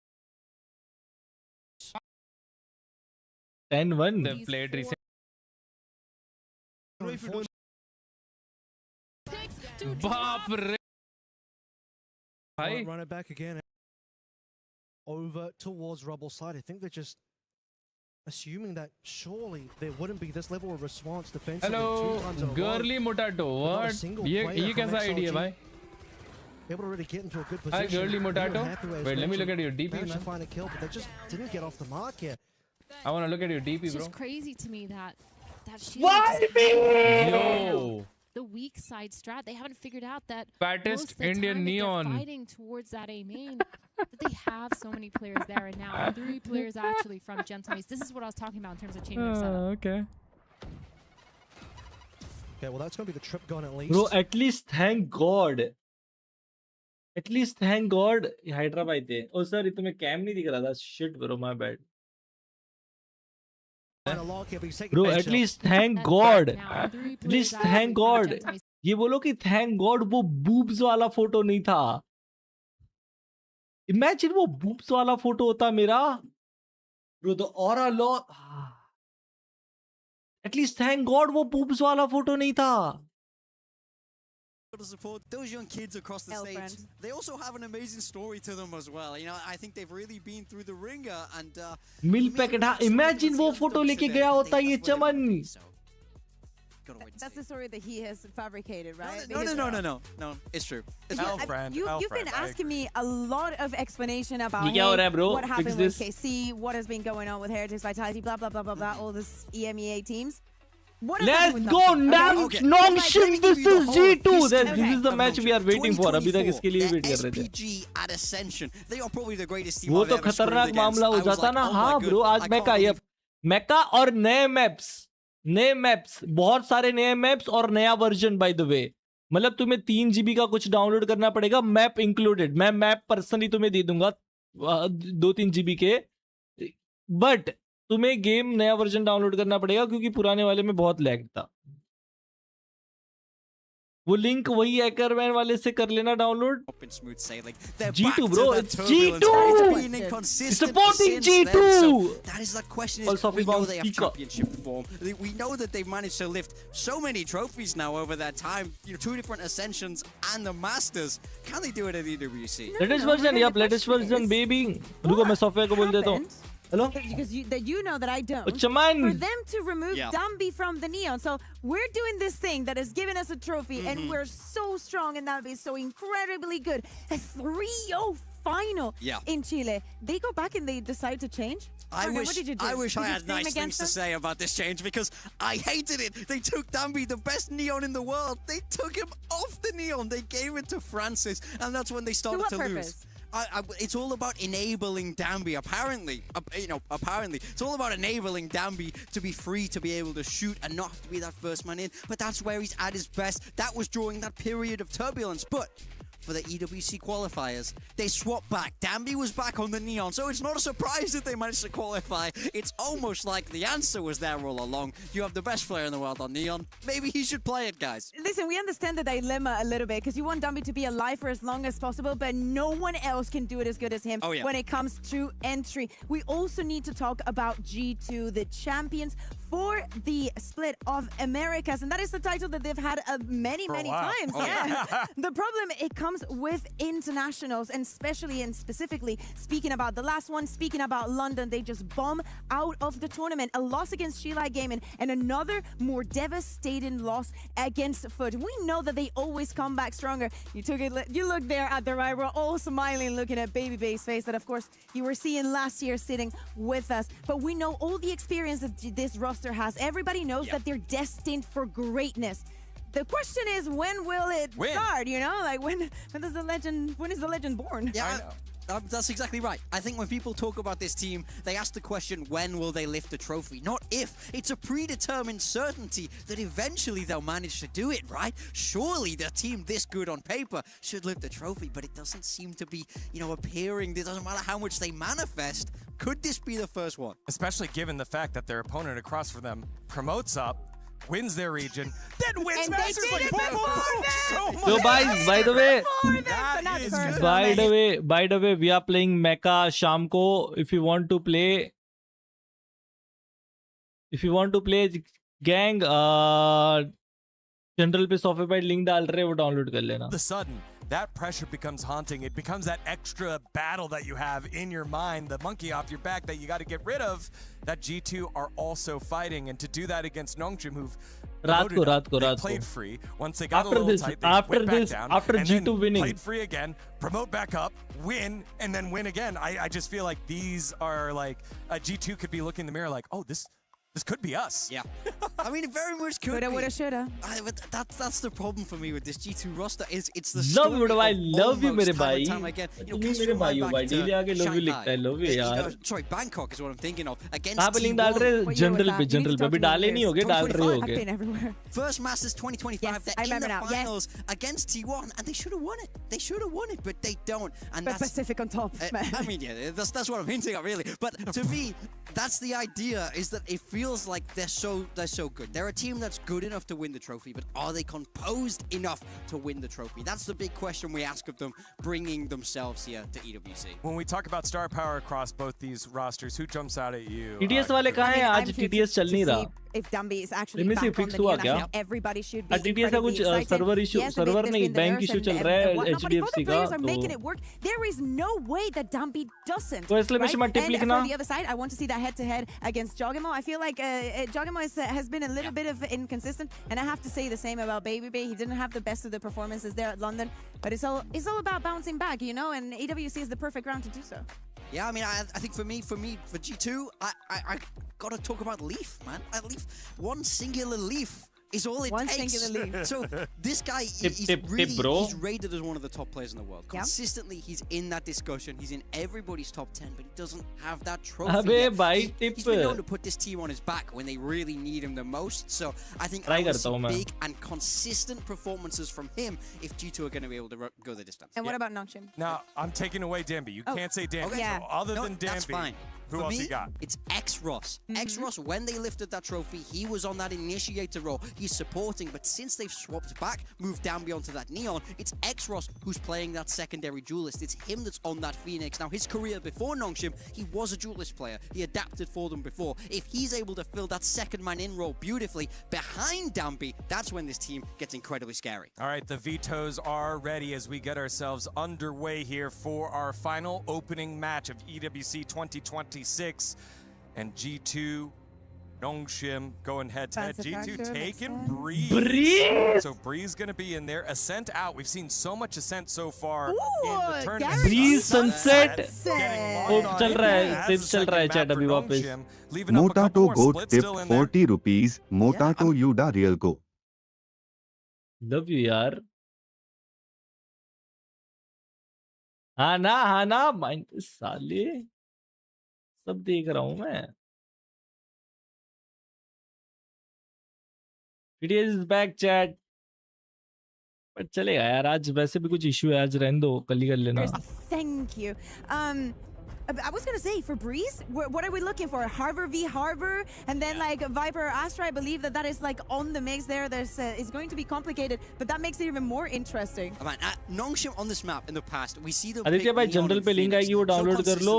10-1. They've played recently. Baap re. Run it back again. Over towards Rubble side. I think they're just assuming that surely there wouldn't be this level of response defensively. Hello, girly Motato. What? ये कैसा idea है भाई? Able to really get into a good Hi, position. girly Motato. Wait, let me look at your DP, Managed to man. find a kill, but they just didn't get off the mark here. I want to look at your DP, It's bro. just crazy to me that shield Why is me? Yo. the weak side strat. They haven't figured out that Fattest most of the Indian time that neon. they're fighting towards that A main, that they have so many players there, and now 3 players actually from Gentlemates. This is what I was talking about in terms of changing their setup. Okay. Okay, well that's gonna be the trip gone at least. Bro, at least thank God. At least thank God Hydra भाई थे. Oh sir, ये तुम्हें cam नहीं दिख रहा था. Shit bro, my bad. Bro, at least thank God. At least thank God. ये बोलो कि thank God वो boobs वाला फोटो नहीं था. Imagine वो boobs वाला फोटो होता मेरा. Bro, the aura lot. At least thank God वो boobs वाला फोटो नहीं था. To support those young kids across the stage. They also have an amazing story to them as well. You know, I think they've really been through the ringer and mill packet. हाँ, imagine वो photo लेके गया होता ये चमन. That's the story that he has fabricated, right? No. It's true. It's true. You've been asking me a lot of explanation about क्या हो रहा है, bro? what happened Fix with this. KC, what has been going on with Heritage Vitality, blah blah blah blah blah, all this EMEA teams. Let's go, Nongshim. This is G2. This is the match we are waiting for. अभी तक इसके लिए wait कर रहे थे. SPG at Ascension. They are probably the greatest team वो I've तो ever screwed खतरनाक against. मामला हो I was जाता like, ना. oh my हाँ God, ब्रो, आज I मैका can't ये मैका और नए मैप्स बहुत सारे नए मैप्स और नया वर्जन बाय द वे. मतलब तुम्हें 3 GB का कुछ डाउनलोड करना पड़ेगा, मैप इंक्लूडेड. मैं मैप पर्सनली तुम्हें दे दूंगा 2-3 GB के, बट तुम्हें गेम नया वर्जन डाउनलोड करना पड़ेगा क्योंकि पुराने वाले में बहुत लैग था. वो लिंक वही हैकरमैन वाले से कर लेना download. Up in smooth sailing. They're G2 back bro, to that it's turbulence. G2. It's been inconsistent supporting since G2. then. So that is the question. Also, We know they have speaker. championship form. We know that they've managed to lift so many trophies now over that time. You know, 2 different Ascensions and the Masters. Can they do it at EWC? Latest version, yep, latest version, baby. रुको मैं software को बोल देता हूँ. Hello? Because you know that I don't. Chaman. For them to remove Dambi from the Neon. So we're doing this thing that has given us a trophy, and we're so strong, and that would be so incredibly good. A 3-0 final in Chile. They go back and they decide to change? I Morgan, wish what did you do? I wish Did I you had scream nice things against to them? say about this change because I hated it. They took Dambi, the best Neon in the world. They took him off the Neon. They gave it to Francis, and that's when they started to lose. It's all about enabling Dambi, apparently. Apparently. It's all about enabling Dambi to be free to be able to shoot and not have to be that first man in. But that's where he's at his best. That was during that period of turbulence. But for the EWC qualifiers, they swapped back. Dambi was back on the Neon, so it's not a surprise that they managed to qualify. It's almost like the answer was there all along. You have the best player in the world on Neon. Maybe he should play it, guys. Listen, we understand the dilemma a little bit because you want Dambi to be alive for as long as possible, but no one else can do it as good as him when it comes to entry. We also need to talk about G2, the champions for the split of Americas, and that is the title that they've had many times. The problem, it comes with internationals, and especially and specifically speaking about the last one, speaking about London, they just bomb out of the tournament. A loss against Sheila Gaming and another more devastating loss against Foot. We know that they always come back stronger. You look there at the right, we're all smiling looking at Baby Bay's face that of course you were seeing last year sitting with us. But we know all the experience that this roster has. Everybody knows that they're destined for greatness. The question is, when will it start? You know, like when is the legend born? Yeah, that's exactly right. I think when people talk about this team, they ask the question, when will they lift the trophy? Not if. It's a predetermined certainty that eventually they'll manage to do it, right? Surely the team this good on paper should lift the trophy, but it doesn't seem to be, appearing. It doesn't matter how much they manifest. Could this be the first one? Especially given the fact that their opponent across from them promotes up, wins their region, then wins Masters. Like, so much. So guys, by the way, we are playing Mecha शाम को. If you want to play gang, general पे software link डाल रहे हैं, वो download कर लेना. The sudden, that pressure becomes haunting. It becomes that extra battle that you have in your mind, the monkey off your back that you got to get rid of, that G2 are also fighting. And to do that against Nongchim, who've played free. Once they got a little tight, they went back down. After G2 winning, played free again, promote back up, win, and then win again. I just feel like these are like, G2 could be looking in the mirror like, oh, this could be us. Yeah. I mean, it very much could Coulda, be. woulda, shoulda. But that's the problem for me with this G2 roster. It's the love story you, bro. I of love you, almost मेरे time and भाई. time again. तुम मेरे भाई हो भाई. Daily आके love you लिखता है. Love you यार. Sorry, Bangkok is what I'm thinking of. Against कहाँ पे लिंक डाल रहे हैं? जनरल पे अभी डाले नहीं होगे, डाल रहे होगे. I've been everywhere. First Masters 2025, they're in the finals against T1, and they should have won it. They should have won it, but they don't. And But that's Pacific on top, man. I mean, yeah, that's what I'm hinting at, really. But to me, that's the idea, is that it feels like they're so good. They're a team that's good enough to win the trophy, but are they composed enough to win the trophy? That's the big question we ask of them, bringing themselves here to EWC. When we talk about star power across both these rosters, who jumps out at you? TTS वाले कहाँ हैं? आज TTS चल नहीं रहा. If Dambi is actually back on the Neon, I think everybody should be TTS का कुछ server issue, server नहीं, बैंक इशू चल रहा है HDFC का. Are making it work. There is no way that Dambi doesn't. तो इसलिए मैं टिप लिखना. And from the other side, I want to see that head-to-head against Jogimo. I feel like Jogimo has been a little bit of inconsistent, and I have to say the same about Baby Bay. He didn't have the best of the performances there at London, but it's all about bouncing back, and EWC is the perfect ground to do so. Yeah, I mean, I think for G2, I gotta talk about Leaf, man. Leaf, one singular Leaf is all it takes. Singular leaf. So this guy, he's rated as one of the top players in the world. Consistently, he's in that discussion. He's in everybody's top 10, but he doesn't have that trophy yet. He's been known to put this team on his back when they really need him the most. So I think I will see big and consistent performances from him if G2 are going to be able to go the distance. And what about Nongchim? Now, I'm taking away Dambi. You can't say Dambi. So other than Dambi, Who For else me, you got? it's X-Ross. X-Ross, when they lifted that trophy, he was on that initiator role. He's supporting, but since they've swapped back, moved down beyond to that Neon, it's X-Ross who's playing that secondary duelist. It's him that's on that Phoenix. Now, his career before Nongshim, he was a duelist player. He adapted for them before. If he's able to fill that second man in role beautifully behind Dambi, that's when this team gets incredibly scary. All right, the vetoes are ready as we get ourselves underway here for our final opening match of EWC 2026. And G2, Nongshim going head-to-head. G2 taking Breeze. So Breeze going to be in there. Ascent out. We've seen so much Ascent so far in the tournament. Breeze Sunset. चल रहा है, tip चल रहा है chat अभी वापस. Motato got tipped 40 rupees. Motato Yuda real go. Love you यार. हाँ ना माइंड साले सब देख रहा हूँ मैं. PDS is back chat. पर चलेगा यार, आज वैसे भी कुछ इशू है, आज रहने दो, कल ही कर लेना. Thank you. I was gonna say for Breeze, what are we looking for? Harbor v Harbor, and then like Viper Astra. I believe that is like on the mix there. It's going to be complicated, but that makes it even more interesting. Man, Nongshim on this map in the past, we see them. Aditya भाई general पे link आएगी, वो download कर लो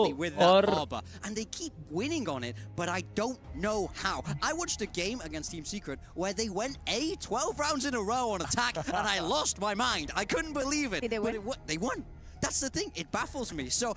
और. And they keep winning on it, but I don't know how. I watched a game against Team Secret where they went 12 rounds in a row on attack, and I lost my mind. I couldn't believe it. They won. That's the thing. It baffles me. So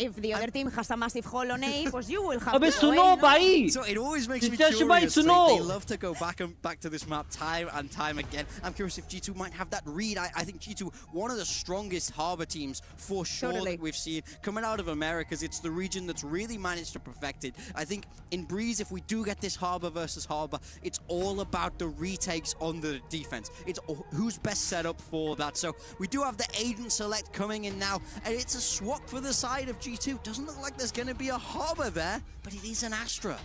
if the other team has a massive hollow name, pues you will have. अबे सुनो भाई. So it always makes me curious. They love to go back to this map time and time again. I'm curious if G2 might have that read. I think G2, one of the strongest harbor teams for sure that we've seen coming out of Americas. It's the region that's really managed to perfect it. I think in Breeze, if we do get this harbor versus harbor, it's all about the retakes on the defense. It's who's best set up for that. So we do have the Aiden select coming in now, and it's a swap for the side of G2. Doesn't look like there's going to be a harbor there, but it is an Astra.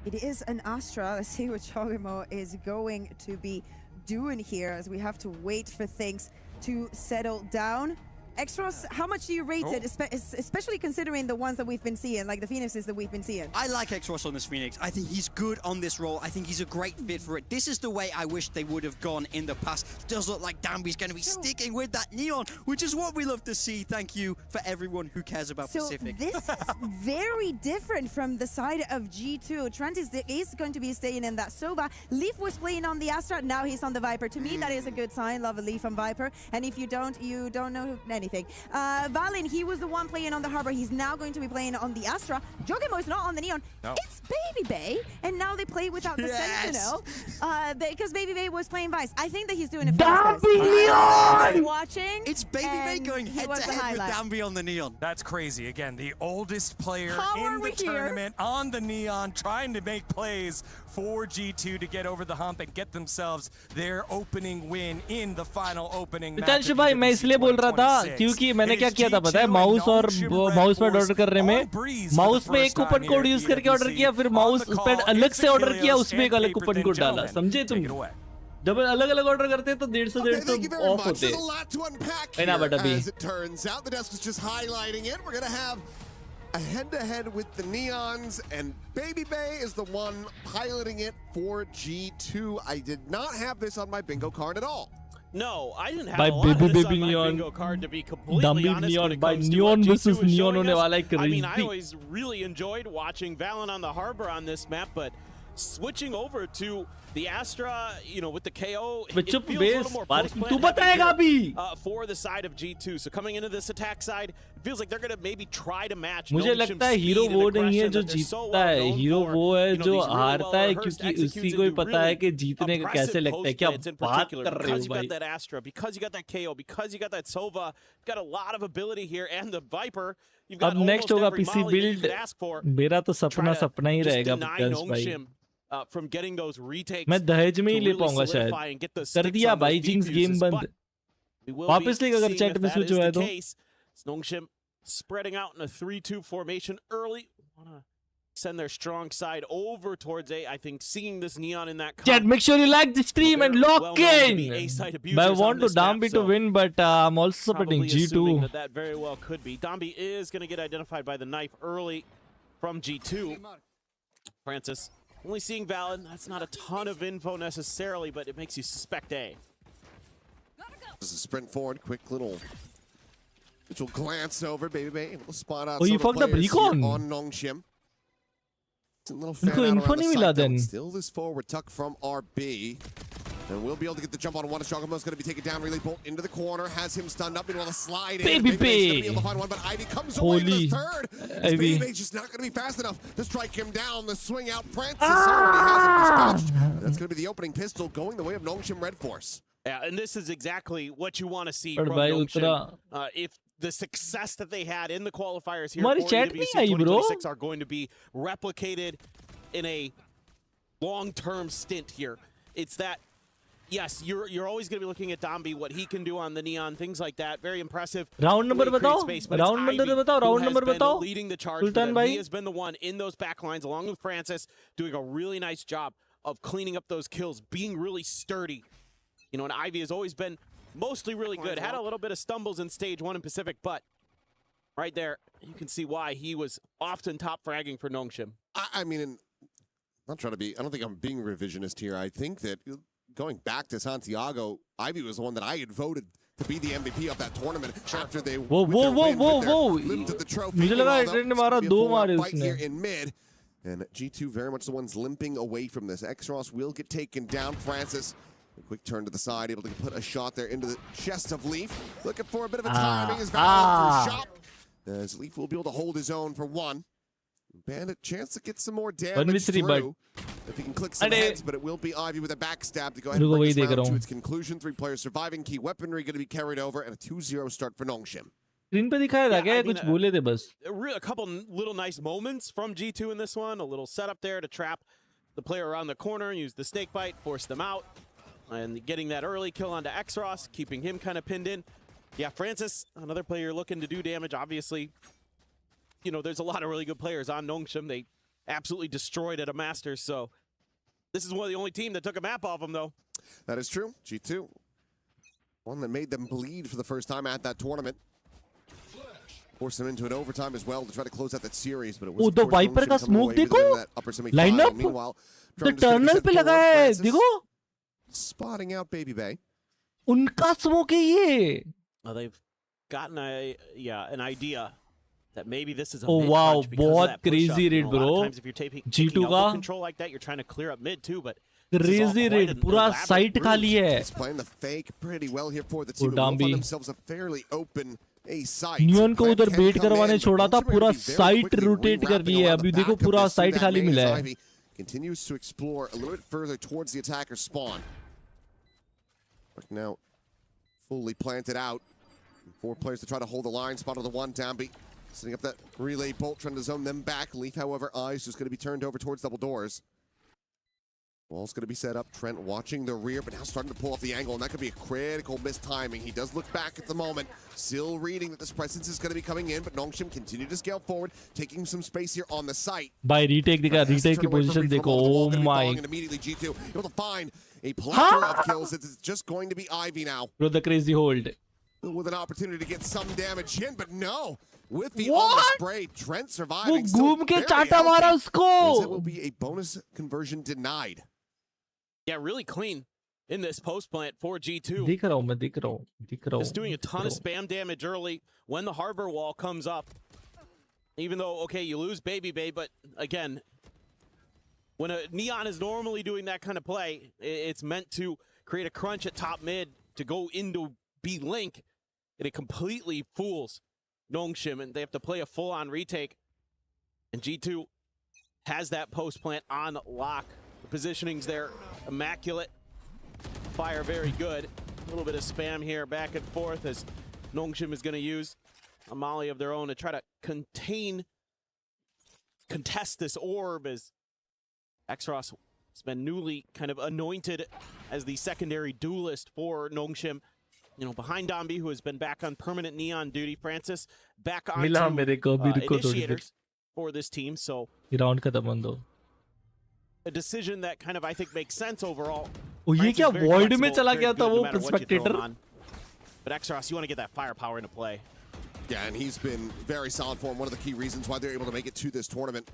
It is an Astra. Let's see what Chogamo is going to be doing here, as we have to wait for things to settle down. Extros, how much do you rate it, especially considering the ones that we've been seeing, like the Phoenixes that we've been seeing? I like Extros on this Phoenix. I think he's good on this role. I think he's a great fit for it. This is the way I wish they would have gone in the past. It does look like Dambi's going to be sticking with that Neon, which is what we love to see. Thank you for everyone who cares about Pacific. This is very different from the side of G2. Trent is going to be staying in that Sova. Leaf was playing on the Astra, now he's on the Viper. To me, that is a good sign. Love a Leaf on Viper. And if you don't know anything. Valin, he was the one playing on the Harbor. He's now going to be playing on the Astra. Jogemo is not on the Neon. No. It's Baby Bay, and now they play without the Sentinel because Baby Bay was playing Vice. I think that he's doing it fast. Neon! Watching. It's Baby Bay going head-to-head with Dambi on the Neon. That's crazy. Again, the oldest player in the tournament on the Neon, trying to make plays for G2 to get over the hump and get themselves their opening win in the final opening match. भाई मैं इसलिए बोल रहा था क्योंकि मैंने क्या किया था पता है, माउस और माउस पैड ऑर्डर करने में माउस में एक कूपन कोड यूज करके ऑर्डर किया, फिर माउस पैड अलग से ऑर्डर किया, उसमें एक अलग कूपन कोड डाला. समझे तुम? जब अलग अलग ऑर्डर करते हैं तो 150 ऑफ होते हैं. ना बट अभी as it turns out, the desk is just highlighting it. We're going to have a head-to-head with the Neons, and Baby Bay is the one piloting it for G2. I did not have this on my bingo card at all. No, I didn't have a lot of this on my bingo card, to be completely honest, when it comes to what G2 is showing us. I mean, I always really enjoyed watching VALORANT on the Harbor on this map, but switching over to the Astra, you know, with the KO, it feels a little more post-plan for the side of G2. So coming into this attack side, it feels like they're going to maybe try to match. मुझे लगता है hero वो नहीं है जो जीतता है, hero वो है जो हारता है, क्योंकि उसी को ही पता है कि जीतने का कैसे लगता है. क्या बात कर रहे हो भाई? Because you got that Astra, because you got that KO, because you got that Sova, you've got a lot of ability here, and the Viper. अब नेक्स्ट होगा पीसी बिल्ड. मेरा तो सपना ही रहेगा because भाई from getting those retakes. मैं दहेज में ही ले पाऊंगा शायद. कर दिया भाई जिंक्स गेम बंद. वापस लेगा अगर चैट में स्विच हुआ है तो. Nongshim spreading out in a 3-2 formation early. Wanna send their strong side over towards A. I think seeing this Neon in that. Chat, make sure you like the stream and lock in. I want to Dambi to win, but I'm also supporting G2. That very well could be. Dambi is going to get identified by the knife early from G2. Francis, only seeing Valen, that's not a ton of info necessarily, but it makes you suspect A. This is a sprint forward, quick little glance over, Baby able to spot out Oh, you some of the fucked up players recon. here on Nongshim. A little Info fan out around the नहीं side, मिला though, then. and still this forward tuck from RB. And we'll be able to get the jump on one. Shogamo's going to be taken down. Relay Bolt into the corner. Has him stunned up. Meanwhile, the slide in. Baby Baby's going to be Bay. able to find one, but Ivy comes away to Holy the third. Ivy. Baby's just not going to be fast enough to strike him down. The swing out. Francis already has him dispatched. That's going to be the opening pistol going the way of Nongshim Red Force. Yeah, and this is exactly what you want to see But from by Nongshim. If the success that they had in the qualifiers here हमारी for chat EWC नहीं आई, bro. 2026 are going to be replicated in a long-term stint here. It's that, yes, you're always going to be looking at Domby, what he can do on the Neon, things like that. Very impressive. Round number Really बताओ. create space, but it's Round number Ivy बताओ. who Round has number been बताओ. leading the charge for Sultan them. भाई. He has been the one in those back lines, along with Francis, doing a really nice job of cleaning up those kills, being really sturdy. You know, and Ivy has always been mostly really good. Had a little bit of stumbles in stage 1 in Pacific, but right there, you can see why he was often top fragging for Nongshim. I mean, I'm not trying to be, I don't think I'm being revisionist here. I think that going back to Santiago, Ivy was the one that I had voted to be the MVP of that tournament after they Whoa. lifted the trophy. मुझे लगा Meanwhile, though, इतने it's मारा gonna be a 2 full-on मारे fight here उसने. in mid. And G2 very much the ones limping away from this. Xros will get taken down. Francis, a quick turn to the side, able to put a shot there into the chest of Leaf. Looking for a bit of a timing as Valorant through shot. As Leaf will be able to hold his own for one. Bandit chance to get some more damage through. If he can click some heads, but it will be Ivy with a backstab to go ahead and bring this round to its conclusion. 3 players surviving, key weaponry going to be carried over, and a 2-0 start for Nongshim. Screen पे दिखाया था क्या कुछ बोले थे बस. A couple little nice moments from G2 in this one. A little setup there to trap the player around the corner, use the snake bite, force them out, and getting that early kill onto Xros, keeping him kind of pinned in. Yeah, Francis, another player looking to do damage, obviously. You know, there's a lot of really good players on Nongshim. They absolutely destroyed at a Masters, so this is one of the only team that took a map off them, though. That is true. G2, one that made them bleed for the first time at that tournament. Forced them into an overtime as well to try to close out that series, but it was. Oh, the Viper का smoke देखो. Line up. The tunnel पे लगा है. देखो. Spotting out Baby Bay. उनका smoke है ये. Well, they've gotten an idea that maybe this is a Oh mid wow, punch because of बहुत that push-up. crazy You raid know, a lot of bro. times if you're taking G2 elbow का control like that, you're trying to clear up mid too, but this is all crazy quite raid. an पूरा elaborate site ruse. खाली है. He's playing the fake pretty well here for the team. They'll Dambi. find themselves a fairly open A site. Neon को Plant उधर can bat come करवाने in, छोड़ा but था. Nongshim पूरा will be very site quickly rotate कर rewrapping रही है. around the अभी देखो back of पूरा this, see साइट that खाली main मिला as है. Ivy continues to explore a little bit further towards the attacker's spawn. But now fully planted out. 4 players to try to hold the line. Spot of the one. Damby setting up that relay bolt, trying to zone them back. Leaf, however, eyes just going to be turned over towards double doors. Wall's going to be set up. Trent watching the rear, but now starting to pull off the angle, and that could be a critical missed timing. He does look back at the moment, still reading that this presence is going to be coming in, but Nongshim continue to scale forward, taking some space here on the site. By retake दिखा. Retake की position देखो. Oh my. And immediately G2 able to find a plethora of kills. It's just going to be Ivy now. Bro, the crazy hold. With an opportunity to get some damage in, but no. With the on the spray, Trent surviving. वो घूम के चाटा मारा उसको. It will be a bonus conversion denied. Yeah, really clean in this post plant for G2. दिख रहा हूँ मैं. दिख रहा हूँ. Just doing a ton of spam damage early when the harbor wall comes up. Even though, okay, you lose Baby Bay, but again, when a Neon is normally doing that kind of play, it's meant to create a crunch at top mid to go into B-Link, and it completely fools Nongshim, and they have to play a full-on retake. And G2 has that post plant on lock. The positioning's there, immaculate. Fire very good. A little bit of spam here back and forth as Nongshim is going to use a molly of their own to try to contest this orb as Xros has been newly kind of anointed as the secondary duelist for Nongshim. You know, behind Domby, who has been back on permanent Neon duty. Francis back on initiators for this team. So round खत्म बंदो. A decision that kind of I think makes sense overall. Oh, ये क्या void में चला गया था वो spectator? But Xros, you want to get that firepower into play. Yeah, and he's been very solid for him. One of the key reasons why they're able to make it to this tournament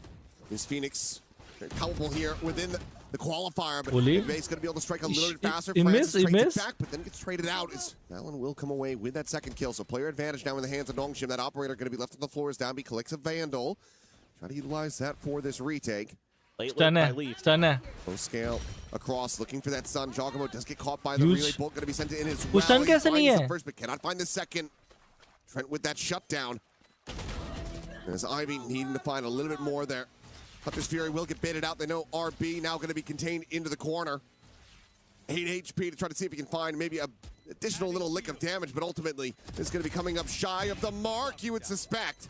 is Phoenix. They're culpable here within the qualifier, but Bay's going to be able to strike a little bit faster. Francis trades it back, but then gets traded out as Valen will come away with that second kill. So player advantage now in the hands of Nongshim. That operator going to be left on the floor as Downbeat collects a Vandal. Try to utilize that for this retake. Full scale across, looking for that stun. Giacomo does get caught by the relay bolt. Going to be sent in as well. Stun कैसे नहीं है? The first, but cannot find the second. Trent with that shutdown. As Ivy needing to find a little bit more there. Hunter's Fury will get baited out. They know RB now going to be contained into the corner. 8 HP to try to see if he can find maybe a additional little lick of damage, but ultimately it's going to be coming up shy of the mark, you would suspect.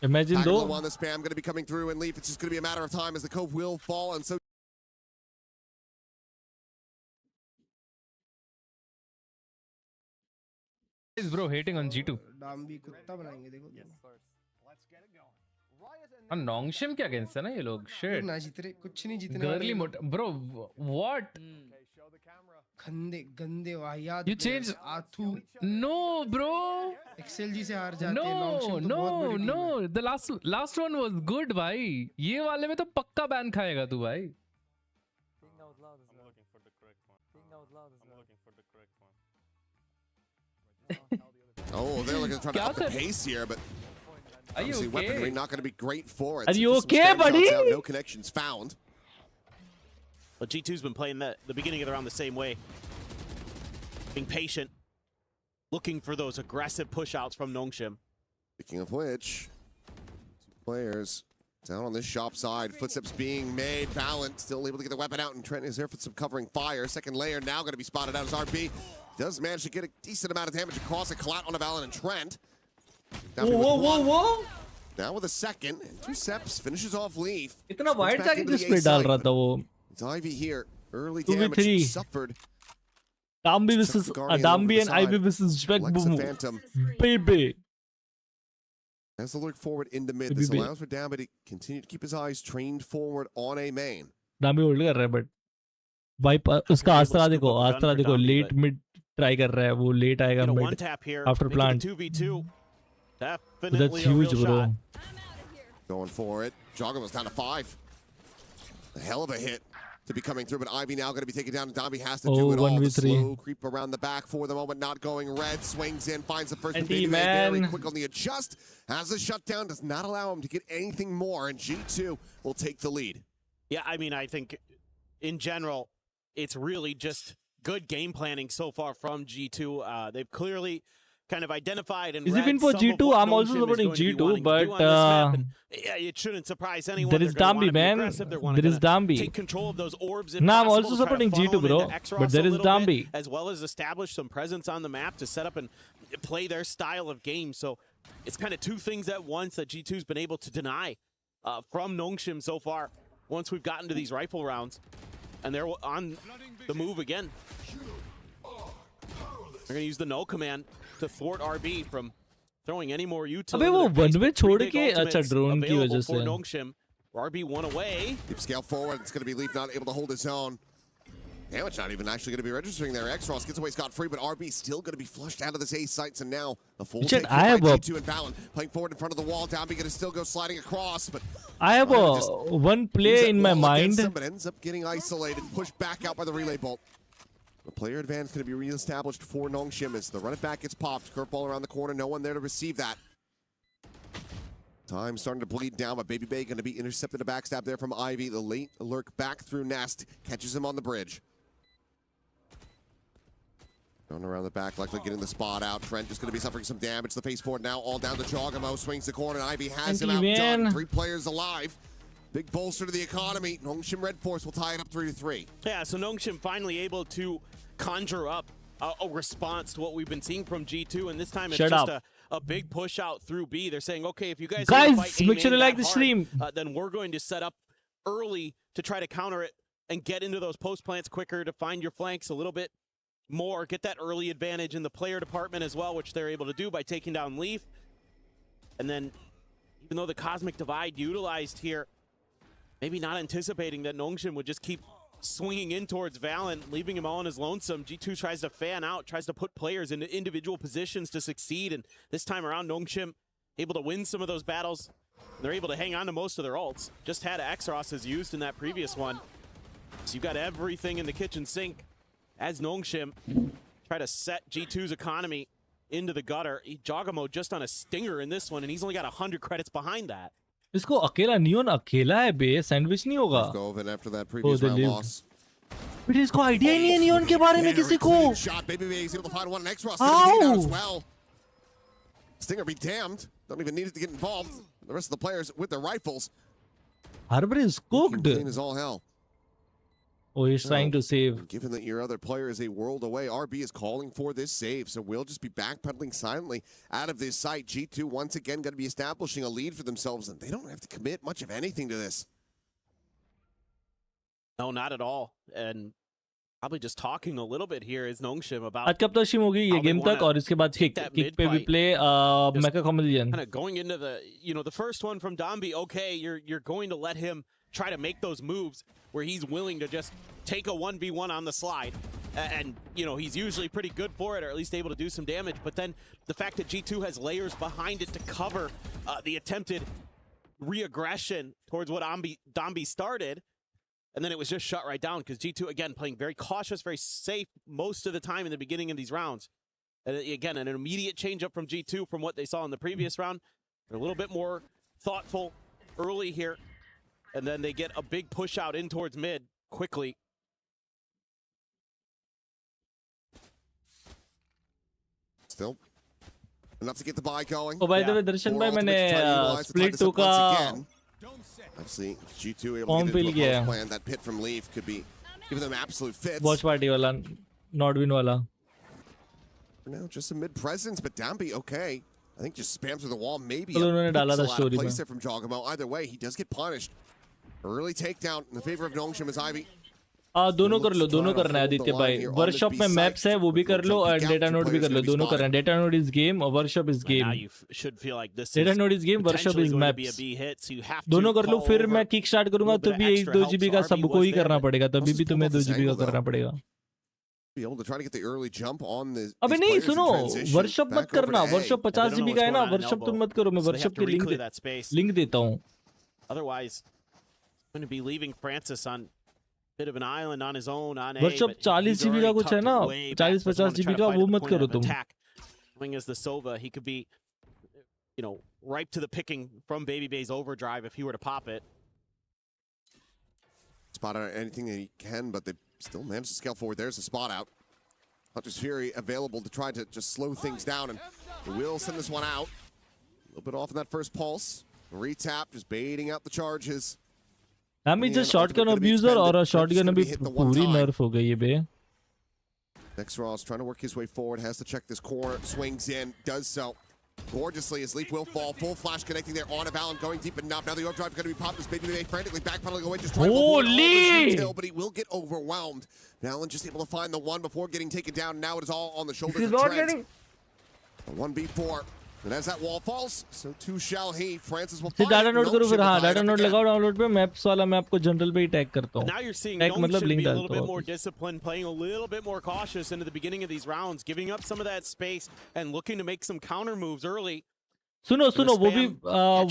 Imagine though. On the spam going to be coming through and Leaf. It's just going to be a matter of time as the Cove will fall, and so Is bro hating on G2? And Nongshim क्या against है ना ये लोग? Shit. ना जीत रहे, कुछ नहीं जीतने Girly bro, what? गंदे वाहियात You changed. आथू. No, bro. XLG से हार जाते हैं. No. The last one was good, भाई. ये वाले में तो पक्का ban खाएगा तू भाई. Oh, they're looking to try to up the pace here, but obviously weaponry not going to be great for it. Are you okay, buddy? No connections found. Well, G2's been playing the beginning of the round the same way. Being patient, looking for those aggressive push-outs from Nongshim. Speaking of which, 2 players down on this shop side. Footsteps being made. Valen still able to get the weapon out, and Trent is there for some covering fire. Second layer now going to be spotted out as RB. Does manage to get a decent amount of damage across a collat on a Valen and Trent. Whoa. Now with a second, and 2 steps finishes off Leaf. इतना wide जाके किस पे डाल रहा था वो? It's Ivy here. Early damage suffered. Dambi versus Dambi and Ivy versus Phantom. Baby. As they look forward in the mid, this allows for Dambi to continue to keep his eyes trained forward on a main. Dambi hold कर रहा है, but wipe उसका आस्त्रा देखो late mid try कर रहा है, वो late आएगा mid after plant. 2v2. That's huge, bro. Going for it. Giacomo's down to 5. A hell of a hit to be coming through, but Ivy now going to be taken down, and Dambi has to do it all. The slow creep around the back for the moment, not going red. Swings in, finds the first baby very quick on the adjust. Has the shutdown, does not allow him to get anything more, and G2 will take the lead. Yeah, I mean, I think in general, it's really just good game planning so far from G2. They've clearly kind of identified and even for G2, I'm also supporting G2, but yeah, it shouldn't surprise anyone. There is Dambi, man. There is Dambi. Take control of those orbs. No, I'm also supporting G2, bro. But there is Dambi. As well as establish some presence on the map to set up and play their style of game. So it's kind of 2 things at once that G2's been able to deny from Nongshim so far. Once we've gotten to these rifle rounds, and they're on the move again. They're going to use the no command to thwart RB from throwing any more utility. अबे वो one way छोड़ के अच्छा drone की वजह से Nongshim. RB one away. Keep scale forward. It's going to be Leaf not able to hold his own. Damage not even actually going to be registering there. X-Ross gets away scot-free, but RB still going to be flushed out of this A sites, and now a full take by G2 and Valen playing forward in front of the wall. Downbeat going to still go sliding across, but I have one play in my mind. But ends up getting isolated, pushed back out by the relay bolt. The player advantage going to be re-established for Nongshim as the run it back gets popped. Curveball around the corner, no one there to receive that. Time starting to bleed down, but Baby Bay going to be intercepted a backstab there from Ivy. The late lurk back through Nest, catches him on the bridge. Going around the back, likely getting the spot out. Trent just going to be suffering some damage. The face forward now all down to Giacomo. Swings the corner, and Ivy has him outdone. 3 players alive. Big bolster to the economy. Nongshim Red Force will tie it up 3-3. Yeah, so Nongshim finally able to conjure up a response to what we've been seeing from G2, and this time it's just a big push out through B. They're saying, okay, if you guys make sure you like the stream, then we're going to set up early to try to counter it and get into those post plants quicker to find your flanks a little bit more, get that early advantage in the player department as well, which they're able to do by taking down Leaf. And then, even though the Cosmic Divide utilized here, maybe not anticipating that Nongshim would just keep swinging in towards Valen, leaving him all on his lonesome. G2 tries to fan out, tries to put players into individual positions to succeed, and this time around, Nongshim able to win some of those battles. They're able to hang on to most of their ults. Just had Xros as used in that previous one. So you've got everything in the kitchen sink as Nongshim try to set G2's economy into the gutter. Jogamo just on a stinger in this one, and he's only got 100 credits behind that. इसको अकेला neon अकेला है बे sandwich नहीं होगा Go over after that previous round loss. But इसको idea ही नहीं है neon के बारे में किसी को Shot. Baby is able to find one. Xros gonna be out as well. Stinger be damned. Don't even need it to get involved. The rest of the players with their rifles. Harbor is cooked. Clean as all hell. Oh, he's trying to save. Given that your other player is a world away, RB is calling for this save, so we'll just be backpedaling silently out of this site. G2 once again going to be establishing a lead for themselves, and they don't have to commit much of anything to this. No, not at all. And probably just talking a little bit here is Nongshim about आज कब तक शिम होगी ये game तक और इसके बाद Kick पे भी प्ले मेका comedian kind of going into the, the first one from Dombi. Okay, you're going to let him try to make those moves where he's willing to just take a 1v1 on the slide. And, he's usually pretty good for it, or at least able to do some damage. But then the fact that G2 has layers behind it to cover the attempted re-aggression towards what Dombi started, and then it was just shut right down because G2, again, playing very cautious, very safe most of the time in the beginning of these rounds. And again, an immediate change up from G2 from what they saw in the previous round. They're a little bit more thoughtful early here. And then they get a big push out in towards mid quickly. Still enough to get the buy going. Oh, by the way, Darshan bhai, मैंने split 2 का obviously G2 able to get into a close plan. That pit from Leaf could be giving them absolute fits. Watch party वाला, not win वाला. For now, just some mid presence, but Dambi okay. I think just spam through the wall, maybe. उन्होंने डाला था story में. Place there from Jogamo. Either way, he does get punished. Early takedown in the favor of Nongshim as Ivy. दोनों कर लो, दोनों करना है आदित्य भाई. वर्कशॉप में मैप्स है वो भी कर लो और डेटा नोड भी कर लो. दोनों करना है. डेटा नोड इज गेम और workshop is game. Data node is game, workshop is maps. दोनों कर लो. फिर मैं किक स्टार्ट करूंगा तो भी 2 GB का सबको ही करना पड़ेगा. तभी भी तुम्हें 2 GB का करना पड़ेगा. अबे नहीं सुनो, वर्कशॉप मत करना. वर्कशॉप 50 GB का है ना. वर्कशॉप तुम मत करो. मैं वर्कशॉप की लिंक देता हूँ. Otherwise, going to be leaving Francis on a bit of an island on his own on A. Workshop 40 GB का कुछ है ना. 40-50 GB का वो मत करो तुम. Swing as the Sova, he could be, ripe to the picking from Baby Bay's overdrive if he were to pop it. Spot out anything that he can, but they still managed to scale forward. There's a spot out. Hunter's Fury available to try to just slow things down, and they will send this one out. A little bit off in that first pulse. Retap, just baiting out the charges. I'm just shotgun abuser or a shotgun अभी पूरी nerf हो गई है बे. Xros trying to work his way forward, has to check this corner, swings in, does so gorgeously as Leaf will fall. Full flash connecting there on a Valen, going deep enough. Now the overdrive is going to be popped as Baby Bay frantically backpedaling away, just trying to avoid all this detail, but he will get overwhelmed. Valen just able to find the one before getting taken down. Now it is all on the shoulders of Trent. 1v4. And as that wall falls, so too shall he. Francis will find data note करो फिर. हाँ, data note लगाओ download पे. Maps वाला मैं आपको general पे ही tag करता हूँ. Now you're seeing Nongshim be a little bit more disciplined, playing a little bit more cautious into the beginning of these rounds, giving up some of that space and looking to make some counter moves early. सुनो वो भी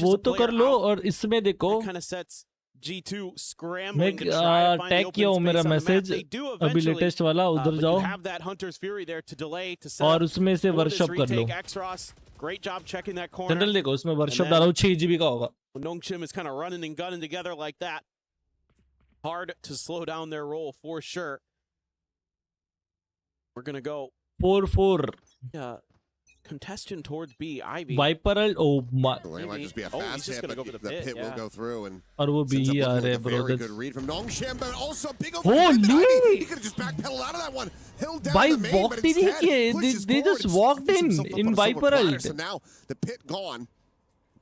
वो तो कर लो. और इसमें देखो kind of sets G2 scrambling to try to find the open space on the map. They do eventually, वाला उधर but जाओ. you have that Hunter's Fury there to delay, to set और उसमें से वर्कशॉप कर लो. Xros, great job checking that corner. General देखो उसमें workshop डालो. 6 GB का होगा. Nongshim is kind of running and gunning together like that. Hard to slow down their roll for sure. We're gonna go 4-4. Yeah. Contestant towards B, Ivy. Viper, oh my. It might just be a fast hit, but the pit will go through and और वो भी ही आ रहे हैं bro. Very good read from Nongshim, but also big overhead. He could have just backpedaled out of that one. He'll down the main, but instead they just walked in Viper. So now the pit gone.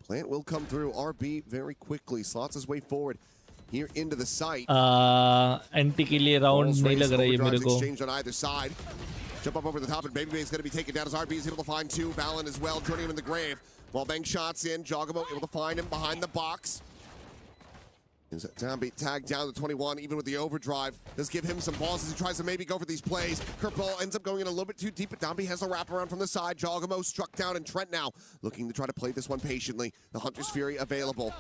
Plant will come through. RB very quickly slots his way forward here into the site. Anti के लिए round नहीं लग रहा है मेरे को. Exchange on either side. Jump up over the top, and Baby Bay is going to be taken down as RB is able to find 2. Valen as well, joining him in the grave. While Bang shots in, Jogamo able to find him behind the box. Dambi tagged down to 21, even with the overdrive. Does give him some balls as he tries to maybe go for these plays. Curveball ends up going in a little bit too deep, but Dambi has a wraparound from the side. Jogamo struck down, and Trent now looking to try to play this one patiently. The Hunter's Fury available.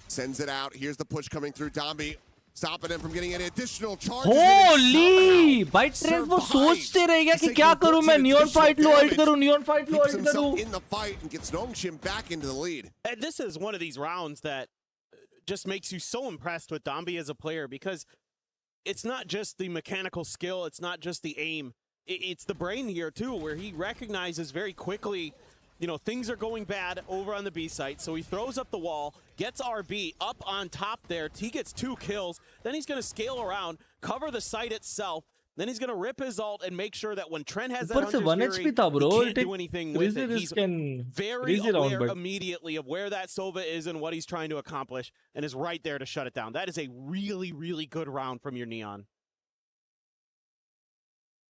Sends it out. Here's the push coming through. Dambi stopping him from getting any additional charges. Holy! भाई Trent वो सोचते रह गया कि क्या करूं मैं neon fight लो alt करूं नियॉन फाइट लो अल्ट करूं. In the fight and gets Nongshim back into the lead. And this is one of these rounds that just makes you so impressed with Dambi as a player, because it's not just the mechanical skill, it's not just the aim, it's the brain here too, where he recognizes very quickly, you know, things are going bad over on the B site, so he throws up the wall, gets RB up on top there, he gets 2 kills, then he's going to scale around, cover the site itself, then he's going to rip his ult and make sure that when Trent has that Hunter's Fury, he can't do anything with it. He's very aware immediately of where that Sova is and what he's trying to accomplish, and is right there to shut it down. That is a really, really good round from your Neon.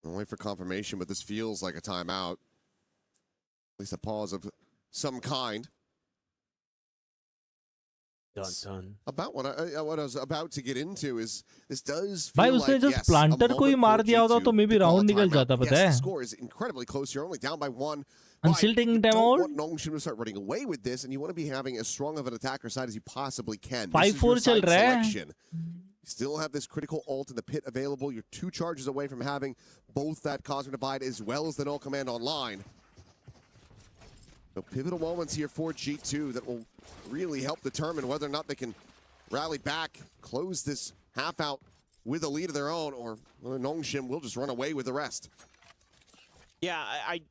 I'll wait for confirmation, but this feels like a timeout. At least a pause of some kind. Dun. About what I was about to get into is this does भाई feel उसने like, just yes, planter a को ही moment मार for दिया होता G2 तो मे भी to call round a निकल timeout. जाता, पता Yes, है. the score is incredibly close. You're only down by 1. And still taking time out. You don't want Nongshim to start running away with this, and you want to be having as strong of an attacker side as you possibly can. 5-4 चल रहा है. You still have this critical ult in the pit available. You're 2 charges away from having both that Cosmic Divide as well as the null command online. So pivotal moments here for G2 that will really help determine whether or not they can rally back, close this half out with a lead of their own, or Nongshim will just run away with the rest. Yeah, I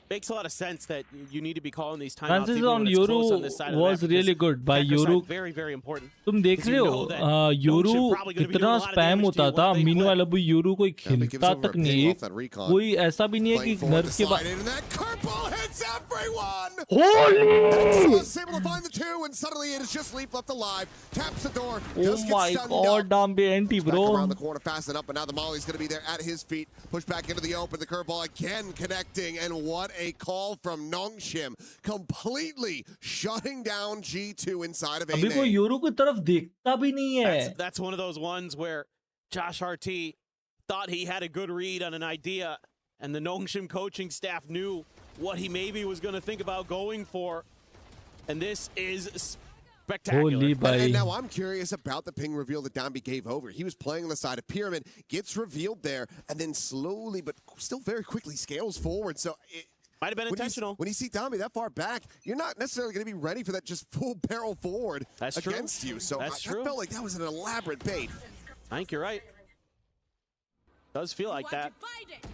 makes a lot of sense that you need to be calling these timeouts. Francis on Yoru was really good. By Yoru, very, very important. तुम देख रहे हो Yoru इतना spam होता था. Meanwhile अब Yoru कोई खिलता तक नहीं है. कोई ऐसा भी नहीं है कि नर्फ के बाद. Holy! Was able to find the 2, and suddenly it is just Leap left alive. Taps the door. Oh my God, Dambi anti, bro. Around the corner, fast enough, but now the Molly's going to be there at his feet. Push back into the open. The curveball again connecting, and what a call from Nongshim, completely shutting down G2 inside of A. अभी कोई Yoru की तरफ देखता भी नहीं है. That's one of those ones where Josh RT thought he had a good read on an idea, and the Nongshim coaching staff knew what he maybe was going to think about going for, and this is spectacular. Holy and now I'm curious about the ping reveal that Dambi gave over. He was playing on the side of Pyramid, gets revealed there, and then slowly but still very quickly scales forward. So it might have been intentional. When you see Dambi that far back, you're not necessarily going to be ready for that just full barrel forward against you. So that felt like that was an elaborate bait. I think you're right. Does feel like that.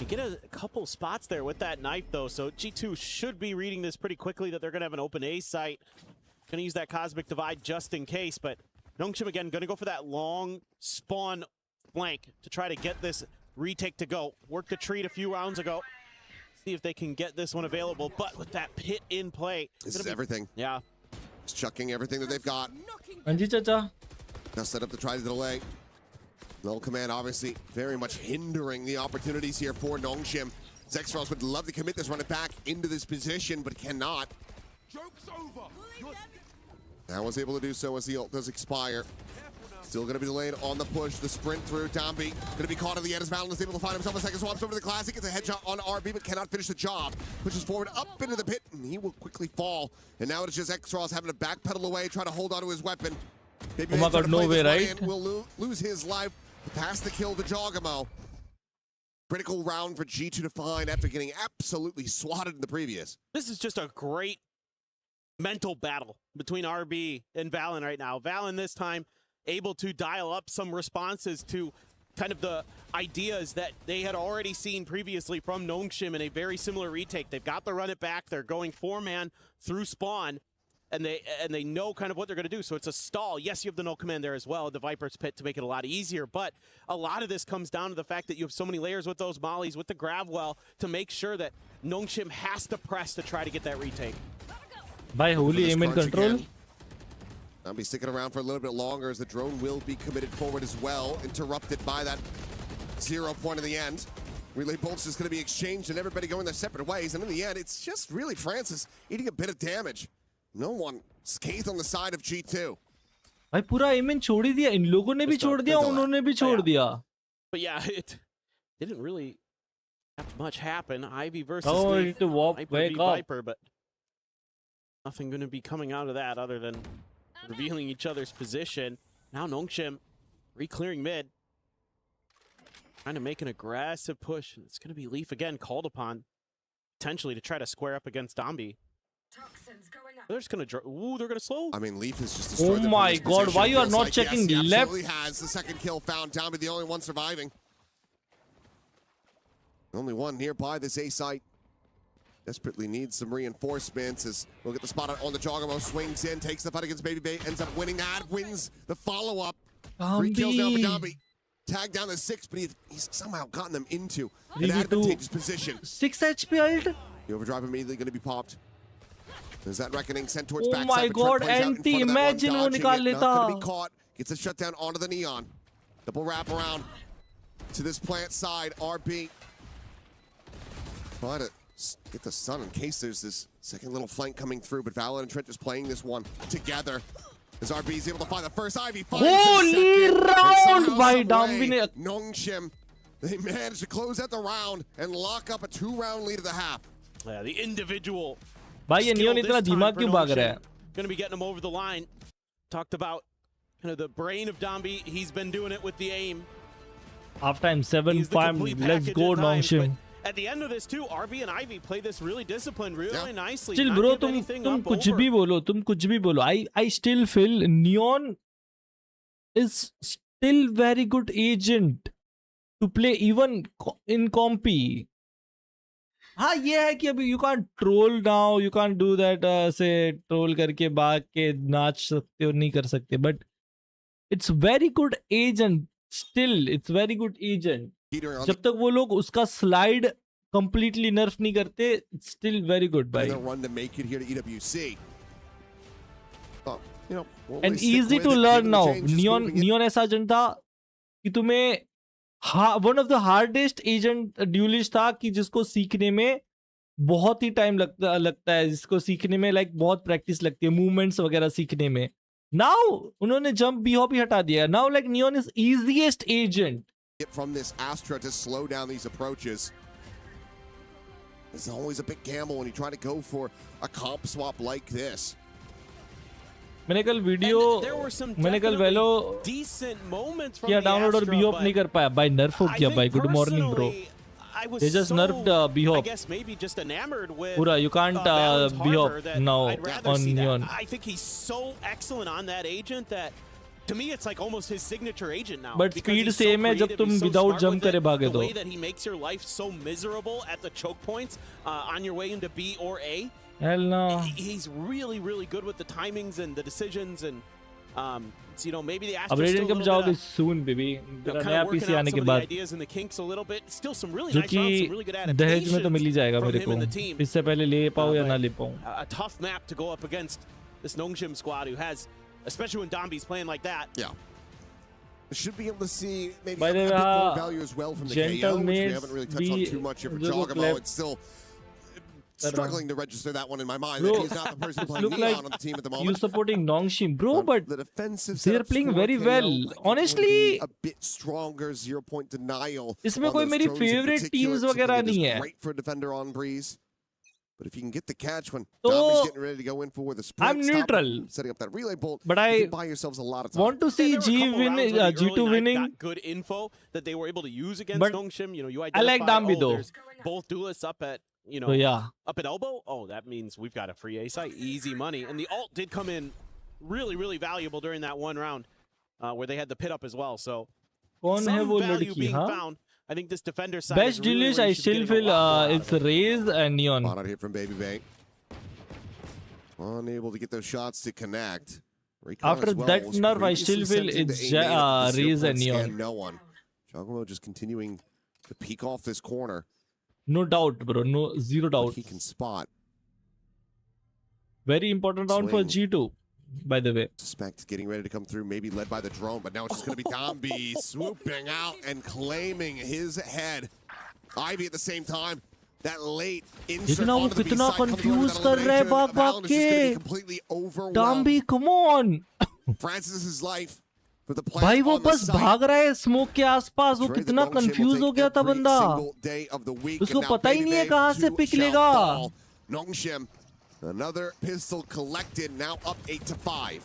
You get a couple spots there with that knife, though, so G2 should be reading this pretty quickly that they're going to have an open A site. Going to use that Cosmic Divide just in case, but Nongshim, again, going to go for that long spawn flank to try to get this retake to go. Worked the treat a few rounds ago. See if they can get this one available, but with that pit in play. This is everything. Yeah. Just chucking everything that they've got. Anji Chacha. Now set up to try to delay. Null command obviously very much hindering the opportunities here for Nongshim. Zexros would love to commit this, run it back into this position, but cannot. Joke's over. Now was able to do so as the ult does expire. Still going to be delayed on the push. The sprint through. Dambi going to be caught in the end as Valorant is able to find himself a second. Swaps over to the Classic. Gets a headshot on RB, but cannot finish the job. Pushes forward up into the pit, and he will quickly fall. And now it's just Xros having to backpedal away, try to hold onto his weapon. Oh my God, no way, right? Will lose his life. Pass the kill to Jogamo. Critical round for G2 to find after getting absolutely swatted in the previous. This is just a great mental battle between RB and Valen right now. Valen this time able to dial up some responses to kind of the ideas that they had already seen previously from Nongshim in a very similar retake. They've got to run it back. They're going 4-man through spawn. And they know kind of what they're going to do. So it's a stall. Yes, you have the null command there as well, the Viper's Pit, to make it a lot easier. But a lot of this comes down to the fact that you have so many layers with those mollies, with the Gravwell, to make sure that Nongshim has to press to try to get that retake. By holy aim and control. I'll be sticking around for a little bit longer as the drone will be committed forward as well, interrupted by that 0 point in the end. Relay bolts is going to be exchanged and everybody going their separate ways. And in the end, it's just really Francis eating a bit of damage. No one scathed on the side of G2. भाई पूरा MN छोड़ ही दिया, इन लोगों ने भी छोड़ दिया, उन्होंने भी छोड़ दिया. But yeah, it didn't really have much happen. Ivy versus Oh, Leaf, to walk Viper back v up. Viper, but nothing going to be coming out of that other than revealing each other's position. Now Nongshim re-clearing mid, trying to make an aggressive push. It's going to be Leaf again called upon, potentially to try to square up against Dombi. They're just going to ooh, they're going to slow. I mean, Leaf is just destroyed. Oh my god, why you are not checking yes, he left? absolutely has the second kill found. Dombi the only one surviving. Only one nearby this A site. Desperately needs some reinforcements as we'll get the spot on the Joggermo, swings in, takes the fight against Baby Bay, ends up winning that, wins the follow-up. 3 kills down for Dombi. Tagged down to 6, but he's somehow gotten them into an advantageous position. 6 HP ult? The overdrive immediately going to be popped. There's that reckoning sent towards Oh backside. my god, anti, imagine वो निकाल लेता. Not going to be caught. Gets a shutdown onto the Neon. Double wrap around to this plant side. RB. Try to get the sun in case there's this second little flank coming through, but VALORANT and Trent just playing this one together. As RB is able to find the first, Ivy finds Holy round by Dombi. Nongshim. They managed to close out the round and lock up a 2-round lead at the half. Yeah, the individual. भाई ये neon इतना धीमा क्यों भाग रहा है? Going to be getting him over the line. Talked about kind of the brain of Dombi. He's been doing it with the aim. Half time 7-5. Let's go Nongshim. At the end of this too, RB and Ivy play this really disciplined, really nicely. Still bro, तुम कुछ भी बोलो, तुम कुछ भी बोलो. I still feel Neon is still very good agent to play even in compy. हाँ ये है कि अभी you can't troll now, you can't do that से troll करके भाग के नाच सकते हो, नहीं कर सकते, but it's very good agent still, it's very good agent. जब तक वो लोग उसका slide completely nerf नहीं करते, it's still very good भाई. Run to make it here to EWC. Oh, you know, and easy to learn now. Neon ऐसा agent था कि तुम्हें one of the hardest agent duelist था कि जिसको सीखने में बहुत ही टाइम लगता है, जिसको सीखने में like बहुत प्रैक्टिस लगती है, मूवमेंट्स वगैरह सीखने में. Now उन्होंने jump B-hop ही हटा दिया. Now like Neon is easiest agent. From this Astra to slow down these approaches. It's always a big gamble when you try to go for a comp swap like this. मैंने कल video, मैंने कल वेलो किया download और B-hop नहीं कर पाया. भाई नर्फ हो गया भाई. Good morning bro. They just nerfed B-hop. Pura, you can't B-hop now on Neon. I think he's so excellent on that agent that to me it's like almost his signature agent now. But speed same है जब तुम without jump करे भागे तो. The way that he makes your life so miserable at the choke points on your way into B or A. Hell no. He's really good with the timings and the decisions and you know, maybe the Astra upgrading still कब जाओगे soon baby. तेरा नया PC आने के बाद. Ideas and the kinks a little bit. Still some really जो nice rounds, some really good कि दहेज में तो मिल ही जाएगा मेरे को. इससे पहले ले पाऊँ या ना ले पाऊँ. A tough map to go up against this Nongshim squad who has, especially when Dombi's playing like that. Yeah. Should be able to see maybe By a bit the more value as well from the KO, which we haven't really touched on too much here for Joggermo. It's still struggling to register that one in my mind. That he's not the person playing Neon like on the team at the moment. You supporting Nongshim, bro, but the defensive they're playing very well. Honestly, a bit stronger 0-point denial. इसमें कोई मेरी favorite teams वगैरह नहीं है. Great for a defender on Breeze. But if you can get the catch when Dombi's getting ready to go in for the sprint, I'm neutral. Setting up that relay bolt, but I you can buy yourselves a lot of time. Want to see G2 winning. Got good info that they were able to use against Nongshim. You know, you identify, I like Dombi though. Both duelists up at, you know, up at elbow. Oh, that means we've got a free A site, easy money. And the ult did come in really valuable during that one round where they had the pit up as well. So some value being found. I think this defender side best duelist I still feel it's Raze and Neon. Spot out here from Baby Bay. Unable to get those shots to connect. After that nerf, I still feel it's Raze and Neon. No one. Joggermo just continuing to peek off this corner. No doubt, bro. No, zero doubt. But he can spot. Very important round for G2, by the way. Suspect getting ready to come through, maybe led by the drone, but now it's just going to be Dombi swooping out and claiming his head. Ivy at the same time. That late insert onto the B side confused कर रहा है बाप बाप के. Dombi, come on. Francis's life for the plant भाई वो on the बस site. भाग रहा है स्मोक के आसपास, वो Trey, the कितना Nongshim will कंफ्यूज हो take गया था every बंदा, single day of the week, उसको and now पता ही नहीं है Baby कहाँ से Bae पिक too shall लेगा. fall. Nongshim, another pistol collected, now up 8-5.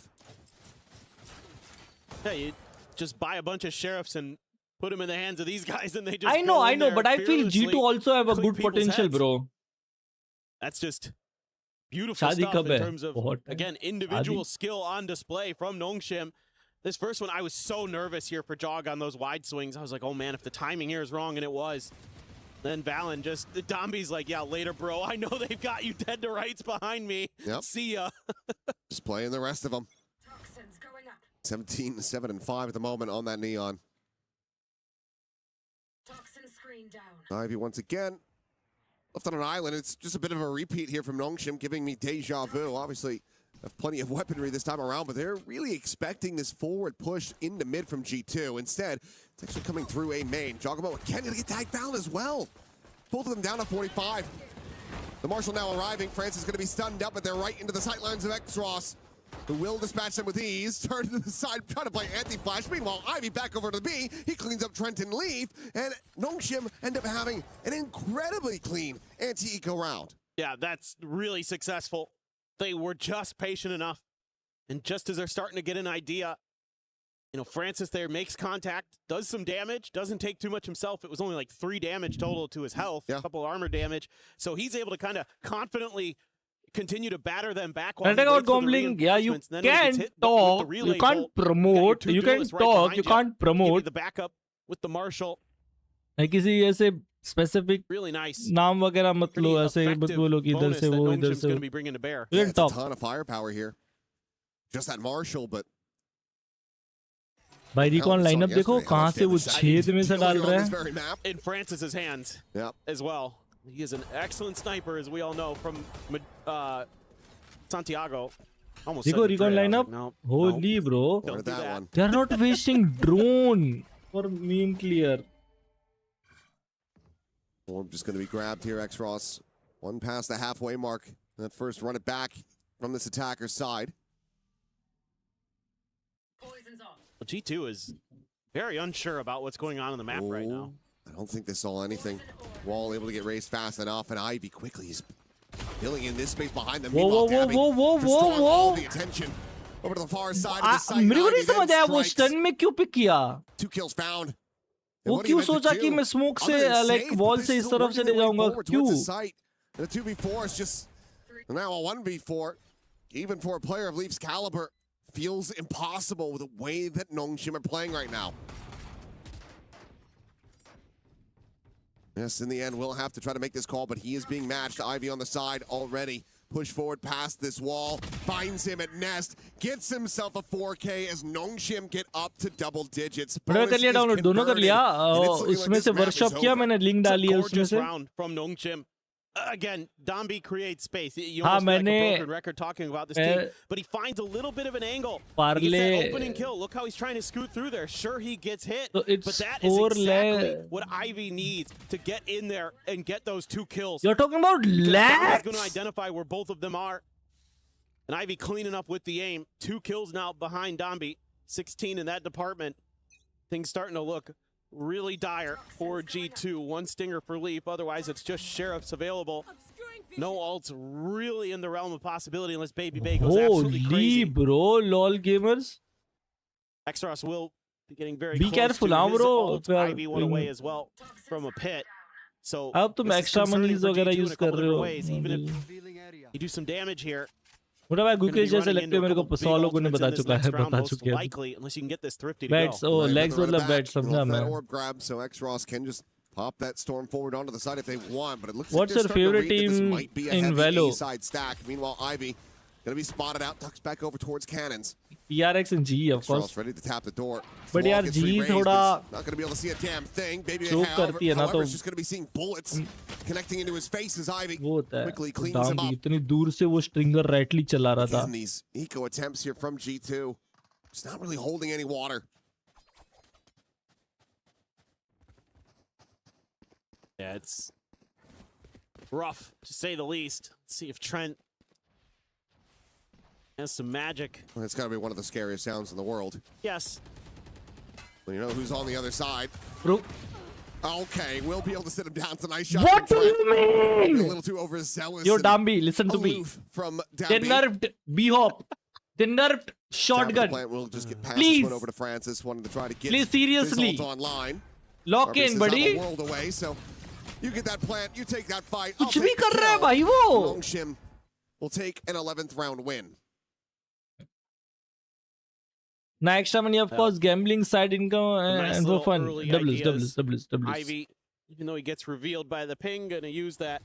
Yeah, you just buy a bunch of sheriffs and put them in the hands of these guys, and they just I go know, in there but I feel fearlessly, G2 also have a clean good people's potential, heads. bro. That's just beautiful शादी stuff कब in है? terms of, बहुत है. again, individual शादी? skill on display from Nongshim. This first one, I was so nervous here for Jog on those wide swings. I was like, oh man, if the timing here is wrong, and it was. Then Valen just, Dombi's like, yeah, later, bro. I know they've got you dead to rights behind me. Yep. See ya. Just playing the rest of them. 17-7-5 at the moment on that Neon. Ivy once again left on an island. It's just a bit of a repeat here from Nongshim, giving me deja vu. Obviously, have plenty of weaponry this time around, but they're really expecting this forward push into mid from G2. Instead, it's actually coming through A main. Jogamo again gonna get tagged down as well. Both of them down to 45. The Marshal now arriving. France is gonna be stunned up, but they're right into the sightlines of X-Ross, who will dispatch them with ease. Turn to the side, trying to play anti-flash. Meanwhile, Ivy back over to the B. He cleans up Trenton Leaf, and Nongshim end up having an incredibly clean anti-eco round. Yeah, that's really successful. They were just patient enough. And just as they're starting to get an idea, you know, Francis there makes contact, does some damage, doesn't take too much himself. It was only like 3 damage total to his health, a couple armor damage. So he's able to kind of confidently continue to batter them back. And about gambling, yeah, you can talk, you can't promote, you can talk, you can't promote. The backup with the Marshal. किसी ऐसे specific नाम वगैरह मत लो, ऐसे मत बोलो कि इधर से वो इधर से. You can talk. A ton of firepower here. Just that Marshal, but भाई रिकॉन लाइनअप देखो कहाँ से वो छेद में से डाल रहा है. In Francis's hands as well. He is an excellent sniper, as we all know, from Santiago. Almost देखो recon lineup. Holy bro, they are not wasting drone for main clear. Orb just going to be grabbed here, X-Ross. One past the halfway mark. That first run it back from this attacker's side. Well, G2 is very unsure about what's going on the map right now. I don't think they saw anything. Wall able to get raised fast enough, and Ivy quickly is filling in this space behind them. Whoa. All the attention over to the far side of the site. मेरे को नहीं समझ आया वो stun में क्यों pick किया. 2 kills found. वो क्यों सोचा कि मैं स्मोक से लाइक वॉल से इस तरफ से ले जाऊंगा, क्यों? The 2v4 is just now a 1v4. Even for a player of Leaf's caliber, feels impossible with the way that Nongshim are playing right now. Yes, in the end, we'll have to try to make this call, but he is being matched. Ivy on the side already. Push forward past this wall. Finds him at Nest. Gets himself a 4K as Nongshim get up to double digits. बड़ा कर लिया download, दोनों कर लिया. उसमें से workshop किया मैंने, लिंक डाली है उसमें से. From Nongshim. Again, Dombi creates space. You हाँ almost feel like मैंने a broken record talking about this team, but he finds a little bit of an angle. He Parle gets that opening kill. Look how he's trying to scoot through there. Sure, he gets hit, so but that is exactly what Ivy needs to get in there and get those 2 kills. You're talking about lags. He's going to identify where both of them are. And Ivy cleaning up with the aim. 2 kills now behind Dombi. 16 in that department. Things starting to look really dire for G2. 1 stinger for Leaf. Otherwise, it's just Sheriffs available. No ults really in the realm of possibility unless Baby Bae goes absolutely crazy. Holy bro, lol gamers. X-Ross will be getting very Be close careful, to his bro. ult. Ivy went away as well from a pit. So अब तुम extra monies वगैरह use कर रहे हो. Even if you do some damage here, मोटा भाई गुकेश जैसे लगते हैं मेरे को 100 लोगों ने बता चुका है, बता चुके हैं. unless you can get this thrifty to Bets, go. oh legs मतलब bets समझा मैं. Orb grab, so X-Ross can just pop that storm forward onto the side if they want, but it looks What's like your they're favorite starting to read that team this might be a in heavy Valo? A-side stack. Meanwhile, Ivy gonna be spotted out, ducks back over towards cannons. PRX and G of course. X-Ross ready to tap the door. But यार G थोड़ा not gonna be able to see a damn thing. Baby choke करती है ना, तो just gonna be seeing bullets connecting into his face as Ivy वो होता है. quickly cleans him up. इतनी दूर से वो स्ट्रिंगर राइटली चला रहा था. Again, these eco attempts here from G2. It's not really holding any water. Yeah, it's rough to say the least. Let's see if Trent Has some magic. Well, it's got to be one of the scariest sounds in the world. Yes. Well, you know who's on the other side? Bro. Okay, we'll be able to sit him down. It's a nice shot. What do you mean? A little too overzealous. Yo, Dambi, listen to me. From They Dambi. nerfed B-Hop. They nerfed shotgun. We'll just get past Please. this one over to Francis. Wanted to try to get Please, seriously. this ult online. Lock in, buddy. A world away, so you get that plant. You take that fight. कुछ भी कर रहा है भाई वो. Nongshim will take an 11th round win. Now extra money, of course, gambling, side income, Nice and for little fun. early Doubles. ideas. Ivy, even though he gets revealed by the ping, gonna use that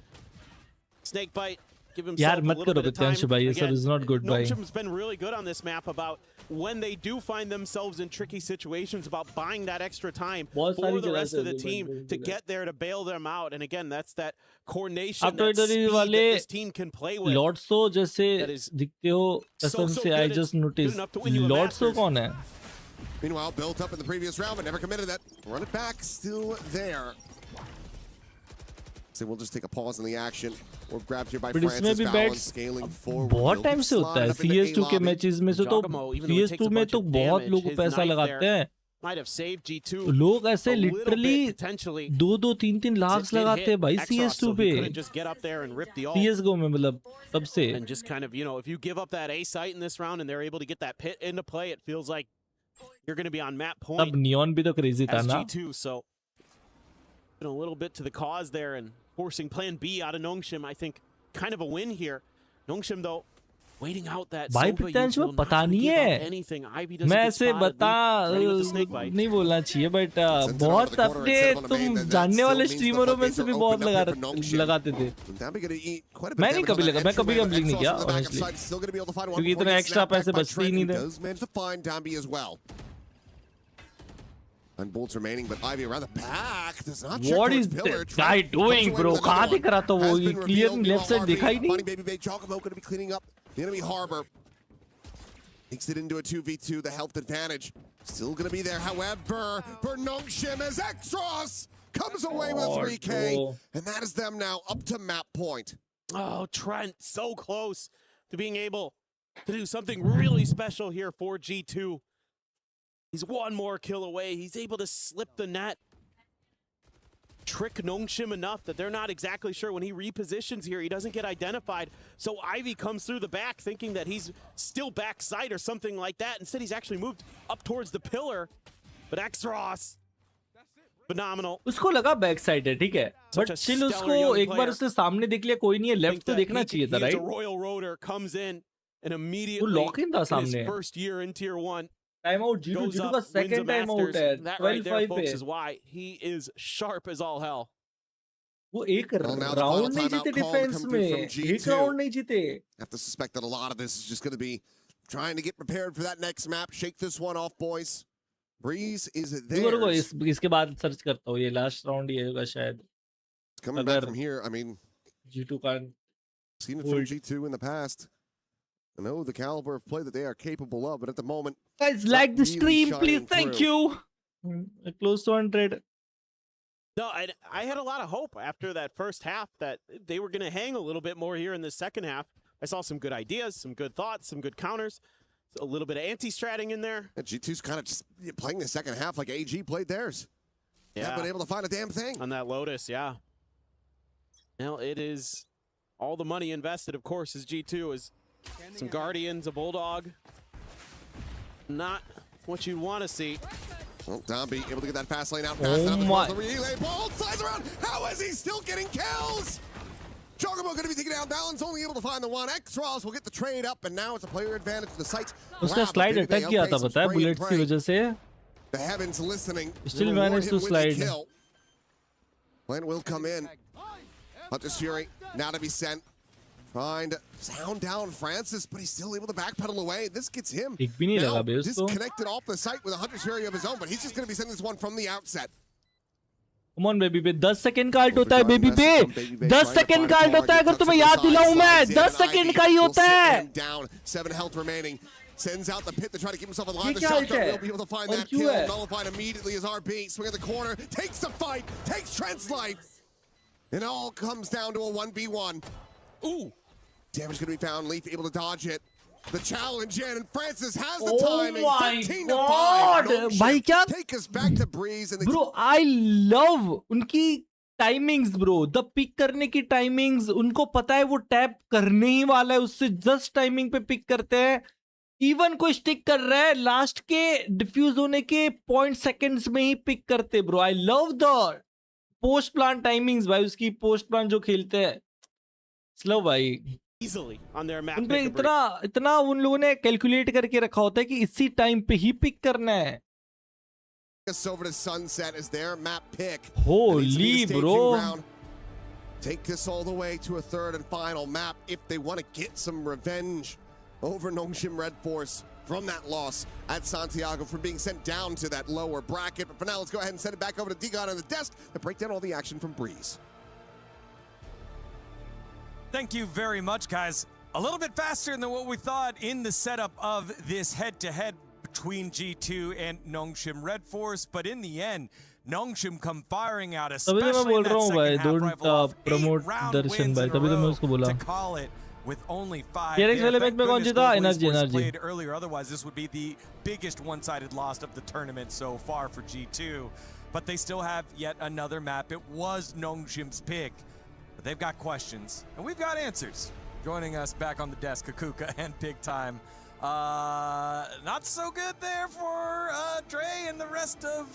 snake bite. Give himself यार a मत little करो bit of time. प्रत्यांश भाई, ये सब Again, is not good भाई. Nongshim's been really good on this map about when they do find themselves in tricky situations, about buying that extra time for the rest of the team to get there to bail them out. And again, that's that coordination, that speed that this team can play with. लॉर्ड्सो जैसे दिखते हो कसम से I just noticed. लॉर्ड्सो कौन है? Meanwhile, built up in the previous round, but never committed that. Run it back, still there. So we'll just take a pause in the action. We're grabbed here by But इसमें Francis भी Fallon, bets scaling forward. बहुत time से होता है. CS2 के matches में से तो CS2 में तो बहुत लोग पैसा लगाते हैं. Might have saved G2. लोग ऐसे लिटरली 2-3 लाख लगाते हैं भाई CS2 पे. CS:GO में मतलब तब से. And just kind of, you know, if you give up that A site in this round and they're able to get that pit into play, it feels like you're going to be on map point. तब neon भी तो crazy था as ना. G2, so been a little bit to the cause there and forcing plan B out of Nongshim. I think kind of a win here. Nongshim though waiting out that भाई Sova प्रत्यांश ult, में not पता gonna नहीं give up है. anything. Ivy doesn't मैं get ऐसे spotted. बता Ready with the snake bite. नहीं बोलना चाहिए बट बहुत अपने तुम जानने वाले स्ट्रीमरों में से भी बहुत लगाते थे. मैं नहीं कभी लगा, मैं कभी गैम्बलिंग नहीं किया ऑनेस्टली, क्योंकि इतने एक्स्ट्रा पैसे बचते ही नहीं थे. And bolts remaining, but Ivy around the back does not. What is this guy doing, bro? कहाँ दिख रहा था वो? Clear left side दिखा ही नहीं. Baby Bay Giacomo going to be cleaning up the enemy harbor. Takes it into a 2v2. The health advantage still going to be there. However, for Nongshim as Extros comes away with 3K, and that is them now up to map point. Oh, Trent, so close to being able to do something really special here for G2. He's one more kill away. He's able to slip the net. Trick Nongshim enough that they're not exactly sure when he repositions here. He doesn't get identified. So Ivy comes through the back thinking that he's still backside or something like that. Instead, he's actually moved up towards the pillar. But Exros, phenomenal. उसको लगा back side है, ठीक है. But still उसको एक बार उससे सामने देख लिया, कोई नहीं है, लेफ्ट तो देखना चाहिए था, right? A Royal Rotor comes in and immediately वो लॉक इन था in his सामने. first year in Tier 1. Time out G2 का सेकंड टाइम आउट है. That right there, 12-5 folks, पे. is why he is sharp as all hell. वो एक round नहीं जीते डिफेंस में. एक राउंड नहीं जीते. I have to suspect that a lot of this is just going to be trying to get prepared for that next map. Shake this one off, boys. Breeze is there. रुको इसके बाद search करता हूँ. ये last round ही होगा शायद. Coming back from here, I mean, G2 का seen it from G2 in the past. I know the caliber of play that they are capable of, but at the moment, guys, like the stream, please. Thank you. Close to 100. No, I had a lot of hope after that first half that they were going to hang a little bit more here in the second half. I saw some good ideas, some good thoughts, some good counters, a little bit of anti-stratting in there. And G2's kind of just playing the second half like AG played theirs. Yeah. Haven't been able to find a damn thing. On that Lotus, yeah. Now it is all the money invested, of course, is G2, is some Guardians, a Bulldog. Not what you want to see. Well, Domby able to get that fast lane out fast enough as well. The relay ball sides around. How is he still getting kills? Chocobo going to be taking down balance, only able to find the one. X-Ross will get the trade up, and now it's a player advantage to the sites. उसका slide attack किया था पता है bullets की वजह से. The heavens listening. Still managed to slide. Plan will come in. Hunter's Fury now to be sent. Trying to sound down Francis, but he's still able to backpedal away. This gets him now disconnected off the site with a Hunter's Fury of his own, but he's just going to be sending this one from the outset. Come on, baby पे 10 second का alt होता है baby पे. 10 second का alt होता है, अगर तुम्हें याद दिलाऊं मैं. 10 सेकंड का ही होता है. Down, 7 health remaining. Sends out the pit to try to keep himself alive. The shotgun will be able to find that kill. Nullified immediately as RB. Swing at the corner. Takes the fight. Takes Trent's life. It all comes down to a 1v1. Ooh. Damage going to be found. Leaf able to dodge it. the challenge in, and Francis has the Oh timing. my 13 God! to 5. No भाई ship. क्या? Take us back to Breeze. And Bro, I love उनकी timings bro. The pick करने की timings, उनको पता है वो tap करने ही वाला है, उससे जस्ट टाइमिंग पे पिक करते हैं. इवन कोई स्टिक कर रहा है, लास्ट के डिफ्यूज होने के 0.सेकंड्स में ही पिक करते bro. I love the post plan timings भाई. उसकी पोस्ट प्लान जो खेलते हैं स्लो भाई. Easily on their map. उन पे इतना उन लोगों ने कैलकुलेट करके रखा होता है कि इसी टाइम पे ही पिक करना है. over to Sunset is their map pick. Holy bro. Take this all the way to a third and final map if they want to get some revenge over Nongshim Red Force from that loss at Santiago for being sent down to that lower bracket. But for now, let's go ahead and send it back over to Digon on the desk to break down all the action from Breeze. Thank you very much, guys. A little bit faster than what we thought in the setup of this head-to-head between G2 and Nongshim Red Force, but in the end, Nongshim come firing out, especially in that second half rifle off 8-round wins in a row to call it with only 5 there. Thank goodness Global Esports played earlier, otherwise this would be the biggest one-sided loss of the tournament so far for G2. But they still have yet another map. It was Nongshim's pick, but they've got questions, and we've got answers. Joining us back on the desk, Kakuka and Big Time. Not so good there for Dre and the rest of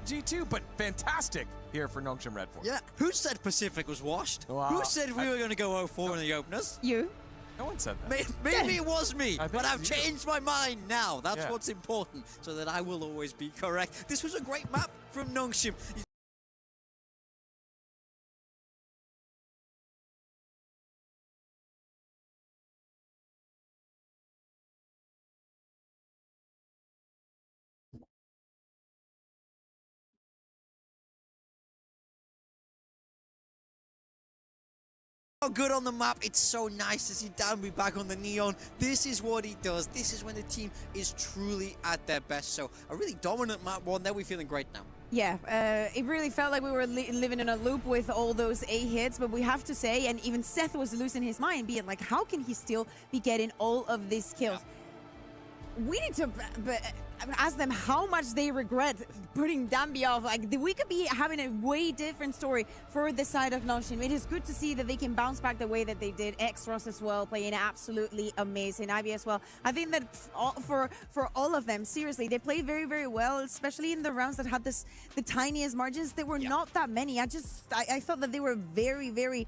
G2, but fantastic here for Nongshim Red Force. Yeah, who said Pacific was washed? Who said we were going to go 0-4 in the openers? You. No one said that. Maybe it was me, but I've changed my mind now. That's Yeah. what's important, so that I will always be correct. This was a great map from Nongshim. Good on the map. It's so nice to see Danby back on the Neon. This is what he does. This is when the team is truly at their best. So a really dominant map one. There we're feeling great now. Yeah, it really felt like we were living in a loop with all those A hits, but we have to say, and even Seth was losing his mind, being like, how can he still be getting all of these kills? We need to ask them how much they regret putting Danby off. Like, we could be having a way different story for the side of Nongshim. It is good to see that they can bounce back the way that they did. X-Ross as well, playing absolutely amazing. Ivy as well. I think that for all of them, seriously, they played very, very well, especially in the rounds that had the tiniest margins. There were not that many. I thought that they were very, very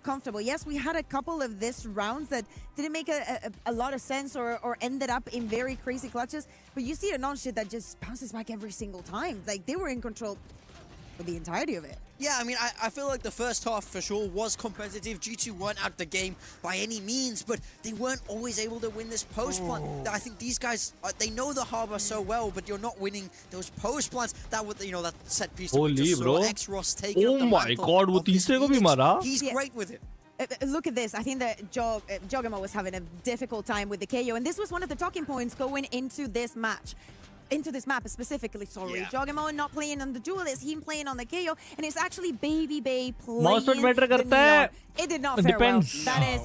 comfortable. Yes, we had a couple of this rounds that didn't make a lot of sense or ended up in very crazy clutches, but you see a non-shit that just bounces back every single time. Like, they were in control for the entirety of it. Yeah, I mean, I feel like the first half for sure was competitive. G2 weren't out the game by any means, but they weren't always able to win this post plant. I think these guys, they know the harbor so well, but you're not winning those post plants. That would, that set piece. Holy bro! X-Ross taking Oh my God! वो तीसरे को भी मारा. He's great with it. Look at this. I think that Jogamo was having a difficult time with the KO, and this was one of the talking points going into this match. Into this map specifically, sorry. Yeah. Jogamo not playing on the duel, it's him playing on the KO, and it's actually Baby Bay playing Mouse pad matter करता है. It did not fare well. Depends. That is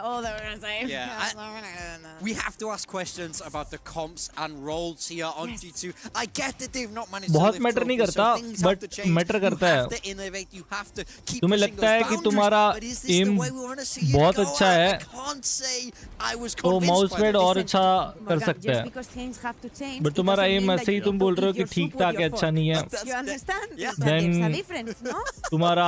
all that we're going to say. Yeah, we have to ask questions about the comps and roles here on G2. I get that they've not managed to lift matter नहीं trophies, so करता, things but have to change. matter करता है. You have to innovate, you have to keep तुम्हें pushing लगता है those कि boundaries, तुम्हारा but is this the aim way we want to see it बहुत go? अच्छा है, I can't say I was तो convinced mouse by pad this. और अच्छा कर सकता है. Because things have to change, but तुम्हारा एम ऐसे ही तुम बोल रहे हो कि ठीक ठाक है, अच्छा नहीं है. You understand? Yeah. There's a difference, no? तुम्हारा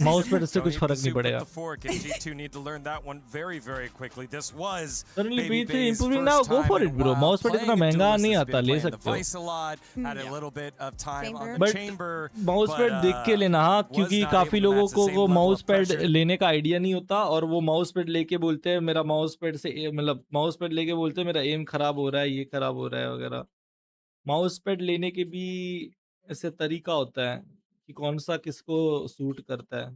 माउस पैड से Don't कुछ need to फर्क नहीं soup up पड़ेगा. the fork, and G2 need to learn that one very, very quickly. This was Suddenly Baby B3 Bay's improving first now, go time for in it a bro. while. Mouse pad इतना Playing महंगा duelist नहीं has आता, been ले playing the सकते हो. Vice a lot, had a little bit of time on the but chamber. Mouse pad देख के लेना, हाँ, क्योंकि काफी लोगों को वो माउस पैड लेने का आइडिया नहीं होता और वो माउस पैड लेके बोलते हैं मेरा माउस पैड से मतलब माउस पैड लेके बोलते हैं मेरा एम खराब हो रहा है, ये खराब हो रहा है वगैरह. माउस पैड लेने के भी ऐसे तरीका होता है कि कौन सा किसको सूट करता है.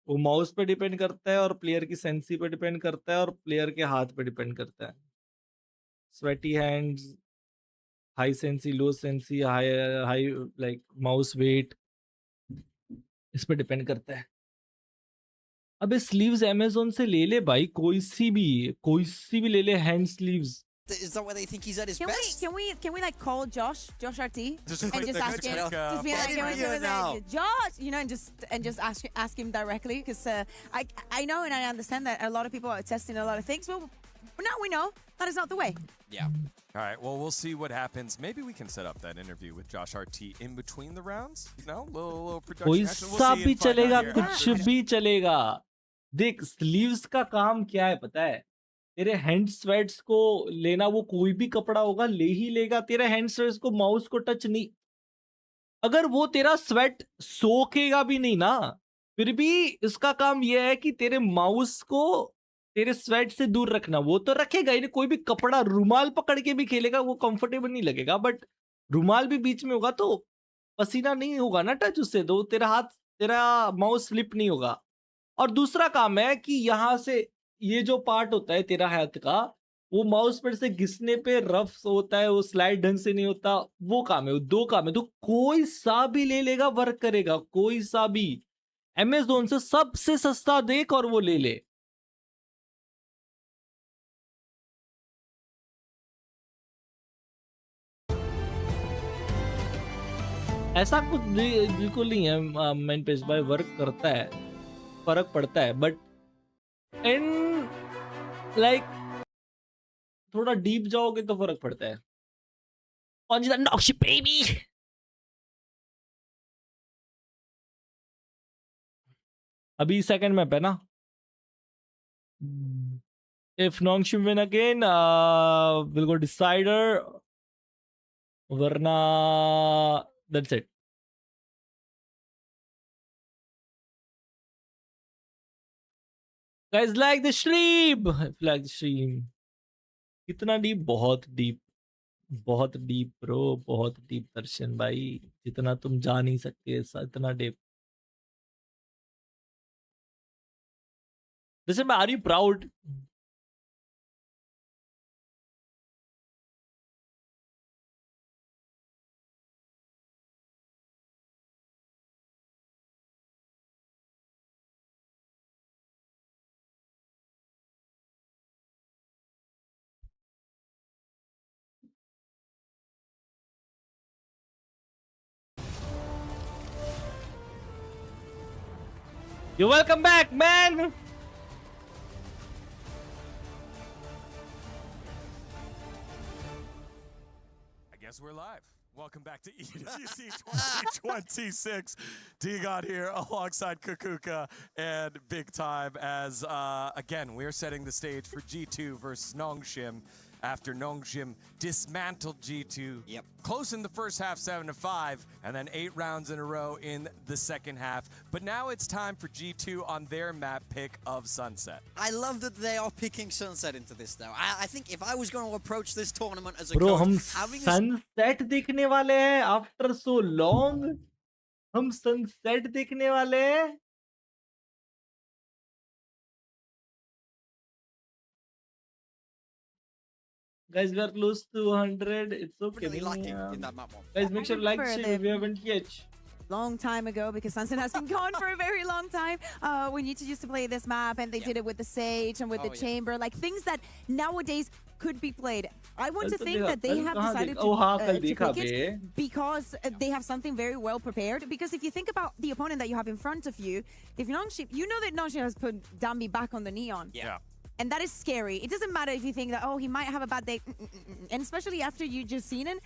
वो माउस पे डिपेंड करता है और प्लेयर की सेंसी पे डिपेंड करता है और प्लेयर के हाथ पे डिपेंड करता है. Sweaty hands, high sensi, low sensi, high like mouse weight, इस पे डिपेंड करता है. अबे स्लीव्स अमेज़न से ले ले भाई, कोई सी भी ले ले, hand sleeves. Is that where they think he's at his Can best? we like call Josh RT Just and click just the ask him, quick, just be like, get him here now. Josh, you know, and just ask him directly, because I know and I understand that a lot of people are testing a lot of things. Well, now we know that is not the way. Yeah. All right, well, we'll see what happens. Maybe we can set up that interview with Josh RT in between the rounds. You know, little production कोई action. सा see भी and find out चलेगा, here. कुछ भी चलेगा. देख, sleeves का काम क्या है पता है? तेरे हैंड स्वेट्स को लेना, वो कोई भी कपड़ा होगा ले ही लेगा. तेरे हैंड स्वेट्स को, माउस को टच नहीं. अगर वो तेरा स्वेट सोखेगा भी नहीं ना, फिर भी इसका काम यह है कि तेरे माउस को तेरे स्वेट से दूर रखना. वो तो रखेगा ही नहीं. कोई भी कपड़ा, रुमाल पकड़ के भी खेलेगा, वो कंफर्टेबल नहीं लगेगा. बट रुमाल भी बीच में होगा तो पसीना नहीं होगा ना टच उससे, तो तेरा हाथ, तेरा माउस स्लिप नहीं होगा. और दूसरा काम है कि यहाँ से ये जो पार्ट होता है तेरा हाथ का, वो माउस पर से घिसने पे रफ होता है, वो स्लाइड ढंग से नहीं होता. वो काम है, वो दो काम है. तो कोई सा भी ले लेगा, वर्क करेगा. कोई सा भी अमेज़न से सबसे सस्ता देख और वो ले ले. ऐसा कुछ बिल्कुल नहीं है. मेन पेज बाय वर्क करता है, फर्क पड़ता है. बट इन लाइक थोड़ा डीप जाओगे तो फर्क पड़ता है. On the Noxy baby. अभी सेकंड मैप है ना. If Nongshim win again, we'll go decider. वरना that's it. Guys, like the stream. If you like the stream. कितना डीप? बहुत डीप, बहुत डीप ब्रो, बहुत डीप दर्शन भाई. जितना तुम जा नहीं सकते, इतना deep. Listen, are you proud? You're welcome back, man. I guess we're live. Welcome back to EWC 2026. D-God here alongside Kukuka and Big Time as, again, we're setting the stage for G2 versus Nongshim after Nongshim dismantled G2. Yep. Close in the first half, 7-5, and then 8 rounds in a row in the second half. But now it's time for G2 on their map pick of Sunset. I love that they are picking Sunset into this, though. I think if I was going to approach this tournament as a Bro, coach, हम having sunset देखने वाले हैं after so long. हम sunset देखने वाले हैं. Guys, we are close to 100. It's okay. really lacking in that map one. Guys, make sure to like, share if you haven't yet. Long time ago, because Sunset has been gone for a very long time. When you used to play this map, and they did it with the Sage and with the Chamber, like things that nowadays could be played. I want to think that they have decided to pick it because they have something very well prepared. Because if you think about the opponent that you have in front of you, if Nongshim, you know that Nongshim has put Dambi back on the Neon. Yeah. And that is scary. It doesn't matter if you think that, oh, he might have a bad day. And especially after you just seen it,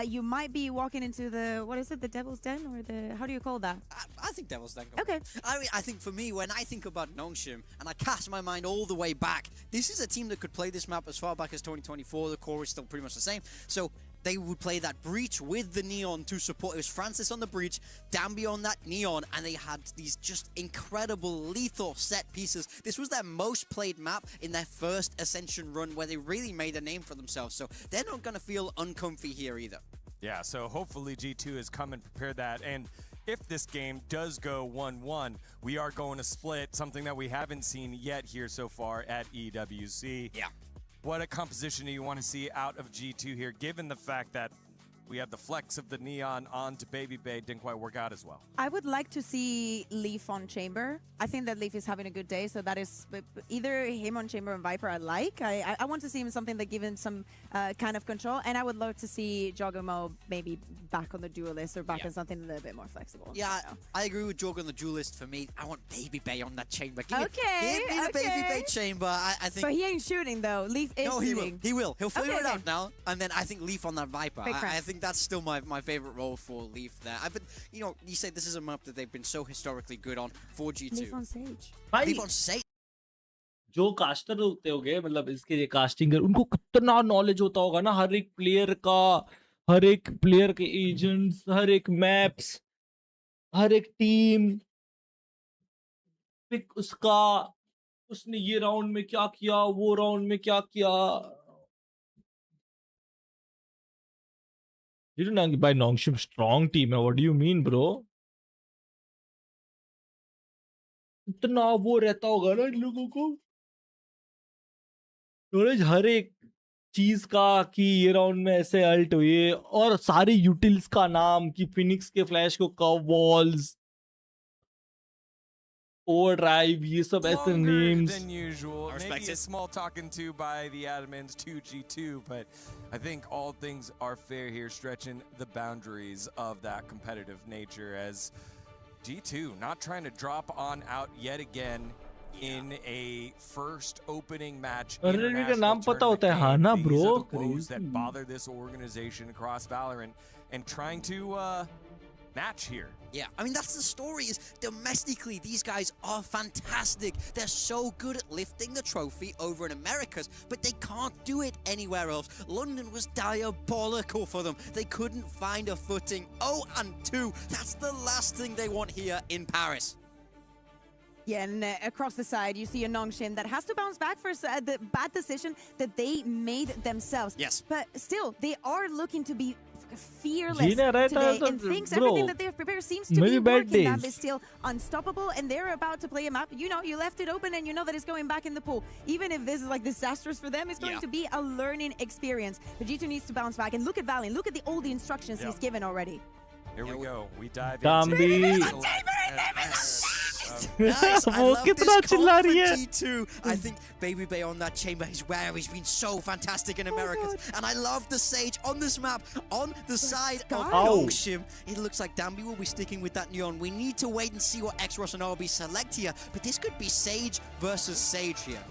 you might be walking into the, what is it, the Devil's Den? Or the, how do you call that? I think Devil's Den. Okay. I mean, I think for me, when I think about Nongshim, and I cast my mind all the way back, this is a team that could play this map as far back as 2024. The core is still pretty much the same. So they would play that breach with the Neon to support. It was Francis on the breach, Dambi on that Neon, and they had these just incredible lethal set pieces. This was their most played map in their first Ascension run where they really made a name for themselves. So they're not going to feel uncomfy here either. Yeah, so hopefully G2 has come and prepared that. And if this game does go 1-1, we are going to split, something that we haven't seen yet here so far at EWC. Yeah. What a composition do you want to see out of G2 here, given the fact that we had the flex of the Neon onto Baby Bay. Didn't quite work out as well. I would like to see Leaf on Chamber. I think that Leaf is having a good day, so that is either him on Chamber and Viper I like. I want to see him something that gives him some kind of control, and I would love to see Jogomo maybe back on the duelist or back on something a little bit more flexible. Yeah, I agree with Jog on the duelist. For me, I want Baby Bay on that chamber. Give me Okay, the Baby Bay chamber. I think. But he ain't shooting though. Leaf is shooting. He will. He'll figure it out now, and then I think Leaf on that Viper. I think that's still my favorite role for Leaf there. But you say this is a map that they've been so historically good on for G2. Leaf on Sage. Leaf on Sage. जो caster होते होंगे मतलब इसके लिए कास्टिंगर उनको कितना knowledge होता होगा ना हर एक प्लेयर का, हर एक प्लेयर के एजेंट्स, हर एक मैप्स, हर एक टीम पिक उसका, उसने ये राउंड में क्या किया, वो राउंड में क्या किया. You don't know by Nongshim strong team. What do you mean, bro? इतना वो रहता होगा ना इन लोगों को नॉलेज हर एक चीज का कि ये राउंड में ऐसे अल्ट हुए और सारी यूटिल्स का नाम कि फिनिक्स के फ्लैश को कव वॉल्स overdrive ये सब ऐसे names than usual. Maybe a small talking to by the admins to G2, but I think all things are fair here, stretching the boundaries of that competitive nature as G2 not trying to drop on out yet again in a first opening match. का नाम पता होता है हाँ ना bro? Woes that bother this organization across Valorant and trying to match here. Yeah, I mean, that's the story, is domestically, these guys are fantastic. They're so good at lifting the trophy over in Americas, but they can't do it anywhere else. London was diabolical for them. They couldn't find a footing. 0-2. That's the last thing they want here in Paris. Yeah, and across the side, you see a Nongshim that has to bounce back for the bad decision that they made themselves. Yes. But still, they are looking to be fearless today and thinks everything that they've prepared seems to be working. That is still unstoppable, and they're about to play a map. You know, you left it open, and you know that it's going back in the pool. Even if this is like disastrous for them, it's going to be a learning experience. But G2 needs to bounce back, and look at Valiant. Look at all the instructions he's given already. Here we go. We dive into Nice. I वो love this कितना चिल्ला call रही for है. G2. I think Baby Bay on that chamber is where he's been so fantastic in Americas. And I love the Sage on this map, on the side of Nongshim. It looks like Danby will be sticking with that Neon. We need to wait and see what X-Ross and RB select here. But this could be Sage versus Sage here.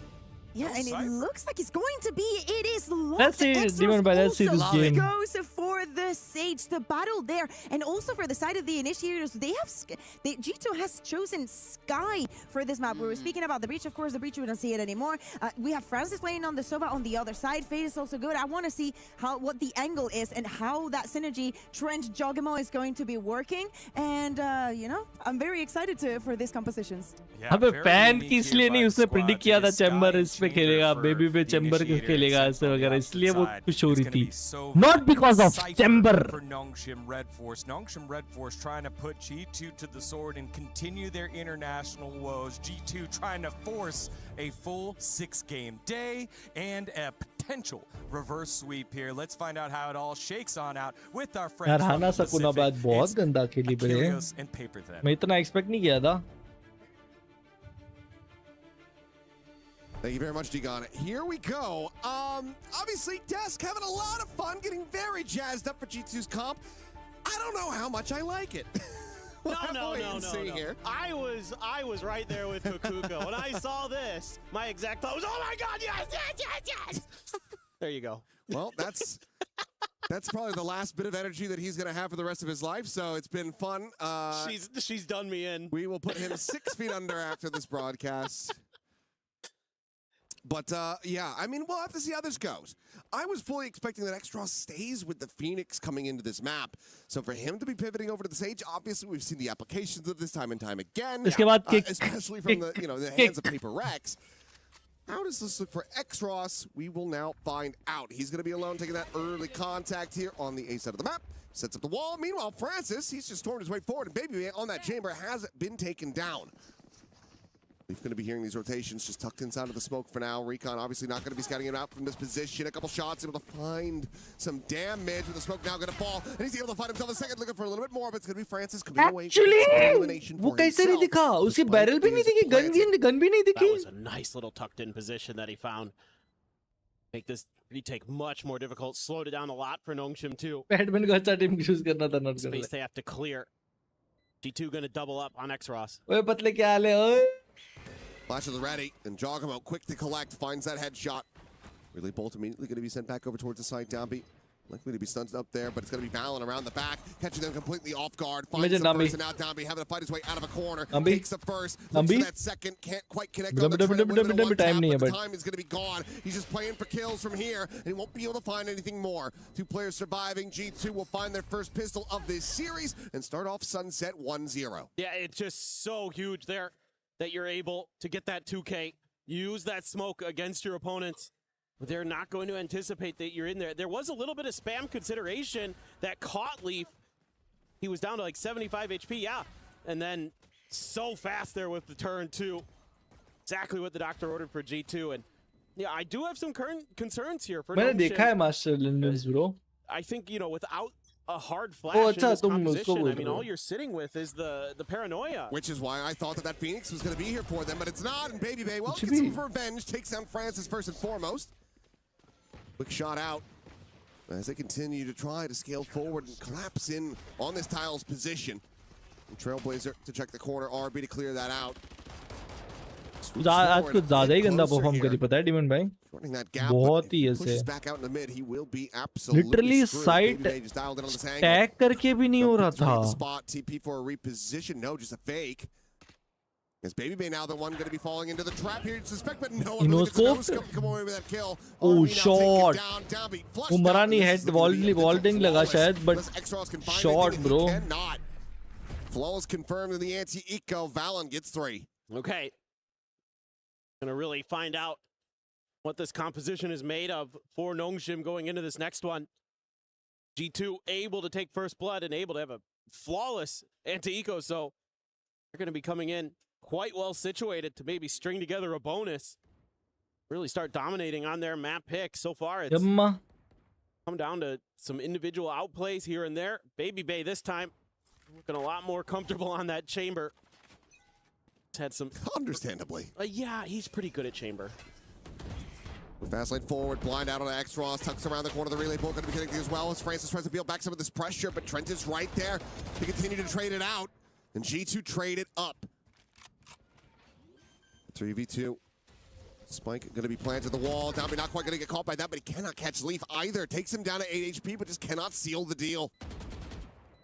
Yeah, and it looks like it's going to be. It is locked. Let's see, Demon, but let's see this game. Goes for the Sage, the battle there, and also for the side of the initiators. G2 has chosen Sky for this map. We were speaking about the Breach. Of course, the Breach, we don't see it anymore. We have Francis playing on the Sova on the other side. Fade is also good. I want to see what the angle is and how that synergy Trent Jogamo is going to be working. And you know, I'm very excited for these compositions. अबे fan की इसलिए नहीं उसने predict किया था chamber इस पे खेलेगा बेबी पे चैम्बर के खेलेगा ऐसे वगैरह इसलिए वो खुश हो रही थी not because of chamber. For Nongshim Red Force. Nongshim Red Force trying to put G2 to the sword and continue their international woes. G2 trying to force a full 6-game day and a potential reverse sweep here. Let's find out how it all shakes on out with our friends यार from Hana the Sukuna Pacific. बात बहुत गंदा खेली बड़े Achilles and Paper Thin. मैं इतना expect नहीं किया था. Thank you very much, Digon. Here we go. Obviously, Desk having a lot of fun, getting very jazzed up for G2's comp. I don't know how much I like it. No. Here. I was right there with Kukuka. When I saw this, my exact thought was, oh my god, yes! There you go. Well, that's probably the last bit of energy that he's going to have for the rest of his life, so it's been fun. She's done me in. We will put him 6 feet under after this broadcast. But, yeah, I mean, we'll have to see how this goes. I was fully expecting that X-Ross stays with the Phoenix coming into this map. So for him to be pivoting over to the Sage, obviously we've seen the applications of this time and time again. Especially from the hands of Paper Rex. How does this look for X-Ross? We will now find out. He's going to be alone taking that early contact here on the A side of the map. Sets up the wall. Meanwhile, Francis, he's just stormed his way forward. And Baby on that chamber has been taken down. We're going to be hearing these rotations just tucked inside of the smoke for now. Recon obviously not going to be scouting it out from this position. A couple shots, able to find some damage with the smoke now going to fall. And he's able to find himself a second, looking for a little bit more, but it's going to be Francis coming away from elimination वो for कैसे नहीं himself. दिखा उसकी barrel भी नहीं दिखी gun भी नहीं That दिखी was a nice little tucked in position that he found. Make this retake much more difficult. Slowed it down a lot for Nongshim too. Batman को अच्छा टीम चूज करना था not Space they have to clear. G2 going to double up on X-Ross. ओए पतले क्या हाल है ओए Flash is ready, and Jogamo quick to collect, finds that headshot. Really Bolt immediately going to be sent back over towards the side. Downbeat likely to be stunned up there, but it's going to be Valen around the back, catching them completely off guard. Finds the first, and now Downbeat having to fight his way out of a corner. Takes the first, looks for that second, can't quite connect on the trend. The time is going to be gone. He's just playing for kills from here, and he won't be able to find anything more. Two players surviving. G2 will find their first pistol of this series and start off Sunset 1-0. Yeah, it's just so huge there that you're able to get that 2K, use that smoke against your opponents. They're not going to anticipate that you're in there. There was a little bit of spam consideration that caught Leaf. He was down to like 75 HP, yeah. And then so fast there with the turn too. Exactly what the doctor ordered for G2. And yeah, I do have some current concerns here for मैंने देखा है master लिंडन्स bro. I think, you know, without a hard flash in this composition, I mean, all you're sitting with is the paranoia. Which is why I thought that Phoenix was going to be here for them, but it's not. And Baby Bay, well, gets some revenge, takes down Francis first and foremost. Quick shot out as they continue to try to scale forward and collapse in on this tile's position. And Trailblazer to check the corner, RB to clear that out. आज कुछ ज़्यादा ही गंदा perform करी पता है demon भाई बहुत ही ऐसे लिटरली साइट टैग करके भी नहीं हो रहा था TP for a reposition, no, just a fake. Is Baby Bay now the one going to be falling into the trap here? You'd suspect, but no one really gets a no-scope to come away with that kill. Oh, shot. वो मरा नहीं head वॉल्डिंग लगा शायद, but shot, bro. Flawless confirmed in the anti-eco. Valen gets 3. Okay. Gonna really find out what this composition is made of for Nongshim going into this next one. G2 able to take first blood and able to have a flawless anti-eco, so they're gonna be coming in quite well situated to maybe string together a bonus, really start dominating on their map pick. So far, it's come down to some individual outplays here and there. Baby Bay this time looking a lot more comfortable on that chamber. He's had some... Understandably. Yeah, he's pretty good at chamber. Fast lane forward, blind out on X-Ross, tucks around the corner of the relay bolt, going to be connecting as well as Francis tries to peel back some of this pressure, but Trent is right there to continue to trade it out, and G2 trade it up. 3v2. Spike going to be planted to the wall. Downbeat not quite going to get caught by that, but he cannot catch Leaf either. Takes him down to 8 HP, but just cannot seal the deal.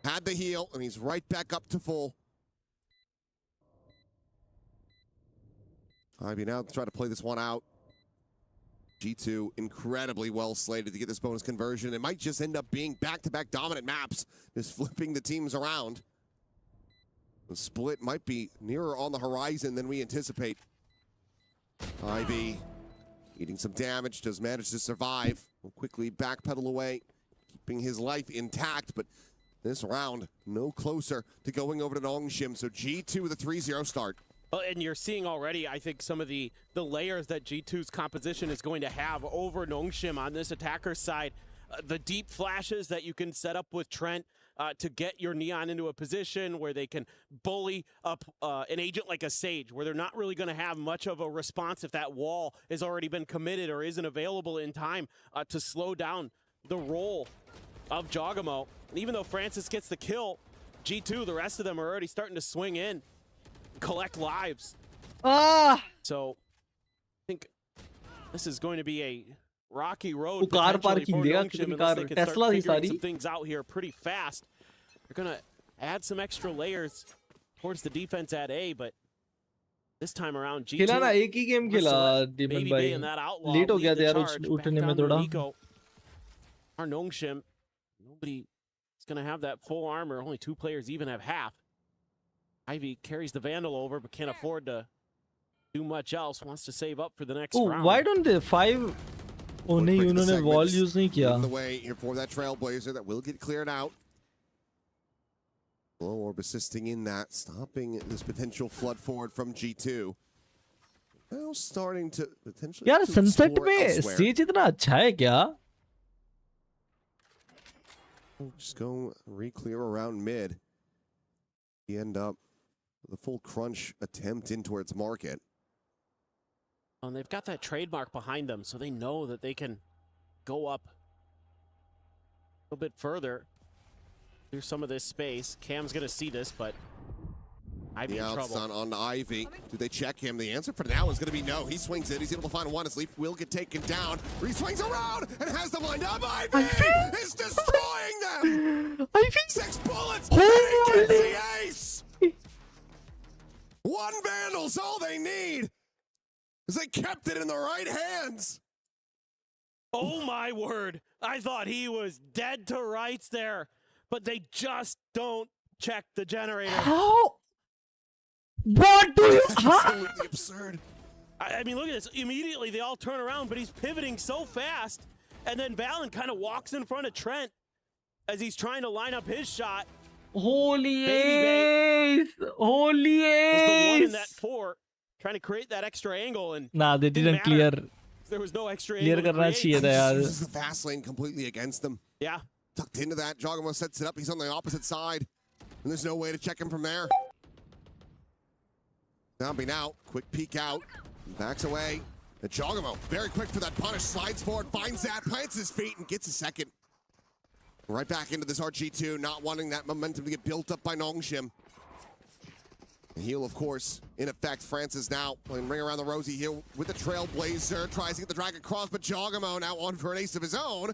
Had the heal, and he's right back up to full. Ivy now try to play this one out. G2 incredibly well slated to get this bonus conversion. It might just end up being back-to-back dominant maps, just flipping the teams around. The split might be nearer on the horizon than we anticipate. Ivy eating some damage, does manage to survive. Will quickly backpedal away, keeping his life intact, but this round no closer to going over to Nongshim. So G2 with a 3-0 start. Well, and you're seeing already, I think, some of the layers that G2's composition is going to have over Nongshim on this attacker side. The deep flashes that you can set up with Trent to get your Neon into a position where they can bully up an agent like a Sage, where they're not really going to have much of a response if that wall has already been committed or isn't available in time to slow down the roll of Jogamo. And even though Francis gets the kill, G2, the rest of them are already starting to swing in, collect lives. So I think this is going to be a rocky road potentially for Nongshim unless they can start figuring some things out here pretty fast. They're going to add some extra layers towards the defense at A, but this time around G2 खेला ना एक ही game खेला demon भाई late हो गया था यार उठने में थोड़ा our Nongshim, nobody is going to have that full armor. Only 2 players even have half. Ivy carries the Vandal over, but can't afford to do much else. Wants to save up for the next round. Why don't they 5? Oh, नहीं उन्होंने wall use नहीं किया. The way here for that Trailblazer that will get cleared out. Low Orb assisting in that, stopping this potential flood forward from G2. Now starting to potentially यार to sunset explore में elsewhere. Stage इतना अच्छा है क्या? We'll just go re-clear around mid. You end up with a full crunch attempt in towards market. And they've got that trademark behind them, so they know that they can go up a little bit further through some of this space. Cam's going to see this, but Ivy in trouble. On Ivy. Do they check him? The answer for now is going to be no. He swings it. He's able to find one as Leaf will get taken down. He swings around and has them lined up. Ivy is destroying them. Ivy. 6 bullets. And he gets the ace. One Vandal's all they need. As they kept it in the right hands. Oh my word. I thought he was dead to rights there, but they just don't check the generator. How? What do you? Absolutely absurd. I mean, look at this. Immediately they all turn around, but he's pivoting so fast. And then Valen kind of walks in front of Trent as he's trying to line up his shot. Holy Baby ace! Holy was the one in that ace! 4, trying to create that extra angle, and Nah, they didn't clear. there was no extra Clear angle to करना create. चाहिए था यार. Uses the fast lane completely against them. Yeah. Tucked into that. Jogamo sets it up. He's on the opposite side. And there's no way to check him from there. Zombie now. Quick peek out. Backs away. And Jogamo, very quick for that punish. Slides forward, finds that, plants his feet, and gets a second. Right back into this RG2, not wanting that momentum to get built up by Nongshim. The heal, of course, in effect. Francis now playing ring around the rosy here with the Trailblazer. Tries to get the drag across, but Jogamo now on for an ace of his own.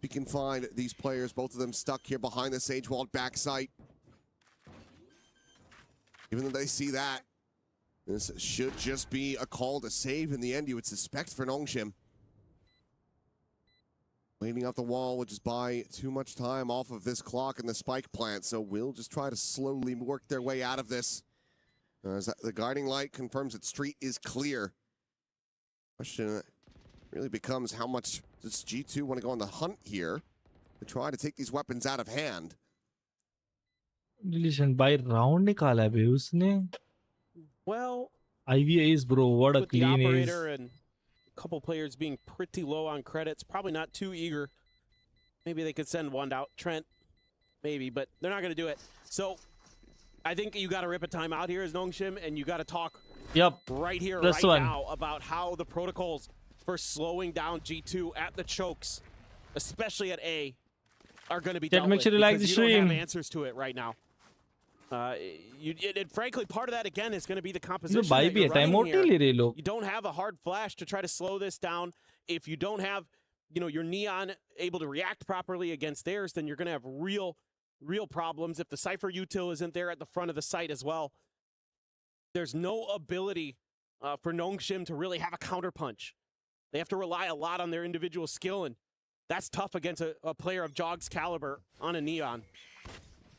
He can find these players, both of them stuck here behind the Sage Walled backside. Even though they see that, this should just be a call to save in the end, you would suspect, for Nongshim. Waiting off the wall would just buy too much time off of this clock and the spike plant, so we'll just try to slowly work their way out of this. As the guiding light confirms that street is clear. Question really becomes how much does G2 want to go on the hunt here to try to take these weapons out of hand. Relation by round निकाला है बे उसने. Well, Ivy ace bro, what a with the clean ace. operator and a couple players being pretty low on credits, probably not too eager. Maybe they could send one out. Trent, maybe, but they're not going to do it. So I think you got to rip a timeout here as Nongshim, and you got to talk right here, right now, about how the protocols for slowing down G2 at the chokes, especially at A, are going to be dealt with, because you don't have answers to it right now. And frankly, part of that again is going to be the composition that you're running here. You don't have a hard flash to try to slow this down. If you don't have, your Neon able to react properly against theirs, then you're going to have real problems. If the Cypher util isn't there at the front of the site as well, there's no ability for Nongshim to really have a counterpunch. They have to rely a lot on their individual skill, and that's tough against a player of Jog's caliber on a Neon.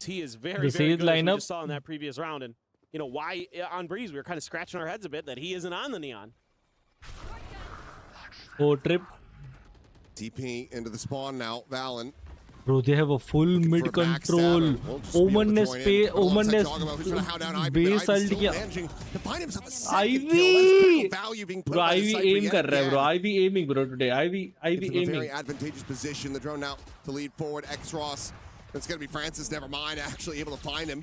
He is very, very good, as we just saw in that previous round. And, why on Breeze, we were kind of scratching our heads a bit that he isn't on the Neon. Oh, trip. TP into the spawn now, Valen. Bro, they have a full mid control. Omen ने base ult किया. Ivy! Bro, Ivy aim कर रहा है bro. Ivy aiming bro today. Ivy aiming. Very advantageous position. The drone now to lead forward. X-Ross. It's going to be Francis, never mind, actually able to find him.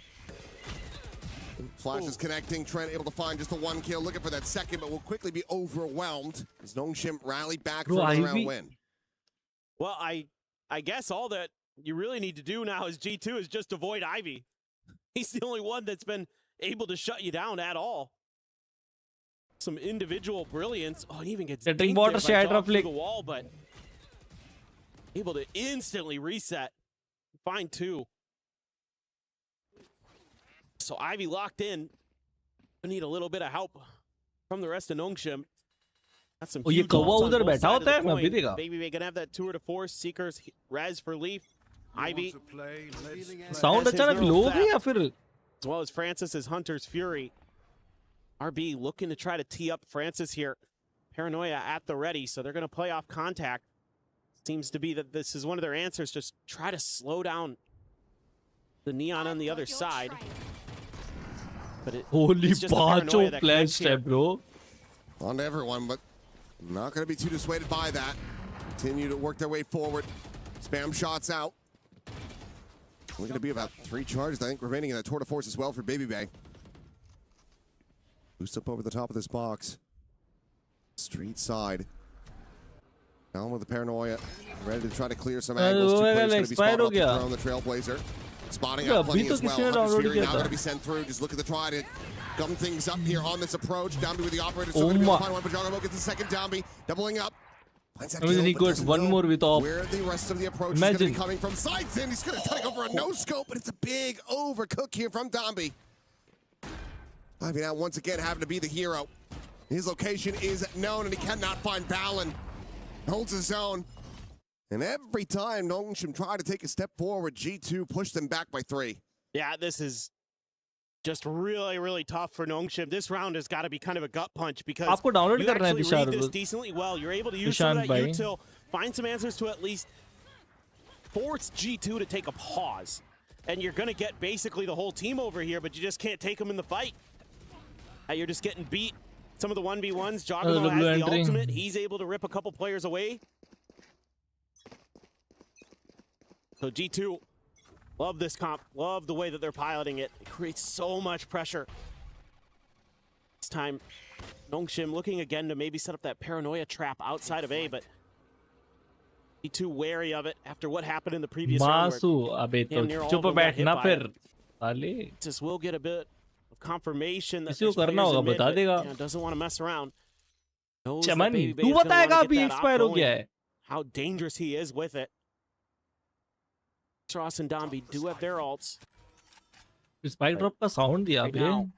Flash is connecting. Trent able to find just the one kill. Looking for that second, but will quickly be overwhelmed as Nongshim rally back for a round win. Well, I guess all that you really need to do now as G2 is just avoid Ivy. He's the only one that's been able to shut you down at all. Some individual brilliance. Oh, he even gets dinked there by through the wall, but able to instantly reset. Find 2. So Ivy locked in. We need a little bit of help from the rest of Nongshim. That's some huge ults on both sides of the coin. Maybe they can have that tour de force. Seekers, res for Leaf. Ivy. Sound अचानक low हो गया फिर. As well as Francis's Hunter's Fury. RB looking to try to tee up Francis here. Paranoia at the ready, so they're going to play off contact. Seems to be that this is one of their answers. Just try to slow down the Neon on the other side. But Holy it's just the paranoia pacho that flash connects here. step, bro. On to everyone, but not going to be too dissuaded by that. Continue to work their way forward. Spam shots out. Only going to be about 3 charges, I think, remaining in that tour de force as well for Baby Bay. Boost up over the top of this box. Street side. Down with the paranoia. Ready to try to clear some angles. 2 players going to be spotted up the drone, the Trailblazer. Spotting out plenty as well. Hunter's Fury now going to be sent through. Just look at the try to gum things up here on this approach. Downby with the operator. Still going to be able to find one. Pajano gets the second. Downby doubling up. And then he got one more with off. Where the rest of the approach is going to be coming from. Sides in. He's going to try to go for a no-scope, but it's a big overcook here from Downby. Ivy now once again having to be the hero. His location is known, and he cannot find Balin. Holds his own. And every time Nongshim tried to take a step forward, G2 pushed them back by 3. Yeah, this is just really, really tough for Nongshim. This round has got to be kind of a gut punch because आपको download you करना है actually read दिशान this decently well. You're able to use some of that util, find some answers to at least force G2 to take a pause. And you're going to get basically the whole team over here, but you just can't take them in the fight. You're just getting beat. Some of the 1v1s, Jogamo has the ultimate. He's able to rip a couple players away. So G2, love this comp. Love the way that they're piloting it. It creates so much pressure. This time, Nongshim looking again to maybe set up that paranoia trap outside of A, but G2 wary of it after what happened in the previous round. अबे तो चुप बैठना फिर साले. Just will get a bit of confirmation that किसी को करना होगा बता देगा. Doesn't want to mess around. चमन तू बताएगा अभी एक्सपायर हो गया है. How dangerous he is with it. Ross and Dombey do have their ults. Spike drop का sound दिया बे.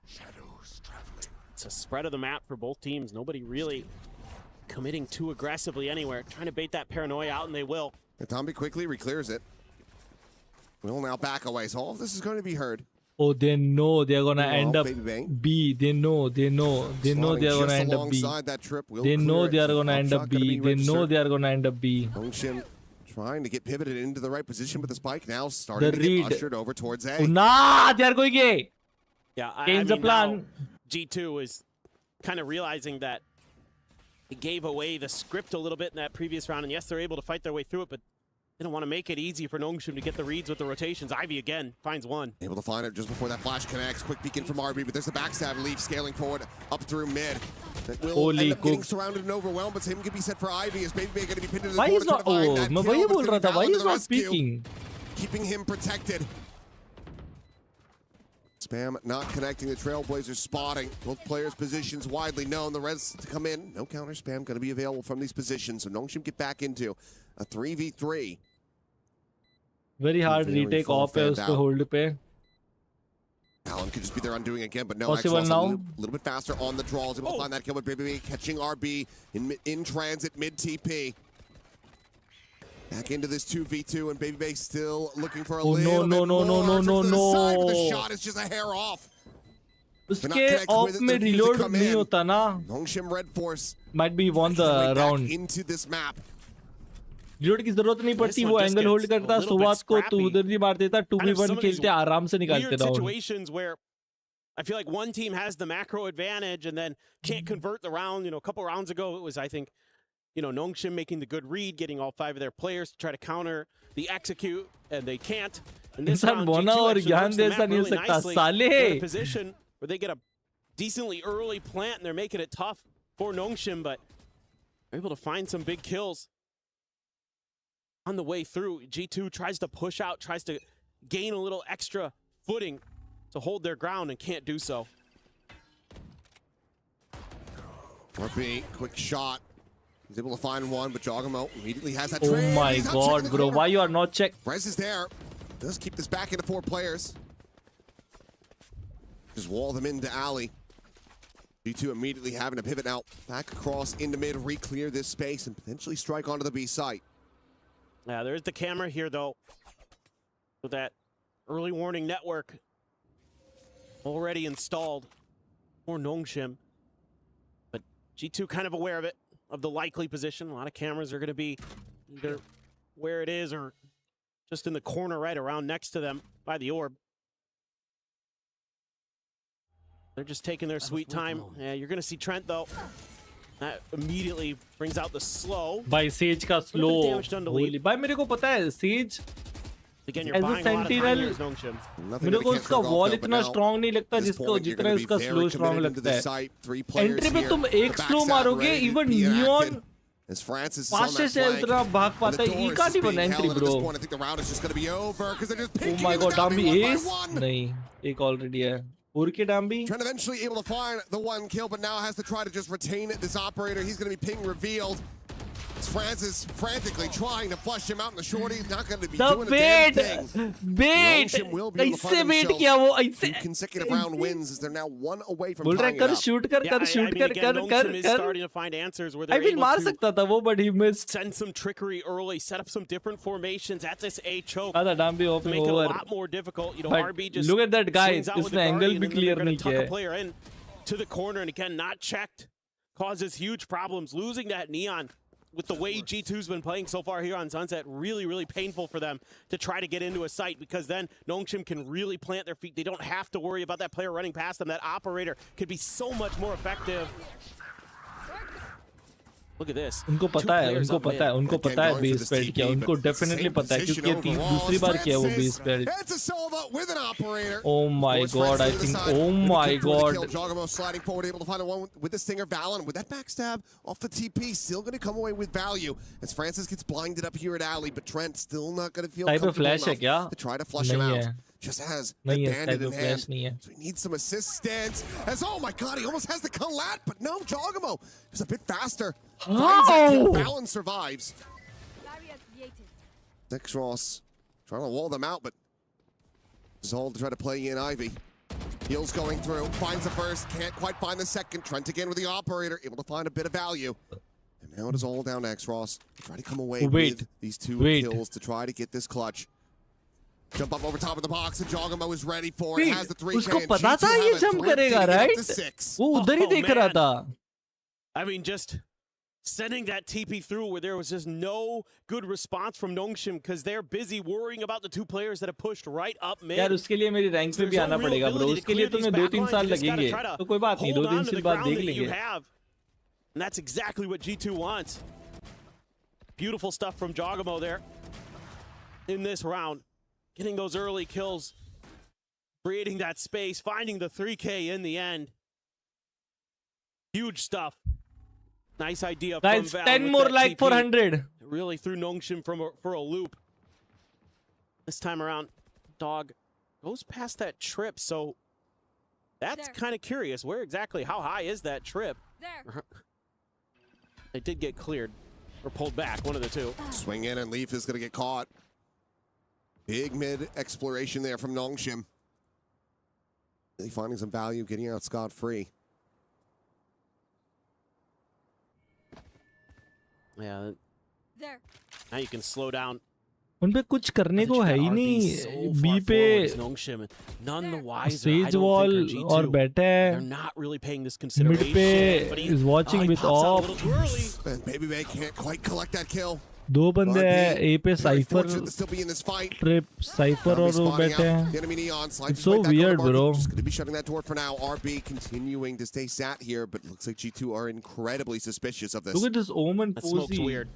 It's a spread of the map for both teams. Nobody really committing too aggressively anywhere. Trying to bait that paranoia out, and they will. Dombey quickly reclears it. Will now back away. So all of this is going to be heard. Oh, they know they're gonna end up B. They know they're gonna end up B. They know they are gonna end up B. They know they are gonna end up B. Nongshim trying to get pivoted into the right position, but the spike now starting to get ushered over towards A. Nah, they are going A. Yeah, change the plan. G2 is kind of realizing that they gave away the script a little bit in that previous round, and yes, they're able to fight their way through it, but they don't want to make it easy for Nongshim to get the reads with the rotations. Ivy again finds one. Able to find it just before that flash connects. Quick peek in from RB, but there's a backstab leaf scaling forward up through mid. That will end up getting surrounded and overwhelmed, but same can be said for Ivy as Baby Bay going to be pinned into the corner. Why is not speaking? Keeping him protected. Spam not connecting, the Trailblazers spotting. Both players' positions widely known. The rest to come in. No counter spam going to be available from these positions. So Nongshim get back into a 3v3. Very hard retake off है उसको hold पे. Alan could just be there undoing again, but no. Possible now. A little bit faster on the draws. Able to find that kill with Baby catching RB in transit mid TP. Back into this 2v2, and Baby Bay still looking for a little bit more to the side, but the shot is just a hair off. उसके off में reload नहीं होता ना. Nongshim Red Force might be won the round. Into this map. Reload की जरूरत नहीं पड़ती, वो एंगल होल्ड करता, सुवात को तू उधर नहीं मार देता, 2v1 खेलते आराम से निकालते round. Situations where I feel like one team has the macro advantage and then can't convert the round. You know, a couple rounds ago it was, I think, you know, Nongshim making the good read, getting all 5 of their players to try to counter the execute, and they can't. And this round, G2 actually works the map really nicely. They're in a position where they get a decently early plant, and they're making it tough for Nongshim, but they're able to find some big kills on the way through. G2 tries to push out, tries to gain a little extra footing to hold their ground, and can't do so. RP, quick shot. He's able to find one, but Jogamo immediately has that trade. Oh my god, bro. Why you are not check? Brez is there. Does keep this back into 4 players. Just wall them into alley. G2 immediately having to pivot now. Back across into mid, re-clear this space, and potentially strike onto the B site. Yeah, there's the camera here, though. With that early warning network already installed for Nongshim. But G2 kind of aware of it, of the likely position. A lot of cameras are going to be either where it is or just in the corner right around next to them by the orb. They're just taking their sweet time. Yeah, you're going to see Trent, though. That immediately brings out the slow. By Sage का slow. Holy. By मेरे को पता है Sage. Again, you're As a buying a lot of time here, sentinel, Nongshim. मेरे को उसका wall इतना strong नहीं लगता जिसको जितना उसका slow strong लगता है. Entry पे तुम एक slow मारोगे, even Neon As Francis is fastest है उतना भाग पाता है. He can't even entry, bro. I think the round is just going to be over because they're just Oh my god, Dambi ace? नहीं, एक already है. Dambi. Trent eventually able to find the one kill, but now has to try to just retain this operator. He's going to be ping revealed. It's Francis frantically trying to flush him out in the shorty. He's not going to be doing a damn thing. Bait! Will be able to find himself two consecutive round wins as they're now one away from tying it up. shoot kar, Nongshim is starting to find answers where they're able मार सकता था वो, but he missed. Send some trickery early, set up some different formations at this A choke. Dambi to make it a lot more difficult. You know, But RB just look at that guy. swings out with the इसने angle Guardian, भी and then clear they're gonna नहीं tuck किया a है. player in to the corner, and again, not checked, causes huge problems. Losing that Neon with the way G2's been playing so far here on Sunset, really painful for them to try to get into a site, because then Nongshim can really plant their feet. They don't have to worry about that player running past them. That operator could be so much more effective. Look at this. उनको पता है base pad क्या. उनको definitely पता है क्योंकि दूसरी बार किया वो base pad. It's a Sova with an operator. Oh my god, I think. Oh my god. Jogamo sliding forward, able to find the one with the Stinger. Valon with that backstab off the TP, still going to come away with value as Francis gets blinded up here at Alley, but Trent still not going to feel comfortable enough to try to flush him out. Just has the bandit in hand. So he needs some assistance. As, oh my god, he almost has the collat, but no, Jogamo is a bit faster. Valon survives. Next Ross trying to wall them out, but Zold to try to play in Ivy. Heels going through, finds the first, can't quite find the second. Trent again with the operator, able to find a bit of value. And now it is all down to X-Ross. Try to come away with these two kills to try to get this clutch. Jump up over top of the box, and Jogamo is ready for it. Has the 3K. उसको पता था ये jump करेगा, right? वो उधर ही देख रहा था. I mean, just sending that TP through where there was just no good response from Nongshim because they're busy worrying about the two players that have pushed right up mid. यार उसके लिए मेरी rank पे भी आना पड़ेगा bro. उसके लिए तुम्हें 2-3 साल लगेंगे. तो कोई बात नहीं, 2-3 साल बाद देख लेंगे. And that's exactly what G2 wants. Beautiful stuff from Jogamo there in this round. Getting those early kills, creating that space, finding the 3K in the end. Huge stuff. Nice idea from Guys, Val 10 more like TP. 400. Really threw Nongshim for a loop. This time around, Dog goes past that trip, so that's kind of curious. Where exactly, how high is that trip? There. It did get cleared or pulled back, one of the two. Swing in and Leaf is going to get caught. Big mid exploration there from Nongshim. Really finding some value, getting out scot-free. Yeah. There. Now you can slow down. उन पे कुछ करने को है ही नहीं. B पे Sage wall और बैठा है. Mid पे is watching with off. And Baby Bay can't quite collect that kill. दो बंदे हैं. A पे Cypher, Trip, Cypher और वो बैठे हैं. It's so weird, bro. Just going to be shutting that door for now. RB continuing to stay sat here, but looks like G2 are incredibly suspicious of this. Look at this Omen That smoke's weird.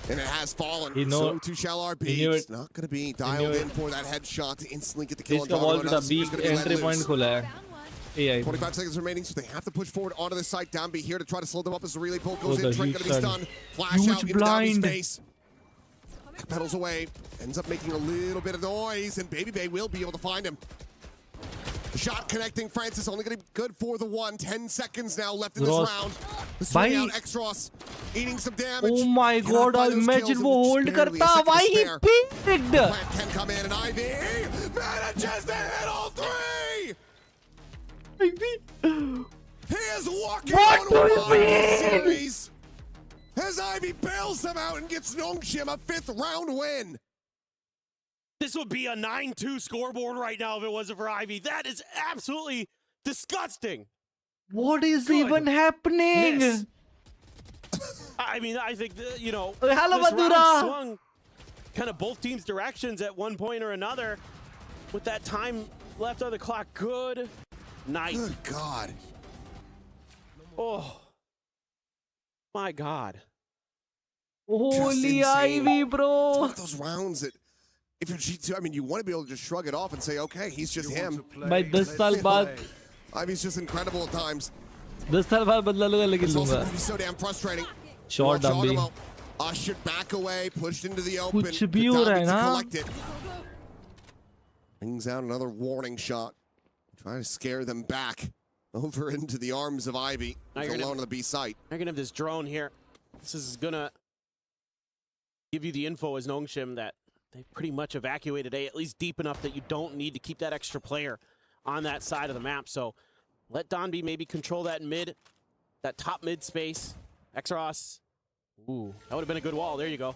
And it has fallen. So too shall RB. It's not going to be dialed in for that headshot to instantly get the kill. इसका wall पे था. B entry point खुला है. 25 seconds remaining, so they have to push forward onto the site. Downbeat here to try to slow them up as the relay pull goes in. Trent going to be stunned. Flash out into Downbeat's face. Pedals away. Ends up making a little bit of noise, and Baby Bay will be able to find him. The shot connecting. Francis only going to be good for the one. 10 seconds now left in this round. The swing out. X-Ross eating some damage. Oh my god, I imagine वो hold करता. Why he picked? Plant can come in, and Ivy manages to hit all three. He is walking on a series as Ivy bails them out and gets Nongshim a 5th round win. This would be a 9-2 scoreboard right now if it wasn't for Ivy. That is absolutely disgusting. What is even happening? I mean, I think, you know, Hello, this round Madura. swung kind of both teams' directions at one point or another with that time left on the clock. Good Nice. Good God. Oh. My God. Holy Ivy, bro. It's one of those rounds that, if you're G2, I mean, you want to be able to just shrug it off and say, okay, he's just him. भाई 10 साल बाद Ivy's just incredible at times. 10 साल बाद बदला लूंगा लेकिन It's also लूंगा. gonna be so damn frustrating. Short Dumby. Ushered back away, pushed into the open. कुछ भी हो रहा है ना. Collect it. Brings out another warning shot. Trying to scare them back over into the arms of Ivy. He's alone on the B site. They're gonna have this drone here. This is gonna give you the info as Nongshim that they pretty much evacuated A, at least deep enough that you don't need to keep that extra player on that side of the map. So let Donby maybe control that mid, that top mid space. Exros. Ooh, that would have been a good wall. There you go.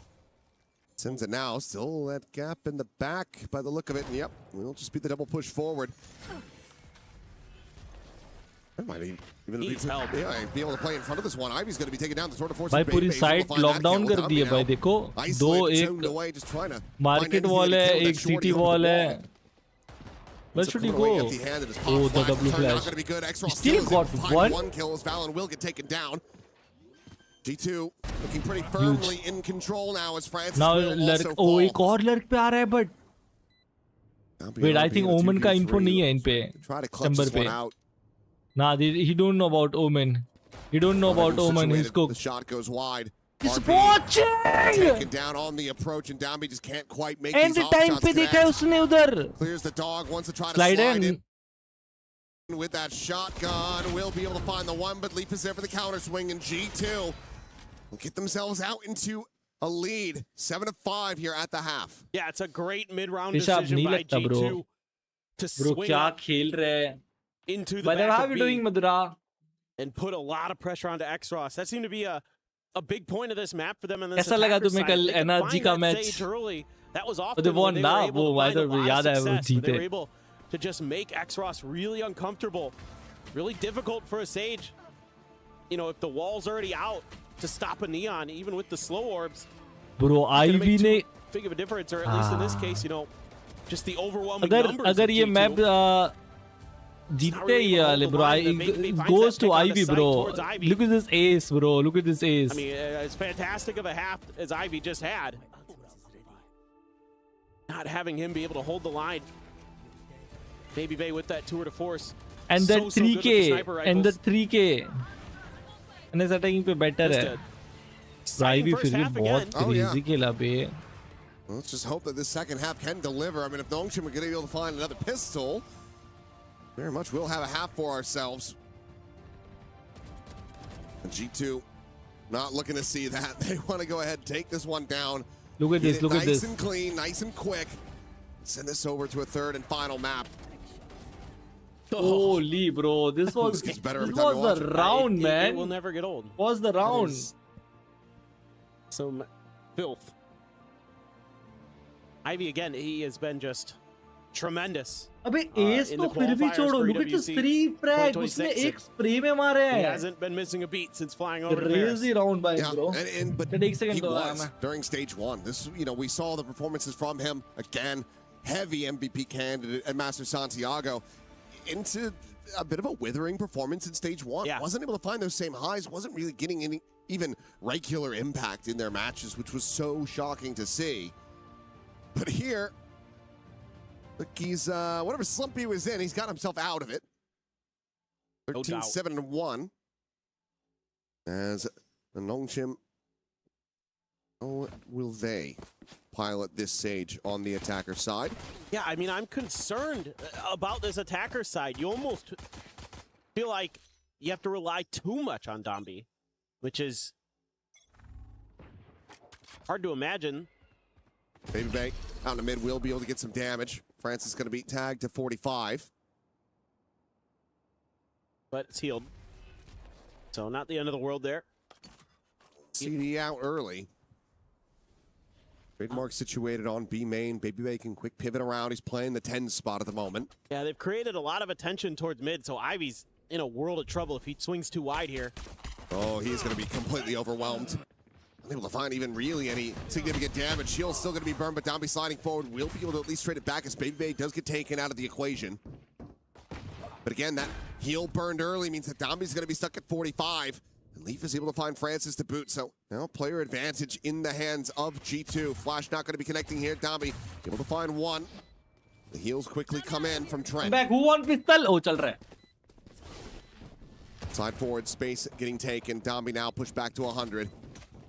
Sends it now. Still that gap in the back by the look of it. And yep, we'll just be the double push forward. That might even be able to play in front of this one. Ivy's going to be taken down. The sort of force. भाई पूरी side lockdown कर दी है भाई देखो. दो एक market wall है, एक सिटी वॉल है. Where should he go? Oh, the W flash. He still got one. One kill as Valon will get taken down. G2 looking pretty firmly in control now as Francis Now will also oh fall. एक और लड़क पे आ रहा है but wait, I think Omen का info नहीं है इन पे number पे. Nah, he don't know about Omen. He don't know about Omen. He's cooked. The shot goes wide. He's watching. Taken down on the approach, and Downby just can't quite make End these time पे देखा है उसने उधर. Clears the dog, wants to try to slide in. With that shotgun, will be able to find the one, but Leaf is there for the counter swing, and G2 will get themselves out into a lead. 7-5 here at the half. Yeah, it's a great mid-round decision by G2 to swing up into the back of B and put a lot of pressure onto Exros. That seemed to be a big point of this map for them in this attacker side. They could find that stage early. That was often when they were able to find a lot of success. They were able to just make Exros really uncomfortable, really difficult for a Sage. You know, if the wall's already out to stop a Neon, even with the slow orbs, bro, Ivy ने big of a difference, or at least in this case, you know, just the overwhelming numbers. अगर ये map जीतते ही वाले bro, goes to Ivy bro. Look at this ace bro. Look at this ace. I mean, as fantastic of a half as Ivy just had, not having him be able to hold the line. Baby Bay with that tour de force. And that 3K and the 3K. And this attacking पे better है. Ivy फिर भी बहुत crazy खेला पे. Let's just hope that this second half can deliver. I mean, if Nongshim are going to be able to find another pistol, very much we'll have a half for ourselves. And G2 not looking to see that. They want to go ahead and take this one down. Look at this, look at this. Nice and clean, nice and quick. Send this over to a third and final map. Holy bro, this was the round, man. It will never get old. Was the round. Some filth. Ivy again, he has been just tremendous. अबे S तो फिर भी छोड़ो. Look at this free frag. उसने एक spray में मारे हैं. He hasn't been missing a beat since flying over the crazy round by bro. But he was during stage one. This, you know, we saw the performances from him again. Heavy MVP candidate at Master Santiago into a bit of a withering performance in stage one. Yeah. Wasn't able to find those same highs. Wasn't really getting any even regular impact in their matches, which was so shocking to see. But here, look, he's whatever slump he was in, he's got himself out of it. 13-7-1 as the Nongshim. Oh, will they pilot this Sage on the attacker side? Yeah, I mean, I'm concerned about this attacker side. You almost feel like you have to rely too much on Donby, which is hard to imagine. Baby Bay out in the mid will be able to get some damage. Francis is going to be tagged to 45. But it's healed. So not the end of the world there. CD out early. Trademark situated on B main. Baby Bay can quick pivot around. He's playing the 10 spot at the moment. Yeah, they've created a lot of attention towards mid, so Ivy's in a world of trouble if he swings too wide here. Oh, he's going to be completely overwhelmed. Unable to find even really any significant damage. Shield's still going to be burned, but Donby sliding forward will be able to at least trade it back as Baby Bay does get taken out of the equation. But But again, that heal burned early means that Dambi's going to be stuck at 45. And Leaf is able to find Francis to boot. So now player advantage in the hands of G2. Flash not going to be connecting here. Dambi able to find one. The heals quickly come in from Trent. Back. Who won pistol? Oh, chal raha hai. Side forward space getting taken. Dambi now pushed back to 100.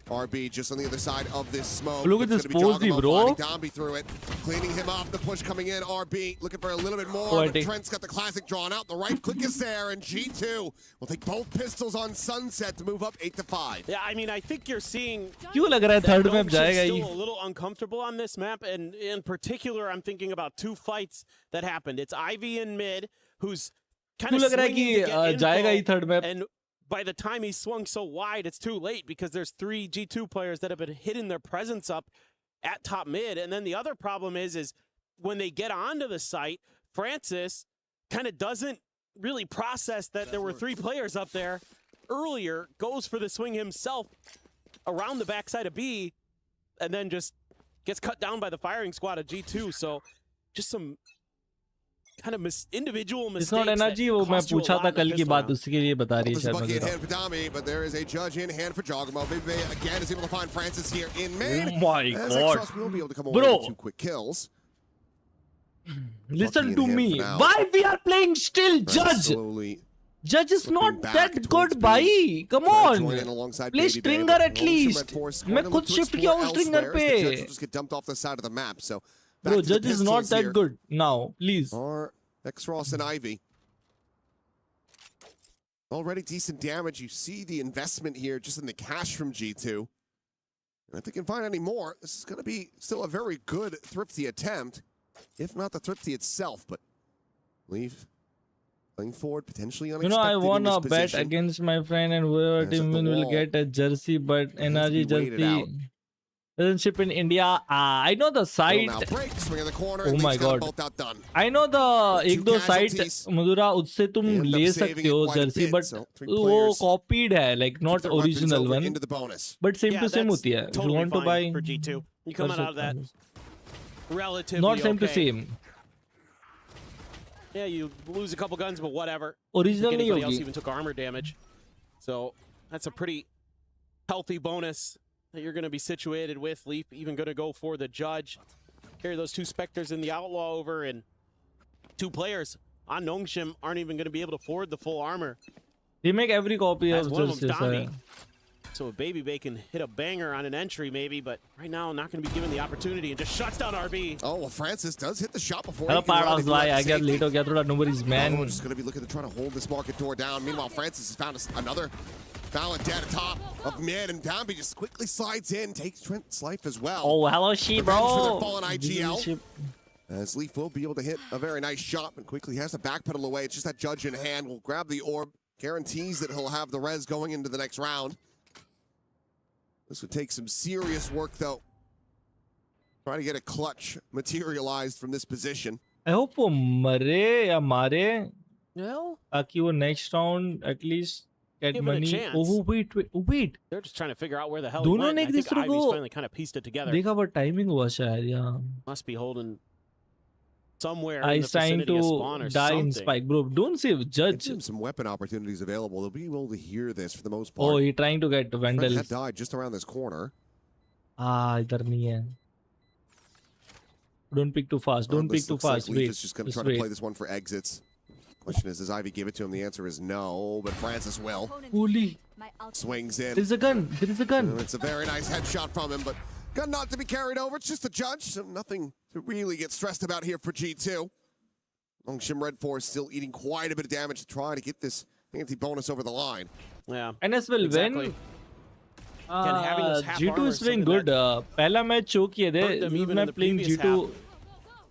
RB just on the other side of this smoke. Look at this pose, bro. Dambi through it, cleaning him up. The push coming in. RB looking for a little bit more. But Trent's got the classic drawn out. The right click is there, and G2 will take both pistols on Sunset to move up 8-5. Yeah, I mean, I think you're seeing. क्यों लग रहा है third map जाएगा Still a little uncomfortable on this map, and in particular, I'm thinking about two fights that happened. It's Ivy in mid, who's kind of swinging to get जाएगा ही third map. And by the time he swung so wide, it's too late because there's 3 G2 players that have been hitting their presence up at top mid. And then the other problem is when they get onto the site, Francis kind of doesn't really process that there were 3 players up there earlier, goes for the swing himself around the backside of B, and then just gets cut down by the firing squad of G2. So just some kind of individual mistakes. It's not energy. वो मैं पूछा था कल की बात उसके लिए बता रही है शायद मुझे। in hand for Dami, but there is a judge in hand for Jogamo. Baby again is able to find Francis here in main. Oh my god, we'll be able to come away with 2 quick kills. Listen to me. Why we are playing still, Judge? Judge is not that good, bhai. Come on. Play stringer at least. मैं खुद shift किया हूँ stringer पे. Just get dumped off the side of the map. So. Bro, Judge is not that good now, please. Or X-Ross and Ivy. Already decent damage. You see the investment here just in the cash from G2. And if they can find any more, this is going to be still a very good Thrifty attempt, if not the Thrifty itself. But Leaf playing forward, potentially unexpected. You know, I won a bet against my friend, and whoever team win will get a jersey, but NRG jersey. Citizenship in India. I know the site. Oh my god. I know the एक दो site मधुरा उससे तुम ले सकते हो jersey, but वो copied है, like not original one. But same to same होती है. If you want to buy, you come out of that relatively not same to same. Yeah, you lose a couple guns, but whatever. Original नहीं Anybody else होगी. even took armor damage, so that's a pretty healthy bonus that you're going to be situated with. Leap even going to go for the judge. Carry those 2 Spectres in the Outlaw over, and 2 players on Nongshim aren't even going to be able to afford the full armor. They make every copy of Dami. So a Baby Bay can hit a banger on an entry maybe, but right now not going to be given the opportunity and just shuts down RB. Oh, well, Francis does hit the shot before. Hello, Paradox Bhai. I get late ho gaya thoda. Nobody's man. We're just going to be looking to try to hold this market door down. Meanwhile, Francis has found another Valorant dead atop of mid, and Dambi just quickly slides in, takes Trent's life as well. Oh, hello, she, bro. For their fallen IGL. As Leaf will be able to hit a very nice shot, and quickly has to backpedal away. It's just that judge in hand will grab the orb, guarantees that he'll have the res going into the next round. This would take some serious work, though. Trying to get a clutch materialized from this position. I hope वो मरे या मारे. No. ताकि वो next round at least get Give money. it a chance. Oh wait. They're just trying to figure out where the hell दोनों he went. ने I एक think दूसरे Ivy's को finally kind of pieced it together. देखा पर timing हुआ शायद या. Must be holding somewhere I in the trying vicinity of spawn to or die something. in spike, bro. Don't save judge. Give him some weapon opportunities available. They'll be able to hear this for the most Oh, part. he trying to get Vandal. Trent had died just around this corner. इधर नहीं है. Don't pick too fast. Don't pick too fast. Leaf Wait. is just going to try to play this one for exits. Question is, does Ivy give it to him? The answer is no, but Francis will. Holy. Swings in. There is a gun. There is a gun. It's a very nice headshot from him, but gun not to be carried over. It's just a judge, so nothing to really get stressed about here for G2. Nongshim Red Force still eating quite a bit of damage to try to get this anti-bonus over the line. Yeah. NS will win. G2 is playing good. पहला match choke किए थे. Even मैं playing G2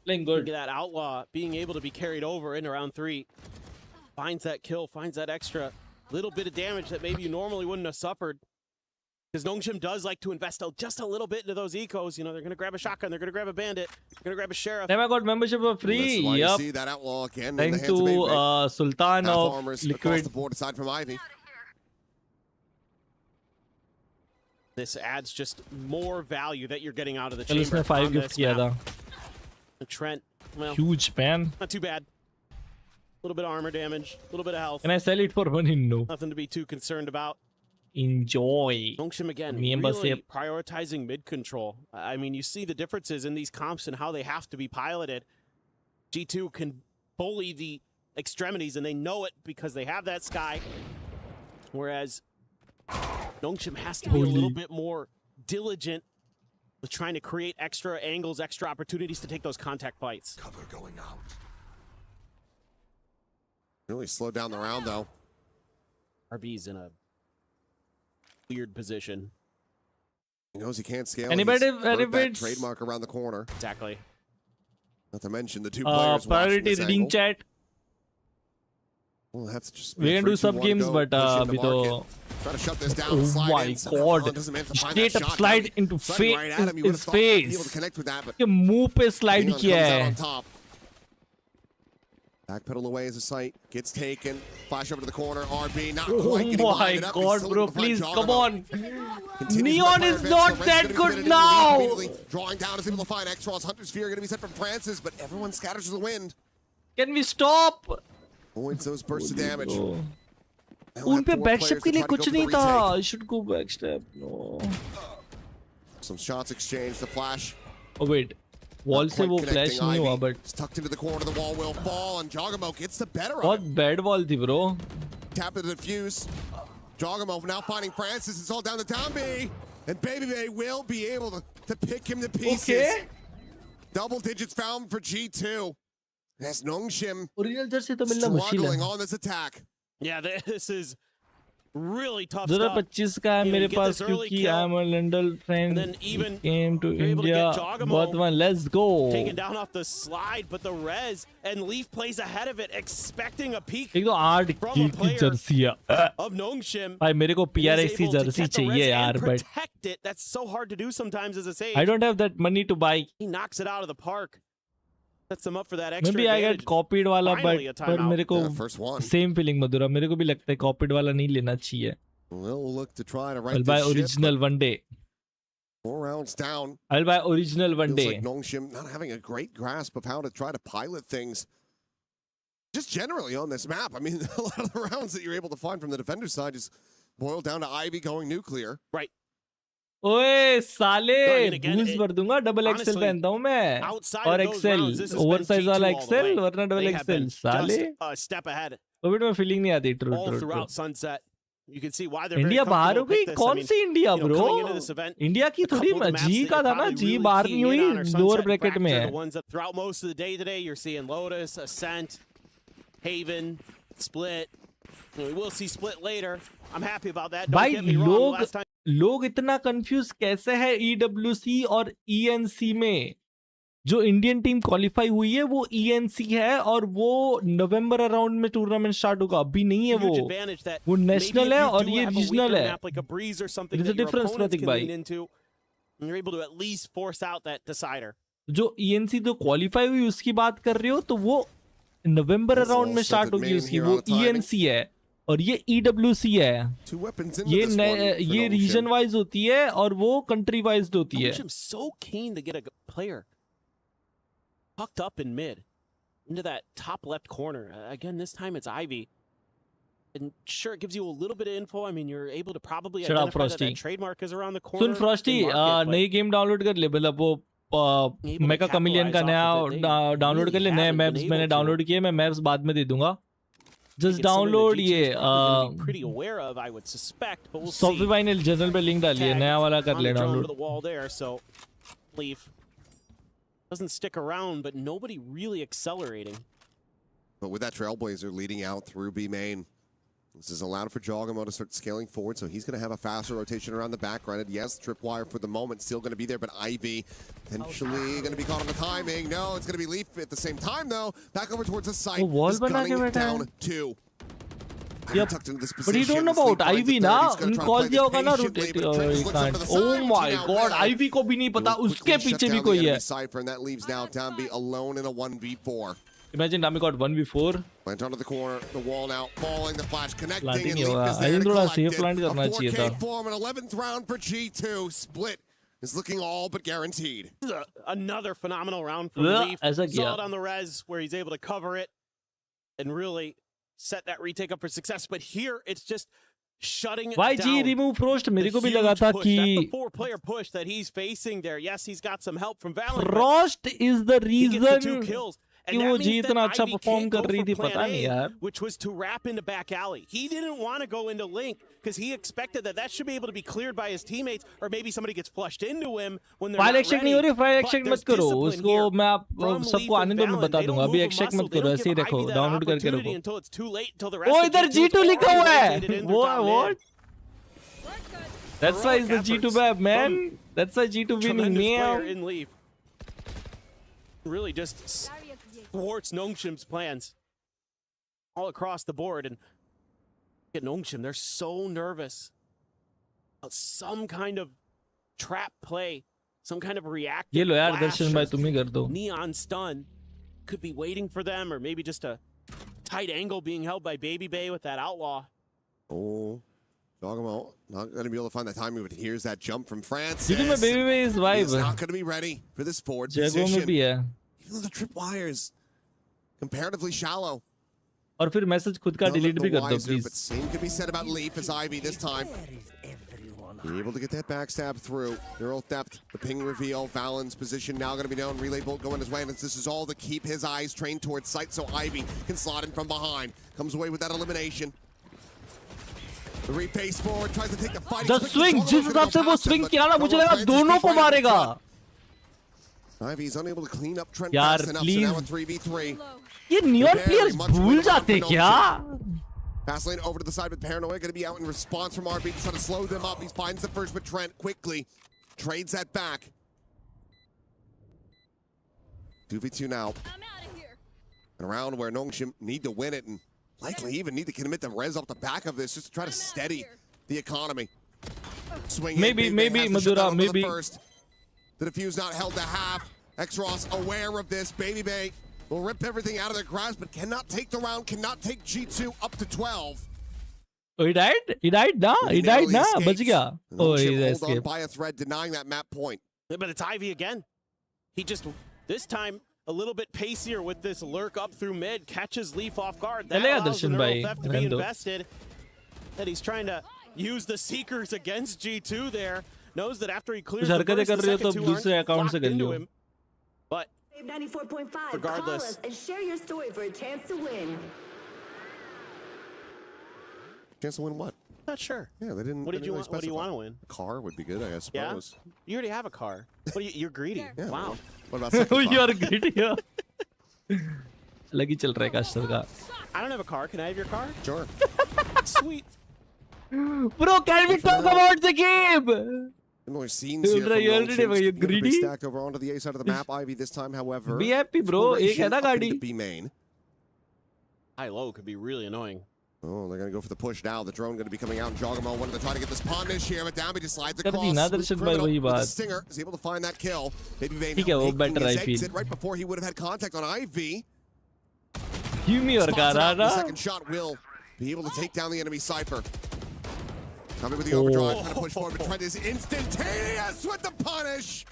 playing good. Look at that Outlaw being able to be carried over in round 3. Finds that kill, finds that extra little bit of damage that maybe you normally wouldn't have suffered. Because Nongshim does like to invest just a little bit into those ecos. You know, they're going to grab a shotgun, they're going to grab a bandit, they're going to grab a sheriff. Never got membership for free. Yep. See that Outlaw again. Thanks to Sultan of Liquid. Across the board aside from Ivy. This adds just more value that you're getting out of the चलो chamber. इसने 5 gift किया था. Trent, well, Huge man. not too bad. little bit of armor damage, a little bit of health. Can I sell it for money? No. Nothing to be too concerned about. Enjoy. Nongshim again, Membership. really prioritizing mid control. I mean, you see the differences in these comps and how they have to be piloted. G2 can bully the extremities, and they know it because they have that sky. Whereas Nongshim has to be a little bit more diligent with trying to create extra angles, extra opportunities to take those contact fights. Cover going out. Really slowed down the round, though. RB's in a weird position. He knows he can't scale. Anybody, He's heard that it's trademark around the corner. Exactly. Not to mention the two players priority reading angle. chat. We'll have to just We can do sub games, but try to shut this down. Oh Slide my in. god! Straight up slide into his face. ये मुंह पे slide किया है. Backpedal away as a sight gets taken. Flash over to the corner. RB not Oh quite getting my lined up. god, He's bro! still able to Please, find come Joggernaut. on. Neon is not that good now. Drawing down is able to find X-Ross. Hunter's Fear going to be set from Francis, but everyone scatters to the wind. Can we stop? Avoids those bursts of damage. उन पे backstep के लिए कुछ नहीं था. I should go backstep. No. Some shots exchanged. The flash. Oh wait. Wall से वो flash नहीं हुआ, but tucked into the corner. The wall will fall, and Joggernaut gets the better of it. बहुत bad wall थी, bro. Tap the defuse. Joggernaut now finding Francis. It's all down to down B, and Baby Bay will be able to pick him to pieces. Okay. Double digits found for G2. That's Nongshim struggling on this attack. Yeah, this is really tough जरा stuff. 25 का है मेरे पास क्योंकि I'm a London friend. Came to India. But one, let's go. Taken down off the slide, but the res and Leaf plays ahead of it, expecting a peek एक तो 8 की Jersey है. of Nongshim. भाई मेरे को PRX की Jersey चाहिए यार, but protect it. That's so hard to do sometimes as a sage. I don't have that money to buy. He knocks it out of the park. Sets them up for that extra Maybe I get copied वाला, but पर मेरे को same feeling मधुरा. मेरे को भी लगता है copied वाला नहीं लेना चाहिए. We'll look to try to right I'll buy original one day. 4 rounds down. I'll buy original one day. Feels like Nongshim not having a great grasp of how to try to pilot things. Just generally on this map. I mean, a lot of the rounds that you're able to find from the defender side just boil down to Ivy going nuclear. Right. ओए साले boost भर दूंगा. Double XL पहनता हूँ मैं और Excel oversize वाला Excel वरना डबल एक्सेल साले. तो बेटा मैं फीलिंग नहीं आती. ट्रू इंडिया बाहर हो गई. कौन सी इंडिया ब्रो? इंडिया की थोड़ी जी का था ना. जी बाहर नहीं हुई, लोअर ब्रैकेट में है. Throughout most of the day today, you're seeing Lotus, Ascent, Haven, Split. We will see Split later. I'm happy about that. Don't get me wrong. Last time लोग इतना कंफ्यूज कैसे है EWC और ENC में? जो Indian team qualify हुई है वो ENC है और वो नवंबर अराउंड में टूर्नामेंट स्टार्ट होगा. अभी नहीं है वो नेशनल है और ये रीजनल है. There's a difference, प्रतीक भाई. You're able to at least force out that decider. जो ENC जो क्वालिफाई हुई उसकी बात कर रहे हो तो वो नवंबर अराउंड में स्टार्ट होगी उसकी. वो ENC है और ये EWC है. ये रीजन वाइज होती है और वो कंट्री वाइज होती है. So keen to get a player tucked up in mid into that top left corner. Again, this time it's Ivy. And sure, it gives you a little bit of info. I mean, you're able to probably identify that trademark is around the corner. Soon Frosty, नई game download कर ले. मतलब वो मेका chameleon का नया download कर ले. नए मैप्स मैंने डाउनलोड किए. मैं मैप्स बाद में दे दूंगा. Just download ये सॉफ्टवेयर भाई ने जनरल पे लिंक डाली है. नया वाला कर ले download. Doesn't stick around, but nobody really accelerating. But with that Trailblazer leading out through B main, this is allowed for Joggernaut to start scaling forward, so he's going to have a faster rotation around the back. Granted, yes, Tripwire for the moment still going to be there, but Ivy potentially going to be caught on the timing. No, it's going to be Leaf at the same time, though. Back over towards the site. Wall gunning down 2. Yep. But you don't know about Ivy ना. Call दिया होगा ना rotate. Oh my God, Ivy को भी नहीं पता. उसके पीछे भी कोई है. And that leaves now down be alone in a 1v4. Imagine Nami got 1v4. Plant onto the corner, the wall now falling, the flash connecting, Planting and Leaf is I there think to थोड़ा collect safe it. plant करना A चाहिए 4K था. form, an 11th round for G2. Split is looking all but guaranteed. This is another phenomenal round from Leaf. ऐसा Saw किया. it on the res where he's able to cover it. and really set that retake up for success. But here, it's just shutting Why down G remove Frost? मेरे को भी the लगा huge था push. कि That's the 4-player push that he's facing there. Yes, he's got some help from Valorant. but Frost is the he gets the 2 reason kills. कि And वो that ji means that इतना अच्छा Ivy perform can't कर go रही for थी, plan पता नहीं A, यार. which was to wrap into back alley. He didn't want to go into Link because he expected that should be able to be cleared by his teammates, or maybe somebody gets flushed into him when they're file not extract नहीं ready. हो रही, file But extract there's मत करो discipline उसको. here मैं आप from सबको Leaf आने and दो, मैं Valen. बता They don't दूंगा. अभी move a एक्सट्रैक्ट muscle. मत They करो, don't ऐसे ही give रखो, Ivy that डाउनलोड करके opportunity रखो. until it's too late, until the rest oh of इधर G2's G2 लिखा हुआ है. rotated in वो through top what? mid. That's why it's the Heroic G2 efforts map, man. from That's why G2 winning, tremendous player man. in Leaf. Really just thwarts Nongshim's plans all across the board. And at Nongshim, they're so nervous about some kind of trap play, some kind of reactive ये लो यार flash Darshan or भाई, तुम ही कर दो. neon stun could be waiting for them, or maybe just a tight angle being held by Baby Bay with that outlaw. Oh, Dogamo not going to be able to find the timing, but here's that jump from France. G2 में Baby Bay is vibe. He's not going to be ready for this forward जगहों में position. भी है. Even though the tripwires comparatively shallow. और फिर message खुद का delete भी कर दो But please. same could be said about Leaf as Ivy this time. Being able to get that backstab through. Neural depth, the ping reveal, Valen's position now going to be known. Relay bolt going his way, and this is all to keep his eyes trained towards sight so Ivy can slot in from behind. Comes away with that elimination. The repace forward, tries to take the fight. The swing, जिस हिसाब से वो swing किया ना, मुझे लगा दोनों को मारेगा. Ivy's unable to clean up Trent यार fast enough, so now a please 3v3. ये नियॉन प्लेयर्स भूल जाते क्या? Fast lane over to the side with Paranoia, going to be out in response from RB to try to slow them up. He finds the first, but Trent quickly trades that back. 2v2 now. And around where Nongshim need to win it, and likely even need to commit the res off the back of this just to try to steady the economy. Swing Maybe Madura, maybe. The defuse not held to half. X-Ross aware of this. Baby Bay will rip everything out of their grasp, but cannot take the round, cannot take G2 up to 12. Oh, he died? He died now? He died now? बच गया. Oh, he hold on escaped. by a thread, denying that map point. But it's Ivy again. He just, this time, a little bit pacier with this lurk up through mid, catches Leaf off guard. That चलेगा allows the Darshan neural भाई, theft to be रहने दो. invested. That he's trying to use the Seekers against G2 there. Knows that after he clears कुछ the हरकतें burst, the कर रहे हो second तो two aren't दूसरे अकाउंट से locked कर into low. him. But 94.5. regardless. Call us and share your story for a chance to win. Chance to win what? Not sure. Yeah, they didn't. What they did you didn't want? What do you specify. want to win? A car would be good, I Yeah, suppose. you already have a car. What are you, you're greedy. Yeah. Wow. What about second You car? are greedy. अलग ही चल रहा है caster का. I don't have a car. Can I have your car? Sure. Sweet. Bro, can we talk about the game? Similar scenes here from You already Nongshim. you Gonna be greedy? stacked over onto the A side of the map. Ivy this time, however. Be happy, bro. एक है ना Up गाड़ी. into B main. High low could be really annoying. Oh, they're going to go for the push now. The drone going to be coming out, and Jogamo wanted to try to get this punish here, but Downby just slides कर across. दी ना Smooth दर्शन भाई criminal वही with the बात. Stinger is able to find that kill. Baby Vane ठीक है, वो making better, his I feel. exit right before he would have had contact on Ivy. Give me your Spots it out. The Garada. second shot will be able to take down the enemy Cypher. Coming with the overdrive, trying to push forward, but Trent is instantaneous with the punish.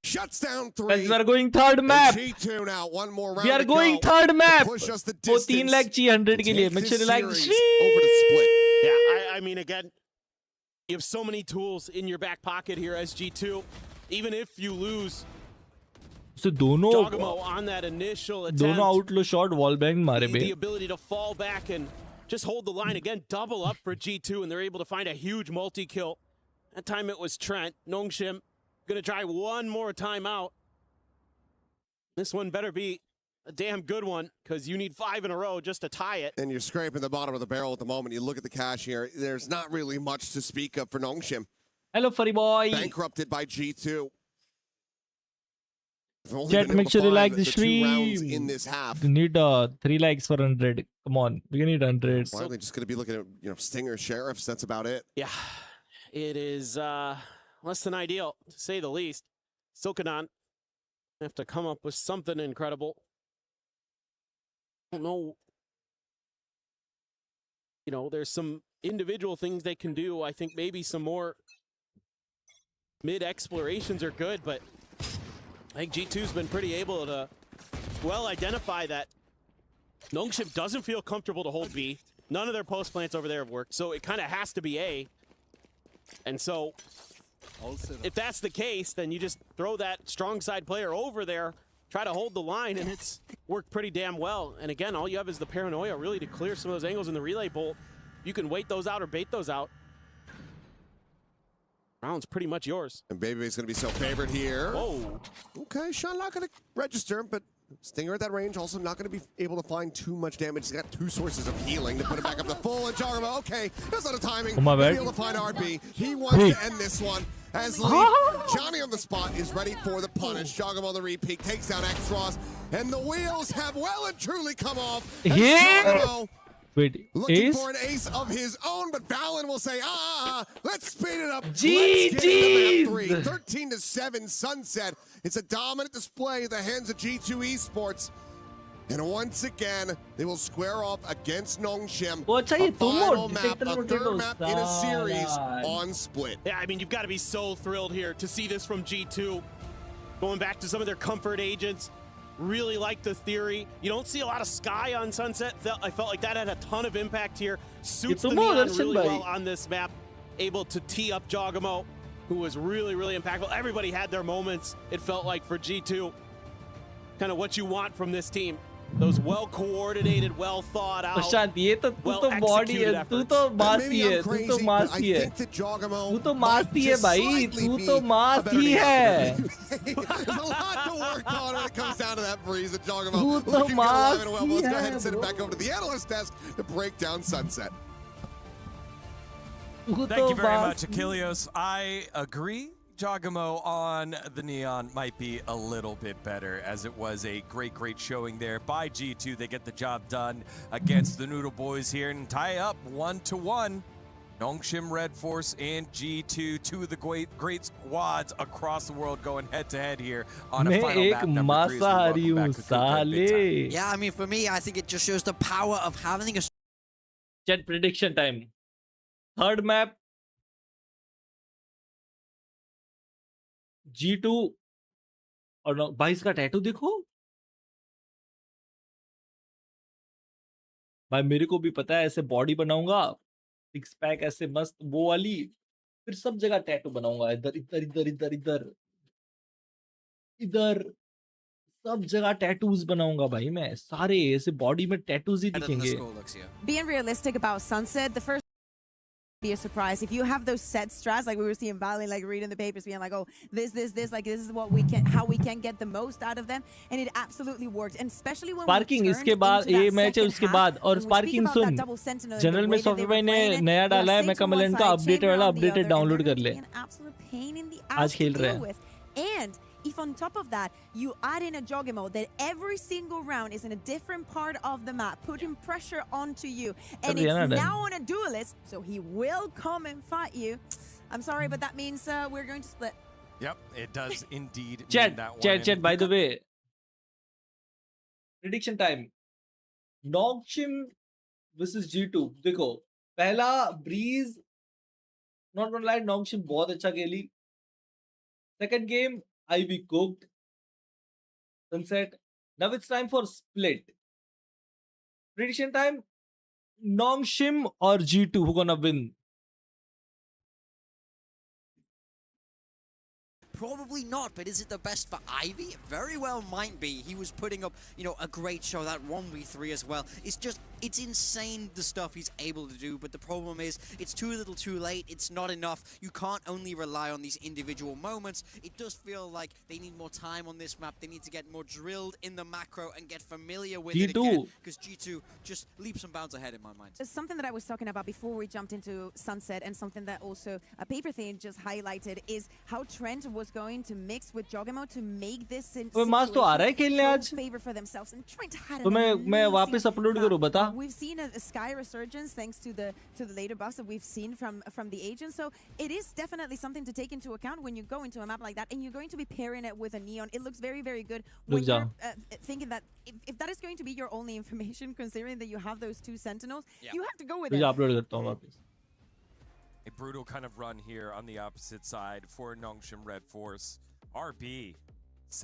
Shuts down three. Guys, we are going third map. And G2 now, one more round We are to going go. third map. Push us the वो distance. 3 lakh चाहिए 100 के लिए. Take Make sure this you like. series over to split. Yeah, I mean, again, you have so many tools in your back pocket here as G2. Even if you lose, So दोनों Jogamo on that initial attempt, दोनों outlaw shot wall bang मारे the bay. ability to fall back and just hold the line again, double up for G2, and they're able to find a huge multi-kill. That time it was Trent. Nongshim gonna try one more time out. This one better be a damn good one, because you need 5 in a row just to tie it. And you're scraping the bottom of the barrel at the moment. You look at the cash here. There's not really much to speak of for Nongshim. Hello, furry boy. Bankrupted by G2. They've only Chat, been make able to sure you find like the 2 rounds stream. in this half. We need 3 likes for 100. Come on, we need 100. Why are they just going to be looking at Stinger Sheriffs? That's about it. Yeah, it is less than ideal, to say the least. Silkanon have to come up with something incredible. I don't know. You know, there's some individual things they can do. I think maybe some more mid-explorations are good, but I think G2's been pretty able to well identify that Nongshim doesn't feel comfortable to hold B. None of their post plants over there have worked, so it kind of has to be A. And so, if that's the case, then you just throw that strong side player over there, try to hold the line, and it's worked pretty damn well. And again, all you have is the paranoia really to clear some of those angles in the relay bolt. You can wait those out or bait those out. Round's pretty much yours. And Baby's going to be so favored here. Whoa. Okay, shot not going to register, but Stinger at that range also not going to be able to find too much damage. He's got 2 sources of healing to put it back up to full. And Jarmo, okay, that's not a timing. Oh, my bad. He'll be able to find RB. He wants to end this one. As Lee, Johnny on the spot is ready for the punish. Jogam on the repeat, takes down X-Ross, and the wheels have well and truly come off. Yeah. Wait, looking ace? for an ace of his own, but Valen will say, let's speed it up. GG's. Let's get into map 3. 13-7 Sunset. It's a dominant display in the hands of G2 Esports. And once again, they will square off against Nongshim. A final map, a third map in a series on Split. Yeah, I mean, you've got to be so thrilled here to see this from G2. Going back to some of their comfort agents. Really like the theory. You don't see a lot of Sky on Sunset. I felt like that had a ton of impact here. Suits the Neon really well on this map. Able to tee up Jogamo, who was really, really impactful. Everybody had their moments, it felt like, for G2. Kind of what you want from this team. Those well-coordinated, well-thought-out, प्रशांत ये तो तू तो body है, तू तो मासी है, तू तो मासी है, तू तो मासी है भाई, तू तो मासी है. There's a lot to work on when it comes down to that breeze at Jogamo. तू तो Looking good alive and well. मासी Let's go ahead है and send it back over to the analyst desk to break down Sunset. Thank you very much, Achilles. I agree. Jogamo on the Neon might be a little bit better, as it was a great showing there by G2. They get the job done against the Noodle Boys here and tie up 1-1. Nongshim Red Force and G2, 2 of the great squads across the world going head-to-head here on a final map number 3. Yeah, I mean, for me, I think it just shows the power of having a... Chat prediction time. Third map. G2 और भाई इसका tattoo देखो भाई, मेरे को भी पता है ऐसे बॉडी बनाऊंगा, 6 पैक ऐसे मस्त वो वाली, फिर सब जगह टैटू बनाऊंगा, इधर इधर इधर इधर इधर इधर सब जगह टैटूज बनाऊंगा भाई, मैं सारे ऐसे बॉडी में टैटूज ही दिखेंगे. Being realistic about Sunset, the first be a surprise if you have those set strats like we were seeing Valley, like reading the papers, being like, oh, this, like this is what we can, how we can get the most out of them, and it absolutely worked. And especially when sparking इसके बाद ये match है उसके बाद, और sparking सुन, general में software ने नया डाला है मैकामेलन का अपडेटेड वाला, अपडेटेड डाउनलोड कर ले, आज खेल रहे हैं. And if on top of that you add in a Jogamo that every single round is in a different part of the map, putting pressure onto you, and it's now on a duelist, so he will come and fight you. I'm sorry, but that means we're going to split. Yep, it does indeed mean that one. Chat, by the way, prediction time. Nongshim versus G2. देखो, पहला breeze, not gonna lie, Nongshim बहुत अच्छा खेली. Second game, Ivy cooked. Sunset. Now it's time for split. Prediction time. Nongshim or G2 who gonna win? Probably not, but is it the best for Ivy? It very well might be. He was putting up, you know, a great show, that 1v3 as well. It's just, it's insane the stuff he's able to do, but the problem is, it's too little too late, it's not enough. You can't only rely on these individual moments. It does feel like they need more time on this map. They need to get more drilled in the macro and get familiar with it again, because G2 just leaps and bounds ahead in my mind. There's something that I was talking about before we jumped into Sunset, and something that also a paper thing just highlighted, is how Trent was going to mix with Jogamo to make this favor for themselves, and Trent had an amazing... We've seen a Sky resurgence thanks to the later buffs that we've seen from the agents, so it is definitely something to take into account when you go into a map like that, and you're going to be pairing it with a Neon. It looks very good when you're thinking that if that is going to be your only information, considering that you have those 2 Sentinels, you have to go with it. A brutal kind of run here on the opposite side for Nongshim Red Force. RB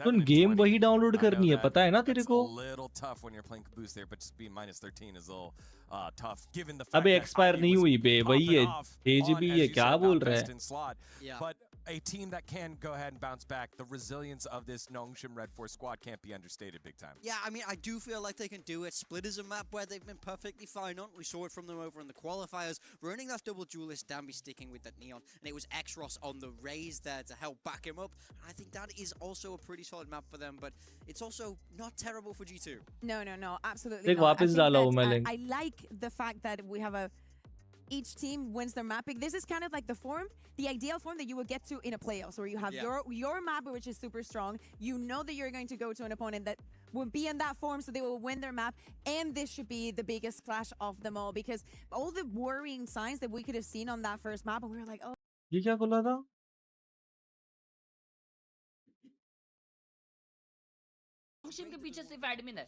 तुम game वही download करनी है, पता है ना तेरे को? A little tough when you're playing caboose there, but just being -13 is a little tough given the fact अबे that एक्सपायर IE नहीं was हुई बे, वही popping है off AJB, on, ये as you क्या said, बोल not रहा best है? in slot. But a team that can go ahead and bounce back. The resilience of this Nongshim Red Force squad can't be understated big time. Yeah, I mean, I do feel like they can do it. Split is a map where they've been perfectly fine on. We saw it from them over in the qualifiers. Running that double duelist, Danby sticking with that Neon, and it was X-Ross on the raise there to help back him up. I think that is also a pretty solid map for them, but it's also not terrible for G2. No, absolutely देख not. वापस डाला हूँ मैं link. I like the fact that we have each team wins their mapping. This is kind of like the ideal form that you would get to in a playoffs, where you have your map, which is super strong. You know that you're going to go to an opponent that will be in that form, so they will win their map. And this should be the biggest clash of them all, because all the worrying signs that we could have seen on that first map, and we were like, oh. ये क्या खोला था? के पीछे सिर्फ admin है.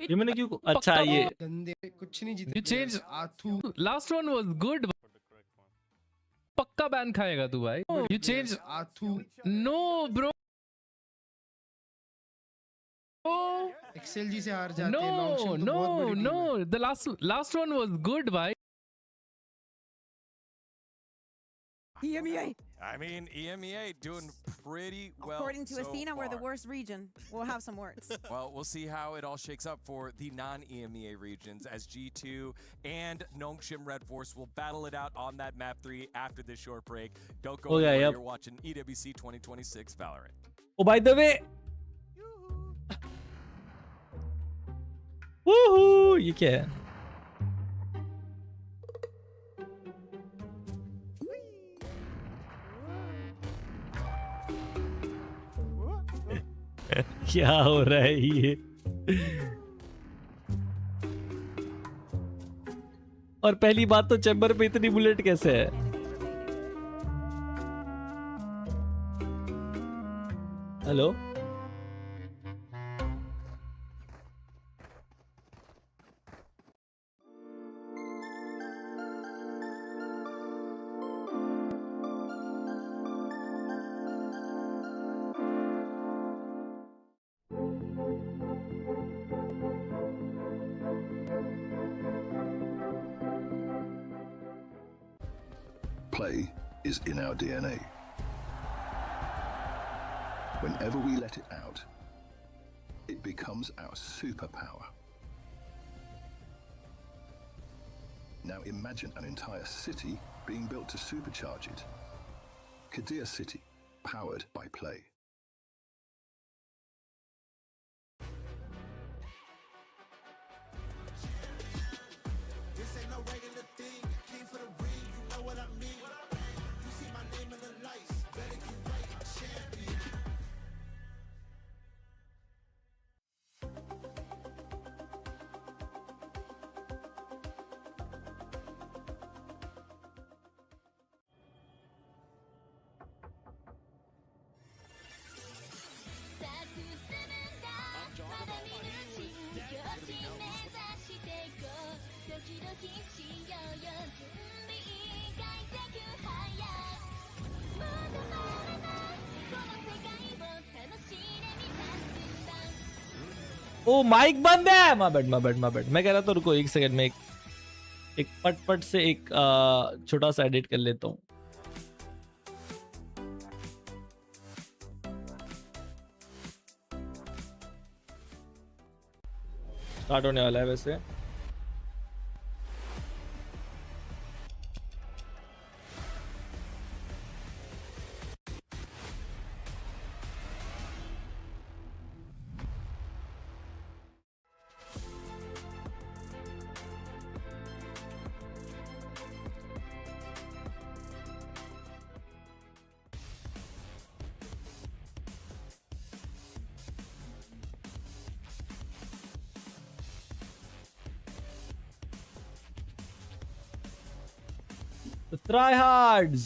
ये मैंने क्यों? अच्छा ये गंदे कुछ नहीं जीते. You changed. Last one was good. पक्का बैन खाएगा तू भाई. You changed. No bro. एक्सेल जी से हार जाते हैं. Nongshim तो बहुत बड़ी टीम है. The last one was good भाई. EMEA. I mean, EMEA doing pretty well. According to so Athena, far. we're the worst region. We'll have some words. Well, we'll see how it all shakes up for the non-EMEA regions, as G2 and Nongshim Red Force will battle it out on that map 3 after this short break. Don't go anywhere. You're watching EWC 2026 Valorant. Oh, by the way. Woohoo! ये क्या है? क्या हो रहा है ये? और पहली बात तो चैम्बर पे इतनी बुलेट कैसे है? Hello? Play is in our DNA. Whenever we let it out, it becomes our superpower. Now imagine an entire city being built to supercharge it. Kadir City, powered by play. Oh mic बंद है. My bad. मैं कह रहा था रुको एक second में एक पट से एक छोटा सा एडिट कर लेता हूँ. स्टार्ट होने वाला है वैसे. Tryhards.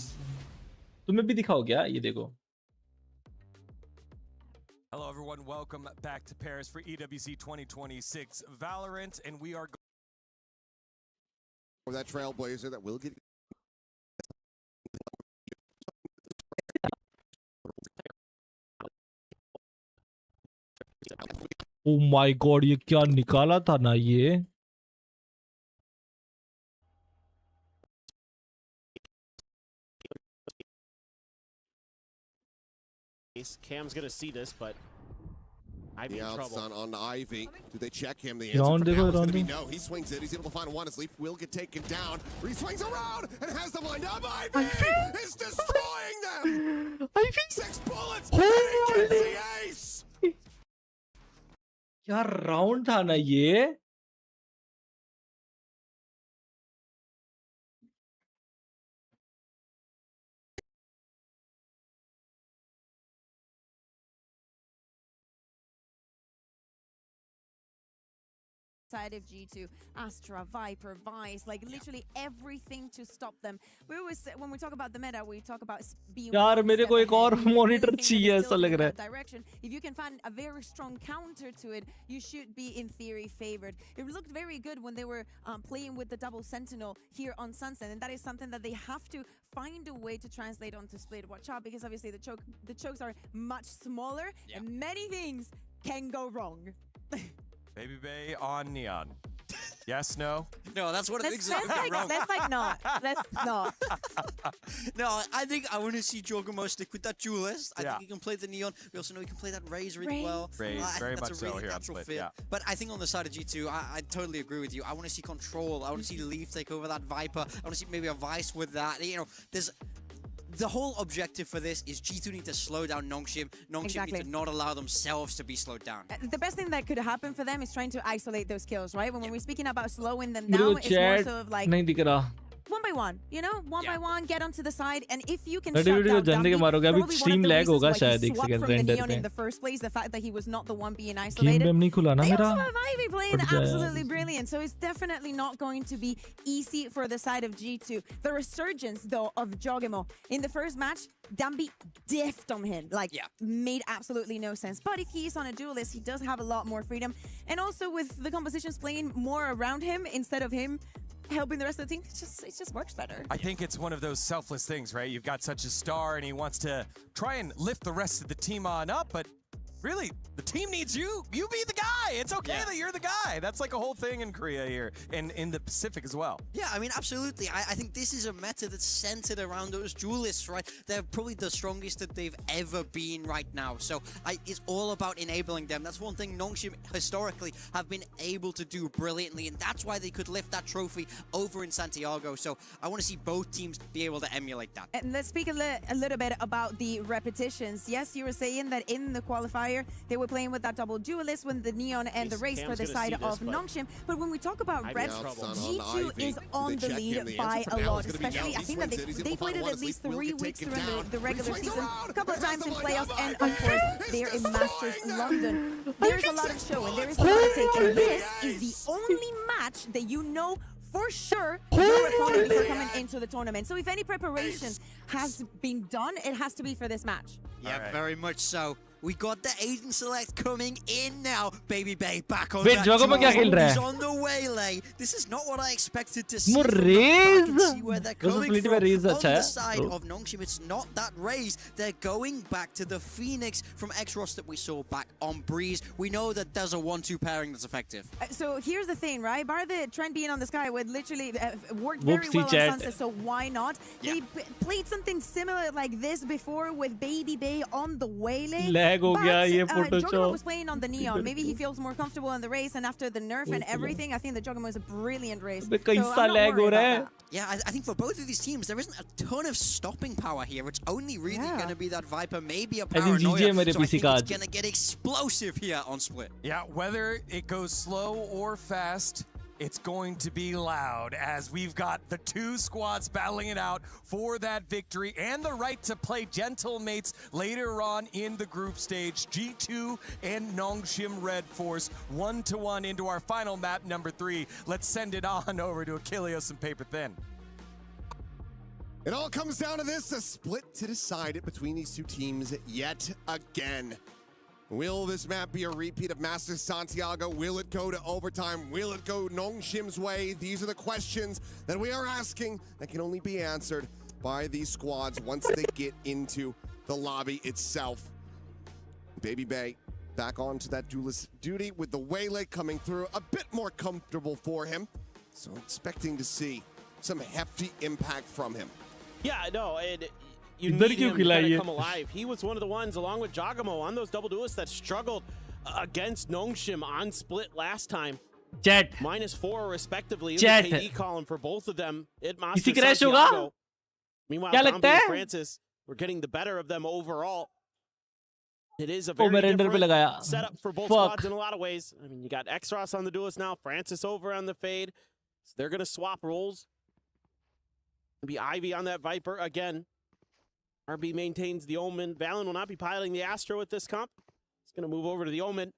तुम्हें भी दिखाओ क्या? ये देखो. Hello everyone, welcome back to Paris for EWC 2026 Valorant, and we are for that Trailblazer that will get Oh my god, ये क्या निकाला था ना ये? Cam's gonna see this, but Ivy The in trouble. outstun on Ivy. Do they check him? The Round answer for now देखो, is going to round be देखो. no. He swings it. He's able to find one. His leaf will get taken down. He swings around and has the blind up. Ivy is destroying them. Ivy 6 bullets. And he gets the ace. क्या round था ना ये? Side of G2, Astra, Viper, Vice, like literally everything to stop them. We always say, when we talk about the meta, we talk about being यार one मेरे step को एक ahead. और We really monitor think that चाहिए it's ऐसा still लग in रहा that है. direction. If you can find a very strong counter to it, you should be in theory favored. It looked very good when they were playing with the double sentinel here on Sunset, and that is something that they have to find a way to translate onto Split. Watch out, because obviously the chokes are much smaller, and many things can go wrong. Baby Bay on Neon. Yes, no? No, that's what I think. Let's like not. Let's not. No, I think I want to see Giacomo stick with that duelist. I Yeah. think he can play the Neon. We also know he can play that Raze really well. Raze, I think very that's much a really so here on natural Split, fit. yeah. But I think on the side of G2, I totally agree with you. I want to see control. I want to see Leaf take over that Viper. I want to see maybe a Vice with that. You know, there's... The whole objective for this is G2 need to slow down Nongshim. Nongshim Exactly. need to not allow themselves to be slowed down. The best thing that could happen for them is trying to isolate those kills, right? When we're speaking about slowing them मेरे down, को it's more chat sort of like नहीं दिख रहा. one by one, you know, one by one, get onto the side, and if you can Ready, shut video down जल्दी के Dumby, मारोगे. अभी probably one stream of the lag reasons होगा why he शायद एक swapped second from the render Neon पे. in the first place, the fact that he was not the one being game isolated. वेम नहीं खुला ना They मेरा. also have Ivy playing फट जाए absolutely यार. brilliant, so it's definitely not going to be easy for the side of G2. The resurgence, though, of Jogemo in the first match, Dumby diffed on him, like made absolutely no sense. But if he's on a duelist, he does have a lot more freedom, and also with the compositions playing more around him instead of him helping the rest of the team, it just works better. I think it's one of those selfless things, right? You've got such a star and he wants to try and lift the rest of the team on up, but really, the team needs you. You be the guy. It's okay that you're the guy. That's like a whole thing in Korea here and in the Pacific as well. Yeah, I mean, absolutely. I think this is a meta that's centered around those duelists, right? They're probably the strongest that they've ever been right now. So it's all about enabling them. That's one thing Nongshim historically have been able to do brilliantly, and that's why they could lift that trophy over in Santiago. So I want to see both teams be able to emulate that. And let's speak a little bit about the repetitions. Yes, you were saying that in the qualifier, they were playing with that double duelist with the Neon and the Race for the side of Nongshim. But when we talk about Reds, G2 is on the lead by a lot, especially I think that they played it at least 3 weeks during the regular season, a couple of times in playoffs, and of course, they're in Masters London. There's a lot of showing, there is a lot of taking. This is the only match that you know for sure your opponent before coming into the tournament. So if any preparation has been done, it has to be for this match. Yeah, very much so. We got the agent select coming in now. Baby Bay back on Wait, that Jogo में क्या खेल रहा है? He's on the waylay. This is not what I expected to see. वो from them, but I can Raze? see where they're वैसे coming split from. में Raze On अच्छा the है. side of Nongshim, it's not that Raze. They're going back to the Phoenix from Xros that we saw back on Breeze. We know that there's a 1-2 pairing that's effective. So here's the thing, right? Bar the trend being on the sky would literally work very Whoopsie well chat. on Sunset, so why not? They played something similar like this before with Baby Bay on the waylay. Lag हो गया ये photo Jogamo was playing on the Neon. Maybe he feels more comfortable in the race, and after the nerf and everything, I think the Jogamo is a brilliant race. So I'm not lag हो worried रहा है. about that. Yeah, I think for both of these teams, there isn't a ton of stopping power here. It's only really going to be that Viper, maybe a think Paranoia. GG है मेरे So I PC think का it's आज. going to get explosive here on Split. Yeah, whether it goes slow or fast, it's going to be loud as we've got the two squads battling it out for that victory and the right to play gentle mates later on in the group stage. G2 and Nongshim Red Force 1-1 into our final map, number 3. Let's send it on over to Achilles and Paper Thin. It all comes down to this, a split to decide it between these two teams yet again. Will this map be a repeat of Masters Santiago? Will it go to overtime? Will it go Nongshim's way? These are the questions that we are asking that can only be answered by these squads once they get into the lobby itself. Baby Bay back onto that duelist duty with the waylay coming through. A bit more comfortable for him. So expecting to see some hefty impact from him. Yeah, no, and you need him to kind of come alive. He was one of the ones, along with Jagamo, on those double duelists that struggled against Nongshim on split last time. Chat. -4 respectively in Chat. the KD column for both of them. किसी crash होगा? Meanwhile, क्या Dombi लगता and है? Francis were getting the better of them overall. It is a Oh, very मैं render पे different लगाया. setup for both Fuck. squads in a lot of ways. I mean, you got Xros on the duelist now, Francis over on the Fade. So they're going to swap roles. Be Ivy on that Viper again. RB maintains the Omen. Valen will not be piloting the Astro with this comp. He's going to move over to the Omen.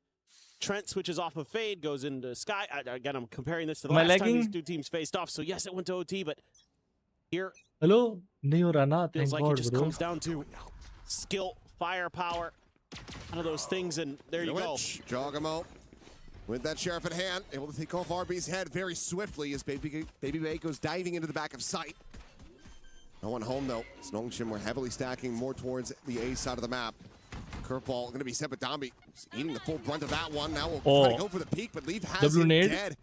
Trent switches off of Fade, goes into Sky. Again, I'm comparing this to the last time these two teams faced off. So yes, it went to OT, but here, Hello? नहीं हो रहा ना? feels Thank like it God, just bro. comes down to skill, firepower, one of those things, and there you go. Jagamo with that sheriff at hand, able to take off RB's head very swiftly as Baby Bay goes diving into the back of sight. No one home though. Nongshim were heavily stacking more towards the A side of the map. Curveball going to be set, but Dombi eating the full brunt of that one. Now we'll try to go for the peak, but Leaf has him dead.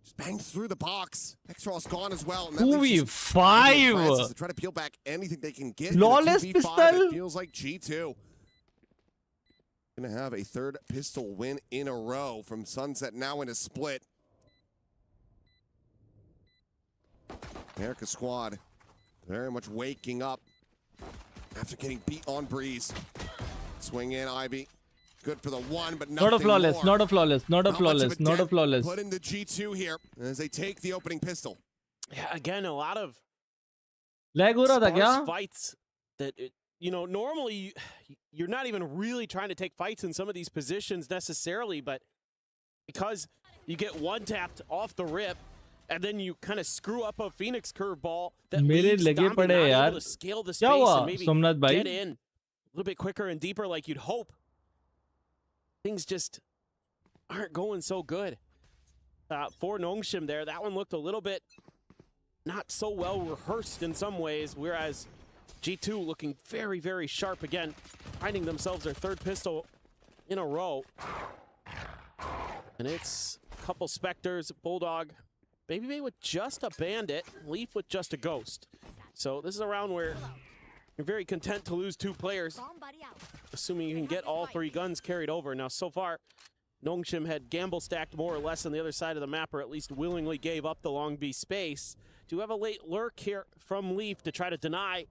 Just banged through the box. Xros gone as well. And that leaves Francis to try to peel back anything they can get. Lawless in a 2v5, pistol. It feels like G2 going to have a third pistol win in a row from Sunset now in a split. America squad very much waking up after getting beat on Breeze. Swing in, Ivy. Good for the one, but nothing Not a flawless, more. not a flawless, not a flawless, not a flawless. Put in the G2 here as they take the opening pistol. Yeah, again, a lot of Lag हो रहा था क्या? sparse fights that, you know, normally you're not even really trying to take fights in some of these positions necessarily, but because you get one tapped off the rip, and then you kind of screw up a Phoenix curveball that मेरे leaves लगे Dombi पड़े not यार. able to scale the क्या space हुआ, and maybe Somnath भाई? get in a little bit quicker and deeper like you'd hope. Things just aren't going so good. For Nongshim there, that one looked a little bit not so well rehearsed in some ways, whereas G2 looking very, very sharp again, finding themselves their third pistol in a row. And it's a couple Spectres, Bulldog, Baby Bay with just a Bandit, Leaf with just a Ghost. So this is a round where you're very content to lose 2 players, assuming you can get all 3 guns carried over. Now, so far, Nongshim had gamble stacked more or less on the other side of the map, or at least willingly gave up the long B space. Do have a late lurk here from Leaf to try to deny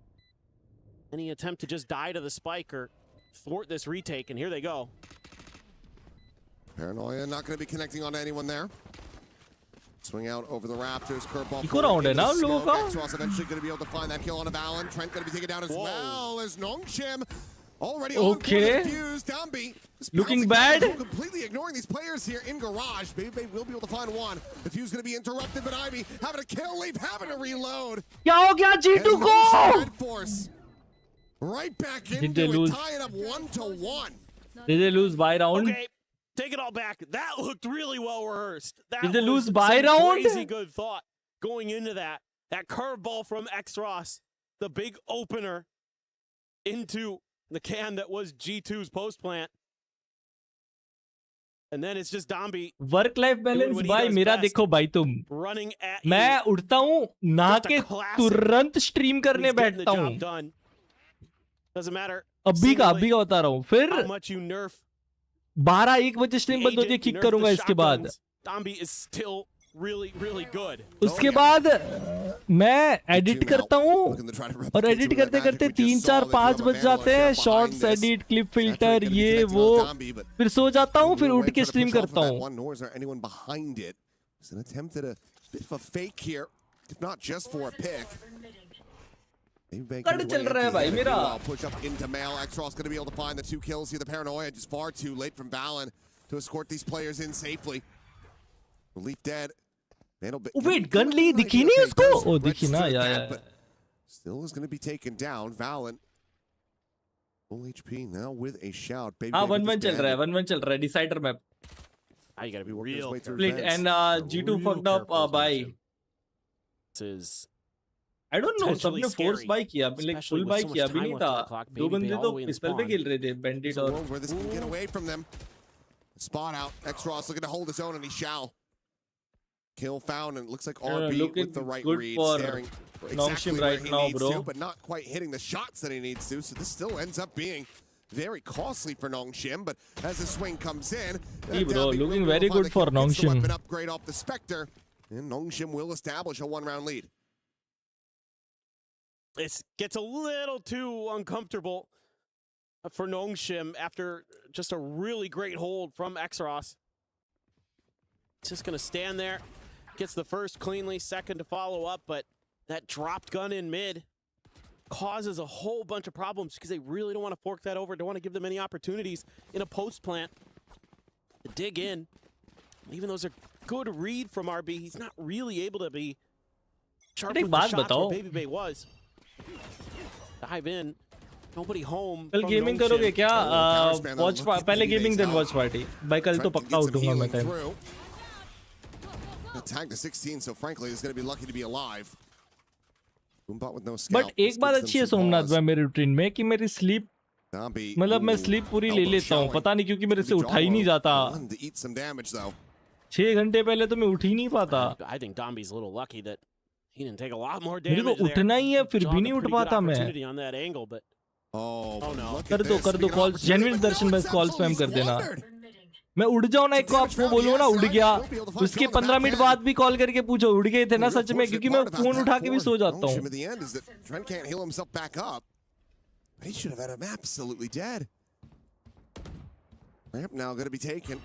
any attempt to just die to the spike or thwart this retake, and here they go. Paranoia not going to be connecting on anyone there. Swing out over the Raptors. Curveball. Eco round है ना उन लोगों का? Xros eventually going to be able to find that kill on a Valen. Trent going to be taken down as well as Nongshim. Already on Okay. the fuse. Dombi Looking bad. Completely ignoring these players here in Garage. Baby Bay will be able to find one. The fuse going to be interrupted, but Ivy having to kill Leaf, having to reload. क्या हो गया G2 को? Red Force right back Did into they it, lose? tie it up 1-1. Did they lose by round? Okay, take it all back. That looked really well rehearsed. That Did they was lose by some round? Crazy good thought going into that. That curveball from Xros, the big opener into the can that was G2's post plant. And then it's just Dombi. Work life balance भाई मेरा देखो भाई तुम. Running at मैं उठता हूँ नहा के तुरंत स्ट्रीम करने बैठता हूँ. Doesn't matter. अभी का बता रहा हूँ. फिर how much you nerf 12-1 बजे स्ट्रीम बंद होती है, किक करूंगा इसके बाद. Dombi is still really, really good. उसके बाद मैं एडिट करता हूँ और एडिट करते करते 3, 4, 5 बज जाते हैं. शॉर्ट्स एडिट, क्लिप फिल्टर, ये वो, फिर सो जाता हूँ, फिर उठ के स्ट्रीम करता हूँ. Nor is there anyone behind it. It's an attempt at a bit of a fake here, if not just for a pick. Cut चल रहा है भाई मेरा. Push up into Mail. Xros going to be able to find the 2 kills here. The Paranoia just far too late from Valen to escort these players in safely. Leaf dead. Wait, gun ली दिखी नहीं उसको? Oh, दिखी ना, yeah. Still is going to be taken down. Valen. Full HP now with a shout. हाँ, 1-1 चल रहा है, 1-1 चल रहा है. Decider map. You gotta be real. Split and G2 fucked up by. This is. I don't know, potentially सबने force scary, buy किया, like especially full with buy so much किया भी time नहीं left on था. the clock. दो Baby बंदे Bay all तो the way in pistol पे spawn. खेल रहे थे, There's Bandit a और world where this can get away from them. Spot out. X-Ross looking to hold his own, and he shall. Kill found, and it looks like RB looking with the right good read, for staring exactly Nongshim where right he now, needs bro. to, but not quite hitting the shots that he needs to. So this still ends up being very costly for Nongshim, but as the swing comes in, Hey bro, Dambi looking will very find good the for kill, gets the Nongshim. weapon upgrade off the Spectre, and Nongshim will establish a one-round lead. It gets a little too uncomfortable for Nongshim after just a really great hold from X-Ross. Just going to stand there. Gets the first cleanly, second to follow up, but that dropped gun in mid causes a whole bunch of problems because they really don't want to fork that over, don't want to give them any opportunities in a post plant to dig in. Even though it's a good read from RB, he's not really able to be sharp with the shots where Baby Bay was. Dive in. Nobody home. कल gaming करोगे क्या? Watch पहले gaming then watch party. भाई कल तो पक्का उठूंगा मैं time. Tag to 16, so frankly, he's going to be lucky to be alive. Boombot with no but एक बात अच्छी है सोमनाथ भाई मेरी रूटीन में कि मेरी स्लीप मतलब मैं स्लीप पूरी ले लेता हूँ. पता नहीं क्योंकि मेरे से उठा ही नहीं जाता. 6 घंटे पहले तो मैं उठ ही नहीं पाता. I think Dombi's a little lucky that he didn't take a lot more मेरे damage को उठना ही है फिर भी नहीं उठ पाता मैं. on that angle, but oh no. कर दो कॉल जेन्युइन दर्शन बस कॉल स्पैम कर देना. मैं उड़ जाऊं ना, एक को आपको बोलूं ना उड़ गया, उसके 15 मिनट बाद भी कॉल करके पूछो उड़ गए थे ना सच में, क्योंकि मैं फोन उठा के भी सो जाता हूं. Trent can't heal himself back up. He should have had him absolutely dead. Ramp now going to be taken.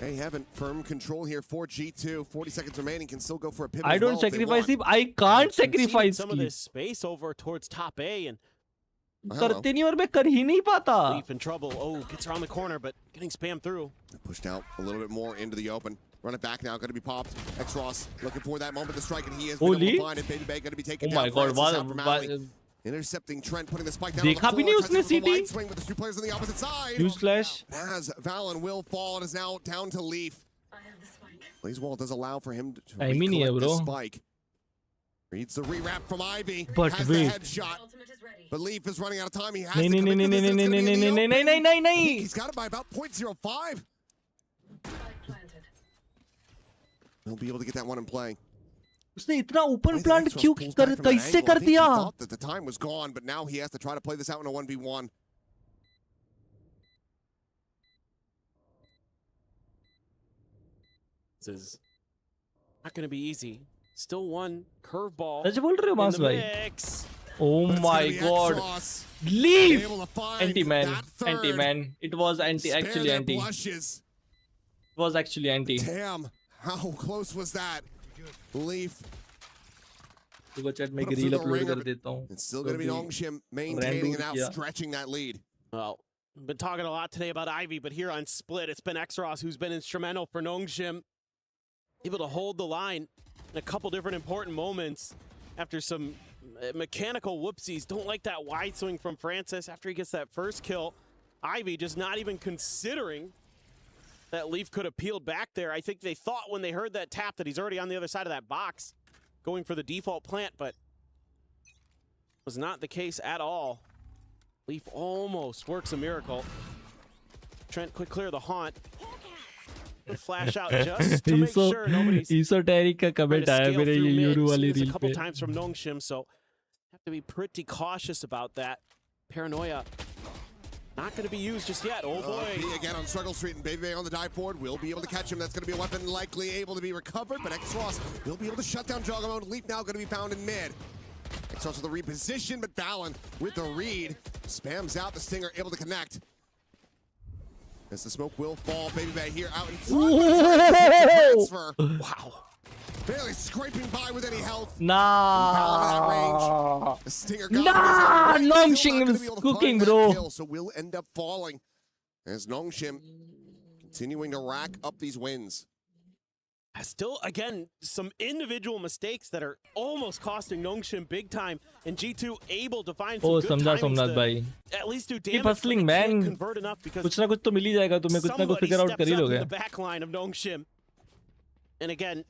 They haven't firm control here for G2. 40 seconds remaining, can still go for a pivot. I don't sacrifice him. I can't sacrifice some of this space over towards top A and करते नहीं और मैं कर ही नहीं पाता. Leaf in trouble. Oh, gets around the corner, but getting spammed through. Pushed out a little bit more into the open. Run it back now, going to be popped. X-Ross looking for that moment to strike, and he is able to find it. Baby Bay going to be taken down. Oh my god, intercepting Trent, putting the spike down. देखा भी नहीं उसने सीटी. Swing with the two players on the opposite side. Use flash. As Valen will fall and is now down to Leaf. Blaze Wall does allow for him to collect the spike. Reads the re-wrap from Ivy. But has wait. the headshot. But Leaf is running out of time. He has नहीं to नहीं नहीं नहीं नहीं नहीं नहीं नहीं नहीं नहीं नहीं. He's got it by about 0.05. He'll be able to get that one in play. उसने इतना ओपन प्लांट क्यों कैसे कर दिया? He thought that the time was gone, but now he has to try to play this out in a 1v1. This is not going to be easy. Still one curveball. सच बोल रहे हो मास भाई? Oh my god. Leave! Anti-man. Anti-man. It was anti. Actually anti. It was actually anti. Damn. How close was that? Leaf. chat में एक reel upload कर देता हूँ. It's still going to be Nongshim maintaining and outstretching that lead. Well, we've been talking a lot today about Ivy, but here on Split, it's been X-Ross who's been instrumental for Nongshim. Able to hold the line in a couple different important moments after some mechanical whoopsies. Don't like that wide swing from Francis after he gets that first kill. Ivy just not even considering that Leaf could have peeled back there. I think they thought when they heard that tap that he's already on the other side of that box going for the default plant, but was not the case at all. Leaf almost works a miracle. Trent quick clear the haunt. Flash out just to make sure nobody's esoteric का comment आया मेरे ये यूरू वाली reel a couple पे. times from Nongshim, so have to be pretty cautious about that. Paranoia not going to be used just yet. Oh boy. P again on Struggle Street, and Baby Bay on the dive board will be able to catch him. That's going to be a weapon likely able to be recovered, but X-Ross will be able to shut down Juggernaut. Leap now going to be found in mid. X-Ross with the reposition, but Valen with the read spams out the Stinger, able to connect. As the smoke will fall, Baby Bay here out in front. Transfer. Wow. Barely scraping by with any health. Nah. The Stinger Nah. Nongshim is cooking, bro. Kill, so we'll end up falling as Nongshim continuing to rack up these wins. Still, again, some individual mistakes that are almost costing Nongshim big time, and G2 able to find some good timings to at least do damage. Keep hustling, man. Convert enough because कुछ ना कुछ तो मिल ही जाएगा तुम्हें, कुछ ना कुछ figure out कर ही लोगे. the back line of Nongshim. And again,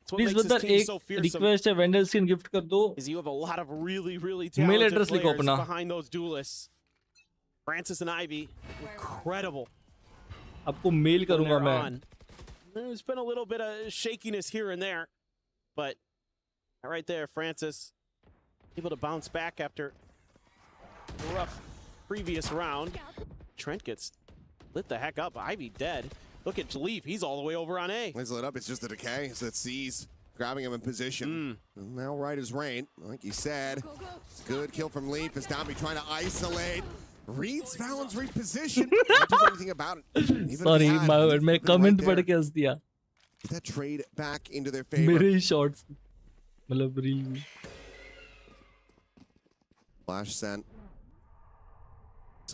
please बदर एक रिक्वेस्ट है वेंडर स्किन गिफ्ट कर दो is you have a lot of really mail talented address लिखो players अपना behind those duelists. Francis and Ivy, incredible. आपको मेल when करूंगा they're मैं on. There's been a little bit of shakiness here and there, but right there, Francis able to bounce back after a rough previous round. Trent gets lit the heck up. Ivy dead. Look at Leaf. He's all the way over on A. He's lit up. It's just the decay. So it sees grabbing him in position. Now right as rain, like you said. Good kill from Leaf. As Dambi trying to isolate. Reads Valon's reposition. Can't do anything about it. Sorry मैं comment पढ़ के हंस दिया Get that trade back into their favor. मेरे ही shots मतलब reel में Flash sent.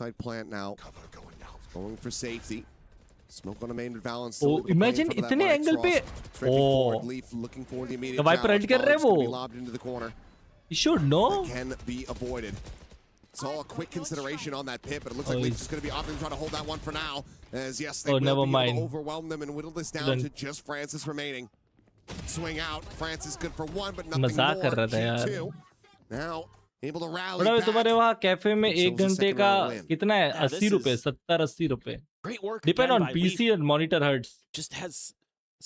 Side plant now. Going for safety. Smoke on a main with Valon. Oh, imagine इतने angle पे Oh. Leaf looking for the immediate. Viper right कर रहे हैं वो Lobbed into the corner. You should know. Can be avoided. It's all a quick consideration on that pit, but it looks like Leaf's just going to be opting to try to hold that one for now. As yes, they will never be able mind. to overwhelm them and whittle this down to just Francis remaining. Swing out. Francis good for one, but nothing मजाक कर रहा था more. यार G2 now able to rally बड़ा back. तुम्हारे वहाँ cafe में एक Themselves a घंटे second का round win. कितना है 80 रुपए 70-80 रुपए Great work. Depend again on by PC Leaf. And monitor hertz Just has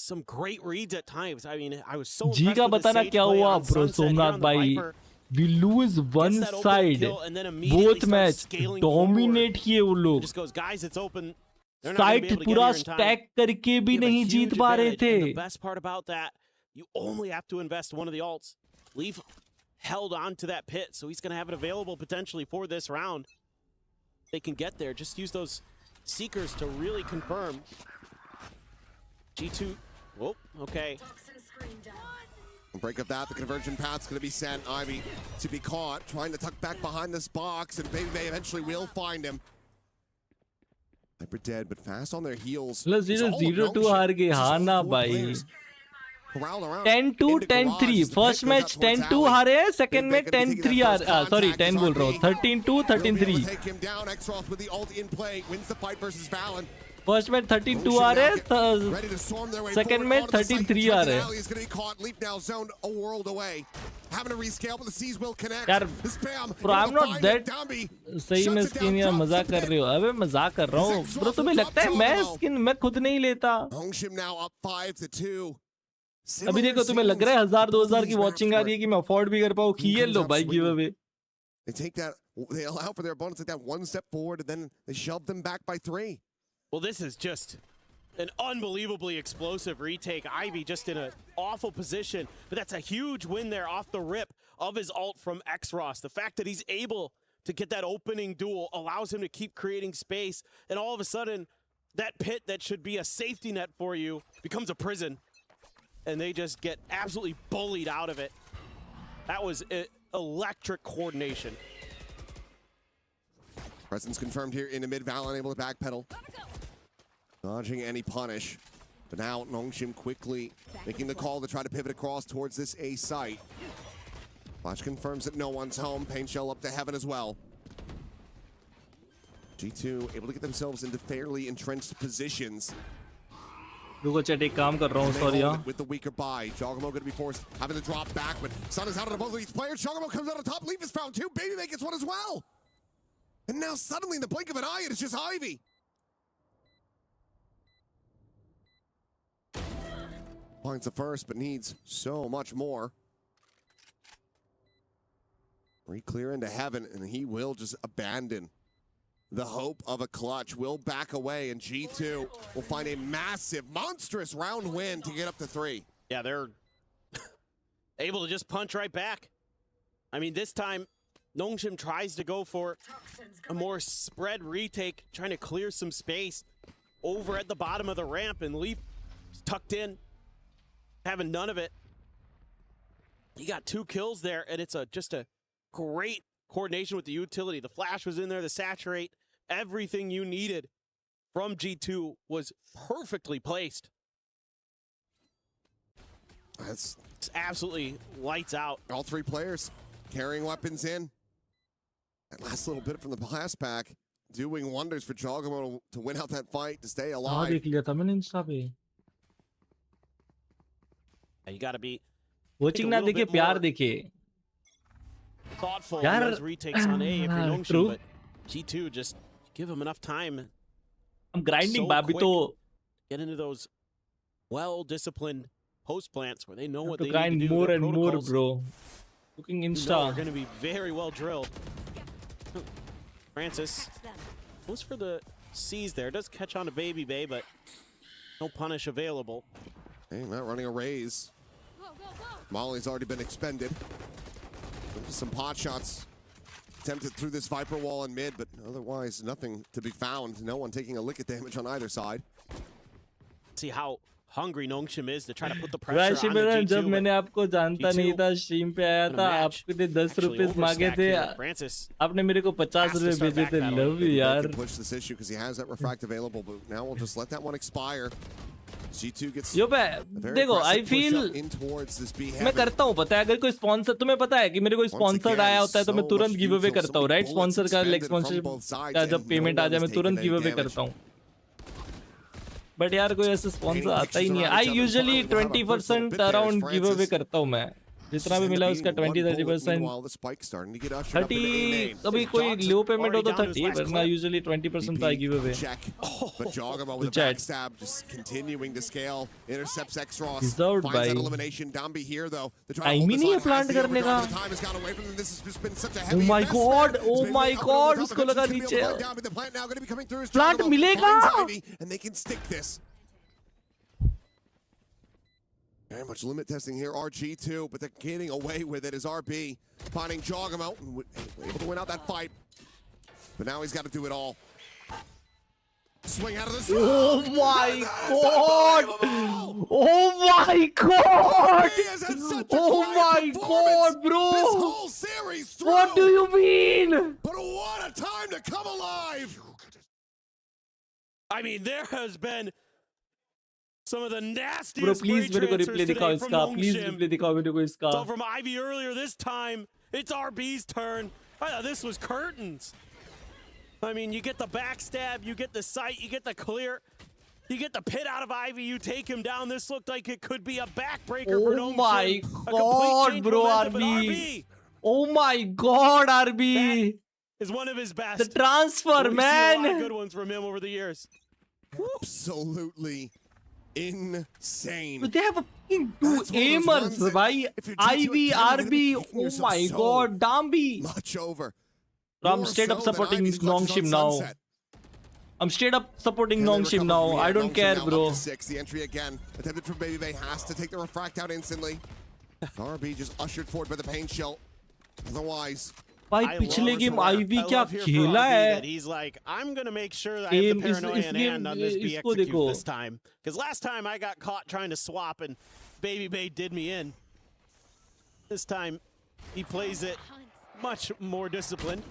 some great reads at times. I mean, I was so जी impressed का with the बताना Sage क्या play हुआ on bro Sunset here Somnath on the भाई Viper. we lose one Gets that open side kill and then immediately both starts match scaling dominate किए वो लोग Just goes, guys, it's open. They're not gonna be site able to get पूरा here in time. Stack करके भी You have a नहीं huge जीत पा रहे advantage, थे and the best part about that, you only have to invest one of the alts. Leaf held on to that pit, so he's going to have it available potentially for this round. They can get there. Just use those Seekers to really confirm. G2. Oh, okay. Break up that. The conversion path's going to be sent. Ivy to be caught. Trying to tuck back behind this box, and Baby Bay eventually will find him. Hyper dead, but fast on their heels. 0-0-2 हार गए हाँ ना भाई 10-2 10-3 first match 10-2 हारे हैं second में 10-3 sorry 10 बोल रहा हूँ 13-2 13-3 फर्स्ट मैच 13-2 आ रहे हैं सेकंड में 13-3 आ रहे हैं यार bro I am not that सही में स्किन या मजाक कर रहे हो अबे मजाक कर रहा हूँ ब्रो तुम्हें लगता है मैं स्किन मैं खुद नहीं लेता अभी देखो तुम्हें लग रहा है 1000-2000 की वॉचिंग आ रही है कि मैं अफोर्ड भी कर पाऊँ खेल लो भाई give away They allow for their opponents to take that one step forward and then they shove them back by 3. Well, this is just an unbelievably explosive retake. Ivy just in an awful position, but that's a huge win there off the rip of his ult from X-Ross. The fact that he's able to get that opening duel allows him to keep creating space, and all of a sudden, that pit that should be a safety net for you becomes a prison, and they just get absolutely bullied out of it. That was electric coordination. Presence confirmed here in the mid. Valon able to backpedal. Dodging any punish. But now Nongshim quickly making the call to try to pivot across towards this A site. Flash confirms that no one's home. Pain shell up to heaven as well. G2 able to get themselves into fairly entrenched positions. रुको chat एक काम कर रहा हूँ sorry यार With the weaker buy, Jogamo going to be forced having to drop back, but Sun is out of both of these players. Jogamo comes out on top. Leaf is found too. Baby Bay gets one as well. And now suddenly in the blink of an eye, it is just Ivy. Finds the first, but needs so much more. Re-clear into heaven, and he will just abandon the hope of a clutch. Will back away, and G2 will find a massive, monstrous round win to get up to 3. Yeah, they're able to just punch right back. I mean, this time, Nongshim tries to go for a more spread retake, trying to clear some space over at the bottom of the ramp, and Leaf is tucked in, having none of it. He got 2 kills there, and it's just a great coordination with the utility. The flash was in there, the saturate, everything you needed from G2 was perfectly placed. It's absolutely lights out. All 3 players carrying weapons in. That last little bit from the blast pack doing wonders for Jogamo to win out that fight, to stay alive. देख लिया था मैंने Insta पे You got to be coaching ना देखे प्यार देखे thoughtful यार, on those retakes on A if you're true. Nongshim, but G2 just give him enough time. I'm grinding So Babi quick. तो Get into those well-disciplined post plants where they know what to they grind need to do. more Their and more, protocols, bro. Looking you know, Insta. are going to be very well drilled. Francis goes for the C's there. Does catch on to Baby Bay, but no punish available. Hey, not running a raise. Molly's already been expended. Some pot shots attempted through this Viper wall in mid, but otherwise nothing to be found. No one taking a lick of damage on either side. See how hungry Nongshim is to try to put the pressure राशि on the मेरा G2. जब मैंने आपको जानता नहीं था stream पे आया था आपने 10 रुपए मांगे थे आपने मेरे को 50 रुपए भेजे थे लव यू यार Push this issue because he has that refract available, but now we'll just let that one expire. G2 gets यो पे देखो आई फील मैं मैं करता हूँ पता है अगर कोई स्पॉन्सर तुम्हें पता है कि मेरे को स्पॉन्सर आया होता है तो मैं तुरंत गिव अवे करता हूँ राइट स्पॉन्सर का लाइक स्पॉन्सरशिप का जब पेमेंट आ जाए मैं तुरंत गिव अवे करता हूँ बट यार कोई ऐसा स्पॉन्सर आता ही नहीं है I usually 20% around give away करता हूँ मैं जितना भी मिला उसका 20-30% 30 कभी कोई लो पेमेंट हो तो 30 वरना usually 20% I give away But Jogamo with a backstab, just continuing to scale, intercepts X-Ross, Deserved finds that by- elimination. Dambi here though, to try to Time hold he this नहीं है line, has plant the करने overdrive, का। the time has gone away from them. This has just been such a Oh heavy my investment. god, oh It's my been up god, and उसको up, लगा eventually नीचे be able to find Dambi. The plant now going to be coming through as Plant Jogamo मिलेगा? finds Ivy, and they can stick this. Very much limit testing here, RG2, but they're getting away with it as RB finding Jogamo and able to win out that fight. But now he's got to do it all. Swing out of the Oh my god! Oh my god! Oh my god, bro! What do you mean? But what a time to come alive! I mean, there has been some of the nastiest Bro, please मेरे को transfers replay दिखाओ today from इसका please Nongshim. Replay दिखाओ मेरे को इसका So from Ivy earlier this time, it's RB's turn. I thought this was curtains. I mean, you get the backstab, you get the sight, you get the clear, you get the pit out of Ivy, you take him down. This looked like it could be a backbreaker for Oh Nongshim. my A complete god, change bro, momentum, but RB! Oh my god, RB! is one of his best. The transfer, We've seen a lot man! of good ones from him over the years. Absolutely insane. But they have a fucking two That's one of those aimers, ones that bhai. if you're G2 Ivy, again, you're gonna be RB, kicking oh yourself my so god, Dambi. Much over. So I'm More straight up so than supporting Ivy's clutches Nongshim on now. Sunset. I'm straight up supporting Can they Nongshim recover now. from I here? don't Nongshim care, now up bro. to 6. The entry again. Attempted from Baby Bay has to take the refract out instantly. RB just ushered forward by the pain shell. Otherwise, भाई पिछले game ivy क्या love here for खेला RB है that he's like, I'm gonna make sure that I have the paranoia in hand on this be इसको execute देखो this time. Because last time I got caught trying to swap and Baby Bay did me in. This time he plays it much more disciplined.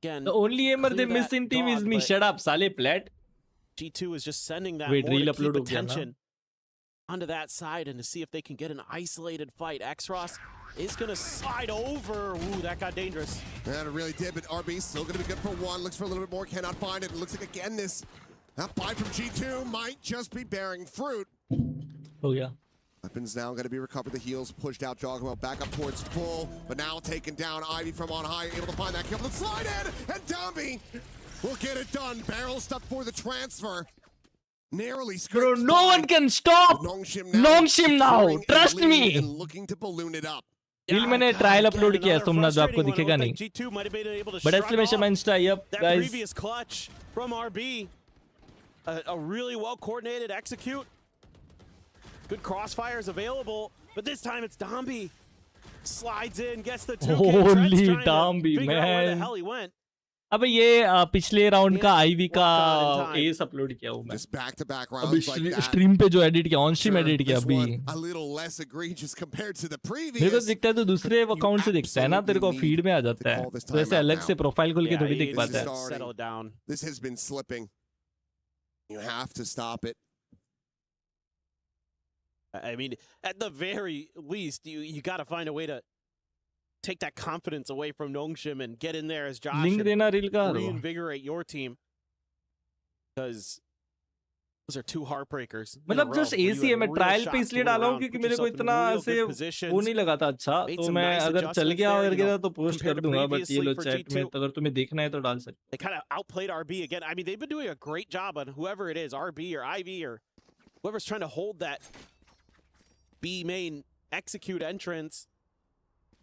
Again, the only aimer they miss in team is me. Shut up, साले plat. G2 is just sending that Wait, more reel to keep upload हो गया ना? attention onto that side and to see if they can get an isolated fight. X-Ross is going to slide over. Ooh, that got dangerous. and it really did, but RB still going to be good for one. Looks for a little bit more, cannot find it. It looks like again that buy from G2 might just be bearing fruit. हो गया. Weapons now going to be recovered. The heels pushed out. Jogamo back up towards full, but now taken down. Ivy from on high, able to find that kill. The slide in, and Dambi will get it done. Barrel stuff for the transfer. Narrowly Bro, scraped no by. one can stop Nongshim now. securing a Trust lead me. and looking to balloon it up. Reel मैंने trial upload किया है सोमनाथ जो आपको दिखेगा नहीं. G2 might have been able to But shrug exclamation off mark Insta, yep, that guys. previous clutch from RB. A really well-coordinated execute. Good crossfires available, but this time it's Dambi. Slides in, gets the 2K. Holy Trent's trying to Dambi, figure out where the man. hell he went. अबे ये पिछले round का ivy का S upload किया हूँ मैं. Just back-to-back अभी rounds like that. Stream पे जो एडिट किया ऑन स्ट्रीम एडिट किया This अभी. one a little less egregious compared to the मेरे को previous. दिखता है तो दूसरे अकाउंट से दिखता है ना तेरे को फीड में आ जाता है तो ऐसे अलग से प्रोफाइल खोल के थोड़ी दिख पाता है. Settle down. This has been slipping. You have to stop it. I mean, at the very least, you got to find a way to take that confidence away from Nongshim and get in there as Josh link and देना reel का. reinvigorate your team. Because Those are two heartbreakers. मतलब just AC है, मैं trial पे इसलिए डाला हूँ क्योंकि मेरे को इतना ऐसे वो नहीं लगा था अच्छा, तो मैं अगर चल गया तो पोस्ट कर दूंगा, बट ये लो चैट में अगर तुम्हें देखना है तो डाल सकते. They kind of outplayed RB again. I mean, they've been doing a great job on whoever it is, RB or Ivy or whoever's trying to hold that B main execute entrance.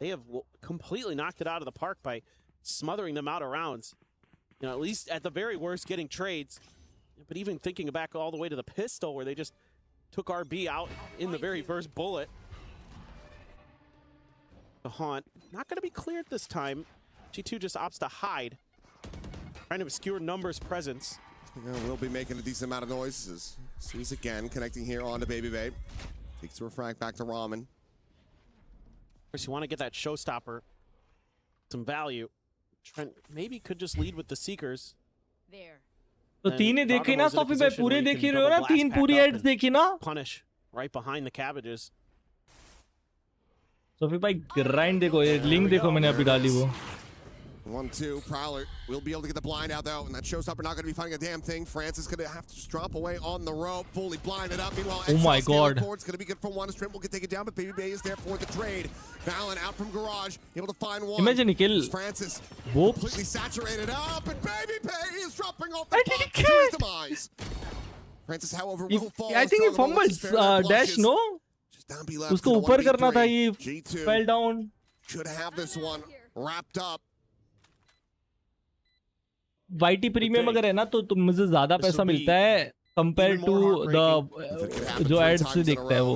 They have completely knocked it out of the park by smothering them out of rounds. You know, at least at the very worst, getting trades. But even thinking back all the way to the pistol where they just took RB out in the very first bullet. The haunt, not going to be cleared this time. G2 just opts to hide. Trying to obscure Numbers' presence. Yeah, we'll be making a decent amount of noise. Sees again, connecting here onto Baby Babe. Takes a refract back to Ramen. Of course, you want to get that showstopper some value. Trent maybe could just lead with the Seekers. There. तो तीन ही देखी ना Sophie भाई, पूरे देख ही रहे हो ना, तीन पूरी एड्स देखी ना. Punish right behind the cabbages. Sophie भाई ग्राइंड देखो, ये लिंक देखो मैंने अभी डाली वो. 1-2, Prowler will be able to get the blind out though, and that showstopper not going to be finding a damn thing. Francis going to have to just drop away on the rope, fully blinded up. Meanwhile, oh my god, it's going to be good for one. Strip will get taken down, but Baby Bay is there for the trade. Valen out from garage, able to find one. Imagine kill. Francis Whoops. completely saturated up, and Baby Bay is dropping off the box to his demise. Francis, however, will fall. I think he fumbled dash, no? उसको ऊपर करना था, ये fell down. Should have this one wrapped up. YT premium अगर है ना तो मुझे ज्यादा पैसा मिलता है कंपेयर टू द जो एड्स से देखता है वो.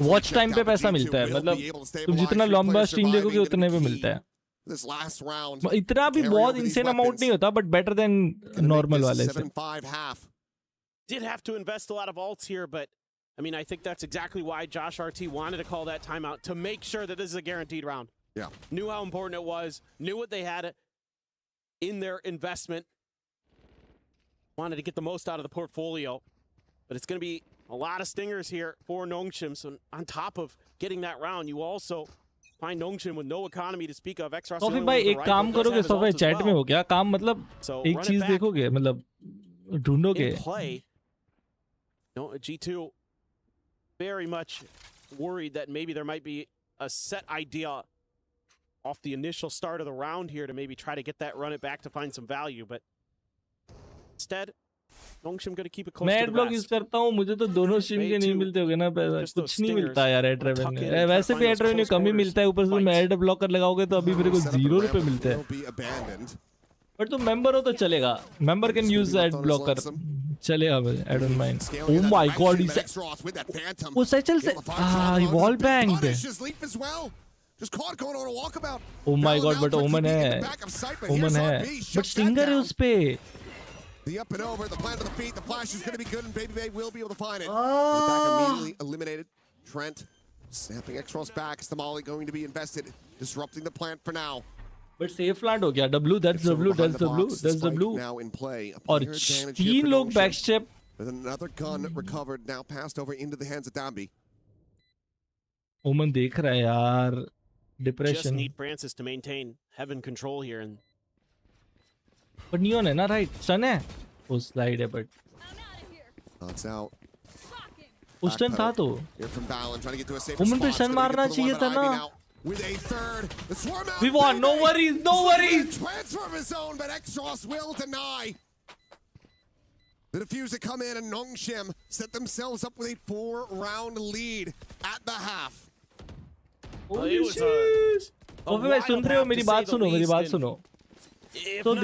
वॉच टाइम पे पैसा मिलता है, मतलब तुम जितना लंबा स्ट्रीम देखोगे उतने पे मिलता है. इतना भी बहुत इंसेन अमाउंट नहीं होता, बट बेटर देन नॉर्मल वाले से. Did have to invest a lot of ults here, but I mean, I think that's exactly why Josh RT wanted to call that timeout, to make sure that this is a guaranteed round. Yeah. Knew how important it was, knew what they had in their investment, wanted to get the most out of the portfolio, but it's going to be a lot of stingers here for Nongshim. So on top of getting that round, you also find Nongshim with no economy to speak of. Extra तो फिर भाई एक काम करोगे सोफे chat में हो गया काम, मतलब एक चीज देखोगे, मतलब ढूंढोगे. No, G2 very much worried that maybe there might be a set idea off the initial start of the round here to maybe try to get that run it back to find some value, but instead Nongshim going to keep it close to the vest. मैं add use करता हूं, मुझे तो दोनों stream के नहीं मिलते होगे ना पैसा, कुछ नहीं मिलता यार एड रेवेन्यू. वैसे भी एड रेवेन्यू कम ही मिलता है, ऊपर से मैं एड ब्लॉकर लगाओगे तो अभी मेरे को 0 रुपए मिलते हैं. बट तुम मेंबर हो तो चलेगा, member can use ad blocker, चलेगा मुझे, I don't mind. Oh my God, वो सचल से wall bang. Just caught going on a walkabout. Oh my god, but Omen है, Omen है, but Stinger है उस पे. The up and over, the plant of the feet, the flash is going to be good, and Baby Bay will be able to find it. Back immediately eliminated. Trent snapping X-Ross back. Is the Molly going to be invested, disrupting the plant for now. But safe plant हो गया. W, that's W, that's W, that's W. Now in play. और 3 लोग backstep. With another gun recovered, now passed over into the hands of Dambi. Omen देख रहा है यार. Depression. Just need Francis to maintain heaven control here, and but Neon है ना, right? Stun है, वो slide है, but it's out. वो stun था तो. Omen पे stun मारना चाहिए था ना. With a third, the swarm out. We won. No worries, no worries. Transfer of his own, but Exos will deny. The diffuser come in, and Nongshim set themselves up with a 4-round lead at the half. Holy shit! Sophie भाई सुन रहे हो, मेरी बात सुनो, मेरी बात सुनो. तो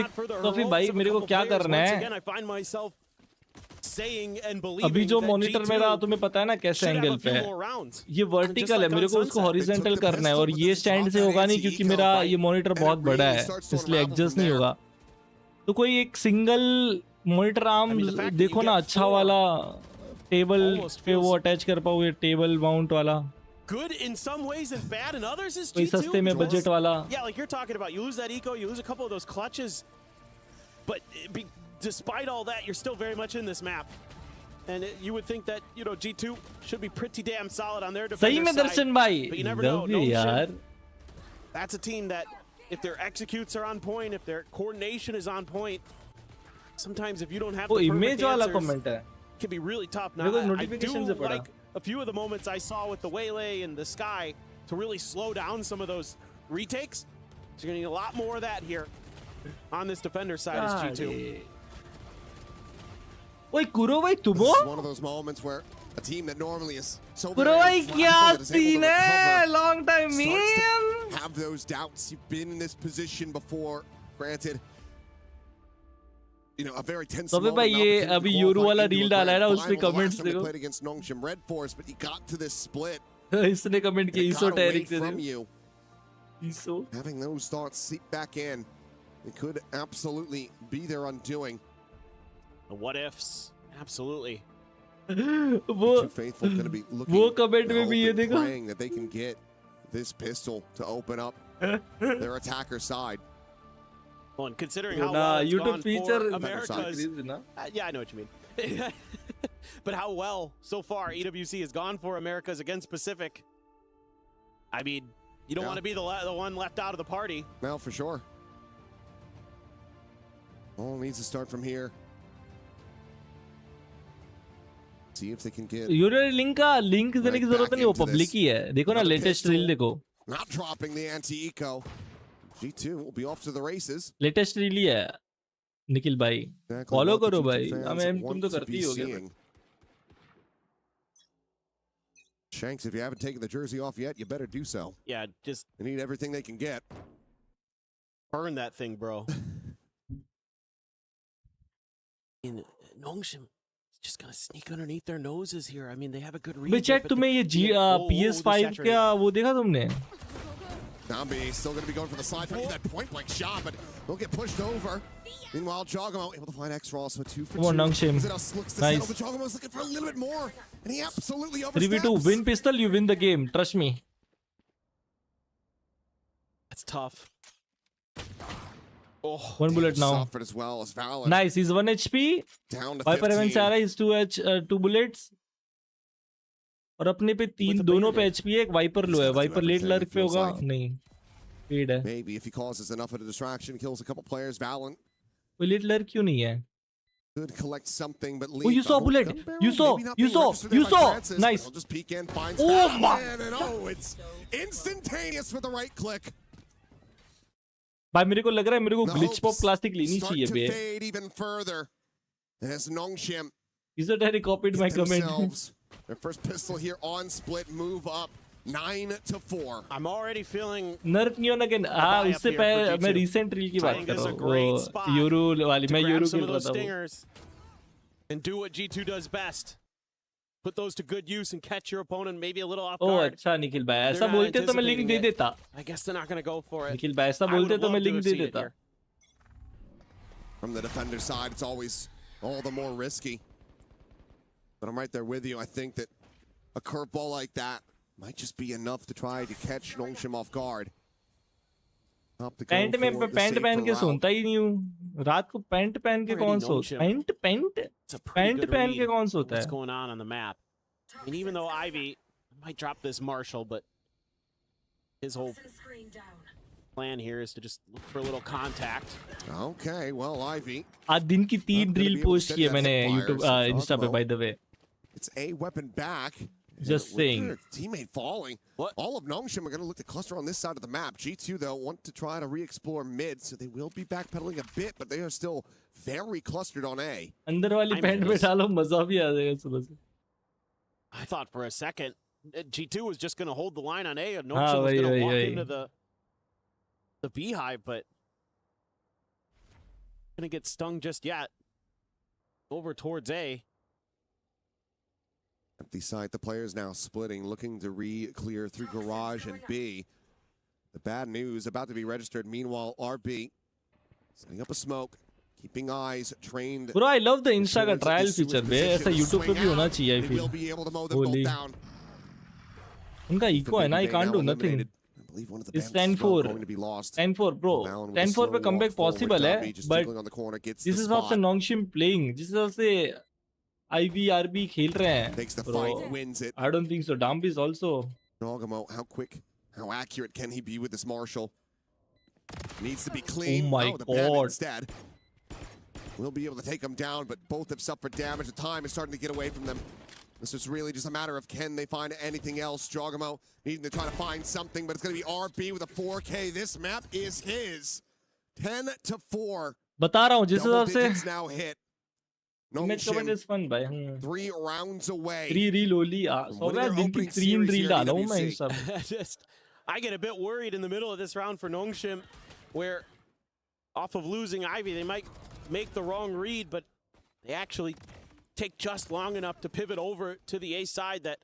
सोफी भाई मेरे को क्या करना है, अभी जो मॉनिटर मेरा तुम्हें पता है ना कैसे एंगल पे है, ये वर्टिकल है, मेरे को उसको हॉरिजॉन्टल करना है, और ये स्टैंड से होगा नहीं क्योंकि मेरा ये मॉनिटर बहुत बड़ा है, इसलिए एडजस्ट नहीं होगा. तो कोई एक सिंगल मॉनिटर आर्म देखो ना, अच्छा वाला टेबल पे वो अटैच कर पाओ, ये टेबल माउंट वाला. Good in some ways and bad in others is G2. सस्ते में बजट वाला. Yeah, like you're talking about, you lose that eco, you lose a couple of those clutches, but despite all that, you're still very much in this map. And you would think that, you know, G2 should be pretty damn solid on their defensive side. सही में दर्शन भाई. But you never know. No यार. That's a team that, if their executes are on point, if their coordination is on point, sometimes if you don't have वो the image perfect वाला answers, comment है. it can be really tough. मेरे को Now, I notification do से पड़ा. like a few of the moments I saw with the Waylay and the Sky to really slow down some of those retakes. So you're going to need a lot more of that here on this defender side as G2. Wait, Kuro bhai, तुम हो? This is one of those moments where a team that normally is so Kuro bhai, क्या scene है? Long time, starts man. to have those doubts. You've been in this position before. Granted, you know, a very tense तो moment. भाई ये अभी Yoru वाला reel डाला है ना, उसमें comments देखो. Played against Nongshim Red Force, but he got to this split. इसने comment किया esoteric से. From you. Eso. Having those thoughts seep back in, it could absolutely be their undoing. The what ifs, absolutely. Too faithful going to be looking comment में भी ये देखो. praying that they can get this pistol to open up their attacker side. Well, and considering how well it's YouTube gone feature for America's, yeah, I know what you mean. But how well so far EWC has gone for America's against Pacific. I mean, you don't want to be the one left out of the party. No, for sure. All needs to start from here. See if they can get. Yoru link का link देने की जरूरत नहीं, वो public ही है. देखो ना latest reel देखो. Not dropping the anti-eco. G2 will be off to the races. Latest reel ही है. निखिल भाई फॉलो करो भाई. हमें तुम तो करती ही होगे. Shanks, if you haven't taken the jersey off yet, you better do so. Yeah, just they need everything they can get. Burn that thing, bro. In Nongshim, just gonna sneak underneath their noses here. I mean, they have a good read. भाई chat तुम्हें ये PS5 क्या वो देखा तुमने? Nambi still going to be going for the side for that point-blank shot, but they'll get pushed over. Meanwhile, Jogamo able to find X-Raw, so 2 for 2. Come on, Nongshim. Nice. But Jogamo's looking for a little bit more, and he absolutely oversteps. 3v2, win pistol, you win the game. Trust me. That's tough. Oh, one bullet now. As well as Valorant. Nice, he's 1 HP. Down to Viper 15. Sarah is 2 bullets. और अपने पे 3 दोनों पे HP है. एक wiper लो है. Wiper late lurk पे होगा नहीं. पेड है. Maybe if he causes enough of a distraction, kills a couple players. Valorant. वो लेट लर्क क्यों नहीं है? Could collect something, but oh, you saw bullet. You saw. Nice. Just peek in, finds oh my. And oh, it's instantaneous with the right click. भाई मेरे को लग रहा है मेरे को ग्लिच पॉप क्लासिक लेनी चाहिए बे. Fade even further. As Nongshim. Esoteric copied my comment. Their first pistol here on split, move up 9-4. I'm already feeling nerf neon again. हाँ उससे पहले मैं recent reel की बात कर रहा हूँ. योरू वाली मैं योरू खेल रहा था. And do what G2 does best. Put those to good use and catch your opponent maybe a little off guard. Oh, अच्छा निखिल भाई ऐसा बोलते तो मैं लिंक दे देता. I guess they're not going to go for it. Nikhil भाई ऐसा बोलते तो मैं लिंक दे देता. From the defender side, it's always all the more risky. But I'm right there with you. I think that a curveball like that might just be enough to try to catch Nongshim off guard. Pant में pant पहन के सोता ही नहीं हूँ. रात को pant पहन के कौन सोता? पैंट पहन के कौन सोता है? What's going on the map? And even though Ivy might drop this Marshall, but his whole plan here is to just look for a little contact. Okay, well, Ivy. आज दिन की 3 रील पोस्ट की है मैंने YouTube Insta पे by the way. It's a weapon back. Just saying. Teammate falling. What? All of Nongshim are going to look to cluster on this side of the map. G2, though, want to try to re-explore mid, so they will be backpedaling a bit, but they are still very clustered on A. अंदर वाली pant में डालो मजा भी आ जाएगा सुबह से. I thought for a second G2 was just going to hold the line on A and Nongshim was going to walk into the beehive, but going to get stung just yet. Over towards A. Empty side, the players now splitting, looking to re-clear through garage and B. The bad news about to be registered. Meanwhile, RB setting up a smoke, keeping eyes trained. Bro, I love the Insta का trial feature बे. ऐसा YouTube पे भी होना चाहिए I feel. Holy. उनका eco है ना, I can't do nothing. It's 10-4. 10-4 bro. 10-4 पे comeback possible है, but this is not the Nongshim playing. This is also IVRB खेल रहे हैं. Bro, I don't think so. Dump is also. Nogamo, how quick, how accurate can he be with this Marshall? Needs to be clean. Oh my the god. Instead. will be able to take them down, but both have suffered damage. The time is starting to get away from them. This is really just a matter of can they find anything else. Jogamo needing to try to find something, but it's going to be RB with a 4K. This map is his. 10-4. बता रहा हूँ जिस हिसाब से now hit. Match comment is fun भाई 3 rounds away. 3 reel only सो मैं दिन की 3 रील डाला हूँ मैं इस सब I get a bit worried in the middle of this round for Nongshim, where off of losing Ivy, they might make the wrong read, but they actually take just long enough to pivot over to the A side that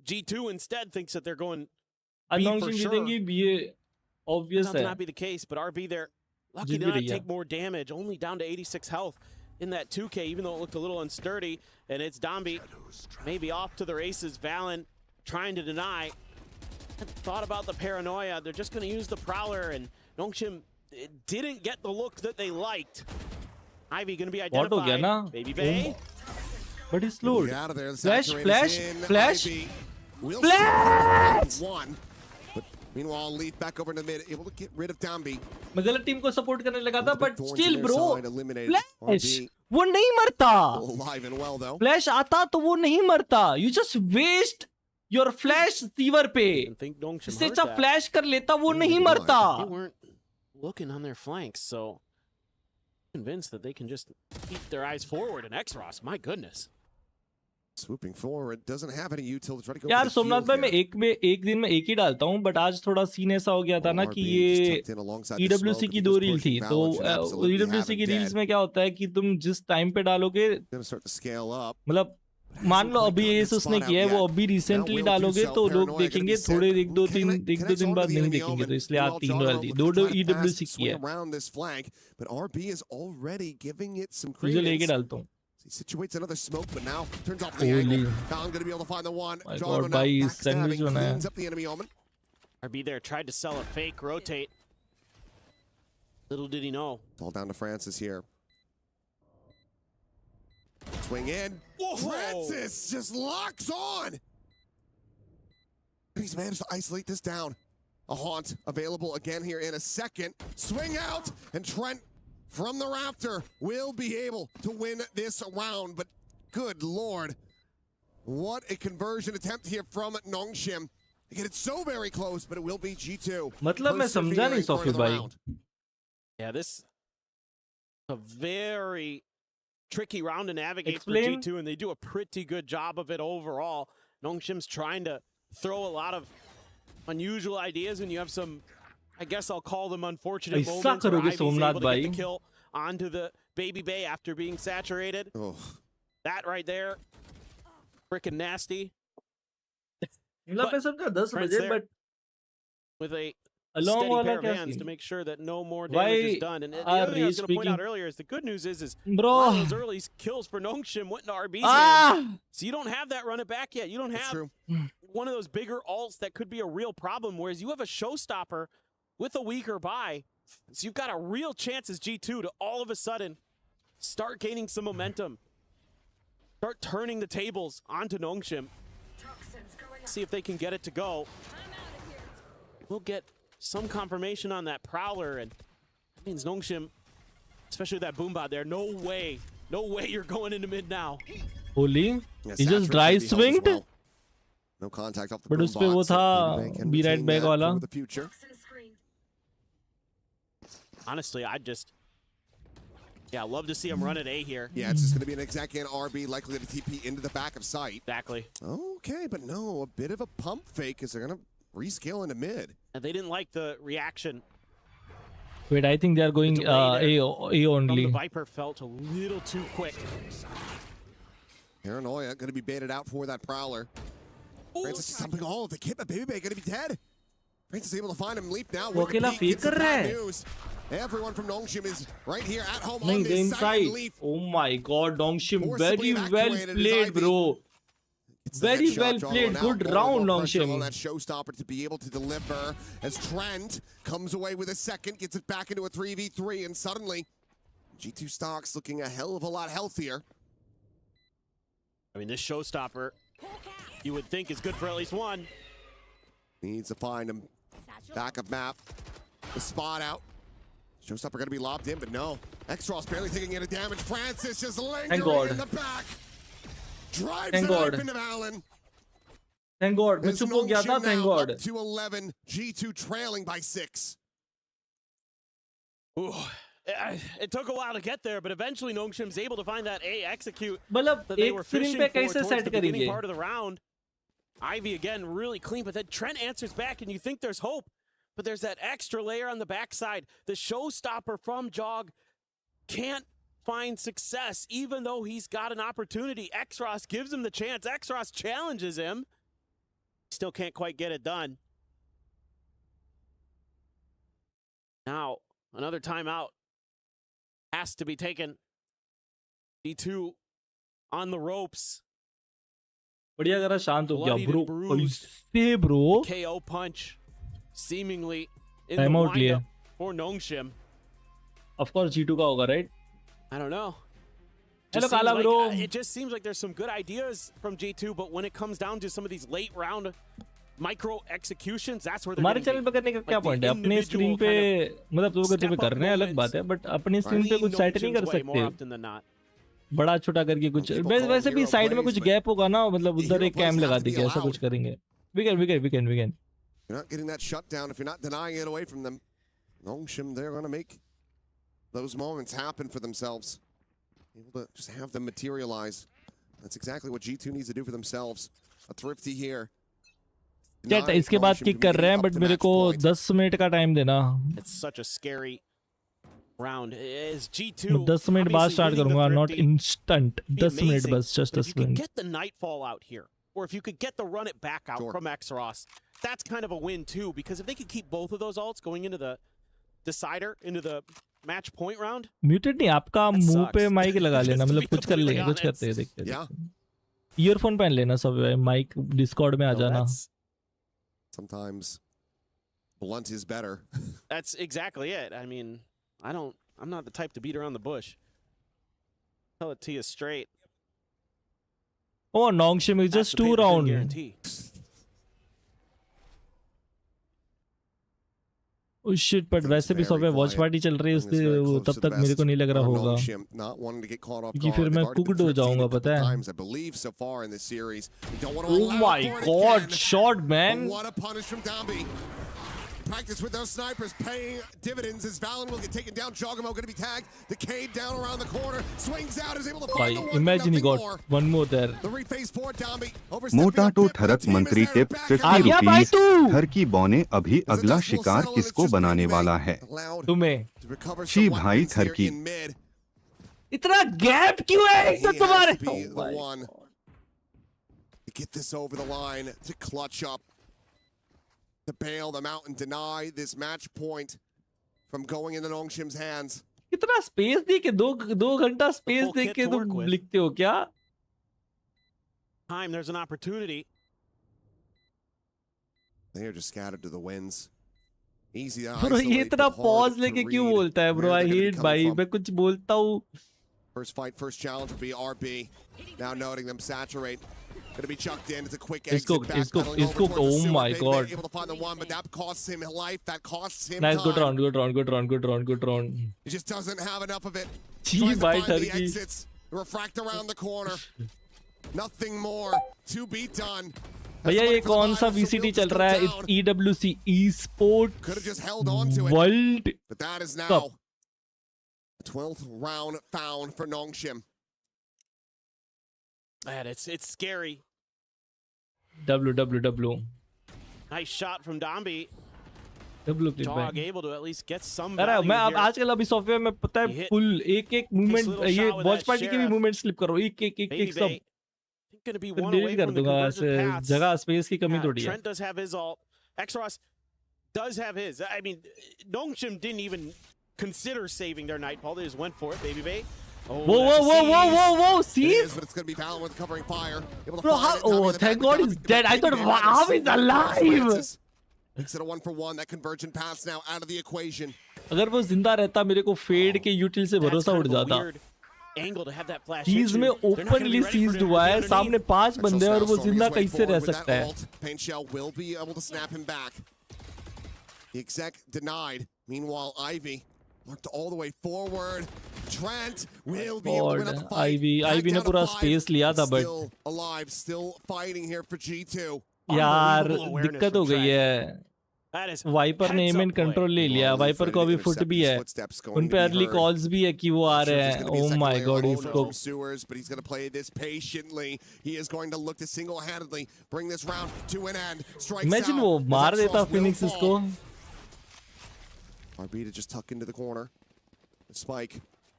G2 instead thinks that they're going B for sure. Obvious Sounds not be the case, but RB there lucky to not take more damage, only down to 86 health in that 2K, even though it looked a little unsturdy. And it's Dombi maybe off to the races. Valen trying to deny. Thought about the paranoia. They're just going to use the Prowler, and Nongshim didn't get the look that they liked. Ivy going to be identified. Baby Bay. But he's slowed. Out of there. Flash, flash, flash. Flash! But meanwhile, Leaf back over in the mid, able to get rid of Dombi. मैं गलत team को support करने लगा था, but still bro, Flash वो नहीं मरता. Alive and well though. Flash आता तो वो नहीं मरता. You just waste your flash Seaver पे. इससे अच्छा flash कर लेता वो नहीं मरता. They weren't looking on their flanks, so convinced that they can just keep their eyes forward. And X-Ross, my goodness. Swooping forward, doesn't have any util to try to go. यार सोमनाथ भाई मैं एक दिन में एक ही डालता हूँ, बट आज थोड़ा सीन ऐसा हो गया था ना कि ये EWC की 2 रील थी, तो EWC की रील्स में क्या होता है कि तुम जिस टाइम पे डालोगे, मतलब मान लो अभी ये उसने किया है, वो अभी रिसेंटली डालोगे तो लोग देखेंगे, थोड़े एक दो दिन बाद नहीं देखेंगे, तो इसलिए आज 3 डाल दी, 2 EWC की है, मुझे लेके डालता हूँ. He situates another smoke, but now turns off the angle. Khan going to be able to find the one. God, sandwich cleans up the enemy omen. RB there tried to sell a fake rotate. Little did he know. It's all down to Francis here. Swing in. Whoa. Francis just locks on. He's managed to isolate this down. A haunt available again here in a second. Swing out, and Trent from the Raptor will be able to win this round, but good lord, what a conversion attempt here from Nongshim. Again, it's so very close, but it will be G2. मतलब मैं समझा नहीं Sophie भाई. Yeah, this is a very tricky round to navigate for G2, and they do a pretty good job of it overall. Nongshim's trying to throw a lot of unusual ideas, and you have some, I guess I'll call them unfortunate moments where Ivy's able to get the kill onto the Baby Bay after being saturated. That right there, freaking nasty. But with a steady pair of hands to make sure that no more damage is done. And the other thing I was going to point out earlier is the good news is those early kills for Nongshim went into RB's hands. So you don't have that run it back yet. You don't have one of those bigger ults that could be a real problem, whereas you have a showstopper with a weaker buy. So you've got a real chance as G2 to all of a sudden start gaining some momentum. Start turning the tables onto Nongshim. See if they can get it to go. We'll get some confirmation on that Prowler, and that means Nongshim, especially with that Boombot there, no way you're going into mid now. Holy, he just dry swinged. No contact off the but उसपे वो था be right back वाला. Honestly, I'd love to see him run at A here. Yeah, it's just going to be an exact gain RB, likely to TP into the back of sight. Exactly. Okay, but no, a bit of a pump fake as they're going to rescale into mid. And they didn't like the reaction. Wait, I think they are going A only. The Viper felt a little too quick. Paranoia going to be baited out for that Prowler. Francis is jumping all of the kit, but Baby Bay going to be dead. Francis is able to find him. Leap now. वो अकेला fake कर रहा है. Everyone from Nongshim is right here at home on नहीं, this side. Leaf. Oh my God, Nongshim, very well played, bro. Very well played. Good round, Nongshim. That showstopper to be able to deliver as Trent comes away with a second, gets it back into a 3v3, and suddenly G2 stocks looking a hell of a lot healthier. I mean, this showstopper, you would think is good for at least one. Needs to find him. Back of map. The spot out. Showstopper going to be lobbed in, but no. Extros barely taking any damage. Francis just Thank lingering God. in the back. Drives Thank the God. knife into Alan. Thank God. मैं There's चुप हो गया था. Nongshim Thank now God. up to 11. G2 trailing by 6. Ooh. It took a while to get there, but eventually Nongshim's able to find that A execute मतलब that they एक were screen fishing पे for कैसे towards set the beginning करेंगे? part of the round. Ivy again really clean, but then Trent answers back and you think there's hope, but there's that extra layer on the backside. The showstopper from Jog can't find success, even though he's got an opportunity. Exros gives him the chance. Exros challenges him. Still can't quite get it done. Now, another timeout has to be taken. D2 on the ropes. बढ़िया करा शांत हो गया Bloodied bro. and bruised. इससे bro. KO punch seemingly in Time the out लिए. windup for Nongshim. Of course G2 का होगा, right? I don't know. Hello Just seems काला like- bro. It just seems like there's some good ideas from G2, but when it comes down to some of these late round micro executions, that's where they're हमारे gonna channel be. पे करने का क्या Like the point है? अपने individual screen पे kind of मतलब तो अगर तुम्हें step-up करना है अलग moments बात है, बट अपनी स्क्रीन पे कुछ सेट नहीं कर Nongshim's way more सकते. often than not. बड़ा छोटा करके कुछ वैसे भी साइड में कुछ गैप होगा ना, मतलब उधर एक कैम लगा देंगे, ऐसा कुछ करेंगे. We can. You're not getting that shutdown if you're not denying it away from them. Nongshim, they're going to make those moments happen for themselves. Able to just have them materialize. That's exactly what G2 needs to do for themselves. A thrifty here. Chat इसके बाद kick कर रहे हैं, but मेरे को 10 minute का time देना. It's such a scary round. Is G2 10 minute बाद obviously स्टार्ट winning the करूंगा, not thrifty instant. be 10 minute amazing, बस, just but 10 if you could minute. get the Nightfall out here, or if you could get the run it back out from Exros, that's kind of a win too, because if they could keep both of those ults going into the decider, into the match point round. Muted नहीं, आपका मुंह पे mic लगा लेना, मतलब कुछ कर लेंगे, कुछ करते हैं, देखते हैं. ईयरफोन पहन लेना सब, माइक डिस्कॉर्ड में आ जाना. Sometimes blunt is better. That's exactly it. I mean, I'm not the type to beat around the bush. Tell it to you straight. Oh, Nongshim is just 2 round. Oh shit, but वैसे भी सब watch party चल रही है, इसलिए तब तक मेरे को नहीं लग रहा होगा, क्योंकि फिर मैं कुकड हो जाऊंगा, पता है. Oh my god, shot man. What a punish from Dambi. Practice with those snipers paying dividends as Valen will get taken down. Jogamo going to be tagged. The Cade down around the corner. Swings out, is able to find the one. Imagine he got one more there. The rephase for Dambi. मोटाटो ठरक मंत्री tip 50 rupees. थर की बौने अभी अगला शिकार किसको बनाने वाला है? तुम्हें. शी भाई थर की. इतना गैप क्यों है तो तुम्हारे? Get this over the line to clutch up, to bail them out and deny this match point from going into Nongshim's hands. इतना स्पेस दे के दो घंटा स्पेस दे के तुम लिखते हो क्या? Time, there's an opportunity. They are just scattered to the winds. Easy to Bro, ये इतना pause लेके क्यों बोलता है bro? I hate भाई, मैं कुछ बोलता हूँ. First fight, first challenge will be RB. Now noting them saturate. Gonna be chucked in. It's a quick exit. He's cooked. Oh my god. Able to find the one, but that costs him life. That costs him Nice, time. good round. He just doesn't have enough of it. Gee, Tries to bhai, find the Turkey. exits. Refract around the corner. Nothing more to be done. भैया ये कौन सा VCT चल रहा है? It's EWC Esports Could have just held on to it. World But that is now Cup. the 12th round found for Nongshim. Man, it's scary. WWW. Nice shot from Dambi. Jog able to at least get some अरे value मैं अब here. आजकल अभी software में पता है full एक movement, ये वॉच पार्टी के भी मूवमेंट्स क्लिप करो, एक सब Gonna be फिर one away डिलीट कर from the दूंगा. conversion ऐसे paths. जगह स्पेस की कमी थोड़ी है. Trent does have his ult. Exros does have his. I mean, Nongshim didn't even consider saving their Nightfall. They just went for it, baby bay. Oh, Whoa, It see? is, but it's going to be Valen with covering fire. Able to Bro, find how? it. Tommy Oh, in the thank back, God but he's Tommy dead. I thought, Baby wow, Baby he's alive. Francis makes it a 1-for-1. That convergent pass now out of the equation. अगर वो जिंदा रहता मेरे को fade के यूटिल से भरोसा उड़ जाता. Angle to have that flash. चीज में ओपनली सीज्ड हुआ है, सामने 5 बंदे और वो जिंदा कैसे रह सकता है? Pain Shell will be able to snap him back. The exec denied. Meanwhile, Ivy marked all the way forward. Trent will be able to win up the fight. Ivy ने पूरा स्पेस लिया था but Still alive, still fighting here for G2. यार दिक्कत हो गई है wiper ने एम एंड कंट्रोल ले लिया वाइपर को अभी फुट भी है उन पे अर्ली कॉल्स भी है कि वो आ रहे हैं ओह माय गॉड इसको but he's going to play this patiently. He is going to look to single-handedly bring this round to an end. Strikes imagine वो मार देता फिनिक्स इसको RB to just tuck into the corner. The spike,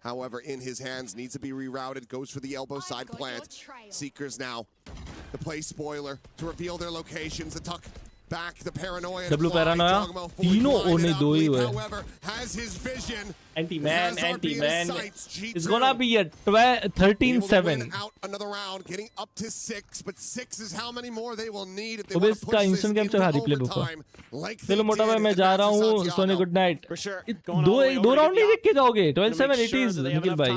however, in his hands, needs to be rerouted. Goes for the elbow side plant. Seekers now. The play spoiler to reveal their locations. The tuck back, the paranoia. W Paranoia तीनों ओने दो ही हुए anti man it's gonna be a 13-7 another round, getting up to 6, but 6 is how many more they will need if they अब want to इसका push instant this game into चला replay book overtime. चलो मोटा भाई मैं जा रहा हूँ सोने गुड नाइट दो राउंड नहीं देख के जाओगे 12-7 it is निखिल भाई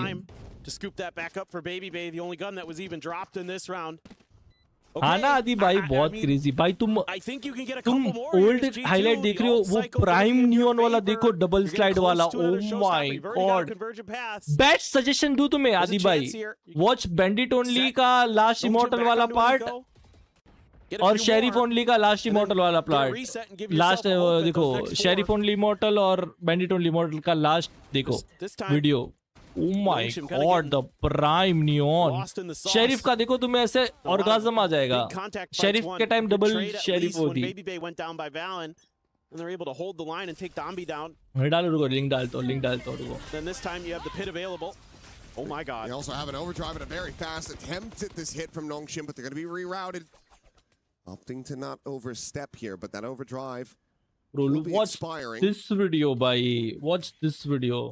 to scoop that back up for Baby Bay, the only gun that was even dropped in this round. हाँ ना आदि भाई बहुत क्रेजी भाई तुम ओल्ड हाईलाइट देख रहे हो वो प्राइम नियॉन वाला देखो डबल स्लाइड वाला oh my God best suggestion दूं तुम्हें आदि भाई वॉच बैंडिट ओनली का लास्ट इमॉर्टल वाला पार्ट और शेरिफ ओनली का लास्ट इमॉर्टल वाला पार्ट लास्ट देखो शेरिफ ओनली इमॉर्टल और बैंडिट ओनली इमॉर्टल का लास्ट देखो video Oh my God, the prime neon. Sheriff का देखो तुम्हें ऐसे ऑर्गाज्म आ जाएगा शेरिफ के टाइम डबल शेरिफ होती Baby Bay went down by Valen, and they're able to hold the line and take Dombi down. डालो रुको लिंक डालता हूँ रुको Then this time you have the pit available. Oh my God. They also have an overdrive and a very fast attempt at this hit from Nongshim, but they're going to be rerouted. Opting to not overstep here, but that overdrive will be expiring. This video, bhai. Watch this video.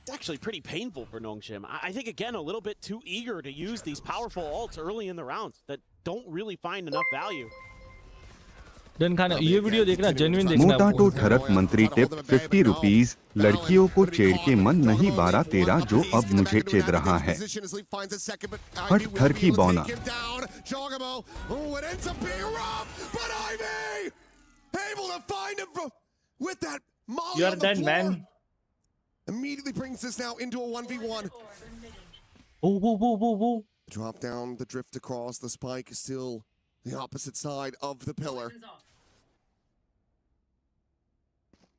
It's actually pretty painful for Nongshim. I think, again, a little bit too eager to use these powerful ults early in the rounds that don't really find enough value. Then खाना ये video देखना genuine देखना मोटाटो ठरक मंत्री tip 50 rupees लड़कियों को छेड़ के मन नहीं 12-13 जो अब मुझे चेद रहा है हट थर की बौना You are dead, man. Immediately brings this now into a 1v1. Whoa. Drop down, the drift across, the spike is still the opposite side of the pillar.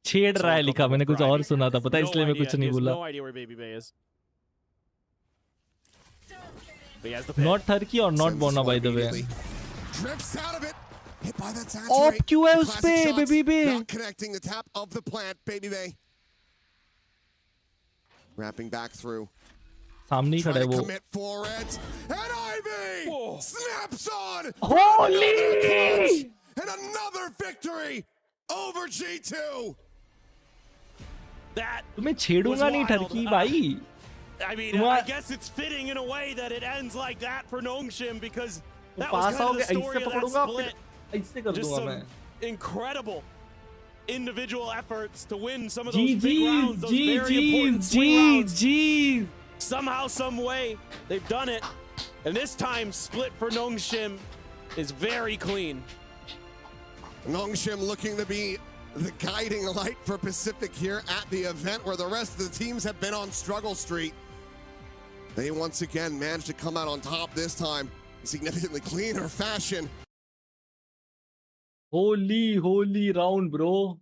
छेड़ रहा है लिखा मैंने कुछ और सुना था पता है इसलिए मैं कुछ नहीं बोला Not Turkey or not Bona by the way. Drifts out of it. Hit by that saturate. Op क्यों है उस पे Baby Bay? Not connecting the tap of the plant, Baby Bay. Wrapping back through. सामने ही खड़ा है वो. Commit for it. And Ivy snaps on. Holy! And another victory over G2. तुम्हें छेड़ूंगा नहीं ठरकी भाई. I mean, I guess it's fitting in a way that it ends like that for Nongshim because that was kind of the story of that split. Just some incredible individual efforts to win some of those big rounds, those very important swing rounds. Somehow, some way, they've done it. And this time, split for Nongshim is very clean. Nongshim looking to be the guiding light for Pacific here at the event where the rest of the teams have been on struggle street. They once again managed to come out on top this time in significantly cleaner fashion. Holy round, bro.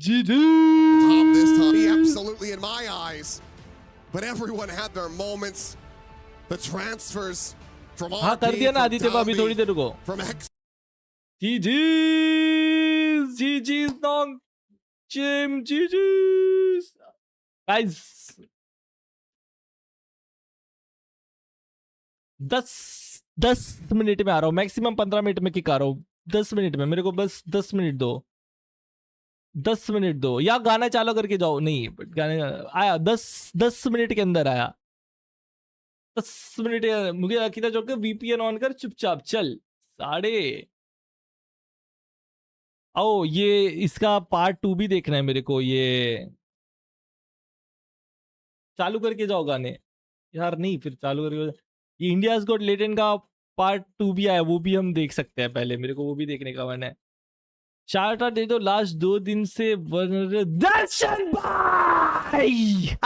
GG! Top this time, absolutely in my eyes. But everyone had their moments. The transfers from हाँ कर दिया ना आदित्य भाभी थोड़ी देर रुको. GG's Nongshim, GG's. Guys, 10 minute में आ रहा हूँ मैक्सिमम 15 मिनट में किक आ रहा हूँ 10 मिनट में मेरे को बस 10 मिनट दो 10 मिनट दो या गाना चालू करके जाओ नहीं गाने आया 10 मिनट के अंदर आया 10 मिनट मुझे अकीदा चौक VPN ऑन कर चुपचाप चल साढ़े आओ ये इसका पार्ट 2 भी देखना है मेरे को ये चालू करके जाओ गाने यार नहीं फिर चालू करके ये इंडियाज गॉट लेटेंट का पार्ट 2 भी आया वो भी हम देख सकते हैं पहले मेरे को वो भी देखने का मन है शार्ट दे दो लास्ट 2 दिन से दर्शन भाई भाई